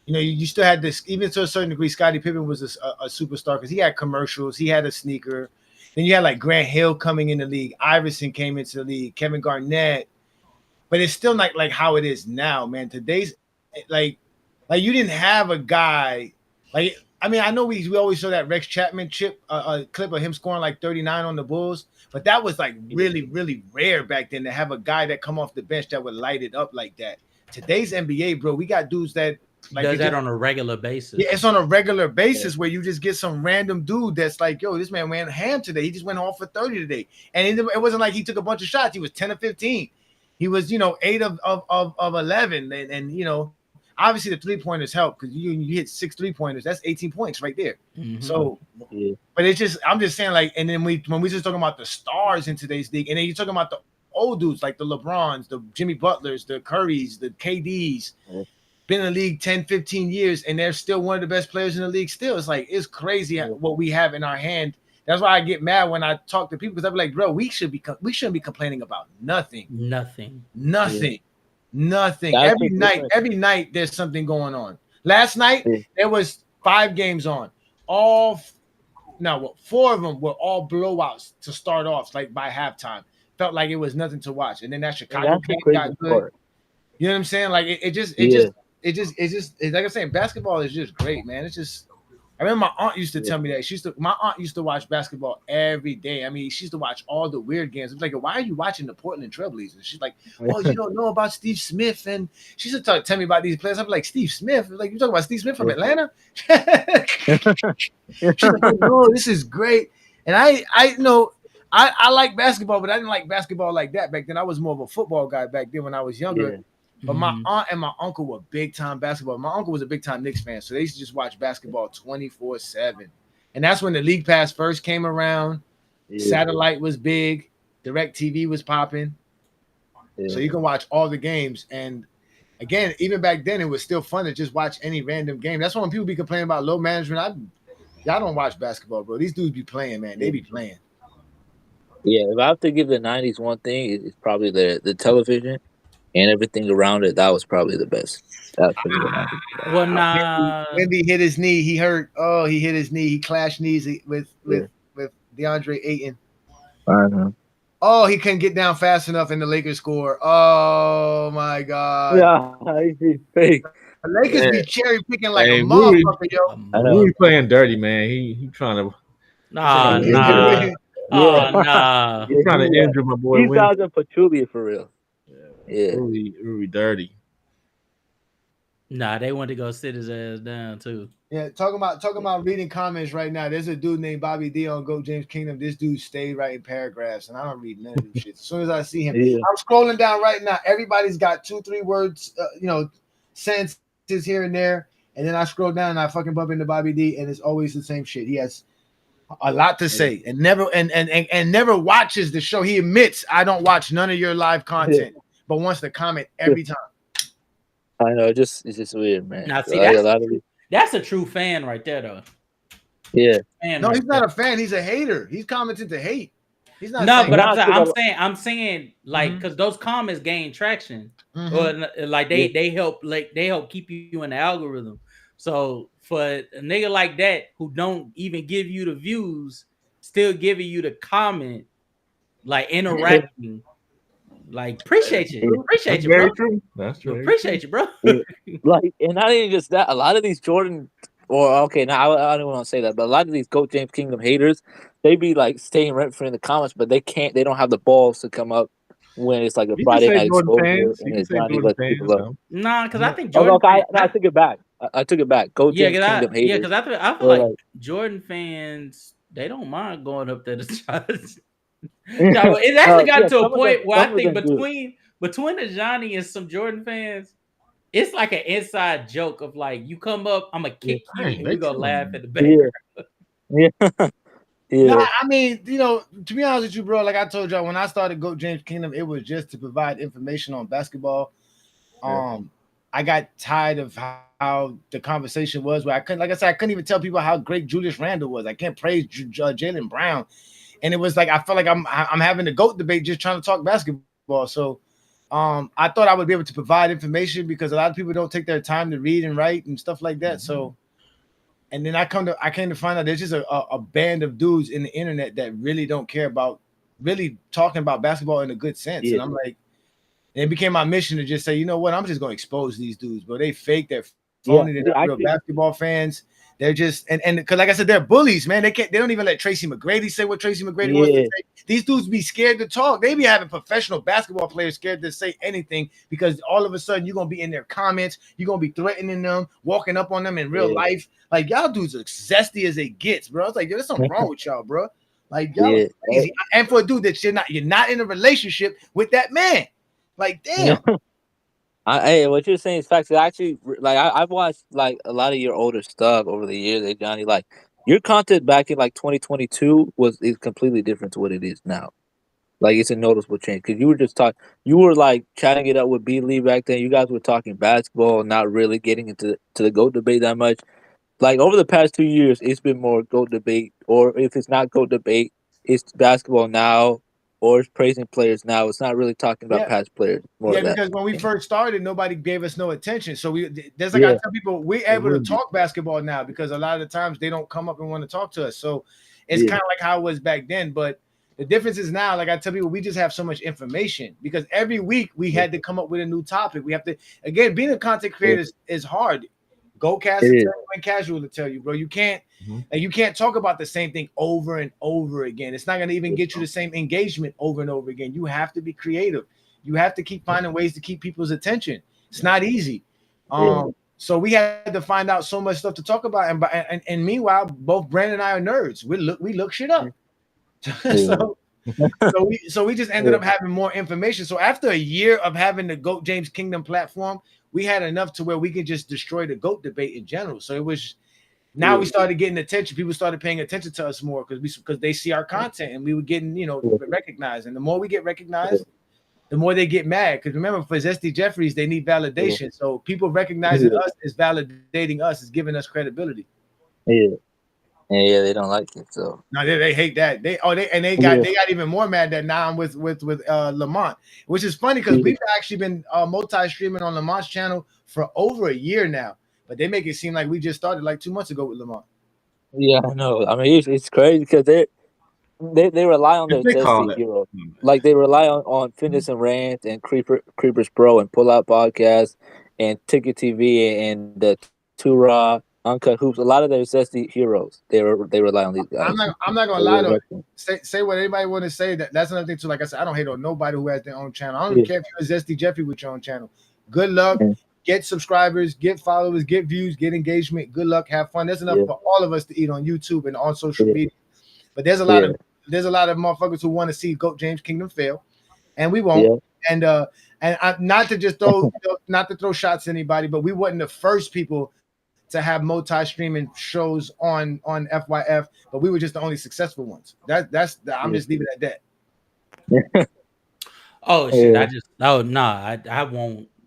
You still had this, even to a certain degree. Scottie Pippen was a superstar because he had commercials, he had a sneaker. Then you had like Grant Hill coming in the league, Iverson came into the league, Kevin Garnett. But it's still not like how it is now, man. Today's like you didn't have a guy like. I mean, I know we always show that Rex Chapman clip of him scoring like 39 on the Bulls, but that was like really, really rare back then to have a guy that come off the bench that would light it up like that. Today's NBA, bro, we got dudes that like does that on a regular basis. Yeah, it's on a regular basis where you just get some random dude that's like, yo, this man went ham today. He just went off for 30 today, and it wasn't like he took a bunch of shots. He was 10 or 15. He was, 8 of 11, and obviously the 3-pointers help because you hit 6 3-pointers. That's 18 points right there. Mm-hmm. So, but it's just I'm just saying like, and then when we just talking about the stars in today's league, and then you're talking about the old dudes like the LeBrons, the Jimmy Butlers, the Currys, the KDs, been in the league 10, 15 years, and they're still one of the best players in the league. Still, it's like it's crazy what we have in our hand. That's why I get mad when I talk to people because I'm like, bro, we shouldn't be complaining about nothing. Every night there's something going on. Last night there was 5 games on. 4 of them were all blowouts to start off, like by halftime. Felt like it was nothing to watch, and then that Chicago game got good. You know what I'm saying? Like it just like I'm saying, basketball is just great, man. It's just. I remember my aunt used to tell me that my aunt used to watch basketball every day. I mean, she used to watch all the weird games. I was like, why are you watching the Portland Trailblazers? She's like, oh, you don't know about Steve Smith. And she used to tell me about these players. I'm like, Steve Smith? Like, you talking about Steve Smith from Atlanta? She's like, no, this is great. And I like basketball, but I didn't like basketball like that back then. I was more of a football guy back then when I was younger. Yeah. But my aunt and my uncle were big time basketball. My uncle was a big time Knicks fan, so they used to just watch basketball 24/7. And that's when the League Pass first came around. Satellite was big, DirecTV was popping, so you can watch all the games. And again, even back then, it was still fun to just watch any random game. That's why when people be complaining about low management, y'all don't watch basketball, bro. These dudes be playing, man. They be playing. Yeah, if I have to give the '90s one thing, it's probably the television. And everything around it, that was probably the best. That's pretty good. Well, nah. Wemby hit his knee. He hurt. Oh, he hit his knee. He clashed knees with DeAndre Ayton. I know. Oh, he couldn't get down fast enough, and the Lakers score. Oh my God. Yeah, he's fake. The Lakers be cherry picking like a motherfucker, yo. Rudy playing dirty, man. He trying to. Nah. He's trying to injure my boy. He's dodging Pachulia for real. Yeah. Uri dirty. Nah, they want to go sit his ass down too. Yeah, talking about reading comments right now. There's a dude named Bobby D on Go James Kingdom. This dude stayed writing paragraphs, and I don't read none of this shit. As soon as I see him, Yeah. I'm scrolling down right now. Everybody's got 2-3 words, sentences here and there, and then I scroll down and I fucking bump into Bobby D, and it's always the same shit. He has a lot to say, and never watches the show. He admits, I don't watch none of your live content, but wants to comment every time. I know. It's just weird, man. Now, see, Like, that's a true fan right there, though. yeah. Fan No, right he's not a fan. He's a hater. He's commenting to hate. He's not. No, saying but Not I'm saying like because those comments gain traction, Mhm. or like they help keep you in the algorithm. So for a nigga like that who don't even give you the views, still giving you the comment, like interacting, like appreciate you, That's bro. very true. That's true. Appreciate you, bro. Yeah. Like, and not even just that. A lot of these Jordan, or okay, now I don't want to say that, but a lot of these Goat James Kingdom haters, they be like staying rent free in the comments, but they don't have the balls to come up when it's like a You can Friday say night Jordan exposure fans. You and can it's say Johnny Jordan lets fans. people up. Though. Nah, because I think Oh, Jordan. okay, I took it back. I took it back. Goat James Kingdom haters. Because I feel were like Jordan fans, they don't mind going up there to try. like, No, it's actually gotten to a some of them, point where I some of think them do. between the Johnny and some Jordan fans, it's like an inside joke of like, you come up, I'm gonna kick you, Dang, and they we gonna killing laugh me. at the back. Yeah, yeah, yeah. Nah, I mean, to be honest with you, bro, like I told y'all, when I started Go James Kingdom, it was just to provide information on basketball. I got tired of how the conversation was where I couldn't, like I said, I couldn't even tell people how great Julius Randle was. I can't praise Jalen Brown. And it was like I felt like I'm having a GOAT debate just trying to talk basketball. So I thought I would be able to provide information because a lot of people don't take their time to read and write and stuff like that. So and then I came to find out there's just a band of dudes in the internet that really don't care about really talking about basketball in a good sense. Yeah. And I'm like, it became my mission to just say, you know what, I'm just gonna expose these dudes, bro. They fake, they're phony, they're not real basketball fans. They're just and because like I said, they're bullies, man. They don't even let Tracy McGrady say what Tracy McGrady wants to say. These dudes be scared to talk. They be having professional basketball players scared to say anything because all of a sudden you're gonna be in their comments, you're gonna be threatening them, walking up on them in real life. Like y'all dudes are zesty as it gets, bro. I was like, yo, there's something wrong with y'all, bro. Like y'all are crazy. And for a dude that you're not in a relationship with that man. Like, damn. Hey, what you're saying is facts. Actually, like I've watched like a lot of your older stuff over the years. Hey, Johnny, like your content back in like 2022 is completely different to what it is now. Like it's a noticeable change because you were just talking. You were like chatting it up with B Lee back then. You guys were talking basketball, not really getting into the GOAT debate that much. Like over the past 2 years, it's been more GOAT debate, or if it's not GOAT debate, it's basketball now, or it's praising players now. It's not really talking about past players. Because when we first started, nobody gave us no attention. So there's like I tell people, we're able to talk basketball now because a lot of the times they don't come up and want to talk to us. So it's kind of like how it was back then. But the difference is now, like I tell people, we just have so much information because every week we had to come up with a new topic. We have to, again, being a content creator is hard. Go cast and casual to tell you, bro. You can't talk about the same thing over and over again. It's not going to even get you the same engagement over and over again. You have to be creative. You have to keep finding ways to keep people's attention. It's not easy. So we had to find out so much stuff to talk about. And meanwhile, both Brandon and I are nerds. We look shit up. So we just ended up having more information. So after a year of having the GOAT James Kingdom platform, we had enough to where we could just destroy the GOAT debate in general. So it was now we started getting attention. People started paying attention to us more because they see our content and we were getting, recognized. And the more we get recognized, the more they get mad. Because remember, for Zesty Jeffries, they need validation. So people recognizing us is validating us, is giving us credibility. Yeah, they don't like it. So no, they hate that. They got even more mad that now I'm with Lamont, which is funny because we've actually been multi-streaming on Lamont's channel for over a year now. But they make it seem like we just started like 2 months ago with Lamont. Yeah, I know. I mean, it's crazy because they rely on their Zesty heroes. Like they rely on Fitness and Rant and Creepers Pro and Pull Out Podcast and Ticket TV and the Tura Uncut Hoops. A lot of their Zesty heroes. They rely on these guys. I'm not gonna lie though. Say what anybody want to say. That's another thing too. Like I said, I don't hate on nobody who has their own channel. I don't even care if you're Zesty Jeffrey with your own channel. Good luck. Get subscribers, get followers, get views, get engagement. Good luck, have fun. There's enough for all of us to eat on YouTube and on social media. But there's a lot of motherfuckers who want to see Goat James Kingdom fail, and we won't. And not to just throw not to throw shots at anybody, but we wasn't the first people to have multi-streaming shows on FYF, but we were just the only successful ones. I'm just leaving it at that. Oh shit!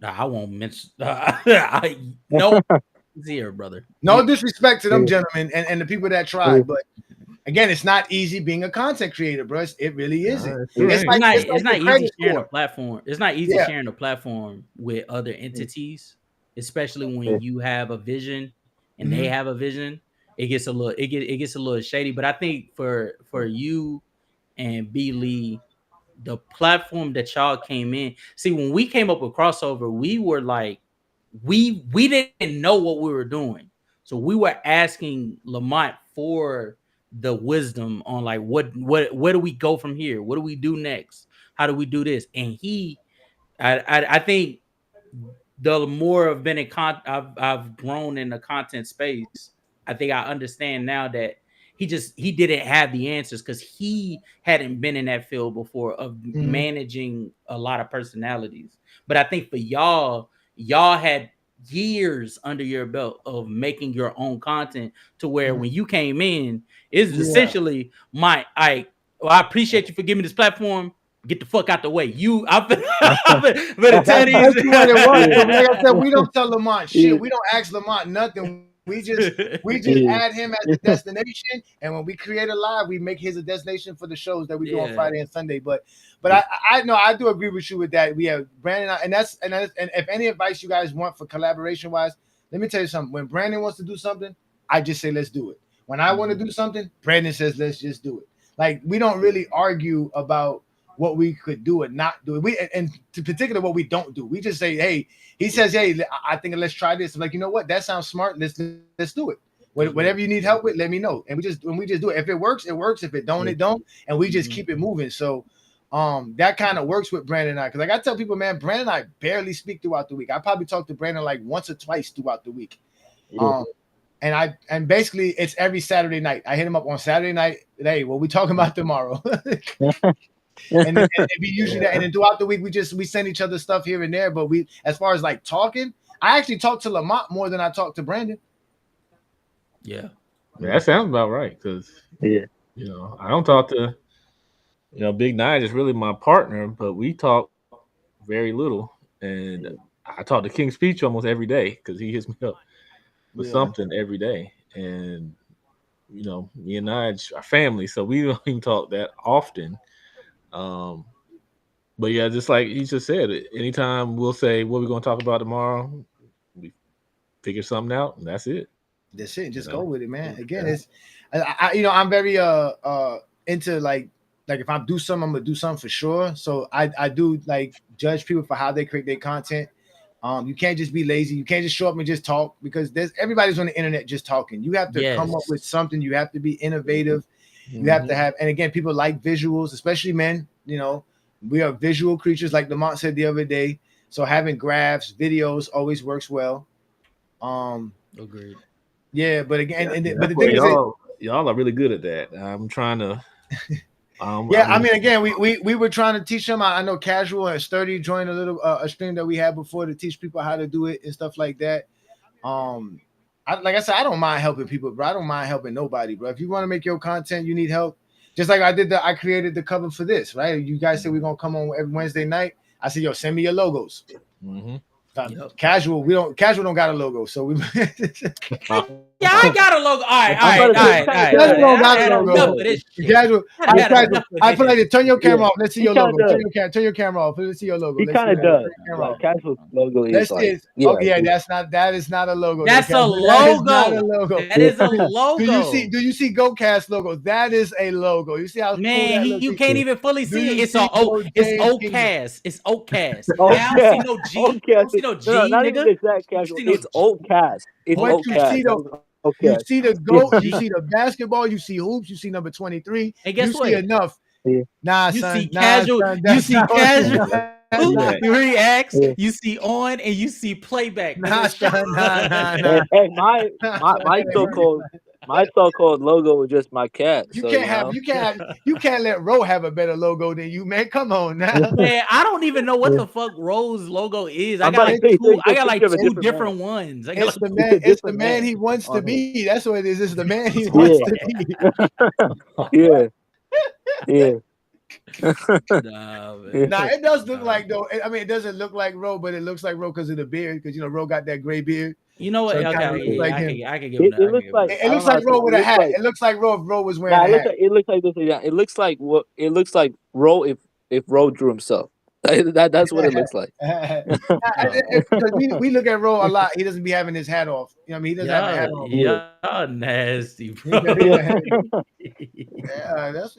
I won't mention. No, here, brother. No disrespect to them gentlemen and the people that tried, but again, it's not easy being a content creator, bro. It really isn't. It's not easy sharing a platform. It's not easy sharing a platform with other entities, especially when you have a vision and they have a vision. It gets a little shady. But I think for you and B Lee, the platform that y'all came in. See, when we came up with Crossover, we were like, we didn't know what we were doing. So we were asking Lamont for the wisdom on like where do we go from here? What do we do next? How do we do this? And I think the more I've been I've grown in the content space, I think I understand now that he didn't have the answers because he hadn't been in that field before of managing a lot of personalities. But I think for y'all had years under your belt of making your own content to where when you came in, it's essentially I appreciate you for giving me this platform. Get the fuck out the way. That's what it was. Like I said, we don't tell Lamont shit. We don't ask Lamont nothing. We just add him as the destination, and when we create a live, we make his a destination for the shows that we do on Friday and Sunday. But I know I do agree with you with that. We have Brandon, and if any advice you guys want for collaboration wise, let me tell you something. When Brandon wants to do something, I just say let's do it. When I want to do something, Brandon says let's just do it. Like we don't really argue about what we could do and not do it. And in particular what we don't do. We just say, hey, he says, hey, I think let's try this. I'm like, you know what? That sounds smart. Let's do it. Whatever you need help with, let me know. And we just do it. If it works, it works. If it don't, it don't. And we just keep it moving. So that kind of works with Brandon and I. Because like I tell people, man, Brandon and I barely speak throughout the week. I probably talk to Brandon like once or twice throughout the week. And basically it's every Saturday night. I hit him up on Saturday night. Hey, what we talking about tomorrow? and we usually that, and then throughout the week we send each other stuff here and there. But we, as far as like talking, I actually talk to Lamont more than I talk to Brandon. Yeah, that sounds about right. Because I don't talk to Big Nine is really my partner, but we talk very little. And I talk to King Speech almost every day because he hits me up with something every day. And me and Nige are family, so we don't even talk that often. But yeah, just like he just said, anytime we'll say what we're going to talk about tomorrow, we figure something out, and that's it. That's it. Just go with it, man. Again, it's I'm very into like if I do something, I'm gonna do something for sure. So I do like judge people for how they create their content. You can't just be lazy. You can't just show up and just talk because everybody's on the internet just talking. You have to come up with something. You have to be innovative. You have to have, and again, people like visuals, especially men. We are visual creatures, like Lamont said the other day. So having graphs, videos always works well. Agreed. Yeah, but again, but the thing is, y'all are really good at that. I'm trying to. Again, we were trying to teach them. I know Casual and Sturdy joined a little a stream that we had before to teach people how to do it and stuff like that. Like I said, I don't mind helping people, bro. I don't mind helping nobody, bro. If you want to make your content, you need help. Just like I created the cover for this, right? You guys said we're gonna come on every Wednesday night. I said, yo, send me your logos. Casual don't got a logo, so we. Yeah, I got a logo. All right. Casual don't got a logo. Casual. I feel like to turn your camera off. Let's see your logo. Turn your camera off. Let's see your logo. He kind of does. Casual logo is like. That is not a logo. That's a logo. That is a logo. Do you see GoCast logo? That is a logo. You see how man you can't even fully see it. It's Oakcast. It's Oakcast. I don't see no G. I don't see no G, not nigga. even exact Casual. It's Oakcast. It's What you okay. see though, Okay. you see the GOAT, you see the basketball, you see hoops, you see number 23. And guess you what? see enough. Yeah. Nah, You son. see Nah, casual. son. You That's see not what casual. that's not, Yeah. Reacts. Yeah. You see on, and you see playback. nah, Nigga. son. Nah. Hey, my so-called logo was just my cat. You So can't let Ro have a better logo than you, man. Come on now. Man, I don't even know what the fuck Rose logo is. I I'm got about like to say, two. I got think like of a two different different ones. I got It's like, the man. It's the different man man he wants to on here. be. That's what it is. It's the man he Yeah. wants to be. Yeah. Yeah. nah, man. Nah, it does look like though. I mean, it doesn't look like Ro, but it looks like Ro because of the beard. Because Ro got that gray beard. You know what? So it kinda Okay, looks yeah, like I him. can give him that. It looks like It looks like Ro with a hat. It looks like Ro if Ro was wearing a hat. it looks like this. Yeah, it looks like what it looks like. Ro if Ro drew himself. That's what it looks like. Because we look at Ro a lot. He doesn't be having his hat off. You know what I mean? He doesn't have a hat off. Y'all nasty, bro. Yeah, that's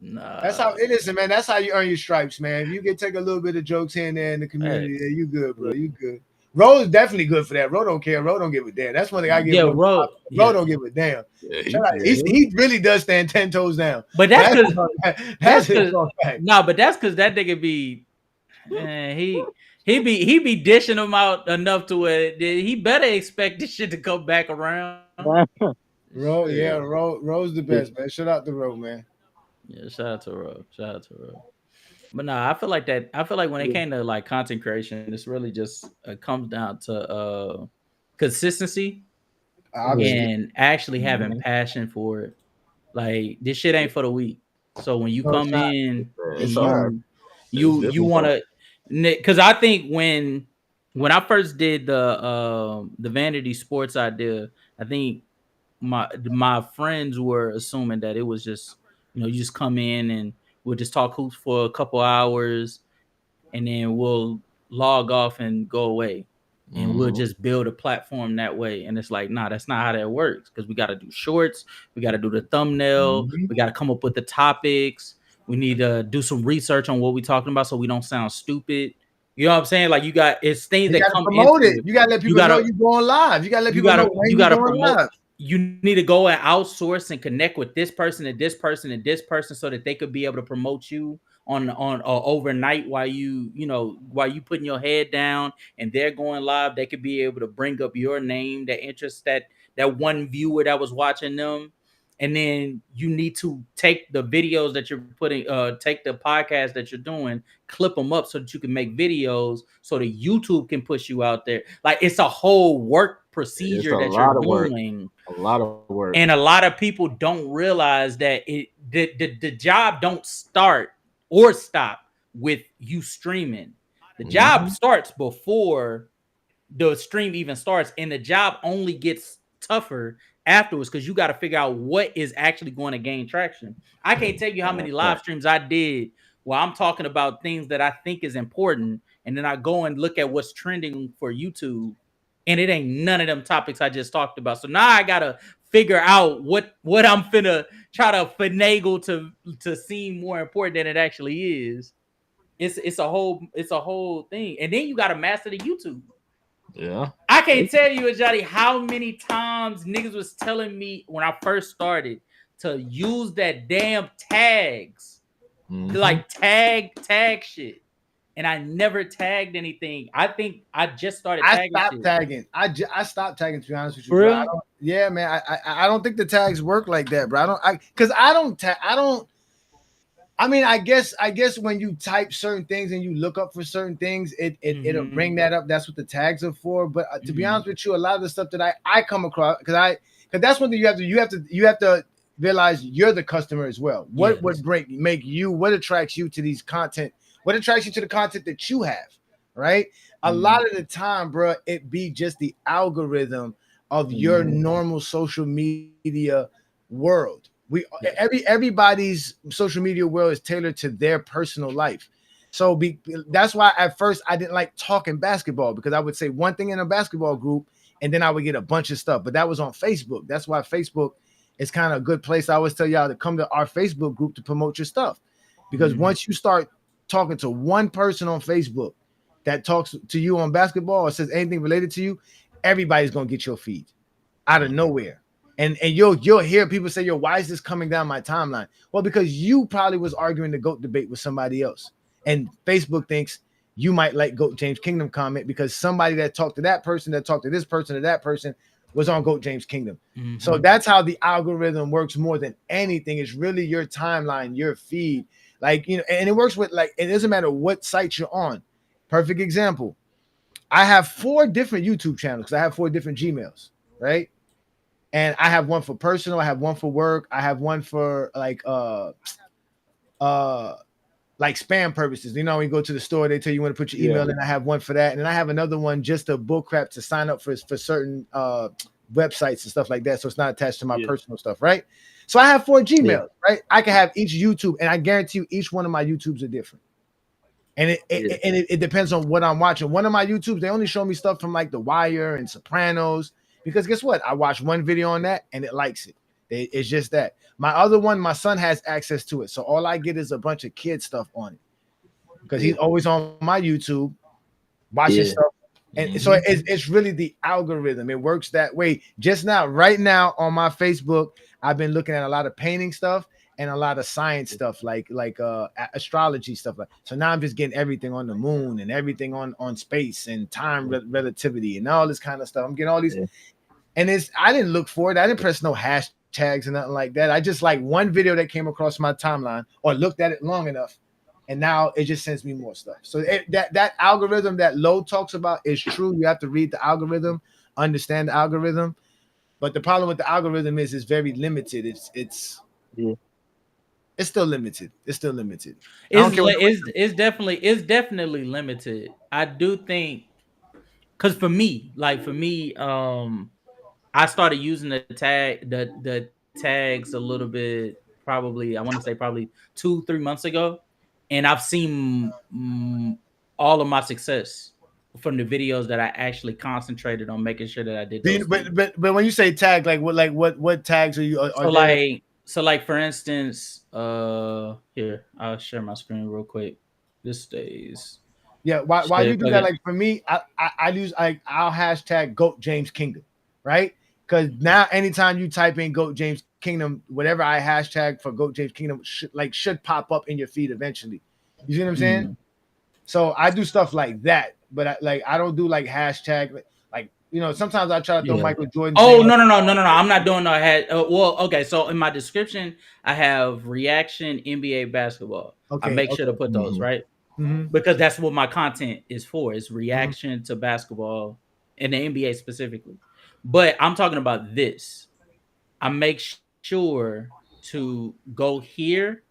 Nah, that's how it is, man. That's how you earn your stripes, man. If you can take a little bit of jokes here and there in the community, yeah, you good, bro. You good. Ro is definitely good for that. Ro don't care. Ro don't give a damn. That's one thing I give. Ro don't give a damn. He really does stand 10 toes down. But that's because that's but that's because that nigga be, man, he be dishing them out enough to where he better expect this shit to come back around. Ro, yeah, Ro's the best, man. Shout out to Ro, man. Yeah, shout out to Ro. But nah, I feel like when it came to like content creation, it's really just comes down to consistency and actually having passion for it. Like this shit ain't for the weak. So when you come in, you want to, because I think when I first did the Vanity Sports idea, I think my friends were assuming that it was just, you just come in and we'll just talk hoops for a couple hours and then we'll log off and go away. And we'll just build a platform that way. And it's like, nah, that's not how that works. Because we got to do shorts. We got to do the thumbnail. We got to come up with the topics. We need to do some research on what we're talking about so we don't sound stupid. You know what I'm saying? Like it's things that come promote it. You got to let people know you're going live. You got to let people know when you're going live. You need to go and outsource and connect with this person and this person and this person so that they could be able to promote you on overnight while you putting your head down and they're going live. They could be able to bring up your name, that interest, that one viewer that was watching them. And then you need to take the videos that you're putting, take the podcast that you're doing, clip them up so that you can make videos so that YouTube can push you out there. Like it's a whole work procedure that you're doing. A lot of work. And a lot of people don't realize that the job don't start or stop with you streaming. The job starts before the stream even starts, and the job only gets tougher afterwards because you got to figure out what is actually going to gain traction. I can't tell you how many live streams I did where I'm talking about things that I think is important, and then I go and look at what's trending for YouTube, and it ain't none of them topics I just talked about. So now I gotta figure out what I'm finna try to finagle to seem more important than it actually is. It's a whole thing, and then you gotta master the YouTube. Yeah, I can't tell you, Johnny, how many times niggas was telling me when I first started to use that damn tags, like tag shit, and I never tagged anything. I think I just started tagging. I stopped tagging, to be honest with you. Really? Yeah, man. I don't think the tags work like that, bro. I mean, I guess when you type certain things and you look up for certain things, it'll bring that up. That's what the tags are for. But to be honest with you, a lot of the stuff that I come across, because that's one thing you have to realize you're the customer as well. What would make you? What attracts you to these content? What attracts you to the content that you have? Right. A lot of the time, bro, it be just the algorithm of your normal social media world. Everybody's social media world is tailored to their personal life. So that's why at first I didn't like talking basketball, because I would say one thing in a basketball group and then I would get a bunch of stuff. But that was on Facebook. That's why Facebook is kind of a good place. I always tell y'all to come to our Facebook group to promote your stuff. Because once you start talking to one person on Facebook that talks to you on basketball or says anything related to you, everybody's gonna get your feed out of nowhere. And you'll hear people say, yo, why is this coming down my timeline? Well, because you probably was arguing the GOAT debate with somebody else. And Facebook thinks you might like GOAT James Kingdom comment because somebody that talked to that person, that talked to this person, to that person was on GOAT James Kingdom. Mm-hmm. So that's how the algorithm works more than anything. It's really your timeline, your feed. Like, you know, and it works with, like, it doesn't matter what site you're on. Perfect example. I have 4 different YouTube channels because I have 4 different Gmails, right? And I have one for personal, I have one for work, I have one for like spam purposes. You know, when you go to the store, they tell you when to put your email in. I have one for that, and then I have another one just a bullcrap to sign up for certain websites and stuff like that. So it's not attached to my personal stuff, right? So I have 4 Gmails, right? I can have each YouTube, and I guarantee you, each one of my YouTubes are different. And it depends on what I'm watching. One of my YouTubes, they only show me stuff from like The Wire and Sopranos. Because guess what? I watched one video on that and it likes it. It's just that. My other one, my son has access to it. So all I get is a bunch of kid stuff on it. Because he's always on my YouTube watching stuff. And so it's really the algorithm. It works that way. Just now, right now on my Facebook, I've been looking at a lot of painting stuff and a lot of science stuff, like astrology stuff. So now I'm just getting everything on the moon and everything on space and time relativity and all this kind of stuff. I'm getting all these, and I didn't look for it. I didn't press no hashtags and nothing like that. I just like one video that came across my timeline or looked at it long enough, and now it just sends me more stuff. So that algorithm that Lo talks about is true. You have to read the algorithm, understand the algorithm. But the problem with the algorithm is it's very limited. It's still limited. It's still limited. It's definitely limited. I do think, because for me, I started using the tags a little bit, probably, I want to say probably 2-3 months ago, and I've seen all of my success from the videos that I actually concentrated on making sure that I did those but when you say tag, what tags are you? So for instance, here, I'll share my screen real quick. This stays. Yeah, why you do that? Like for me, I use I'll hashtag GOAT James Kingdom, right? Because now anytime you type in GOAT James Kingdom, whatever I hashtag for GOAT James Kingdom should pop up in your feed eventually. You see what I'm saying? So I do stuff like that, but I don't do like hashtag sometimes I try to throw Michael Jordan. Oh no! I'm not doing no hat. Well, okay. So in my description, I have reaction NBA basketball. Okay, I make sure to put those right because that's what my content is for. Is reaction to basketball and the NBA specifically. But I'm talking about this. I make sure to go here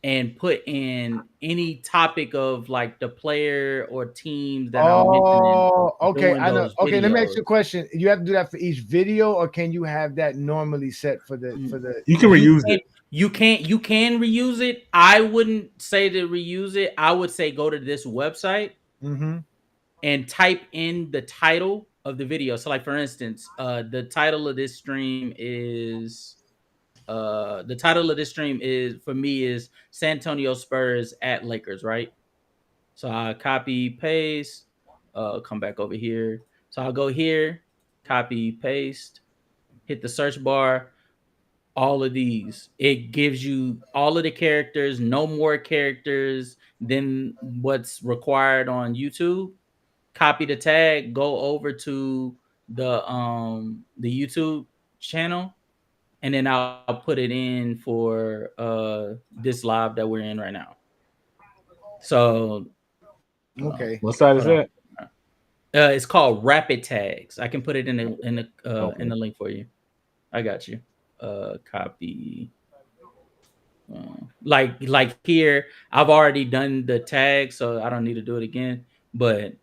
and put in any topic of like the player or teams that I'm mentioning. Okay, I know. Okay, let me ask you a question. You have to do that for each video, or can you have that normally set for the? You can reuse it. You can reuse it. I wouldn't say to reuse it. I would say go to this website and type in the title of the video. So, like for instance, the title of this stream is. For me is San Antonio Spurs at Lakers, right? So I copy, paste, come back over here. So I'll go here, copy, paste, hit the search bar, all of these. It gives you all of the characters, no more characters than what's required on YouTube. Copy the tag, go over to the YouTube channel. And then I'll put it in for this live that we're in right now. So, okay, what side is that? It's called Rapid Tags. I can put it in the link for you. I got you. Copy. Like here, I've already done the tag, so I don't need to do it again. But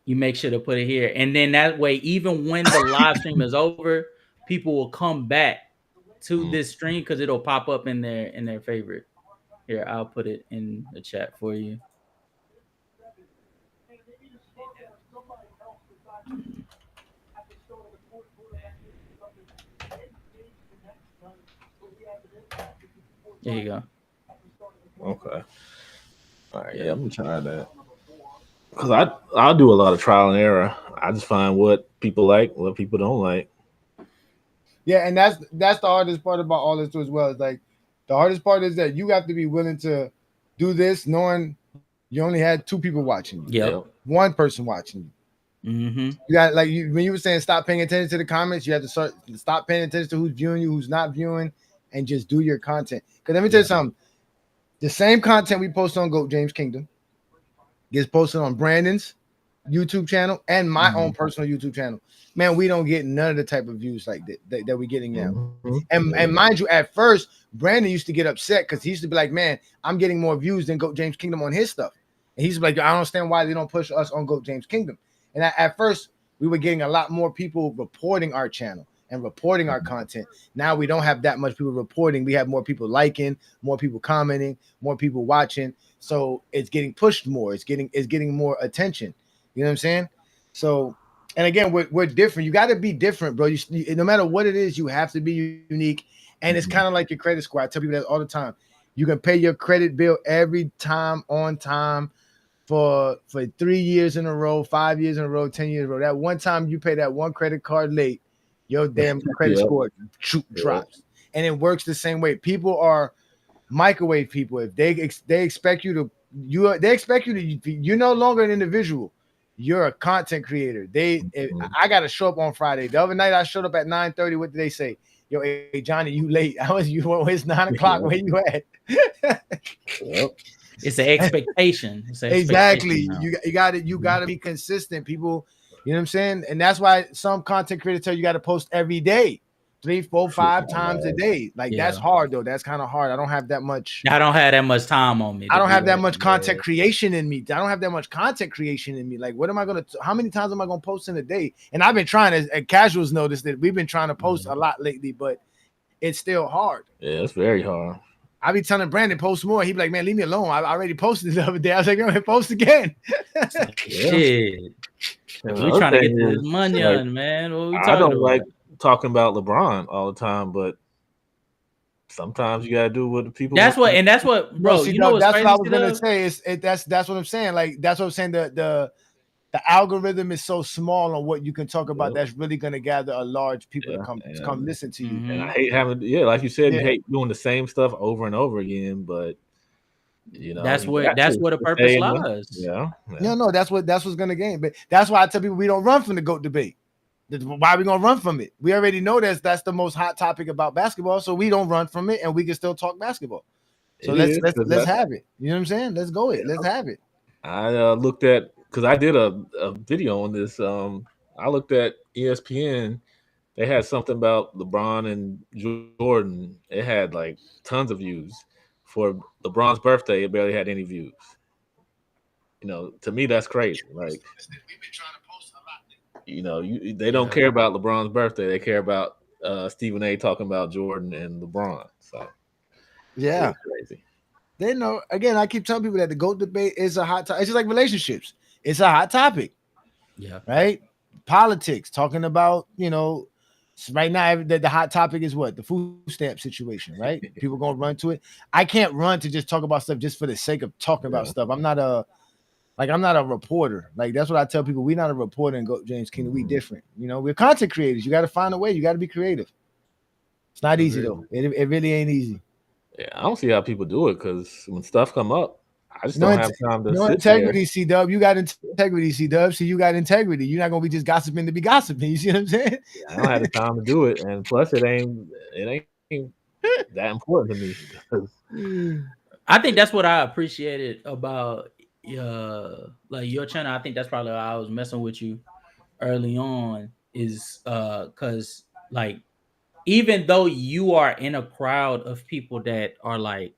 you make sure to put it here, and then that way, even when the live stream is over, people will come back to this stream because it'll pop up in their favorite. Here, I'll put it in the chat for you. There you go. Okay. All right. Yeah, I'm gonna try that. Because I'll do a lot of trial and error. I just find what people like, what people don't like. Yeah, and that's the hardest part about all this too as well. It's like the hardest part is that you have to be willing to do this knowing you only had 2 people watching you. Yep. 1 person watching you. Mm-hmm. You got like when you were saying stop paying attention to the comments, you have to stop paying attention to who's viewing you, who's not viewing, and just do your content. Because let me tell you something. The same content we post on Goat James Kingdom gets posted on Brandon's YouTube channel and my own personal YouTube channel. Man, we don't get none of the type of views like that we're getting now. And mind you, at first, Brandon used to get upset because he used to be like, man, I'm getting more views than Goat James Kingdom on his stuff. And he's like, I don't understand why they don't push us on Goat James Kingdom. And at first, we were getting a lot more people reporting our channel and reporting our content. Now we don't have that much people reporting. We have more people liking, more people commenting, more people watching. So it's getting pushed more. It's getting more attention. You know what I'm saying? So, and again, we're different. You got to be different, bro. You, no matter what it is, you have to be unique. And it's kind of like your credit score. I tell people that all the time. You can pay your credit bill every time on time for 3 years in a row, 5 years in a row, 10 years in a row. That one time you pay that one credit card late, your damn credit score drops. And it works the same way. People are microwave people. If they expect you to, you're no longer an individual. You're a content creator. I got to show up on Friday. The other night I showed up at 9:30. What did they say? Yo, hey, Johnny, you late. It's 9 o'clock. Where you at? It's an expectation. Exactly. You got to be consistent, people. You know what I'm saying? And that's why some content creators tell you got to post every day, 3, 4, 5 times a day. Like that's hard though. That's kind of hard. I don't have that much time on me. I don't have that much content creation in me. I don't have that much content creation in me. Like, what am I gonna? How many times am I gonna post in a day? And I've been trying to. Casuals notice that we've been trying to post a lot lately, but it's still hard. Yeah, it's very hard. I be telling Brandon post more. He be like, man, leave me alone. I already posted the other day. I was like, go ahead, post again. Shit. We trying to get this money on, man. What we talking I don't about? like talking about LeBron all the time, but sometimes you gotta do what the people. That's what, bro. See, you know, that's what I was gonna say. That's what I'm saying. Like that's what I'm saying. The algorithm is so small on what you can talk about. That's really gonna gather a large people to come listen to you. And I hate having, like you said, you hate doing the same stuff over and over again. But you know, that's where the purpose lies. No, that's what's gonna gain. But that's why I tell people we don't run from the GOAT debate. Why are we gonna run from it? We already know that's the most hot topic about basketball, so we don't run from it, and we can still talk basketball. So let's have it. You know what I'm saying? Let's go it. Let's have it. I looked at, because I did a video on this. I looked at ESPN. They had something about LeBron and Jordan. It had like tons of views. For LeBron's birthday, it barely had any views. You know, to me, that's crazy. Like, you know, they don't care about LeBron's birthday. They care about Stephen A. talking about Jordan and LeBron. So, yeah, crazy. They know. Again, I keep telling people that the GOAT debate is a hot topic. It's just like relationships. It's a hot topic. Yeah. Right. Politics. Talking about, you know, right now the hot topic is what? The food stamp situation. Right. People gonna run to it. I can't run to just talk about stuff just for the sake of talking about stuff. I'm not a reporter. Like that's what I tell people. We're not a reporter in GOAT James Kingdom. We different. You know, we're content creators. You got to find a way. You got to be creative. It's not easy though. It really ain't easy. Yeah, I don't see how people do it because when stuff come up, I just don't have time to sit integrity, there. C-Dub. You got integrity, C-Dub. See, you got integrity. You're not gonna be just gossiping to be gossiping. You see what I'm saying? I don't have the time to do it, and plus, it ain't that important to me. I think that's what I appreciated about like your channel. I think that's probably why I was messing with you early on, is because like even though you are in a crowd of people that are like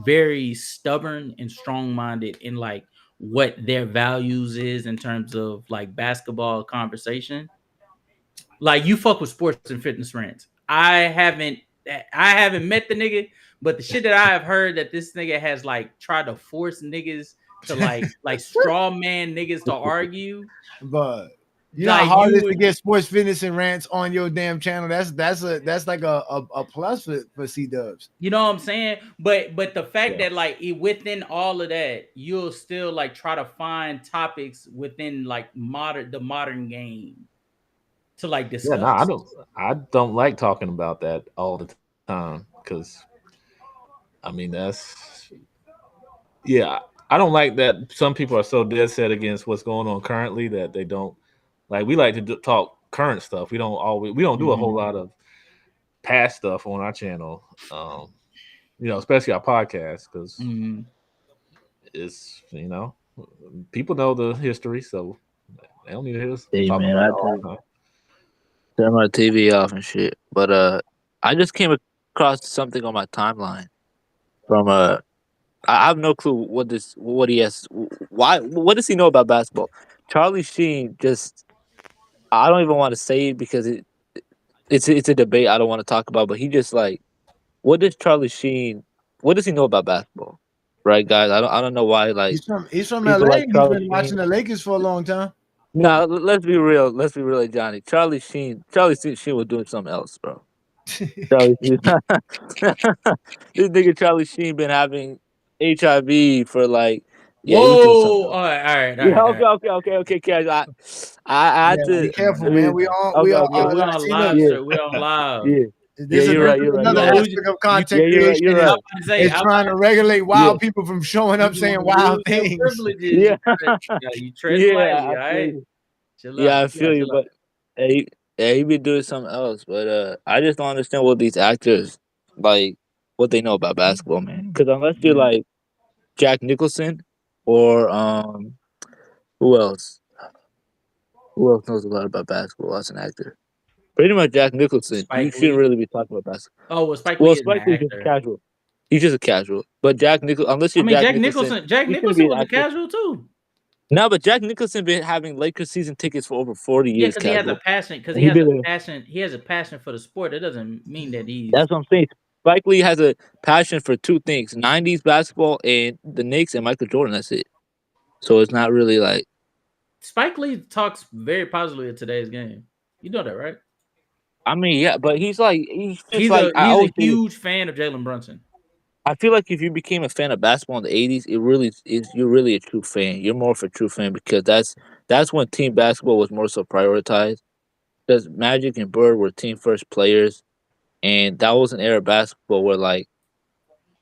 very stubborn and strong-minded in like what their values is in terms of like basketball conversation, like you fuck with sports and fitness rants. I haven't met the nigga, but the shit that I have heard that this nigga has like tried to force niggas to like straw man niggas to argue. But You know how like hard you it is to would, get sports fitness and rants on your damn channel. That's like a plus for C Dubs. you know what I'm saying? But the fact Yeah. that like within all of that, you'll still like try to find topics within like the modern game to like Yeah, no, I discuss. don't. I don't like talking about that all the time because I mean that's yeah. I don't like that some people are so dead set against what's going on currently that they don't like. We like to talk current stuff. We don't do a whole Mhm. lot of past stuff on our channel. Especially our podcast because Mhm. it's people know the history, so they don't need to hear us Hey talk man, about I it had all to the time. turn my TV off and shit. But I just came across something on my timeline from I have no clue what he has. Why? What does he know about basketball? Charlie Sheen just. I don't even want to say it because it's a debate I don't want to talk about. But he just like, what does Charlie Sheen? What does he know about basketball? Right, guys. I don't know why like He's from people LA. like He's Charlie been Sheen. watching the Lakers for a long time. No, let's be real. Let's be real, Johnny. Charlie Sheen was doing something else, bro. Charlie Sheen. This nigga Charlie Sheen been having HIV for like, yeah, he was doing something Whoa! else. All right, all right, all Yeah, right, all okay, Cash. I had Yeah, be to. careful, I man. mean, We all okay, we all okay, we on see. Look, live, yeah, sir. We on live. yeah, yeah. this is You're this right. is You're right. You You're another gonna right. lose. aspect of You, Yeah, content you're right. creation You're I'm is right. about to say, is trying to regulate Yeah, wild people from showing up you saying gonna wild lose your things. privileges. yeah, You treading yeah. lightly. I All feel right, you. chill Yeah, out, I chill out, feel you. chill out. But he be doing something else. But I just don't understand what these actors like. What they know about basketball, man. Because unless you're Mhm. like Jack Nicholson or who else? Who else knows a lot about basketball as an actor? Pretty much Jack Nicholson. You Spike shouldn't Lee. really be talking about basketball. Oh, well, Spike Well, Lee is an Spike Lee's just actor. casual. He's just a casual. But unless I you're mean, Jack Jack Nicholson, Nicholson. Jack you shouldn't Nicholson be an was a actor. casual too. No, but Jack Nicholson been having Lakers season tickets for over 40 Yeah, years because he has a casual. passion. Because And he been a, He has a passion for the sport. It doesn't mean that he's that's what I'm saying. Spike Lee has a passion for two things: '90s basketball and the Knicks and Michael Jordan. That's it. So it's not really like. Spike Lee talks very positively of today's game. You know that, right? I mean, yeah, but he's just like I He's a always say. huge fan of Jalen Brunson. I feel like if you became a fan of basketball in the '80s, it really is. You're really a true fan. You're more of a true fan because that's when team basketball was more so prioritized. Because Magic and Bird were team first players, and that was an era of basketball where like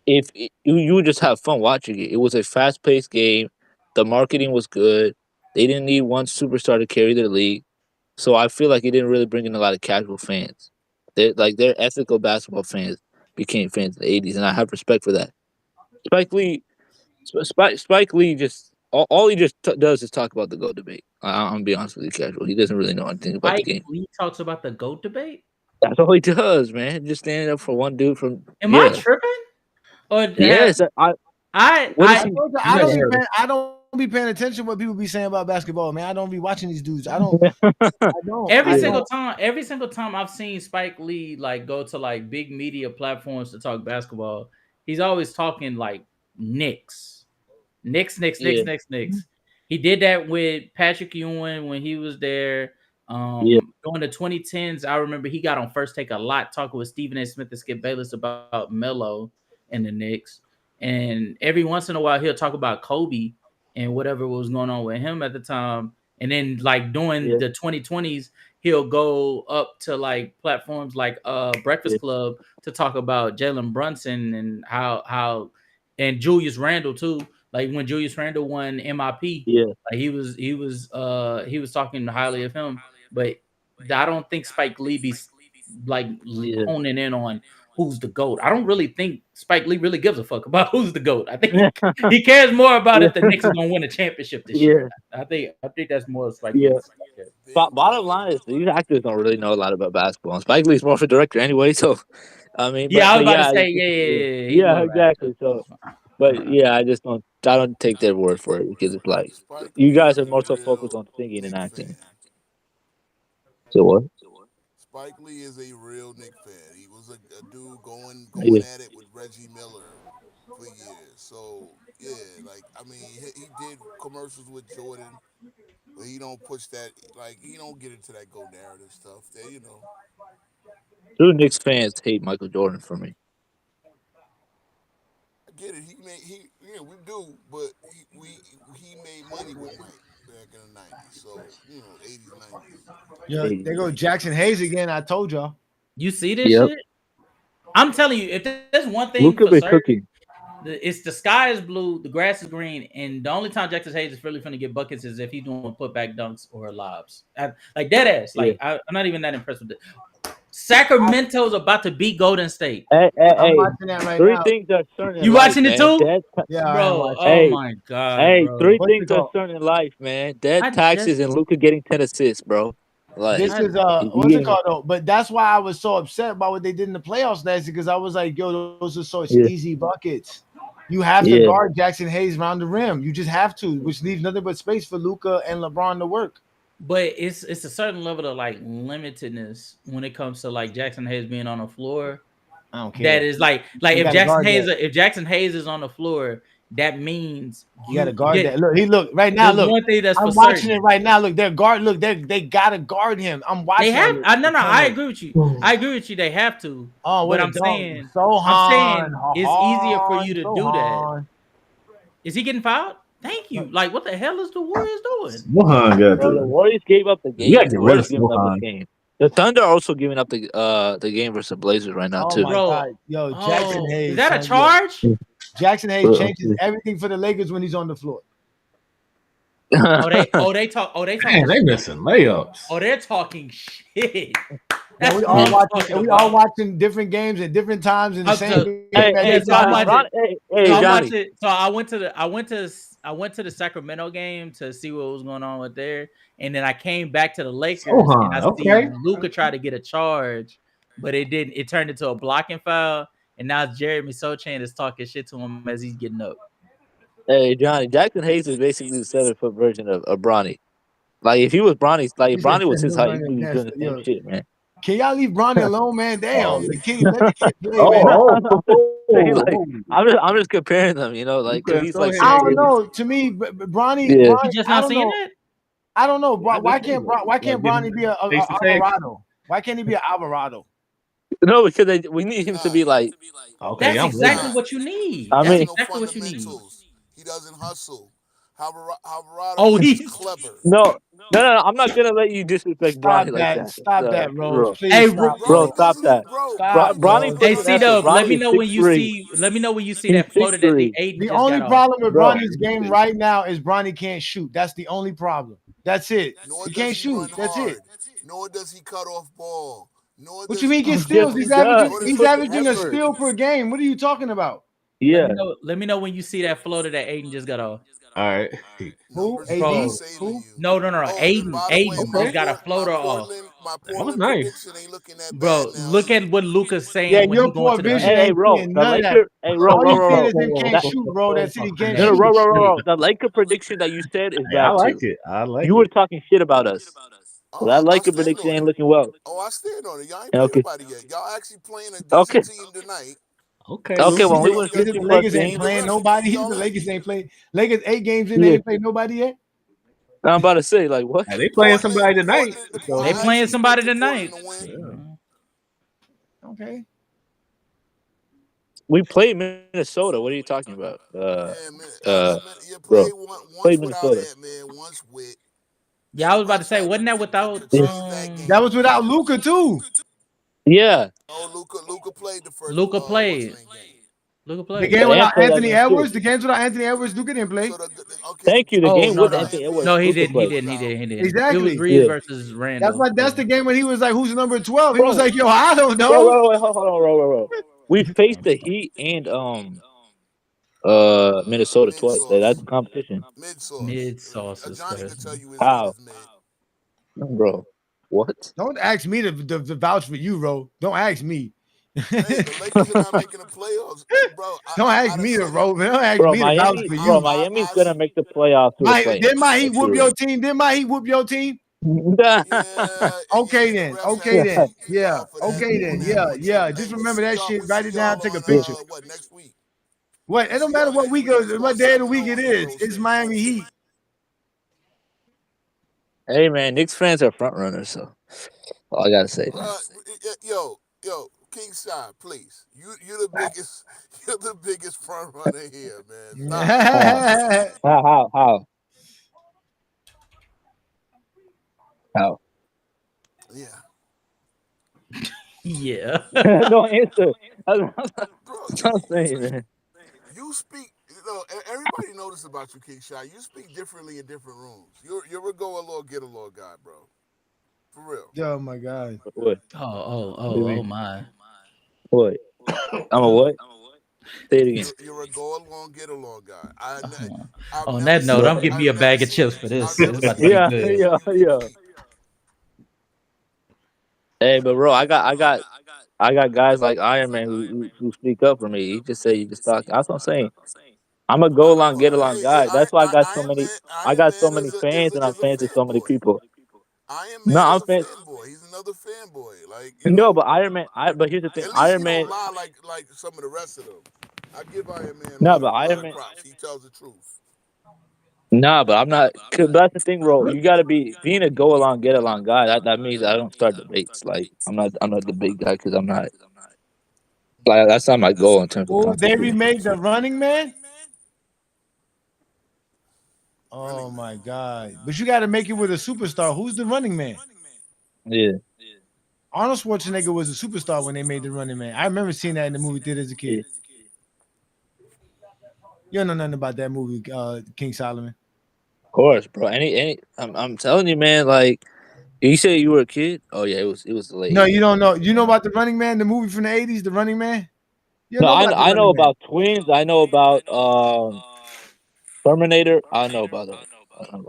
you would just have fun watching it. It was a fast paced game. The marketing was good. They didn't need one superstar to carry their league, so I feel like it didn't really bring in a lot of casual fans. They're ethical basketball fans became fans in the '80s, and I have respect for that. Spike Lee Spike Lee just all he just does is talk about the GOAT debate. I'm gonna be honest with you, casual. He doesn't really know anything about the Spike game. Lee talks about the GOAT debate. That's all he does, man. Just standing up for one dude from Am I yeah, tripping? Or yes. What is I I he? told you go ahead, sir. I don't be paying attention to what people be saying about basketball, man. I don't be watching these dudes. Yeah, Every single time I've seen Spike Lee like go to like big media platforms to talk basketball, he's always talking like Knicks. Knicks, Knicks, Knicks, yeah, Knicks, Knicks. He did that with Patrick Ewing when he was there. yeah, During the 2010s, I remember he got on First Take a lot talking with Stephen A. Smith and Skip Bayless about Melo and the Knicks. And every once in a while, he'll talk about Kobe and whatever was going on with him at the time. And then, like during yeah, the 2020s, he'll go up to like platforms like yeah, Breakfast Club to talk about Jalen Brunson and how and Julius Randle too. Like when Julius Randle won MIP, yeah, like he was talking highly of him. But I don't think Spike Lee be like yeah. honing in on who's the GOAT. I don't really think Spike Lee really gives a fuck about who's the GOAT. I think he cares more about if the Knicks are gonna win a championship this year. Yeah, I think that's more Spike yeah. Lee's. Bottom line is these actors don't really know a lot about basketball. And Spike Lee's more of a director anyway, so I mean, Yeah, I was but about to yeah, say, yeah. He's yeah, more of an actor. exactly. So, but yeah, I don't take their word for it because it's like Spike you Lee guys is are a more so focused real on singing and Nick acting. fan. So what? Spike Lee is a real Nick fan. He was a dude going Yeah, at it with Reggie Miller for years. So Yeah, like I mean, he did commercials with Jordan, but he don't push that. Like he don't get into that go narrative stuff. That True Knicks fans hate Michael Jordan for me. I get it. We do, but he made money with Mike back in the '90s. So 80s, '90s. Yeah, there go Jackson Hayes again. I told y'all. You see this shit? I'm telling you, if there's one thing Luka for been certain, cooking. it's the sky is blue, the grass is green, and the only time Jackson Hayes is really finna get buckets is if he's doing putback dunks or lobs. Like dead ass. Like I'm not even that impressed with it. Sacramento's about to beat Golden State. Hey, I'm watching that right three now. things are certain. You watching it too? Yeah, I am bro. watching. Oh my god. Hey, bro. three What's things it are called? certain in life, man. Dead taxes and Luka getting 10 assists, bro. Like This is what's it called though? But that's why I was so upset about what they did in the playoffs last year, because I was like, yo, those are such easy buckets. You have to guard Jackson Hayes around the rim. You just have to, which leaves nothing but space for Luka and LeBron to work. But it's a certain level of like limitedness when it comes to like Jackson Hayes being on the floor. I don't care. That is like if Jackson Hayes is on the floor, that means you gotta guard that. Look right now. Look, one thing that's I'm watching it right now. Look, they gotta guard him. I'm watching. They have. I agree with you. I agree with you. They have to. Oh, but I'm saying it's easier for you to do that. Is he getting fouled? Thank you. Like, what the hell is the Warriors doing? The Warriors gave up the game. The Thunder are also giving up the game versus the Blazers right now too. My God. Yo, Jackson Hayes. Is that a charge? Jackson Hayes changes everything for the Lakers when he's on the floor. They missing layups. Oh, they're talking shit. We all watching different games at different times in the same game. So I went to the Sacramento game to see what was going on with there, and then I came back to the Lakers and I see Luka try to get a charge, but it didn't. It turned into a blocking foul, and now Jeremy Sochan is talking shit to him as he's getting up. Hey Johnny, Jackson Hayes is basically the 7-foot version of Bronny. Like if he was Bronny's, like if Bronny was his height, he was doing the same shit, man. Can y'all leave Bronny alone, man? Damn, the kid, let the kid play, man. I'm just comparing them, like he's like. I don't know. To me, Bronny, you just not seeing it. I don't know. Why can't Bronny be a Alvarado? Why can't he be an Alvarado? No, because we need him to be like. Okay, that's exactly what you need. I mean, exactly what you need. He doesn't hustle. Alvarado is clever. No, I'm not gonna let you disrespect Bronny like that. Stop that, bro. Hey, bro, stop that. Bronny. Hey, C-Dub, let me know when you see. Let me know when you see that floater that the 8. The only problem with Bronny's game right now is Bronny can't shoot. That's the only problem. That's it. He can't shoot. That's it. Nor does he cut off ball. What you mean get steals? He's averaging a steal per game. What are you talking about? Yeah. Let me know when you see that floater that Aiden just got off. All right. Who? Who? No. Aiden just got a floater off. That was nice. Bro, look at what Luka's saying. Yeah, when your poor vision. Hey, bro. Can't shoot, bro. That city can't shoot. The Laker prediction that you said is bad. I like it. You were talking shit about us. So that Laker prediction ain't looking well. Oh, I stand on it. Y'all ain't playing nobody yet. Y'all actually playing a decent team tonight. Okay. When we win the Lakers ain't playing nobody. The Lakers ain't playing. Lakers 8 games in, they ain't played nobody yet. I'm about to say, like, what? They playing somebody tonight. They playing somebody tonight. Okay. We played Minnesota. What are you talking about? Bro. Played Minnesota. Once with. Yeah, I was about to say, wasn't that without? That was without Luka too. Yeah. Oh, Luka played the first. Luka played. The game without Anthony Edwards. The games without Anthony Edwards, Luka didn't play. Thank you. The game with Anthony Edwards. No, he didn't. Exactly. It was Reeves versus Randall. That's the game when he was like, "Who's number 12?" He was like, "Yo, I don't know." Hold on. We faced the Heat and Minnesota twice. That's competition. Mid-sauce. How? Bro, what? Don't ask me to vouch for you, bro. Don't ask me. Hey, the Lakers are not making the playoffs, bro. Don't ask me to roll, man. Don't ask me to vouch for you. Bro, Miami's gonna make the playoffs. Did my Heat whoop your team? Okay then. Yeah. Okay then. Yeah. Just remember that shit. Write it down. Take a picture. What next week? What? It don't matter what week or what day of the week it is. It's Miami Heat. Hey man, Knicks fans are front runners, so all I gotta say. Yo, King Shy, please. You're the biggest. You're the biggest front runner here, man. Stop. How? Yeah. Yeah. Don't answer. That's Bro, what I'm saying, man. you speak. Everybody noticed about you, King Shy. You speak differently in different rooms. You're a go along, get along guy, bro. For real. Oh my God. What? Oh my. What? I'm a what? Say it again. You're a go along, get along guy. I've On never that note, seen, I'm getting me a I've never bag of seen chips you- for this. I've never It's about to seen be Yeah, good. yeah, yeah. Hey, but bro, I got guys like Iron Man who speak up for me. He just say you just talk. That's what I'm saying. I'm a go along, get along guy. That's why I got so many. I Iron got so Man many is a fans, and I'm is a fans of so many fanboy. people. Iron No, Man I'm is a fan. fanboy. He's another fanboy. Like No, but Iron Man. But here's the thing. at least Iron he Man. don't lie like some of the rest of them. I give Iron Man a No, lot but Iron of Man. props. He tells the truth. Nah, but I'm not. But that's the thing, bro. You gotta be being a go along, get along guy. That means I don't start debates. Like I'm not the big guy because I'm not. Like that's not my goal in terms of Oh, content they creation. remade the Running Man. Oh Running Man. my God! But you got to make it with a superstar. Who's the Running Man? Yeah. Arnold Schwarzenegger was a superstar when they made the Running Man. I remember seeing that in the movie theater as a kid. You don't know nothing about that movie, King Solomon. Of course, bro. I'm telling you, man. Like you said, you were a kid. Oh yeah, it was the late. No, 80s. you don't know. You know about the Running Man, the movie from the '80s, the Running Man. You don't No, know about the I know Running Man. about Twins. I know about Terminator. I know about that.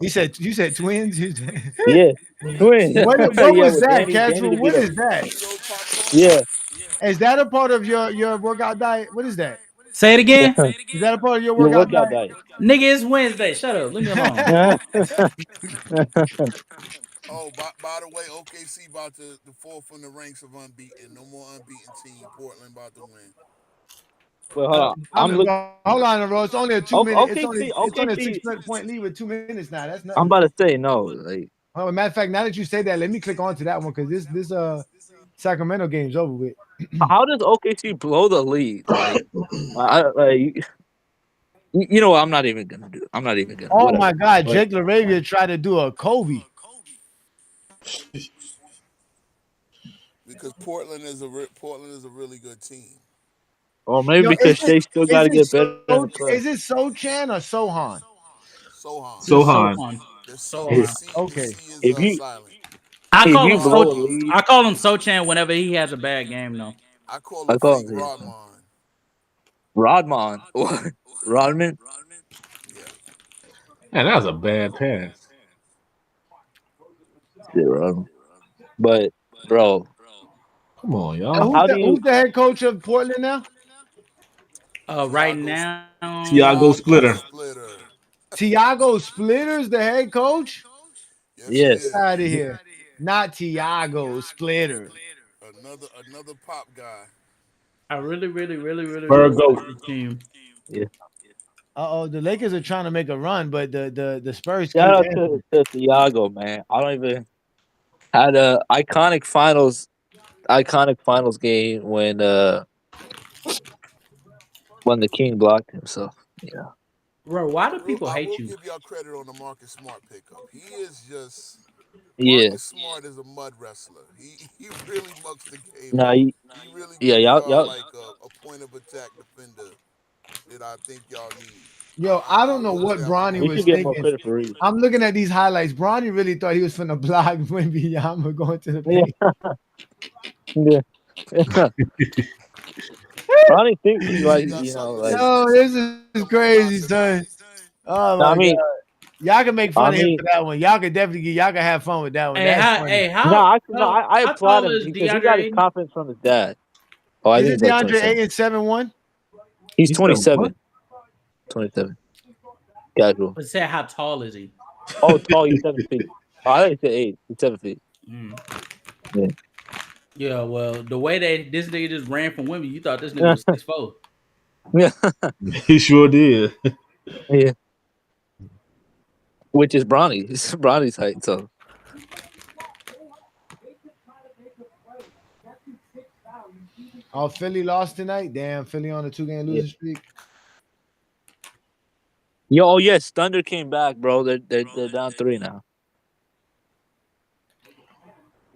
You said twins. You said- Yeah, Twins. what Yeah, was with that, Danny Casual? What DeVito. is that? Cheeto popcorn. Yeah. Is that a part of your workout diet? What is that? Say it again. Is that a part of your Your workout workout diet? diet. Nigga, it's Wednesday. Shut up. Leave me alone. Oh, by the way, OKC about to fall from the ranks of unbeaten. No more unbeaten team. Portland about to win. Well, hold on. I'm looking. Hold on, bro. It's only a 2 minute. OKC. It's only a OKC. 6 point lead with 2 minutes now. That's I'm nothing. about to say no. Like, Oh, matter of fact, now that you say that, let me click on to that one because this Sacramento game's over with. how does OKC blow the lead? Like, you know what? I'm not even gonna do. I'm not even gonna. Oh Whatever. my God, But, Jake LaRavia tried to do a Kobe. Because Portland is a really good team. or maybe Yo, because Shea still got to get better in the club. Is it Sochan or Sohan? Sohan. It's Sohan. Sohan. The Sohan. Okay. C is If you silent. I if call you him blow a So. lead, I call him Sochan whenever he has a bad game, though. I call I him call fake him Rodman. Rodman. What? Rodman? Yeah. Man, that was a bad pass. Yeah, Rodman. But bro, Come on, And y'all. how do you? who's the head coach of Portland now? Right Tiago now, Tiago Splitter. Splitter. Tiago Splitters, the head coach? Yes, he Yes. is. Out of here. Not Tiago Splitter. Another pop guy. I really, really, really, really, really Virgo. like this team. Yeah. The Lakers are trying to make a run, but the Spurs Shout keep out answering. to Thiago, man. I don't even had a iconic finals game when the King blocked him. So yeah. Bro, why do people I hate will you? give y'all credit on the Marcus Smart pickup. He is just Yeah. Marcus Smart is a mud wrestler. He really mucks the game No, up. He really yeah, gives y'all y'all like a point of attack defender that I think y'all need. Yo, I I don't know will what say I'm a Bronny we was should get more thinking. credit for Reeves. I'm looking at these highlights. Bronny really thought he was finna block Wembanyama going to the paint. Yeah. Ronnie thinks he's like, got something to like. say. Yo, this is crazy, son. Oh No, my God. Y'all can make fun of him mean, for that one. Y'all can definitely y'all can have fun with that one. That's funny. I how applaud tall him is because he DeAndre got his Ayton? confidence from his dad. Oh, I Is think it he's like DeAndre 27. Ayton 7'1"? He's You said what? 27. 27. Casual. But say how tall is he? Oh, tall. He's 7 feet. Oh, I think he said 8. He's 7 feet. Yeah. Yeah, well, the way that this nigga just ran from women, you thought this nigga was 6'4". Yeah, He sure did. yeah. Which is Bronny. It's Bronny's height. So Oh, Philly lost tonight. Damn, Philly on a 2-game yeah. losing streak. Yo, oh yes, Thunder came back, bro. They're down 3 now.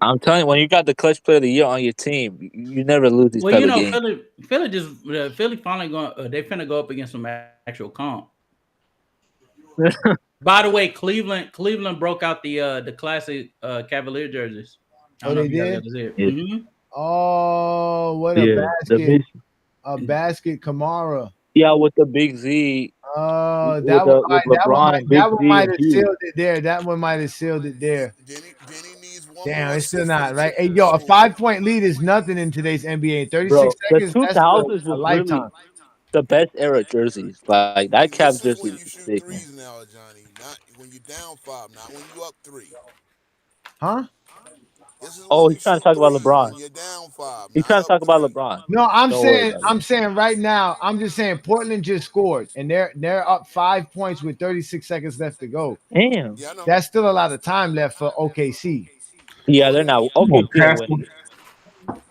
I'm telling you, when you got the clutch player of the year on your team, you never lose these Well, type you of know, games. Philly finally going. They finna go up against some actual comp. By the way, Cleveland broke out the classic Cavalier jerseys. I Oh, don't know they if you guys did? got to see it. Yeah, Oh, what a yeah. The basket. big, A basket Kamara. yeah, with the big Z, Oh, with that one, all with right, LeBron and Big that one Z might and have Hughes. sealed it there. That one might have sealed it there. Then he needs one Damn, more it's still assist for the not right. Hey, triple yo, a double. 5-point lead is nothing in today's NBA. 36 Bro, the seconds, that's 2000s a was lifetime. really the best era jerseys. Like that And this Cavs is jersey when was you shoot sick, man. threes now, Johnny. Not when you're down 5, not when you up 3. Huh? This is Oh, when you he's trying to shoot talk about threes LeBron. when you're down 5, He's not trying to up talk about 3. LeBron. No, Don't worry about it. I'm saying right now, I'm just saying Portland just scored and they're up 5 points with 36 seconds left to go. Damn. Yeah, I know. That's still a lot of time left for OKC. Yeah, Oh they're yeah. not. Come on, OKC ain't pass winning them. it.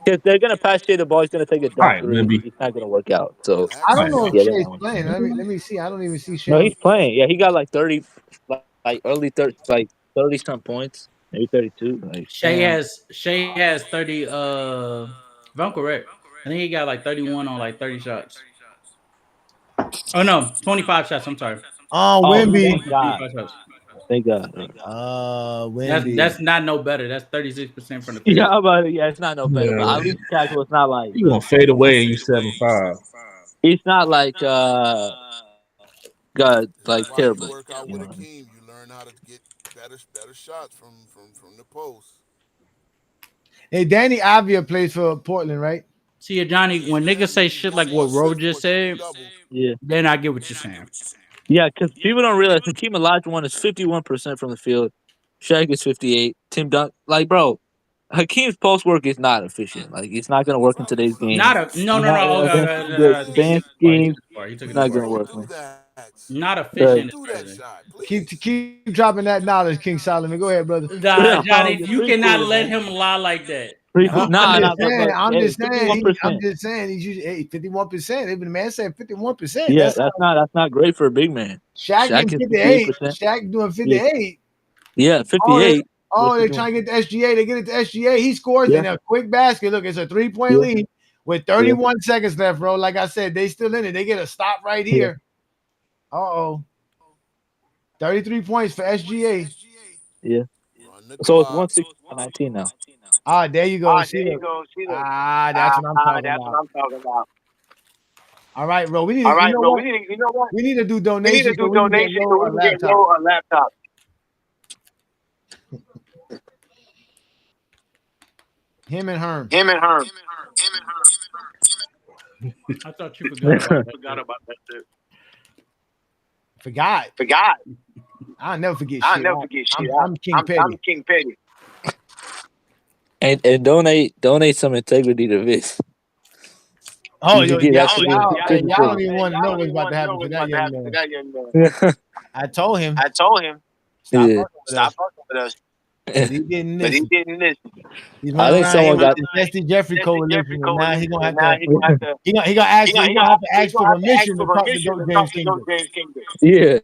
Because they're gonna pass Shea the ball. He's gonna take a All dump right, three. Wimby. It's not gonna work out. So I All don't right. know if yeah, they're Shea's not winning. playing. Let me see. I don't even see Shea No, on. he's playing. Yeah, he got like 30, like early 30, like 30 some points, maybe 32. Like Shea has 30. If I'm correct, I think he got like 31 on like 30 shots. Oh no, 25 shots. I'm sorry. Oh, oh, He Wimby. went thank for God, 25 shots. thank God. That's Wimby. not no better. That's 36% from the Yeah, field. but yeah, it's not no better. But Yeah. at least Casual, it's not like You gonna fade away and you 7-5. it's not like God This is like why you terrible. work out You with know what I mean? Akeem. You learn how to get better shots from the post. Hey, Danny Avia plays for Portland, right? See, Johnny, when Yeah, niggas he say needs shit one like more what Ro assist for just a triple said, double. Yeah, then I get what you're saying. yeah, because people don't realize Hakeem Olajuwon is 51% from the field. Shaq is 58. Tim Dunk, like bro, Hakeem's post work is not efficient. Like it's not gonna work in today's game. Not a no You're no not no. Okay, against okay, no, the no, no. He advanced took it far. He schemes. took it far. He took It's it too not far. gonna Don't work, do man. that. Not Like, efficient is Do that crazy. shot, Keep please. keep dropping that knowledge, King Solomon. Go ahead, brother. Nah, yeah, Johnny, you you cannot appreciate it, let man. him lie like that. No, Nah, nah, but I'm hey, just saying, 51%. he's usually 51%. Even the man said 51%. Yeah, That's that's not great for a big man. Shaq Shaq getting is 58. 58%. Shaq doing Yeah, 58. yeah, Oh, 58. What's he they're doing? trying to get the SGA. They get it to SGA. He scores Yeah, in a quick basket. Look, it's a 3-point yeah, lead with yeah, 31 seconds left, bro. Like I said, they still in it. They get a stop right yeah, here. 33 points for SGA. yeah. Run the So it's clock. 116-19 now. Ah, there you go. See, look. That's what I'm talking about. All right, bro. We need to, you know what? We need to do donations so we can get Low a laptop. Him and Herm. I thought you forgot about that. Forgot. I'll never forget shit. I'm King Petty. And donate some integrity to this. Oh, You yo, can get y'all, that to y'all, the hey, prison y'all don't prison. even want to know what's about to happen to that young man. I told him, stop Yeah. fucking with us. But he didn't listen. He's I running think around someone here got. with the Jesse Jeffrey coalition, and now he gonna have to. He gonna have to ask for permission to talk to James Kingdom. Yeah.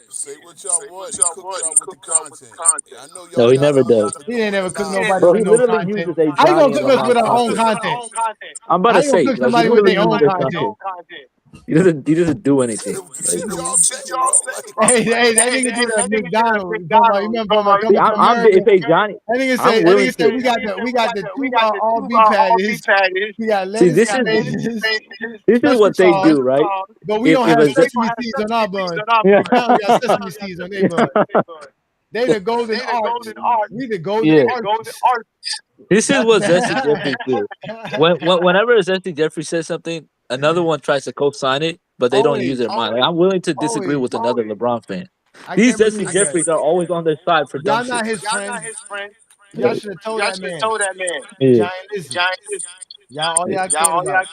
Say what y'all want. He cooked y'all with the content. I know No, y'all he got never does. the He ain't throwing never the cook knowledge. nobody Bro, he with no literally content. uses a How you gonna Johnny and cook us with LeBron our own content. content? I'm about How to you gonna say, cook like, he somebody with literally their uses own their content? content. He doesn't do He said anything. the Like, shit y'all say, bro. Like, Hey, that nigga did a McDonald's. You talking about? You remember from see, Coming to I'm America? if a Johnny, That I'm willing nigga said to we got the two all beef patties. We got see. lettuce and bacon, This is special what they sauce, do, right? but we don't If have a Z- sesame seeds on our bun. yeah, McDonald's got sesame seeds on their bun. They the golden arch. We the golden yeah. arches. This is That's what Zesty Jeffries do. Whenever Zesty Jeffrey says something, another one tries to co-sign it, but they don't use always, their mind. Like, I'm willing to disagree always. with another LeBron fan. I These can't Zesty believe that. Jeffries are always on their side for dumb Y'all shit. not his friend. Y'all Like, should have told that man. yeah, Giant, listen. Y'all all y'all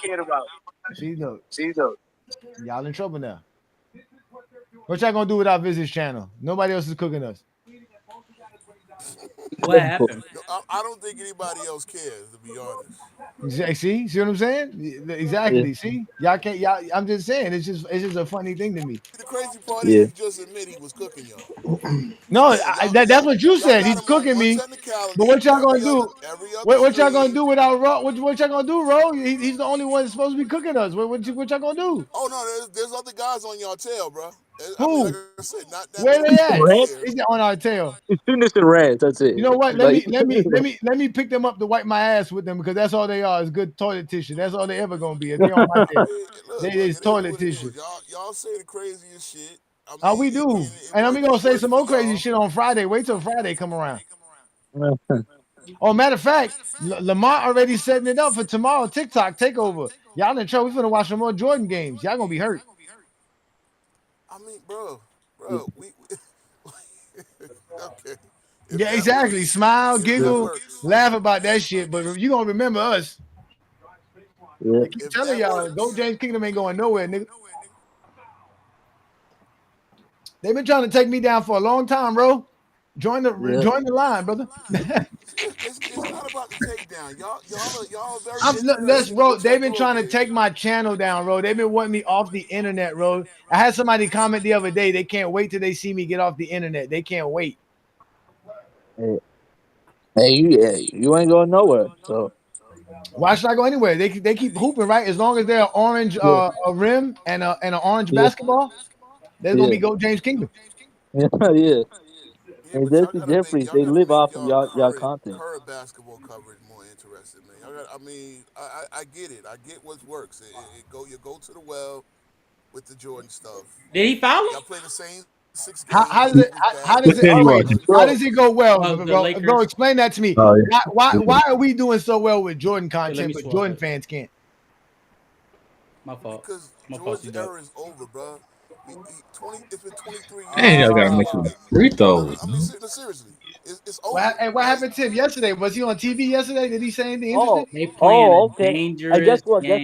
cared about. See, look, y'all in trouble now. What y'all gonna do with our visits channel? Nobody else is cooking us. What happened? No, I don't think anybody else cares, to be honest. See what I'm saying? Exactly. See, y'all can't. Y'all, I'm just saying. It's just a funny thing to me. The crazy part is Yeah. he just admitted he was cooking y'all. No, Yeah, that's what you y'all said. got He's him on cooking one me. But technicality what y'all gonna do? every other What y'all gonna stream. do without Ro? What y'all gonna do, Ro? He's the only one that's supposed to be cooking us. What y'all gonna do? Oh no, there's other guys on y'all tail, bro. I mean, like Who? I said, not that Where many they people at? Red? care. He's on our tail. As soon as it reds, that's it. You know what? Like, Let me pick them up to wipe my ass with them because that's all they are. Is good toilet tissue. That's all they ever gonna be. If they on my tail, they Look, is it is toilet what it tissue. is. Y'all say the craziest shit. I Oh, mean, we do. and And I'm gonna it say works some for more crazy y'all. shit on Friday. Wait till Friday come around. Oh, matter of fact, Lamar already setting it up for tomorrow. TikTok takeover. Y'all in trouble. We finna watch some more Jordan games. Y'all gonna be hurt. I mean, bro, we okay. If Yeah, that exactly. works, Smile, if that giggle, works, laugh about that shit. But you gonna remember us. yeah. They keep if telling that y'all, Go works, James Kingdom ain't going nowhere, nigga. They've been trying to take me down for a long time, bro. Join Yeah. the line, brother. it's not about the takedown. Y'all are very Let's, interesting to bro. what y'all They've been do over trying to there. take my channel down, bro. They've been wanting me off the internet, bro. I had somebody comment the other day. They can't wait till they see me get off the internet. They can't wait. Hey, you ain't going nowhere. So Why should I go anywhere? They keep hooping, right? As long as they're orange yeah, a rim and an orange yeah, basketball, there's gonna yeah, be Go James Kingdom. yeah, yeah. Yeah, And but Jesse Jeffries, y'all they gotta live make off of y'all y'all content. current basketball coverage more interesting, man. I mean, I get it. I get what works. You go to the well with the Jordan stuff. Did he foul him? Y'all play the same 6 games How and does it it? was How bad. does What it? team Oh you wait, watching? how Bro, does it go well, Oh, the bro? Lakers. Explain that to me. Oh, Why are we doing so well with Jordan Here, let content, me but swap Jordan it. fans can't? My fault. Because My fault, Jordan's C-Dub. era is over, bro. It's been 23 man, years y'all since gotta he make Uh, some did it. free No, throws, I mean, man. no, seriously, it's over, what right? happened to him yesterday? Was he on TV yesterday? Did he say anything interesting? oh, They playing oh, a okay. Hey, dangerous guess No. what? Oh,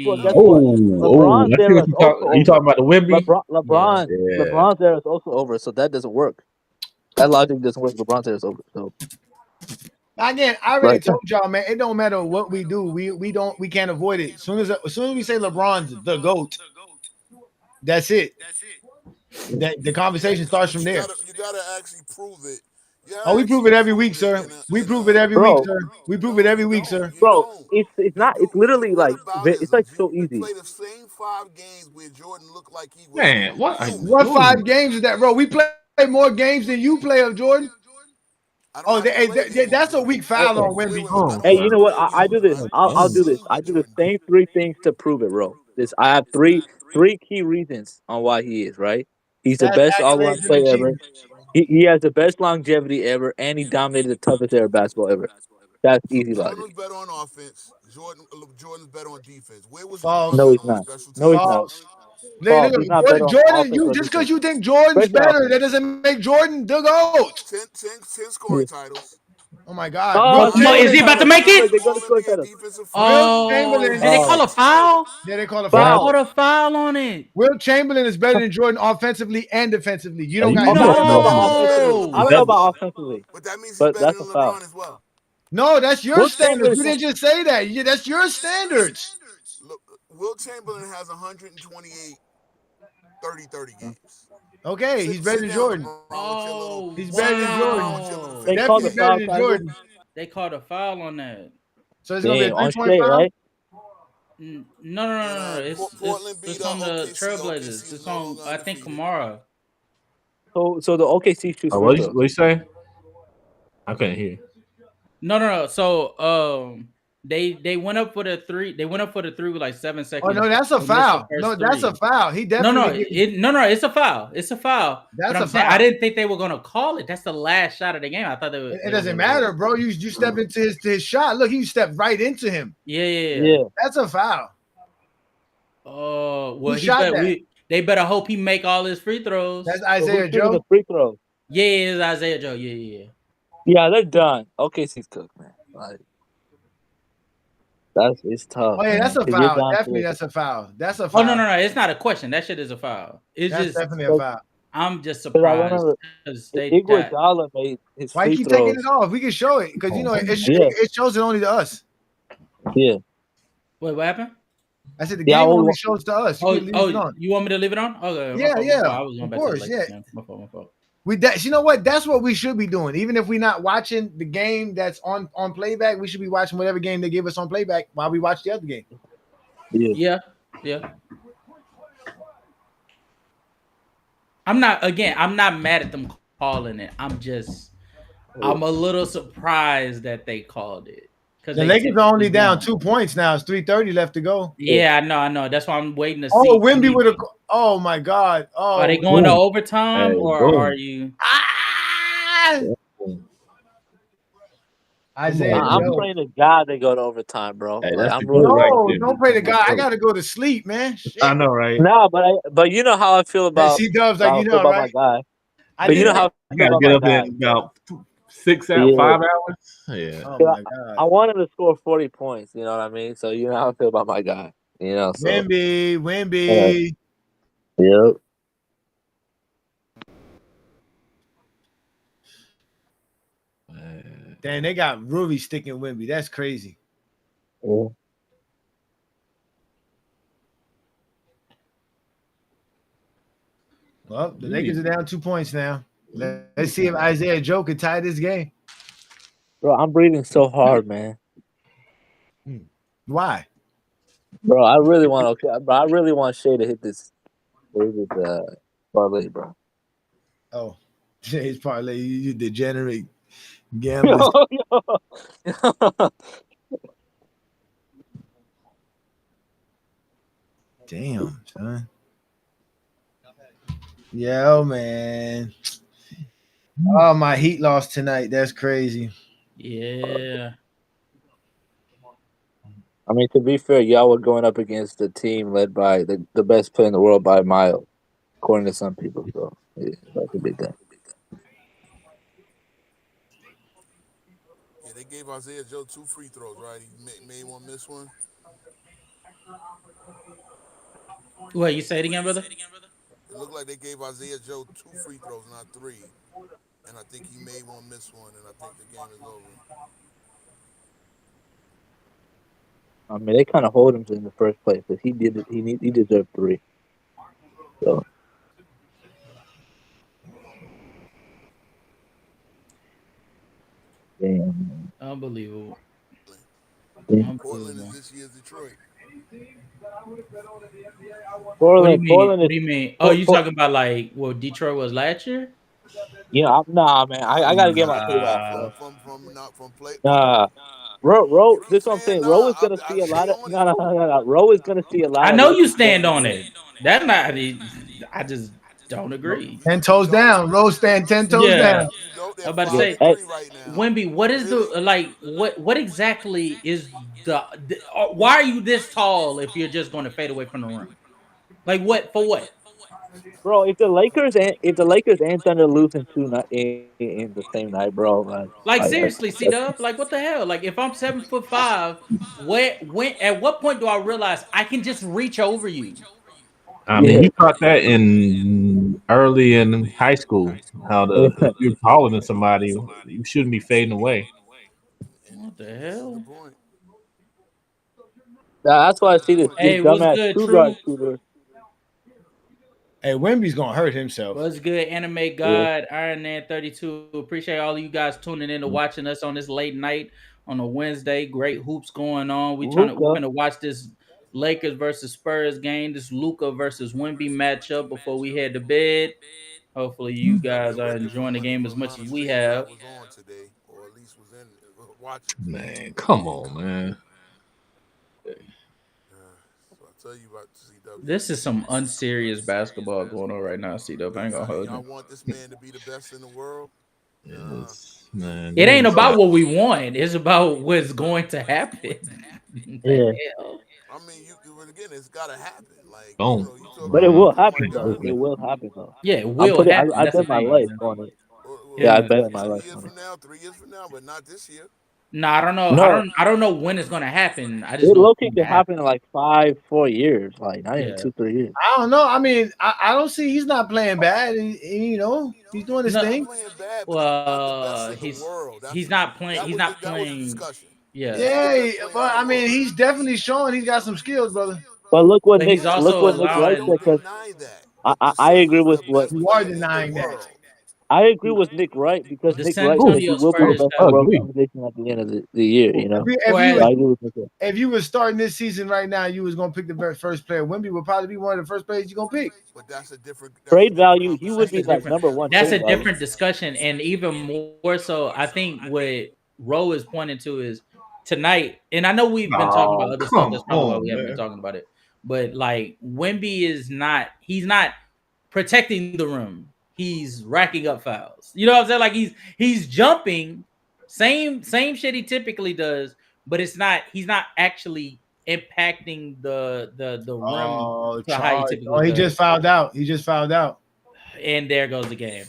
LeBron's I see era what is you also talking. You over. talking about the Wimby? Yeah. Yeah. LeBron's era is also over, so that doesn't work. That logic doesn't work. LeBron's era is over. So Again, I already like, told y'all, man. It don't matter what we do. We can't avoid it. As soon as we say LeBron's the GOAT, that's it. That the conversation starts But from there. you gotta actually prove it. You Oh, gotta we prove actually it every prove week, it sir. We in prove it a. every week, bro, sir. We prove No, it every you week, don't. sir. You bro, don't. it's You not. do. It's literally What like about it's like isms? so You easy. play the same 5 games where Jordan looked like he was Man, what are you human. What doing? 5 games is that, bro? We play more games than you play of Jordan. I don't Oh, have to play against that's a Jordan. weak Hey, foul hey, on Wemby. I Oh, don't hey, have you to know what? play I against do Jordan. this. I I'll oh. do this. seen I what do the Jordan did. same three things to prove it, bro. This I have three key reasons on why he is right. He's the That's best all around accolades and player ever. achievements. He has the best longevity ever, and he dominated the toughest era of basketball ever. That's easy Jordan logic. was better on offense. Jordan's better on defense. Where was LeBron No, False. he's better on not. special No, he's teams? not. False. False. He's not better on Jordan, offense you or just because defense, you think Jordan's especially better, offense. that doesn't make Jordan the GOAT. 10 Yeah. scoring titles. Oh my God. Oh, Will Mo, scoring is he Chamberlain. about to title. make Look, it? they go to All scoring NBA title. defensive Will finals. Oh, Chamberlain. did they call Oh, a foul? Yeah, they call a What They foul. happened? called a foul on it. Will Chamberlain is better than Jordan offensively and defensively. You Are don't you got okay. not I don't know supposed to about be? offense. Better than I No. don't LeBron know as That about well. offensively, But that means he's but better that's a than foul. LeBron as well. no, that's your Will standards. Chamberlain. You didn't just say that. That's your standards. Look, Will Chamberlain has 128 30-30 games. Okay, he's better Sit than down, Jordan. LeBron, Oh, He's better than Jordan. with your little They 50 wow. called Definitely the better foul games. than triangle. Jordan. They called a foul on that. So it's gonna be a Damn, on 3-point Shea, foul. right? No, no, no, And no, no. Portland beat It's on the OKC. Trailblazers. OKC is It's no on longer I think undefeated. Kamara. So the OKC shoots oh, free throws. what you say? I couldn't hear. No, no, no. So they went up for the three. They went up for the three with like 7 Oh no, seconds. that's a They missed the foul. No, first that's a three. foul. He No, no, definitely getting. no. It's a foul. It's a foul. But That's I'm a saying I foul. didn't think they were gonna call it. That's the last shot of the game. I thought It they were doesn't gonna do matter, it. bro. You stepped into his shot. Look, he stepped right into him. Yeah, yeah, yeah. Yeah. That's a foul. Oh Who well, shot that? they better hope he make all his free throws. That's So who's Isaiah shooting the Joe. free throws? Yeah, it's Isaiah Joe. Yeah, yeah, yeah. Yeah, they're done. OKC's cooked, man. Like, It's tough. Oh yeah, that's a 'cause you're foul. down Definitely, to that's a foul. That's a Oh foul. no, it's not a question. That shit is a foul. It's That's just definitely a foul. I'm just because I surprised remember because they got. Iguodala made his Why you free keep taking throws. it off? We can show it because Yeah, it shows it only to us. yeah, Wait, what happened? I said the yeah. I game only only, shows to us. You can leave it on. You want me to leave it on? Okay, my Yeah, fault. My yeah. fault. I was going Of back to the course, Lakers yeah. game. My fault. You know what? That's what we should be doing. Even if we're not watching the game that's on playback, we should be watching whatever game they give us on playback while we watch the other game. yeah. Yeah. I'm not mad at them calling it. I'm a little surprised that they called it. The Lakers are only down 2 points now. It's 3:30 left to go. Yeah, I know. That's why I'm waiting to see. Oh, Wimby would have. Oh my God. Oh, are they going to overtime or are you? Isaiah I'm Joe. praying to God they go to overtime, bro. Hey, Like, that's I'm the really goal right there. Don't pray to God. I gotta go to sleep, man. Shit. I know, right? no, but you know how I feel about C-Dubs, like, how I you feel know, about right? my guy. I But you know did- how I I feel gotta about get my up guy. in about 5 hours. Yeah. Oh my God. I want him to score 40 points. You know what I mean? So you know how I feel about my guy. You know, so Wimby. yep. Damn, they got Ruby sticking Wimby. That's crazy. Yeah. Well, the Lakers are down 2 points now. Let's see if Isaiah Joe can tie this game. Bro, I'm breathing so hard, man. Why? Bro, I really want Shay to hit this parlay, bro. Oh, Jay's parlay. You degenerate gamblers. Damn, son. Yo, man. Oh, my Heat lost tonight. That's crazy. Yeah. I mean, to be fair, y'all were going up against a team led by the best player in the world by a mile, according to some people. So, yeah, that's a big thing. Yeah, they gave Isaiah Joe 2 free throws, right? He made one, miss one. What, you say it again, brother? It looked like they gave Isaiah Joe 2 free throws, not 3. And I think he made one, miss one, and I think the game is over. I mean, they kind of hold him in the first place because he did it. He deserved 3. So. Damn. Unbelievable. Portland is this year's Detroit. Portland What do you mean? Oh, you talking about like what Detroit was last year? Yeah, nah, man. I gotta get my payback, bro. Nah. Roe, this is what I'm saying. Roe is gonna see a lot of no. Roe is gonna see a lot I of. know you stand on it. That's not. I just don't agree. 10 toes down. Rose stand 10 toes down. I'm about to say, Wemby, what is the like? What exactly is the? Why are you this tall if you're just going to fade away from the rim? Like what for what? Bro, if the Lakers ain't thunder losing 2 in the same night, bro, like seriously, C-Dub, like what the hell? Like if I'm 7'5", at what point do I realize I can just reach over you? I mean, you taught that in early in high school. How if you're taller than somebody, you shouldn't be fading away. What the hell? That's why I see this dumbass good, two-guard shooter. Hey, Wemby's gonna hurt himself. What's good, Anime God, Iron Man 32. Appreciate all of you guys tuning in and watching us on this late night on a Wednesday. Great hoops going on. We're gonna watch this Lakers versus Spurs game, this Luka versus Wemby matchup before we head to bed. Hopefully, you guys are enjoying the game as much as we have. Man, come on, man. This is some unserious basketball going on right now, C-Dub. I ain't gonna hold you. I want this man to be the best in the world. Man, it ain't about what we want. It's about what's going to happen. Yeah. I mean, again, it's gotta happen. Like, but it will happen though. It will happen though. Yeah, it will happen. I bet my life on it. Yeah, I bet my life on it. 3 years from now, but not this year. No, I don't know. No, I don't know when it's gonna happen. I just it know it's low key going to could happen in happen. like 5, 4 years, like not even Yeah. 2, 3 years. I don't know. I mean, I don't see he's not playing bad. You know, he's doing his He's No. not thing. playing bad, but he's not the best Well, in the world. he's not playing. That He's was not that was the playing. discussion. Yeah, He ain't the Yeah, best player in but the I mean, world. he's definitely showing he's got some skills, brother. But but he's look also what Nick Wright allowing. said, because Deny that. I, The I son agree is with the what best You are player in the denying that. world. I agree with Nick Wright, because The Nick San Wright said he Antonio will be the That Spurs was best have. overall ugly. combination at the end of the year. You know, Whereas so I agree with Nick. If you was starting this season right now, you was gonna pick the first player. Wimby would probably be one of the first players you're gonna pick. But that's a Trade different value, he would that's be a conversation. like different. number one That's trade a value. different discussion, and even more so, I think what Roe is pointing to is tonight. And I know we've been talking about Oh, other stuff. That's come probably why on, we haven't been man. talking about it. But like Wimby is not. He's not protecting the rim. He's racking up fouls. You know what I'm saying? Like he's jumping, same shit he typically does, but it's not. He's not actually impacting the rim Oh, to how he charge! typically Oh, he does. just fouled out. He just fouled out. And there goes the game.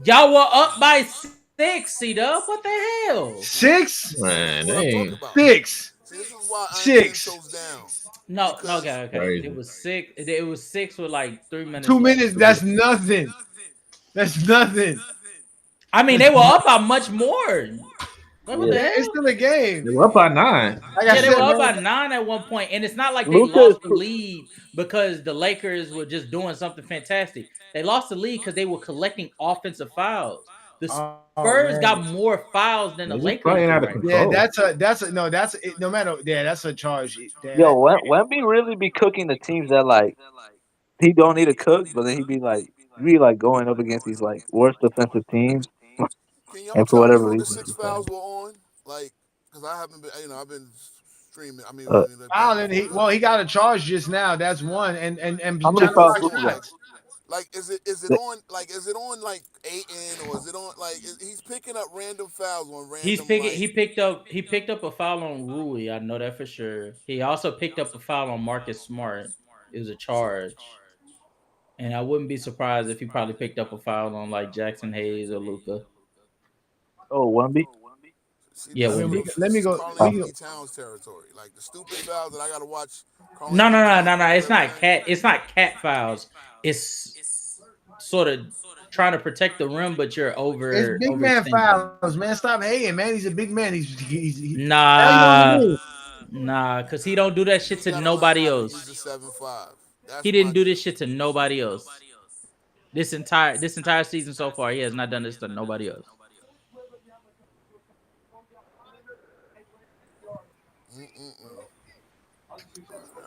Y'all were up by 6, C-Dub. What the hell? Six, This is Man, what they I'm talking ain't about. six, See, this is why I ain't 10 six. toes down. No, Because okay. It crazy. was 6. It was 6 with like 3 minutes 2 minutes. left. That's nothing. That's nothing. I mean, they were up by much more. What Yeah, the Yeah, it's hell? still a game. They were up by 9. Like I Yeah, they said, were up by man. 9 at one point, and it's not like they Luca is lost the lead because the Lakers were just doing something fantastic. They lost the lead because they were collecting offensive fouls. The Oh Spurs man. got more fouls than the They're just Lakers playing do out of right now. Yeah, control. no matter. Yeah, that's a charge. Damn, yo. Wemby really be cooking the teams that like he don't need to cook, but then he be like going up against these like worst defensive teams, can y'all and for tell me whatever who the reason, six he's playing. fouls were on? Like, because I haven't been, I've been streaming. Uh, Like back and Fouling. forth. He got a charge just now. That's one. And how you many trying Like, to what's fouls watch Luca on? got? shots. Like, The- is it on like Aiton, or is it on like he's picking up random fouls on He's random picking. like? He picked up a foul on Rui. I know that for sure. He also picked up a foul on Marcus Smart. It was a charge, and I wouldn't be surprised if he probably picked up a foul on like Jackson Hayes or Luca. Oh, Wemby. See, Yeah, I mean, Wimby. let this me is go. Carl Uh, Anthony Towns territory. Like the stupid fouls that I gotta watch Carl No, Anthony no, no, Towns no, no. do It's every not night. cat. It's not cat fouls. It's sort of trying to protect the rim, but you're It's big man overextending. fouls, man. Stop hating, man. He's a big man. Now you want Nah, to move. nah, because he don't do that shit He to gotta learn nobody how to use else. the 7-5. He That's didn't my do thing. this shit to nobody else. This entire season so far, he has not done this to nobody else. Mm-mm-mm.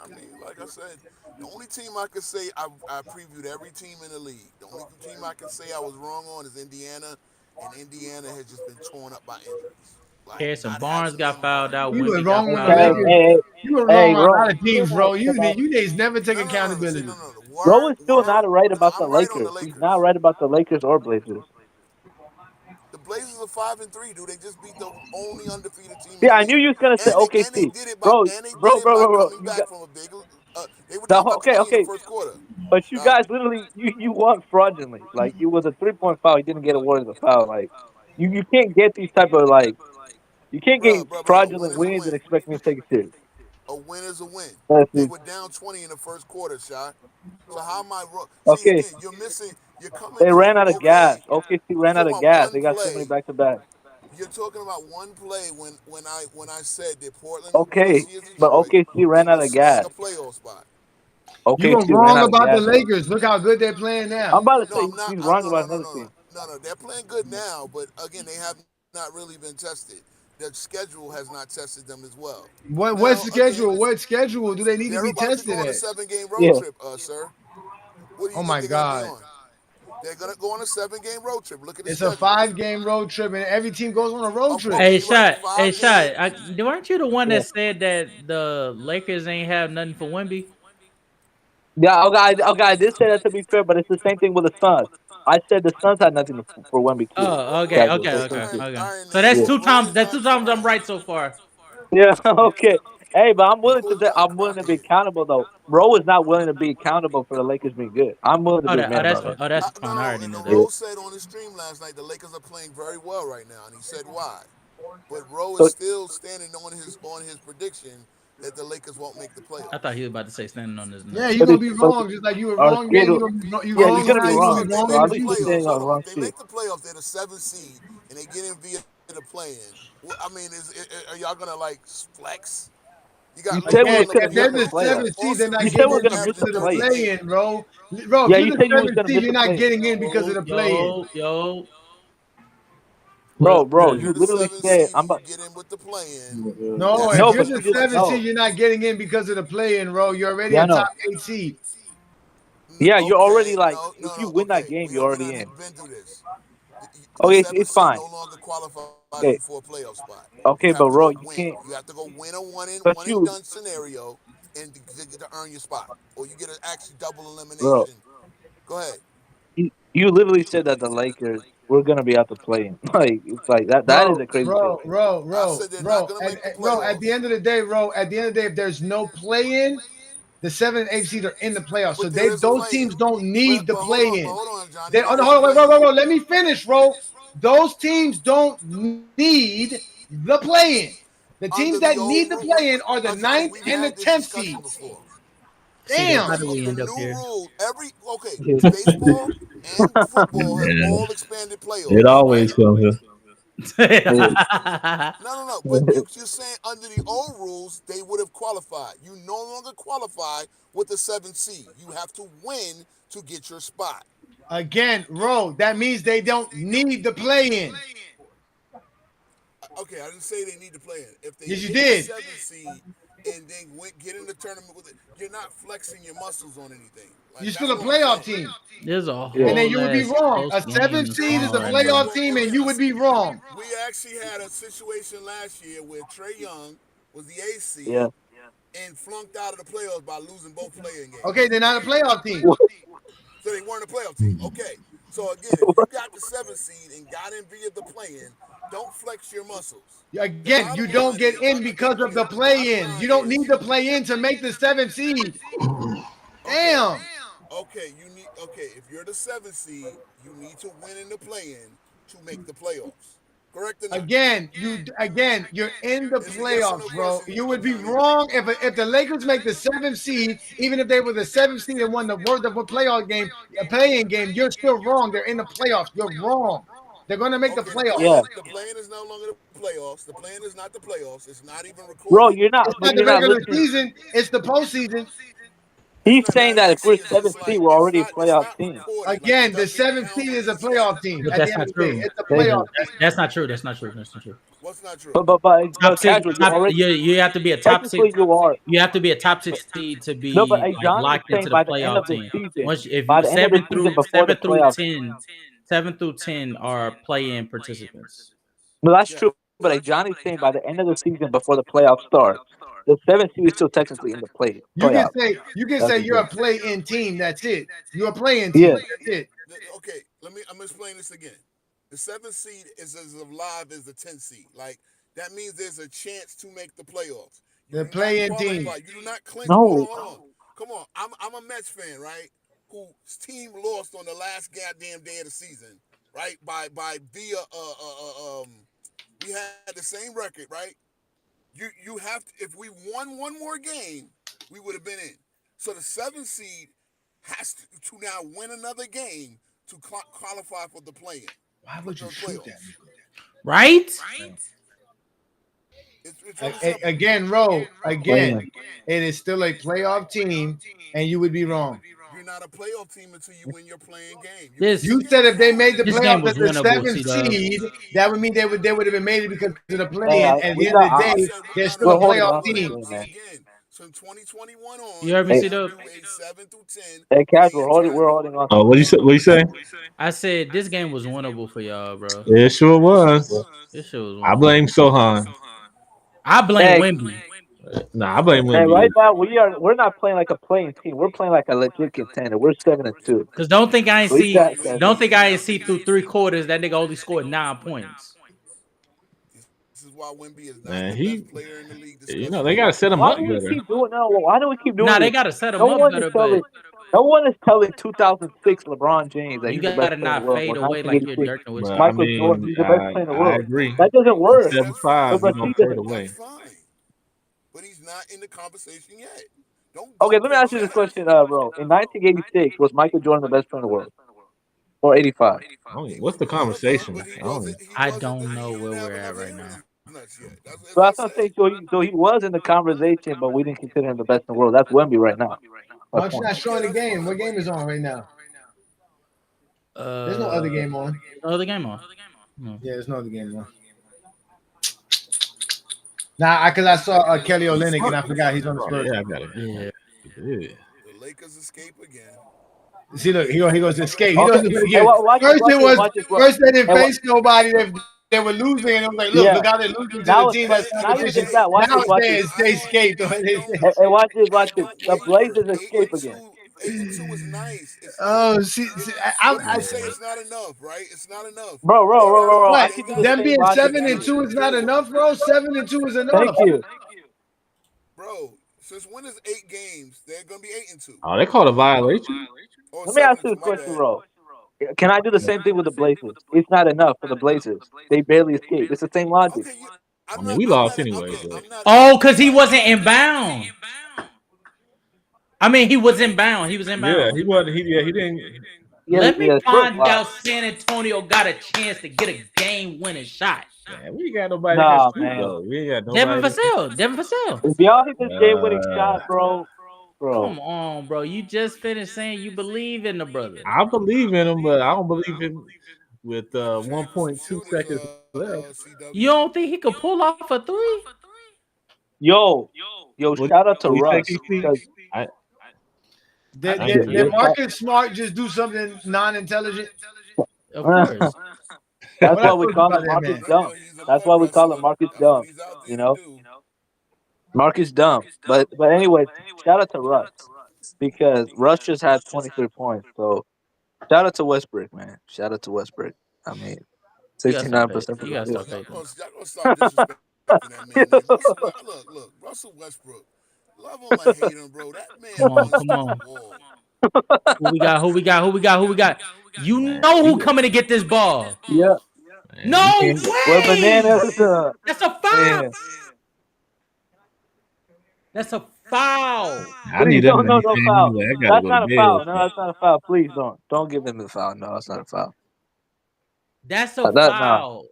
I mean, like I said, the only team I could say I previewed every team in the league. The only team I can say I was wrong on is Indiana, and Indiana has just been torn up by injuries. Like Harrison not Barnes having got them fouled playing. out. You were Wimby got wrong on the fouled hey, out. Lakers. hey, You were wrong hey, on a Ro, lot of teams, bro. You niggas never take See, accountability. no. Ro is still Word. not right No, about the I'm right on the Lakers. He's not Lakers. right about the Lakers or Blazers. The Blazers are 5-3, dude. They just beat the only undefeated team in Yeah, the I knew league, you was gonna say and they OKC, did it by bro, bro. coming You back got from a big. They were the down by okay, 20 in the okay, first quarter. but you Now, guys literally you won fraudulently. Like it was a 3-point foul. You didn't get awarded the foul. Like you can't get these type of like you can't get bro, a win fraudulent is a wins and win. expect me to take it serious. A win is a win. That's They it. were down 20 in the first quarter, shot. So how am I wrong? See, Okay, again, you're missing. You're coming they to ran out of gas. okay. OKC You're ran out talking of about gas. one They got so many play. back to back. You're talking about one play when I said that Portland looked Okay, rusty as but Detroit OKC ran and out would of snag gas. a playoff spot. You were OKC ran wrong out of about the gas, bro. Lakers. Look how good they're playing I'm now. about to No, say I'm not. he's I'm wrong no, about no, no, another no, team. no, no. They're playing good now, but again, they have not really been tested. Their schedule has not tested them as well. What Now, again, schedule? What schedule do they need to they're be about to go tested on a at? 7-game road Yeah. trip, sir. What do you Oh think my they're going to be God. on? They're going to go on a 7-game road trip. Look at the It's a schedule. 5 game road trip, and every team goes on a road trip. Hey, Okay, you're right. shot. Hey, Five shot. game. Weren't you the one Yeah. that said that the Lakers ain't have nothing for Wimby? Yeah, okay, I did say that to be fair, but it's the same thing with the Suns. I said the Suns had nothing for Wemby too. Oh, okay, Schedule, okay, so okay, same thing. okay. Iron So Man. that's Yeah, two Ro times. is That's two not times I'm trying. right so far. yeah, okay. Hey, but I'm willing Ro to. is not I'm willing to be crying. accountable though. Ro is not willing to be accountable for the Lakers being good. I'm willing to be a man That's about fine. that. Oh, that's No, fine. I already no. knew that. Yeah. Rose said on his stream last night the Lakers are playing very well right now, and he said why. But Roe is So still standing on his prediction that the Lakers won't make the I thought playoffs. he was about to say standing on his Yeah, neck. you're but gonna it, be but wrong, just like you were our wrong then. schedule. You Yeah, wrong you're gonna be now. Okay, You're so gonna wrong. be if they wrong So in make at the the least you're future. saying playoffs, our hold on. wrong If they shit. make the playoffs, they're the 7th seed, and they get in via the play-in. I mean, are y'all gonna like flex? You You got said Luca we Again, was on the gonna if miss they're floor. the the playoffs. seventh Luca seed, they're also You not said getting we are in gonna because miss averaging the of the 30 a play-in. game. play-in, bro. Bro, if Yeah, you're you the said you was seventh gonna seed, miss you're the not play-in. getting in because of the play-in. What? Bro, If you you're the literally 7th said seed, I'm you about. get in with the play-in. No, That's if No, you're but that's you the the just seventh flex. seed, no. you're not getting in because of the play-in, bro. You're already Yeah, a I top know. 8 seed. Yeah, you're already Okay, like no, if no, you no. win that Okay, game, we you're we already done in. been through this. The Okay, 7th it's seed fine. no longer qualifies Okay, you for a playoff spot. You okay, have but to bro, go you win. can't. You have to go win a But one and you, done scenario and to earn your spot, or you get an actually double bro, elimination. Go ahead. you literally said that the Lakers were gonna be out the play-in. Like it's like that. That is Bro, a crazy bro, statement. bro, I bro, said they're not bro, gonna and, make the bro. At the playoffs, end of the day, bro. At the end of the day, if there's no play-in, the 7 and 8 seed are in the playoffs. So but there is a those play-in. teams don't need the But play-in. hold on, Johnny. They There is a hold on, wait, play-in. wait. Let me finish, bro. Those teams don't need the play-in. The Under teams the that old need the rule, play-in are the Johnny, ninth we've and the had this 10th discussion seeds. before. See the Damn. how do we The end up new here? rule, okay, Yeah. baseball and football have Yeah, all expanded it playoffs, right? always comes. No. But you're saying under the old rules, they would have qualified. You no longer qualify with the 7th seed. You have to win to get your spot. Again, Ro, that means they don't need the play-in. Okay, I didn't say they need to play in. If they Yes, you get the did. 7th seed and then get in the tournament with it, you're not flexing your muscles on anything. You're Like still that's a what I'm playoff saying. team. There's a And then whole you would be ass wrong. close A game 7th is seed going is on a right now. playoff team, and you would be wrong. We actually had a situation last year where Trey Young was the 8th Yeah. seed and flunked out of the playoffs by losing both playing Okay, games. they're not a playoff team. So they weren't a playoff team. Okay. So again, if you got the 7th seed and got in via the play-in, don't flex your muscles. The Again, you bottom don't line get is, in because of the the bottom play-in. You line don't is, need the play-in to make the 7th seed. okay, Damn. okay, if you're the 7th seed, you need to win in the play-in to make the playoffs. Correct or not? You're in the It's a yes or no playoffs, bro. question, You would be Johnny. wrong if the Lakers make the 7th seed, even if they were the 7th seed and won the world of a playoff game, a playing game. You're still wrong. They're in the playoffs. You're wrong. They're going to make the Okay, playoffs. Yeah, the play-in is no longer the playoffs. The play-in is not the playoffs. It's not even bro, recorded. you're not. It's But not the you're not regular listening. season. It's the postseason. It's He's not saying that that if we're actually. It's 7th seed, like we're already a it's playoff not team. recorded. Like it Again, the doesn't get 7th seed counted is a as that. playoff team. But At the that's end not of the day, true. it's a They playoff just, team. That's not true. That's not true. That's not true. What's not true? but Top six, casual, you're already you have to be a top six. technically you are. You have to be a top six seed to No, but be hey, like Johnny was locked saying into the by the end playoff of the team. season, Once if by you the end of the season before the playoffs. 7 through 10 are play-in participants. No, that's Yeah. true. But hey, Johnny's saying by the end of the season before the playoffs start, the 7th seed is still technically in the You can playoffs. say That's the you're a thing. play-in team. That's it. You're a play-in Yeah. team. That's it. Okay. I'm gonna explain this again. The 7th seed is as live as the 10th seed. Like that means there's a chance to make the playoffs. You The do not play-in team. qualify. You do not clinch. No. Hold on. Come on. I'm a Mets fan, right? Whose team lost on the last goddamn day of the season, right? By via we had the same record, right? You have to, if we won one more game, we would have been in. So the 7th seed has to now win another game to qualify for the play-in. Why For would you the shoot that? playoffs. Right? It's really simple. Again, Ro. Again, Playing. it is still a playoff team, and you would be wrong. You're not a playoff team until you win your playing game. You can This You still get said if they made the this recorded. game playoffs was at the winnable, 7th C-Dub. seed, that would mean they would have been made it because of the Hey, play-in. At we the end of got. the I day, said they're still We're a holding playoff on to the team. game, man. Again, from 2021 You on, heard me, you Hey, have to C-Dub? do a 7 through 10 hey, casual, play-in we're tournament. holding on to Oh, the what you game. say? What you say? I said this game was winnable for y'all, bro. It sure Yeah. was. This shit was I winnable. blame Sohan. I blame Hey, Wimby. Nah, I blame hey, Wimby. right now we're not playing like a playing team. We're playing like a legit contender. We're 7-2. Cause don't think I ain't At least see that, don't casual. think I ain't see through 3 quarters that nigga only scored 9 points. This is why Wemby is not in Man, the best player in the league they discussion. got to set him Why up do we better. keep doing no? Why do we keep doing Nah, they this? gotta set No him up one is better, but selling. No one is telling 2006 LeBron James that You he's the best gotta player in the not world, fade or away like you're 1986 Dirk But Nowitzki. I Michael Jordan, mean, he's the best player in the I world. agree. That doesn't work. Seven five, But you don't see, trade That's away. fine, but he's not in the conversation yet. Don't okay, let me put ask you this Jack. question, bro. In 1986, was Michael Jordan the best player in the world, or 85? What's the One of them, conversation? but he I don't. wasn't. He I wasn't. don't know He where didn't have we're enough at right hair in now. his nuts yet. That's So what I that's what I'm said. saying. So he was in the conversation, but we didn't consider him the best in the world. That's Wemby right now. My Why don't you point. not showing the Okay, that's game? What fine. game is on right now? There's no other game on. No other game on. No. Yeah, there's no other game on. Nah, because I saw Kelly Olynyk and I forgot he's on the Oh Spurs. yeah, I got it. Yeah. Yeah. The Lakers escape again. See, look, he goes to escape. He Okay, doesn't hey, forget. watch this, First watch it this, was watch this. first they didn't Hey, face nobody. They were losing, and I'm like, look, yeah. look how they're losing to Now the it's team not that's not even competition. just that. Watch Now this, watch they this. they escaped. Hey, watch this, watch this. The Blazers escape again. 8-2 is nice. Oh, see, What did we say? It's not enough, right? It's not enough. Bro. I what? give you the Them same being logic. 7-2 is not enough, bro. 7-2 is Thank enough. you. Bro, since when is 8 games? They're gonna be 8-2. Oh, they called a violation. Or Let me ask 7-2. you a My question, bad. bro. Can I do the same thing with the Blazers? It's not enough for the Blazers. They barely escape. It's the same logic. Okay, I I'm mean, not. we I'm lost not. anyway, Okay, but I'm not. Oh, because he wasn't inbound. I mean, he was inbound. He was yeah, inbound. he wasn't. He didn't. Let me Spurs find lost. out San Antonio got a chance to get a game-winning shot. Man, we ain't got nobody that can Nah, shoot man. though. We ain't got Devin nobody. Vassell. If y'all hit this game-winning Uh, shot, bro. Come on, bro. You just finished saying you believe in the brother. I believe in him, but I don't believe him with His favorite 1.2 field is seconds left. CW. You don't think he could pull off a three? Yo, What shout out to do you think Russ he see? because I Did, I did, get did it. Marcus Smart just do something non-intelligent? Of course. that's What I why we told you call about him that Marcus man? That's Dumb. what he's a That's mud why we call him wrestler. Marcus That's what Dumb. he's out You there to know, do. Marcus Dumb. But anyway, shout out to Russ because Russ just had 23 points. So shout out to Westbrook, man. Shout out to Westbrook. I mean, You gotta stop 69% from You the gotta field. stop hating. Y'all gonna stop disrespecting that man, man. Look, Russell Westbrook. Love him or hate him, bro. That man Come on, runs come the on. ball. Who we got? Who we got? Who we got? Who we got? You Man, know who you coming to get this ball? Yeah. man, you No can't. Well, way! bananas. That's a foul. Man. That's a foul. I Please need that don't. money No came foul. anyway. I gotta That's go to not a bed. foul. No, that's not a foul. Please don't give him the foul. No, that's not a foul. That's a That nah, foul.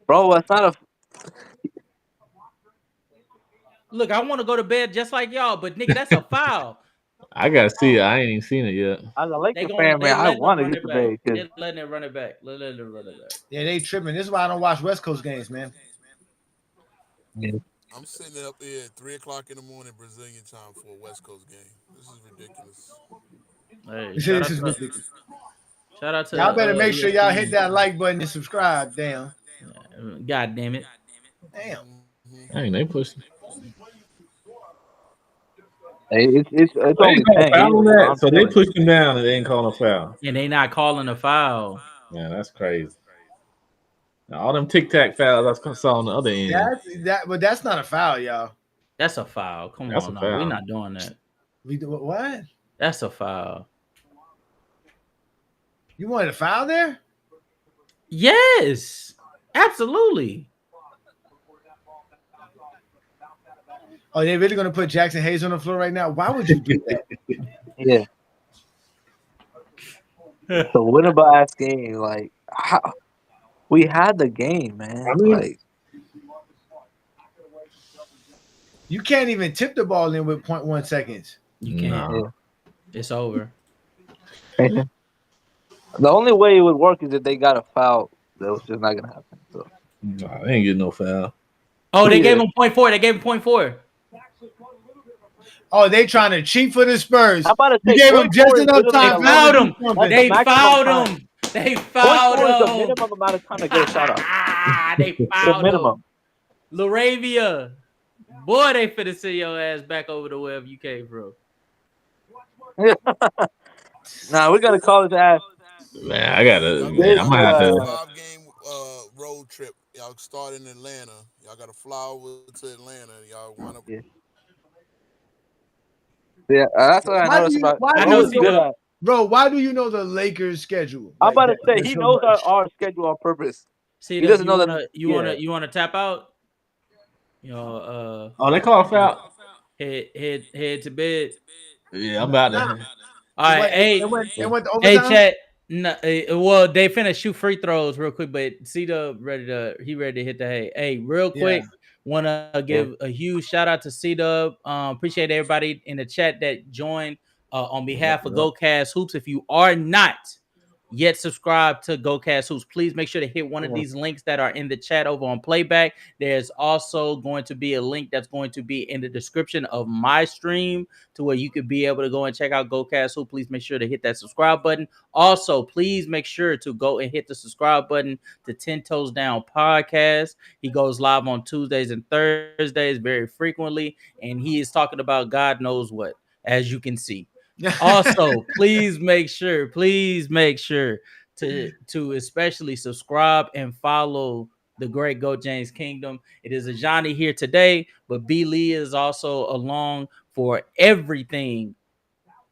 bro. That's not a. Look, I want to go to bed just like y'all, but nigga, that's a foul. I gotta see it. I ain't even seen it yet. As a They Laker fan, they man, I letting them want to run get it the back. bait because They're letting it run it back. Letting it run it back. Yeah, they tripping. This is why I don't watch West Coast games, man. I'm sitting up here at 3:00 in the morning Brazilian time for a West Coast game. This is ridiculous. Hey, This shout is out to ridiculous. shout out to Y'all better make sure y'all hit ESPN. that like button and subscribe. Damn. God damn it. Damn. Dang, they pushed. hey, it's They only ain't call 10 a foul games, on bro. that, I'm so they chilling. pushed him down and they ain't calling a foul. And they not calling a foul. Man, that's crazy. Now, all them tic tac fouls I saw on the other end. But that's not a foul, y'all. That's a foul. Come That's on a now. We're foul. not doing that. We do what? That's a foul. You wanted a foul there? Yes. Absolutely. Oh, they're really gonna put Jackson Hayes on the floor right now? Why would you do that? Yeah. It's a winnable ass game. Like, we had the game, man. I mean, Like, You can't even tip the ball in with 0.1 seconds. You can't. no. It's over. the only way it would work is if they got a foul. That was just not gonna happen. So. Nah, they ain't getting no foul. Oh, they Yeah. gave him 0.4. They gave him 0.4. Oh, they trying to cheat for the Spurs. How about You it? gave them just They enough time. fouled him. That's They the maximum fouled time. him. They 0.4 fouled is the him. minimum amount of time to get a shot off. They The fouled him. minimum. Laravia. Boy, they finna send your ass back over to wherever you came from. Nah, we gotta call his ass. Man, I gotta. Y'all Man, gonna I'm gonna have to. 5-game road trip. Y'all start in Atlanta. Y'all got to fly over to Atlanta. Y'all wind up. Yeah. Yeah, that's what I Why do noticed you? about. Why I do know you Always good know, C-Dub. at. bro? Why do you know the Lakers schedule? I'm Like about to that, say that's he so knows much. our schedule on purpose. He C-Dub, doesn't know that. Yeah. you wanna tap out? Oh, they call a foul. Head to bed. Yeah, I'm Nah, about to. All right, it went to hey, overtime. chat. No, well, they finna shoot free throws real quick, but C-Dub ready to hit the hay. Hey, real Yeah. quick, want to give a huge shout out to C-Dub. Appreciate everybody in the chat that joined on behalf of GoCast Hoops. If you are not yet subscribed to GoCast Hoops, please make sure to hit one of these links that are in the chat over on Playback. There's also going to be a link that's going to be in the description of my stream to where you could be able to go and check out GoCast Hoops. Please make sure to hit that subscribe button. Also, please make sure to go and hit the subscribe button to 10 Toes Down Podcast. He goes live on Tuesdays and Thursdays very frequently, and he is talking about God knows what, as you can see. Also, please make sure to especially subscribe and follow the great Go James Kingdom. It is a Johnny here today, but B Lee is also along for everything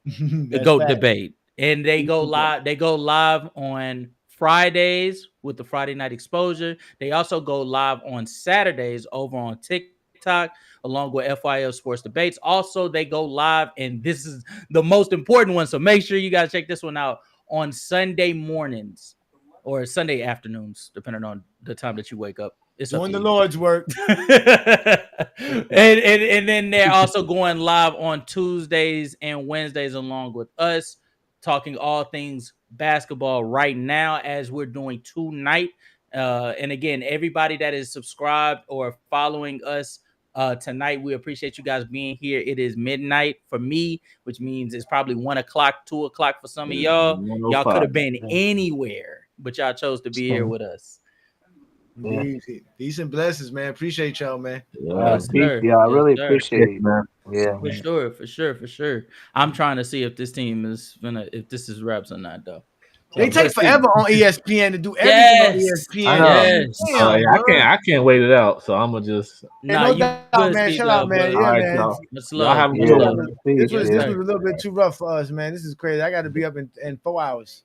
the GOAT fact. debate. And they go live on Fridays with the Friday Night Exposure. They also go live on Saturdays over on TikTok along with FYL Sports Debates. Also, they go live, and this is the most important one, so make sure you guys check this one out on Sunday mornings or Sunday afternoons, depending on the time that you wake up. It's doing the Lord's work. and then they're also going live on Tuesdays and Wednesdays along with us, talking all things basketball right now as we're doing tonight. And again, everybody that is subscribed or following us tonight, we appreciate you guys being here. It is midnight for me, which means it's probably 1 o'clock, 2 o'clock for some of y'all. Y'all could have been anywhere, but y'all chose to be here with us. Decent blessings, man. Appreciate y'all, man. Yes, sir. Yeah, I Yes, really sir. appreciate it, man. Yeah, For sure. I'm trying to see if this team is if this is reps or not, though. They take forever on ESPN to do everything on ESPN. I know. Yes. Damn, Yeah, I can't wait it out. So I'm gonna just. Nah, no you doubt, good, man. Steve, Shout out, man. brother. Yeah, All right, man. y'all. Much Y'all have love. a Much good love. one. This was Yes, a little bit too rough for us, man. This is crazy. I got to be up in 4 hours.